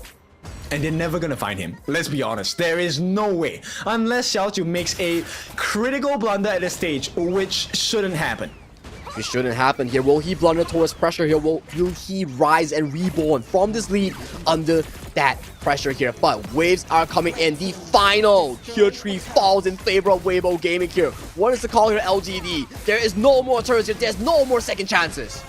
And they're never gonna find him. Let's be honest. There is no way. Unless Xiaoju makes a critical blunder at this stage, which shouldn't happen. It shouldn't happen here. Will he blunder towards pressure here? Will he rise and reborn from this lead under that pressure here? But waves are coming in. The final tier 3 falls in favor of WEIBO Gaming here. What is the call here, LGD? There is no more turns here. There's no more second chances.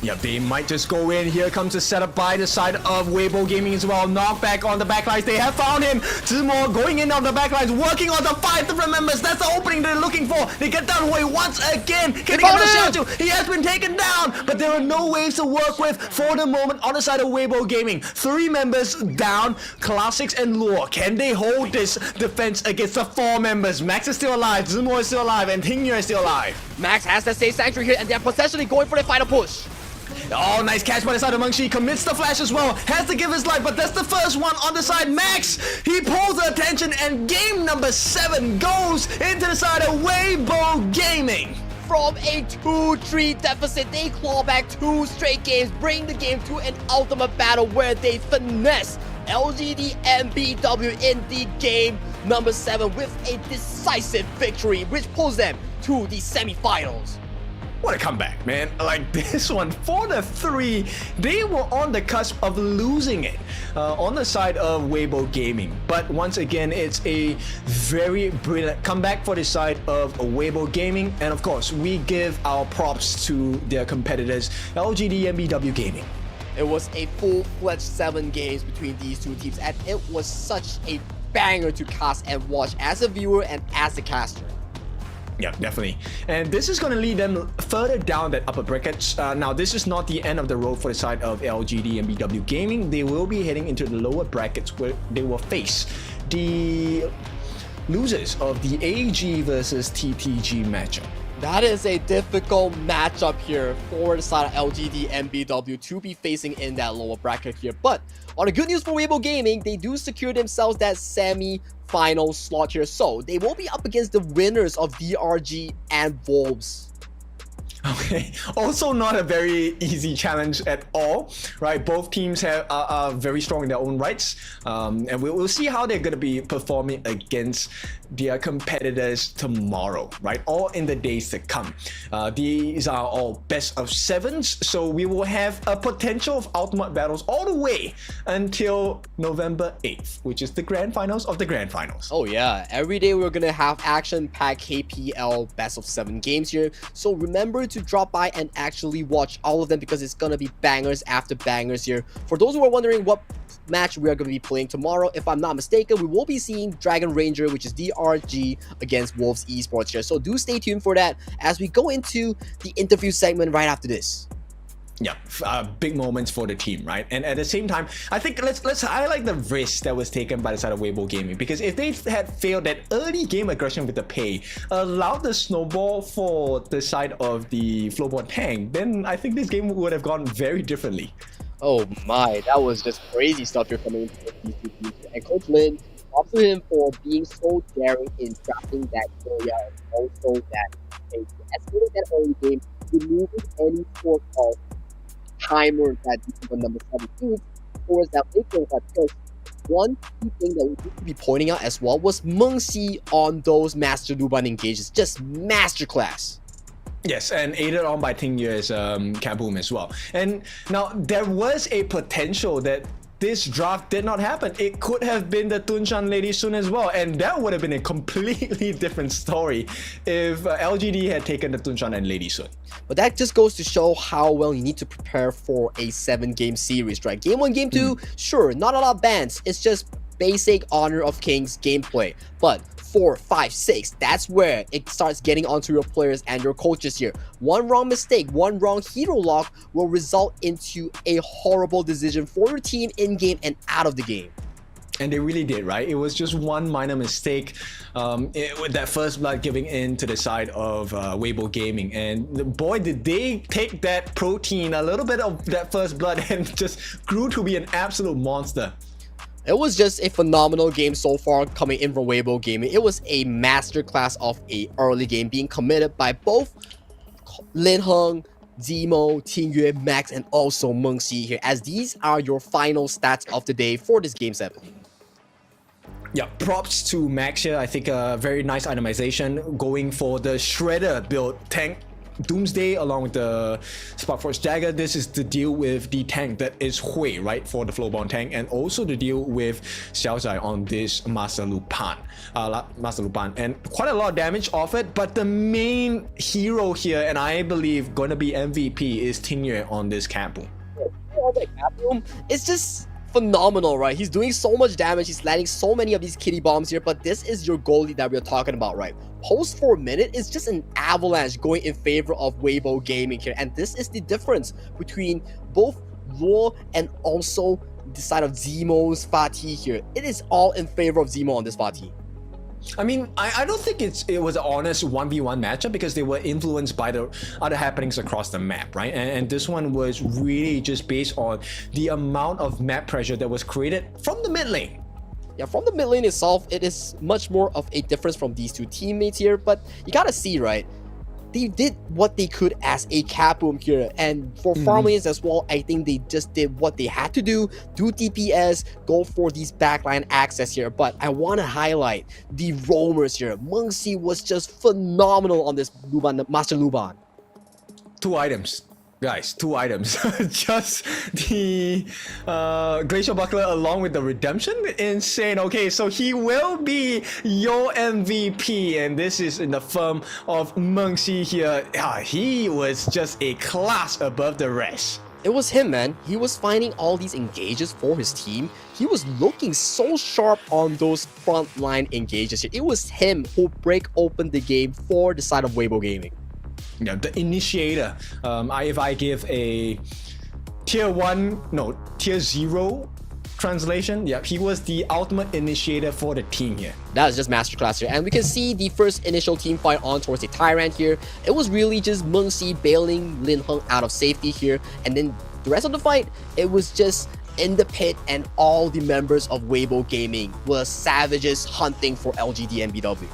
Yep, they might just go in. Here comes the setup by the side of WEIBO Gaming as well. Knockback on the backlines. They have found him. Zemo going in on the backlines, working on the 5 different members. That's the opening they're looking for. They get down away once again. Can they get the Xiaoju? He has been taken down, but there are no waves to work with for the moment on the side of WEIBO Gaming. 3 members down, Classics and Lure. Can they hold this defense against the 4 members? Max is still alive, Zemo is still alive, and Tingyu is still alive. Max has that safe sanctuary here, and they're potentially going for the final push. Oh, nice catch by the side of Mengshi. Commits the flash as well. Has to give his life, but that's the first one on the side. Max, he pulls the attention, and game number 7 goes into the side of WEIBO Gaming. From a 2-3 deficit, they claw back 2 straight games, bring the game to an ultimate battle where they finesse LGDNBW in the game number 7 with a decisive victory, which pulls them to the semifinals. What a comeback, man. Like this one, for the 3, they were on the cusp of losing it on the side of WEIBO Gaming. But once again, it's a very brilliant comeback for the side of WEIBO Gaming. And of course, we give our props to their competitors, LGDNBW Gaming. It was a full-fledged 7 games between these 2 teams, and it was such a banger to cast and watch as a viewer and as a caster. Yeah, definitely. And this is going to lead them further down that upper brackets. Now, this is not the end of the road for the side of LGDNBW Gaming. They will be heading into the lower brackets where they will face the losers of the AG versus TTG matchup. That is a difficult matchup here for the side of LGDNBW to be facing in that lower bracket here. But on the good news for WEIBO Gaming, they do secure themselves that semi-final slot here. So they will be up against the winners of DRG and Wolves. Okay, also not a very easy challenge at all, right? Both teams are very strong in their own rights, and we'll see how they're going to be performing against their competitors tomorrow, right? All in the days to come. These are all best of sevens, so we will have a potential of ultimate battles all the way until November 8th, which is the grand finals of the grand finals. Oh yeah, every day we're gonna have action-packed KPL best of 7 games here, so remember to drop by and actually watch all of them because it's gonna be bangers after bangers here. For those who are wondering what match we are going to be playing tomorrow, if I'm not mistaken, we will be seeing Dragon Ranger, which is DRG against Wolves Esports here, so do stay tuned for that as we go into the interview segment right after this. Yeah, big moments for the team, right? And at the same time, I think let's highlight the risk that was taken by the side of WEIBO Gaming, because if they had failed that early game aggression with the pay, allowed the snowball for the side of the Flowborn tank, then I think this game would have gone very differently. Oh my, that was just crazy stuff here coming into these two teams. And Coach Lin, props to him for being so daring in drafting that area and also that escalating that early game, removing any sort of timer that number 17 towards that late game. Because one key thing that we need to be pointing out as well was Mengxi on those Master Luban engages. Just masterclass. Yes, and aided on by Tingyue's Kaboom as well. And now there was a potential that this draft did not happen. It could have been the Tunshan Lady Sun as well, and that would have been a completely different story if LGD had taken the Tunshan and Lady Sun. But that just goes to show how well you need to prepare for a 7-game series, right? Game 1, Game 2, sure, not a lot of bans. It's just basic Honor of Kings gameplay. But 4, 5, 6, that's where it starts getting onto your players and your coaches here. One wrong mistake, one wrong hero lock will result into a horrible decision for your team in-game and out of the game. And they really did, right? It was just one minor mistake with that first blood giving in to the side of WEIBO Gaming. And boy, did they take that protein, a little bit of that first blood, and just grew to be an absolute monster. It was just a phenomenal game so far coming in from WEIBO Gaming. It was a masterclass of a early game being committed by both Lin Heng, Zemo, Tingyue, Max, and also Mengxi here, as these are your final stats of the day for this Game 7. Yeah, props to Max here. I think a very nice itemization, going for the Shredder build tank. Doomsday along with the Sparkforce Dagger. This is the deal with the tank that is Hui, right, for the Flowborn tank, and also the deal with Xiaozai on this Master Lupan, and quite a lot of damage off it. But the main hero here, and I believe gonna be MVP, is Tingyue on this Kaboom. It's just phenomenal, right? He's doing so much damage, he's landing so many of these kitty bombs here, but this is your goalie that we're talking about, right? Post 4 minute is just an avalanche going in favor of WEIBO Gaming here, and this is the difference between both Raw and also the side of Zemo's Fatih here. It is all in favor of Zemo on this Fatih. I mean, I don't think it was an honest 1v1 matchup, because they were influenced by the other happenings across the map, right? And this one was really just based on the amount of map pressure that was created from the mid lane. Yeah, from the mid lane itself, it is much more of a difference from these two teammates here, but you gotta see, right? They did what they could as a Kaboom here, and for farm lanes as well, I think they just did what they had to do DPS, go for these backline access here. But I want to highlight the roamers here. Mengxi was just phenomenal on this Luban, Master Luban. 2 items. Guys, 2 items. Just the Glacial Buckler along with the Redemption. Insane. Okay, so he will be your MVP, and this is in the form of Mengxi here. He was just a class above the rest. It was him, man. He was finding all these engages for his team. He was looking so sharp on those frontline engages here. It was him who break open the game for the side of WEIBO Gaming. Yeah, the initiator. If I give a tier 0 translation, yeah, he was the ultimate initiator for the team here. That is just masterclass here, and we can see the first initial team fight on towards the Tyrant here. It was really just Mengxi bailing Lin Heng out of safety here, and then the rest of the fight, it was just in the pit, and all the members of WEIBO Gaming were savages hunting for LGDNBW.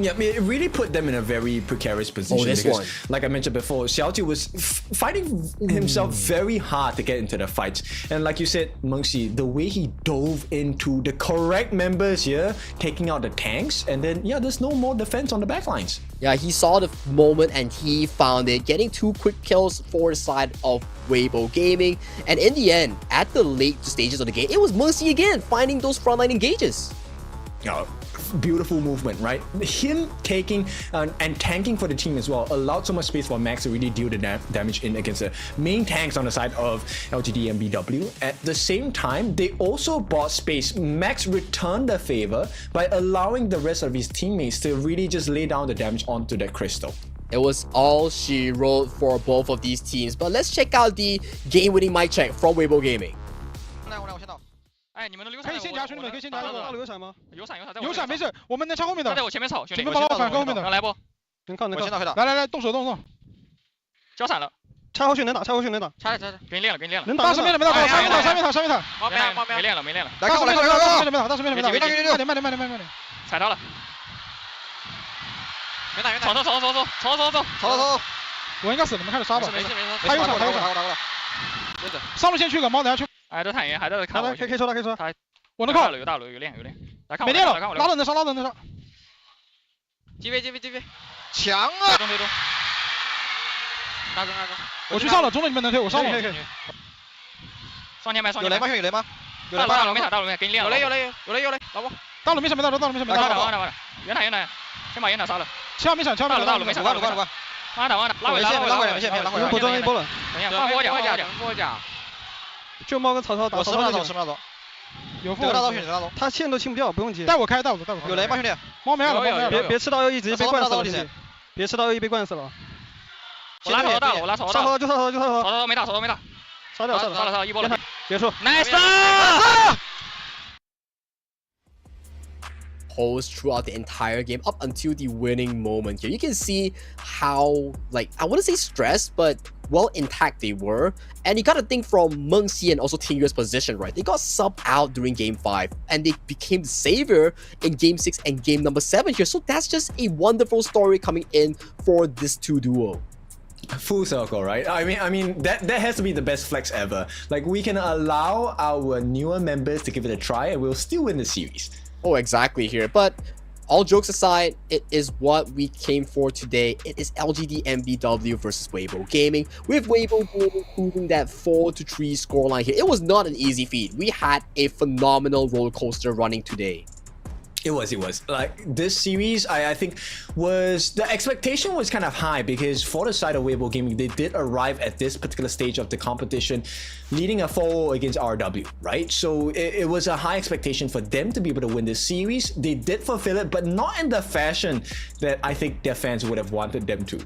Yeah, I mean, it really put them in a very precarious position. This because, one. like I mentioned before, Xiaoji was fighting himself very hard to get into the fights. And like you said, Mengxi, the way he dove into the correct members here, taking out the tanks, and then, yeah, there's no more defense on the backlines. Yeah, he saw the moment and he found it, getting 2 quick kills for the side of WEIBO Gaming. And in the end, at the late stages of the game, it was Mengxi again finding those frontline engages. Beautiful movement, right? Him taking and tanking for the team as well allowed so much space for Max to really deal the damage in against the main tanks on the side of LGDNBW. At the same time, they also bought space. Max returned the favor by allowing the rest of his teammates to really just lay down the damage onto that crystal. It was all she wrote for both of these teams. But let's check out the game-winning mic check from WEIBO Gaming. 哎，你们的流闪，可以先夹，兄弟们可以先夹。大路有闪吗？有闪，有闪没事，我们能插后面的。他在我前面炒，兄弟。你们把我反跟后面的。来不？能靠。来，动手。交闪了。插后续能打。插，给你练了。能打上面的没打，上面塔。没练了。来，上面的没打，慢点。踩到了。没打。走。我应该死，你们开始杀吧。没事。还有闪。上路先去个猫，等下去。 还在坦爷，还在看我。可以说。他我能靠。有大楼，有练。来看我。没练了，拉人的杀。击飞。强啊！对中。大中。我去上了，中路你们能推，我上了。可以。双前排。有雷吗？有雷吗？大楼没打，给你练了。有雷，老婆。大楼没闪。远塔，先把远塔杀了。千万没闪。大楼没闪。拉回来。补装一波了。等一下，放我讲。就猫跟曹操打。我10秒走。有得大刀兄弟，他线都清不掉，不用急。带我开。有雷吗兄弟？猫没了。有。别吃到 E 直接被灌死了。别吃到 E 被灌死了。我拉大楼，上头就上头。曹操没打。杀掉，一波了。别说。Nice。 Holds throughout the entire game up until the winning moment here. You can see how, like, I wouldn't say stressed, but well intact they were. And you gotta think from Mengxi and also Team Yu's position, right? They got subbed out during game 5 and they became the savior in game 6 and game number 7 here. So that's just a wonderful story coming in for this 2 duo. Full circle, right? I mean that has to be the best flex ever. Like, we can allow our newer members to give it a try and we'll still win the series. Oh, exactly here. But all jokes aside, it is what we came for today. It is LGDNBW versus WEIBO Gaming, with WEIBO Gaming proving that 4-3 scoreline here. It was not an easy feat. We had a phenomenal roller coaster running today. It was. Like, this series, I think, the expectation was kind of high because for the side of WEIBO Gaming, they did arrive at this particular stage of the competition leading a 4-0 against RW, right? So it was a high expectation for them to be able to win this series. They did fulfill it, but not in the fashion that I think their fans would have wanted them to.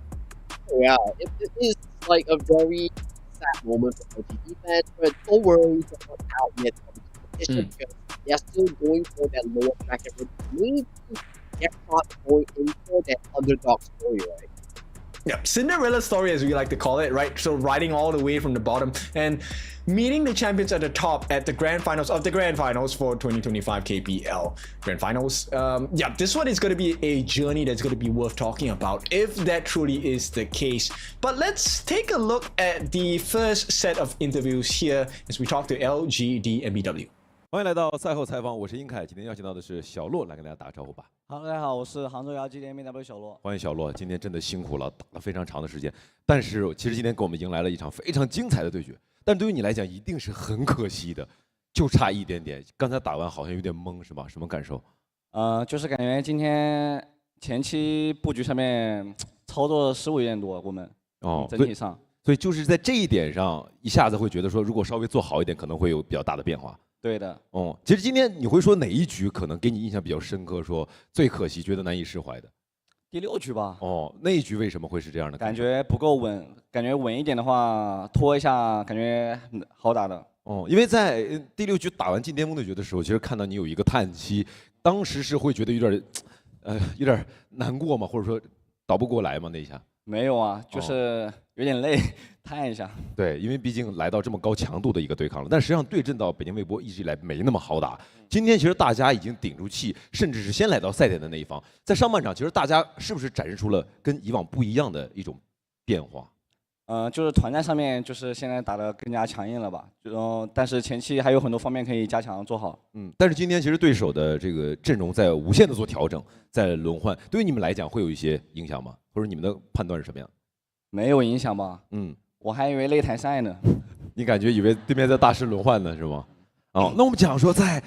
Yeah, it is like a very sad moment for LGD fans, but don't worry, they're not out yet of the competition because they are still going for that lower bracket, but maybe they're not going in for that underdog story, right? Yeah, Cinderella story, as we like to call it, right? So riding all the way from the bottom and meeting the champions at the top at the grand finals of the grand finals for 2025 KPL grand finals. Yeah, this one is going to be a journey that's going to be worth talking about if that truly is the case. But let's take a look at the first set of interviews here as we talk to LGDNBW. 欢迎来到赛后采访，我是英凯，今天邀请到的是小洛来跟大家打个招呼吧。好，大家好，我是杭州 LGDNBW 小洛。欢迎小洛，今天真的辛苦了，打了非常长的时间，但是其实今天给我们迎来了一场非常精彩的对决，但对于你来讲一定是很可惜的，就差一点点。刚才打完好像有点懵，是吧？什么感受？就是感觉今天前期布局上面操作失误有点多，我们整体上，所以就是在这一点上，一下子会觉得说，如果稍微做好一点，可能会有比较大的变化。对的，其实今天你会说哪一局可能给你印象比较深刻，说最可惜，觉得难以释怀的？第6局吧。那一局为什么会是这样的？感觉不够稳，感觉稳一点的话，拖一下感觉好打的。因为在第6局打完进巅峰对决的时候，其实看到你有一个叹息，当时是会觉得有点难过吗？或者说倒不过来吗？那一下？没有啊，就是有点累，叹一下。对，因为毕竟来到这么高强度的一个对抗了，但实际上对阵到北京卫波一直以来没那么好打。今天其实大家已经顶住气，甚至是先来到赛点的那一方。在上半场，其实大家是不是展示出了跟以往不一样的一种变化？就是团战上面，就是现在打得更加强硬了吧。但是前期还有很多方面可以加强做好。但是今天其实对手的这个阵容在无限的做调整，在轮换，对于你们来讲会有一些影响吗？或者你们的判断是什么样？没有影响吧？我还以为擂台赛呢。你感觉以为对面在大师轮换呢是吗？那我们讲说在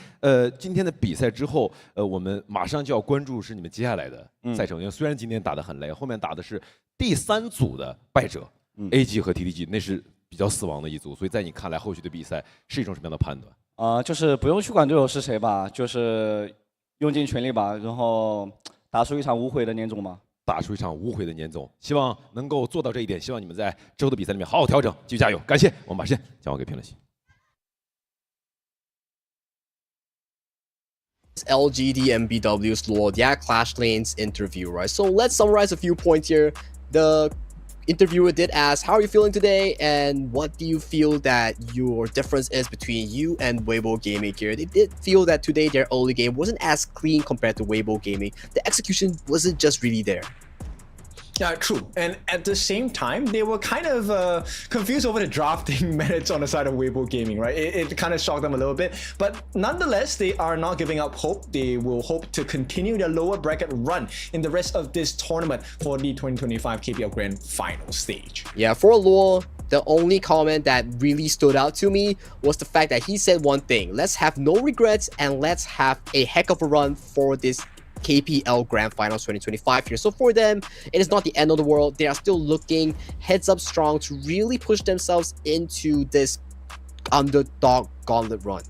今天的比赛之后，我们马上就要关注是你们接下来的赛程。因为虽然今天打得很累，后面打的是第3组的败者。AG 和 TTG 那是比较死亡的一组，所以在你看来后续的比赛是一种什么样的判断？就是不用去管队友是谁吧，就是用尽全力吧，然后打出一场无悔的年终嘛。打出一场无悔的年终，希望能够做到这一点。希望你们在之后的比赛里面好好调整，继续加油！感谢，我们把时间交还给评论席。LGDNBW's Lordia Clash Lanes interview, right? So let's summarize a few points here. The interviewer did ask, how are you feeling today, and what do you feel that your difference is between you and WEIBO Gaming here? They did feel that today their early game wasn't as clean compared to WEIBO Gaming. The execution wasn't just really there. Yeah, true. And at the same time, they were kind of confused over the drafting methods on the side of WEIBO Gaming, right? It kind of shocked them a little bit. But nonetheless, they are not giving up hope. They will hope to continue their lower bracket run in the rest of this tournament for the 2025 KPL Grand Final stage. Yeah, for Lore, the only comment that really stood out to me was the fact that he said one thing: let's have no regrets and let's have a heck of a run for this KPL Grand Finals 2025 here. So for them, it is not the end of the world. They are still looking heads up strong to really push themselves into this underdog gauntlet run.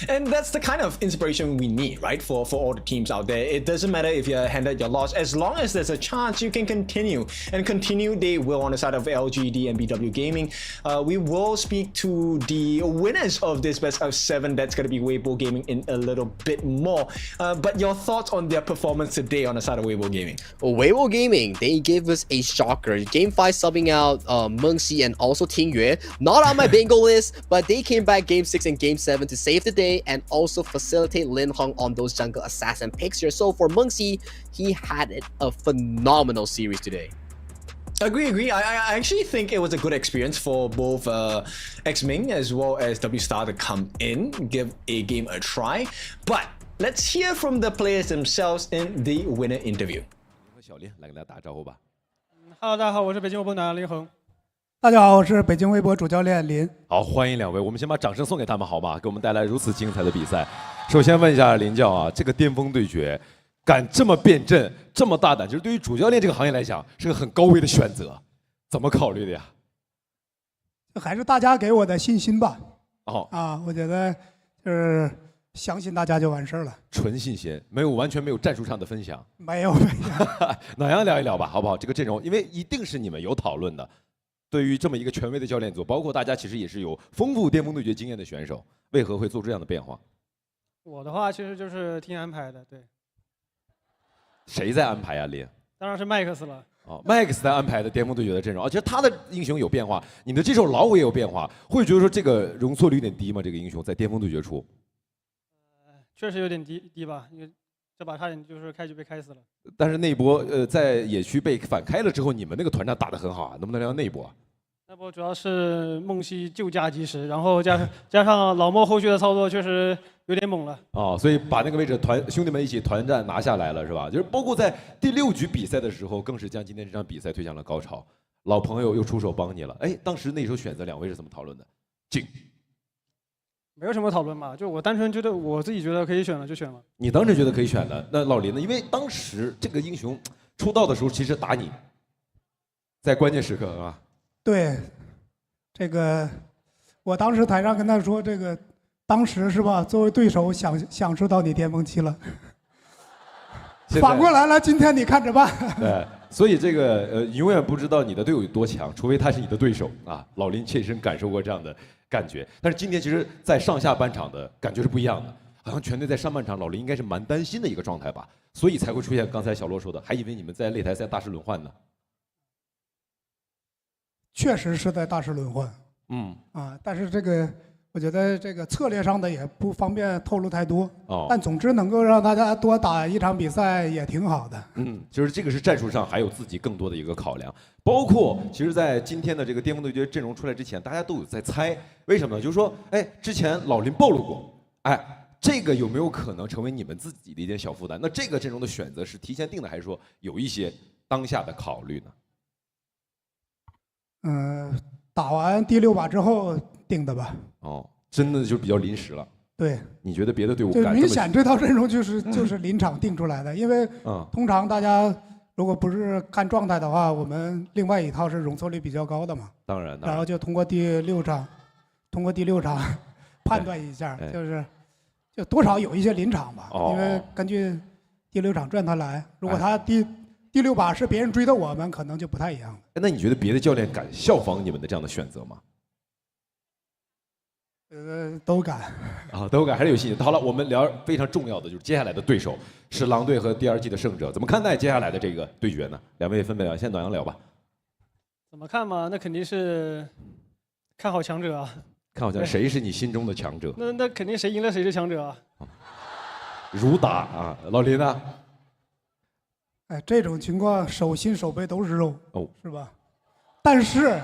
And that's the kind of inspiration we need, right? For all the teams out there. It doesn't matter if you're handed your loss, as long as there's a chance you can continue. And continue they will on the side of LGDNBW Gaming. We will speak to the winners of this best of 7. That's going to be WEIBO Gaming in a little bit more. But your thoughts on their performance today on the side of WEIBO Gaming? Well, WEIBO Gaming, they gave us a shocker. Game 5 subbing out Mengxi and also Tingyue. Not on my bingo list, but they came back Game 6 and Game 7 to save the day and also facilitate Lin Hong on those jungle assassin picks here. So for Mengxi, he had a phenomenal series today. Agree. I actually think it was a good experience for both X-Ming as well as W-Star to come in, give a game a try. But let's hear from the players themselves in the winner interview. 小林来跟大家打个招呼吧。Hello， 大家好，我是北京卫波男林恒。大家好，我是北京卫波主教练林。好，欢迎两位，我们先把掌声送给他们好吗？给我们带来如此精彩的比赛。首先问一下林教啊，这个巅峰对决，敢这么变阵，这么大胆，就是对于主教练这个行业来讲，是个很高危的选择，怎么考虑的呀？还是大家给我的信心吧。哦，我觉得就是相信大家就完事儿了。纯信心，完全没有战术上的分享。没有。哪样聊一聊吧，好不好？这个阵容，因为一定是你们有讨论的。对于这么一个权威的教练组，包括大家其实也是有丰富巅峰对决经验的选手，为何会做这样的变化？我的话其实就是听安排的，对。谁在安排呀，林？当然是麦克斯了。麦克斯在安排的巅峰对决的阵容，其实他的英雄有变化，你的这手老虎也有变化，会觉得说这个容错率有点低吗？这个英雄在巅峰对决处？确实有点低吧，因为这把差点就是开局被开死了。但是那一波在野区被反开了之后，你们那个团战打得很好啊，能不能聊那一波？那波主要是梦溪救驾及时，然后加上老莫后续的操作确实有点猛了。所以把那个位置兄弟们一起团战拿下来了，是吧？就是包括在第6局比赛的时候，更是将今天这场比赛推向了高潮。老朋友又出手帮你了，当时那时候选择两位是怎么讨论的？没有什么讨论吧，就我单纯觉得我自己觉得可以选了就选了。你当时觉得可以选的，那老林呢？因为当时这个英雄出道的时候，其实打你，在关键时刻啊。对，这个我当时台上跟他说，这个当时是吧？作为对手享受到你巅峰期了。反过来了，今天你看着办。对，所以这个永远不知道你的队友有多强，除非他是你的对手啊。老林切身感受过这样的感觉，但是今天其实，在上下半场的感觉是不一样的，好像全队在上半场，老林应该是蛮担心的一个状态吧，所以才会出现刚才小洛说的，还以为你们在擂台赛大师轮换呢。确实是在大师轮换。但是这个我觉得这个策略上的也不方便透露太多。但总之能够让大家多打一场比赛也挺好的。就是这个是战术上还有自己更多的一个考量，包括其实，在今天的这个巅峰对决阵容出来之前，大家都有在猜，为什么呢？就是说，之前老林暴露过，这个有没有可能成为你们自己的一点小负担？那这个阵容的选择是提前定的，还是说有一些当下的考虑呢？打完第6把之后定的吧。真的就比较临时了。对，你觉得别的队伍就明显这套阵容就是临场定出来的，因为通常大家如果不是看状态的话，我们另外一套是容错率比较高的嘛。当然。然后就通过第六场判断一下，就多少有一些临场吧，因为根据第6场状态来，如果他第6把是别人追的我们，可能就不太一样了。那你觉得别的教练敢效仿你们的这样的选择吗？都敢都敢，还是有信心。好了，我们聊非常重要的，就是接下来的对手是狼队和第2季的胜者，怎么看待接下来的这个对决呢？两位分别聊，先暖阳聊吧。怎么看嘛？那肯定是看好强者啊。看好强者，谁是你心中的强者？那肯定谁赢了谁是强者啊。如打啊，老林呢？这种情况手心手背都是肉是吧？但是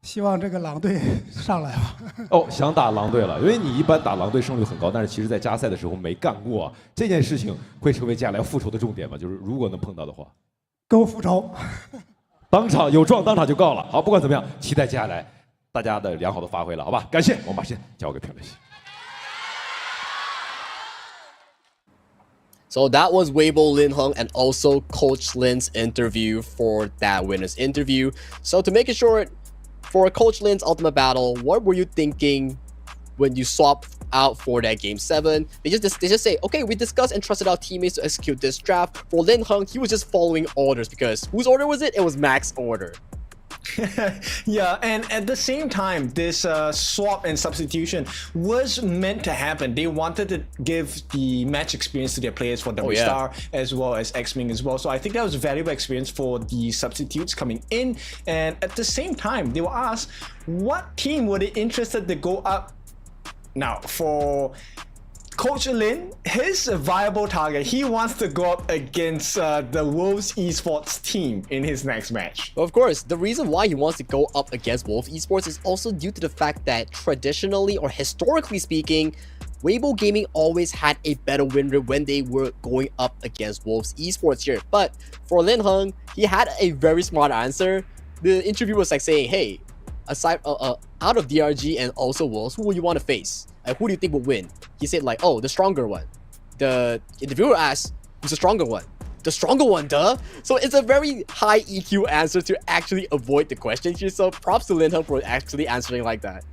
希望这个狼队上来吧。想打狼队了，因为你一般打狼队胜率很高，但是其实在加赛的时候没干过，这件事情会成为接下来复仇的重点吗？就是如果能碰到的话，给我复仇，当场有状当场就告了。好，不管怎么样，期待接下来大家的良好的发挥了，好吧？感谢，我们把时间交给评论席。So that was WEIBO Lin Heng and also Coach Lin's interview for that winner's interview. So to make it short, for Coach Lin's ultimate battle, what were you thinking when you swapped out for that game 7? They just say, okay, we discussed and trusted our teammates to execute this draft. For Lin Heng, he was just following orders because whose order was it? It was Mac's order. Yeah, and at the same time, this swap and substitution was meant to happen. They wanted to give the match experience to their players for W Star as well as X-Ming as well. So I think that was a valuable experience for the substitutes coming in. And at the same time, they were asked what team were they interested to go up. Now, for Coach Lin, his viable target, he wants to go up against the Wolves Esports team in his next match. Of course, the reason why he wants to go up against Wolves Esports is also due to the fact that traditionally or historically speaking, WEIBO Gaming always had a better win rate when they were going up against Wolves Esports here. But for Lin Heng, he had a very smart answer. The interview was like saying, hey, aside out of DRG and also Wolves, who would you want to face? Who do you think will win? He said like, oh, the stronger one. The interviewer asked, who's the stronger one? The stronger one, duh. So it's a very high EQ answer to actually avoid the question here. So props to Lin Heng for actually answering like that.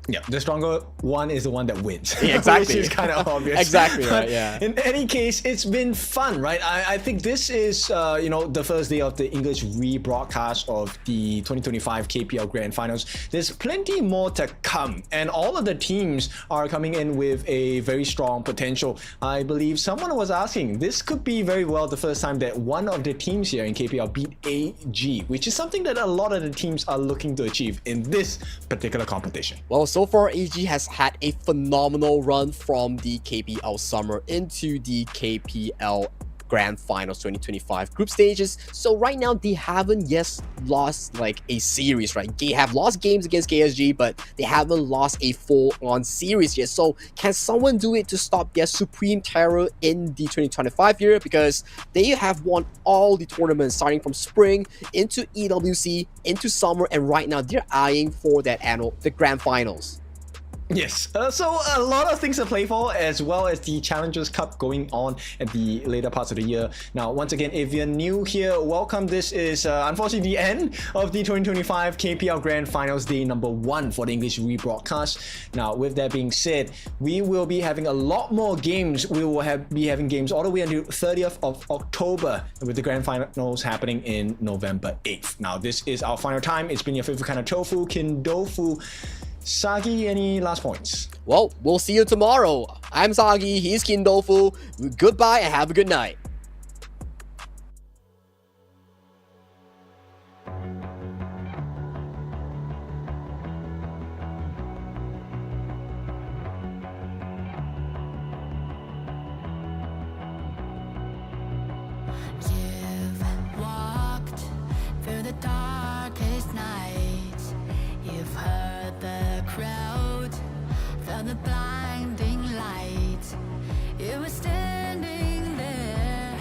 Yeah, the stronger one is the one that wins. Yeah, exactly. Which is kind of obvious. Exactly, right, yeah. In any case, it's been fun, right? I think this is, the first day of the English rebroadcast of the 2025 KPL Grand Finals. There's plenty more to come, and all of the teams are coming in with a very strong potential. I believe someone was asking, this could be very well the first time that one of the teams here in KPL beat AG, which is something that a lot of the teams are looking to achieve in this particular competition. Well, so far, AG has had a phenomenal run from the KPL Summer into the KPL Grand Finals 2025 group stages. So right now, they haven't yet lost like a series, right? They have lost games against KSG, but they haven't lost a full-on series yet. So can someone do it to stop their supreme terror in the 2025 year? Because they have won all the tournaments starting from spring into EWC, into summer, and right now they're eyeing for the Grand Finals. Yes, so a lot of things to play for, as well as the Challengers Cup going on at the later parts of the year. Now, once again, if you're new here, welcome. This is unfortunately the end of the 2025 KPL Grand Finals Day number 1 for the English rebroadcast. Now, with that being said, we will be having a lot more games. We will be having games all the way until 30th of October, with the Grand Finals happening in November 8th. Now, this is our final time. It's been your favorite kind of tofu, Kindofu. Sagi, any last points? Well, we'll see you tomorrow. I'm Sagi, he's Kindofu. Goodbye and have a good night. You've walked through the darkest nights. You've heard the crowd, felt the blinding light. You were standing there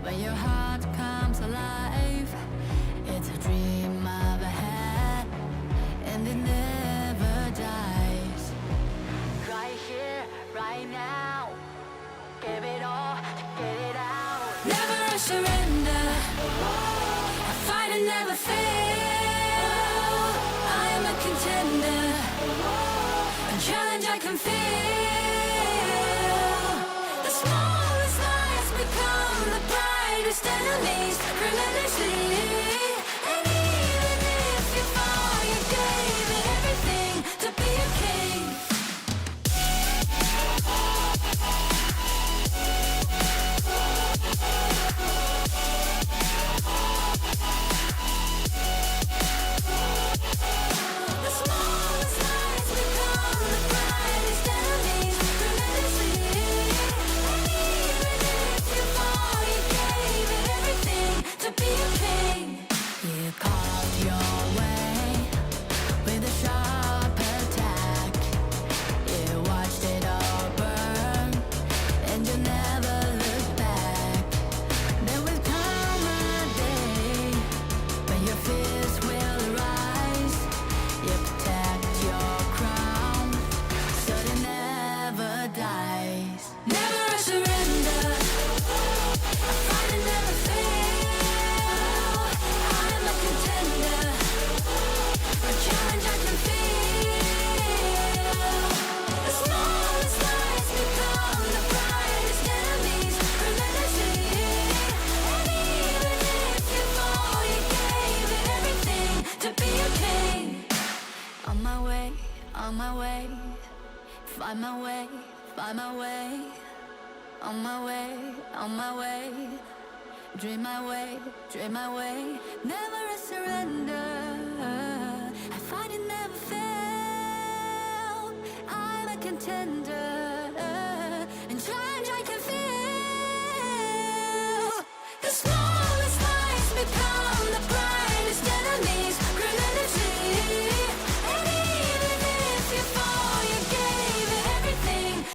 when your heart comes alive. It's a dream of a hat, and it never dies. Right here, right now, give it all, get it out. Never a surrender, I fight and never fail. I am a contender, a challenge I can feel. The smallest lies become the brightest enemies, relentlessly. And even if you fall, you gave it everything to be a king. The smallest lies become the brightest enemies, relentlessly. And even if you fall, you gave it everything to be a king. You carved your way with a sharp attack. You watched it all burn, and you never looked back. There will come a day when your fears will rise. You protect your crown, so it never dies. Never a surrender, I fight and never fail. I am a contender, a challenge I can feel. The smallest lies become the brightest enemies, relentlessly. And even if you fall, you gave it everything to be a king. On my way, on my way, find my way, find my way. On my way, on my way, dream my way, dream my way. Never a surrender, I fight and never fail. I'm a contender,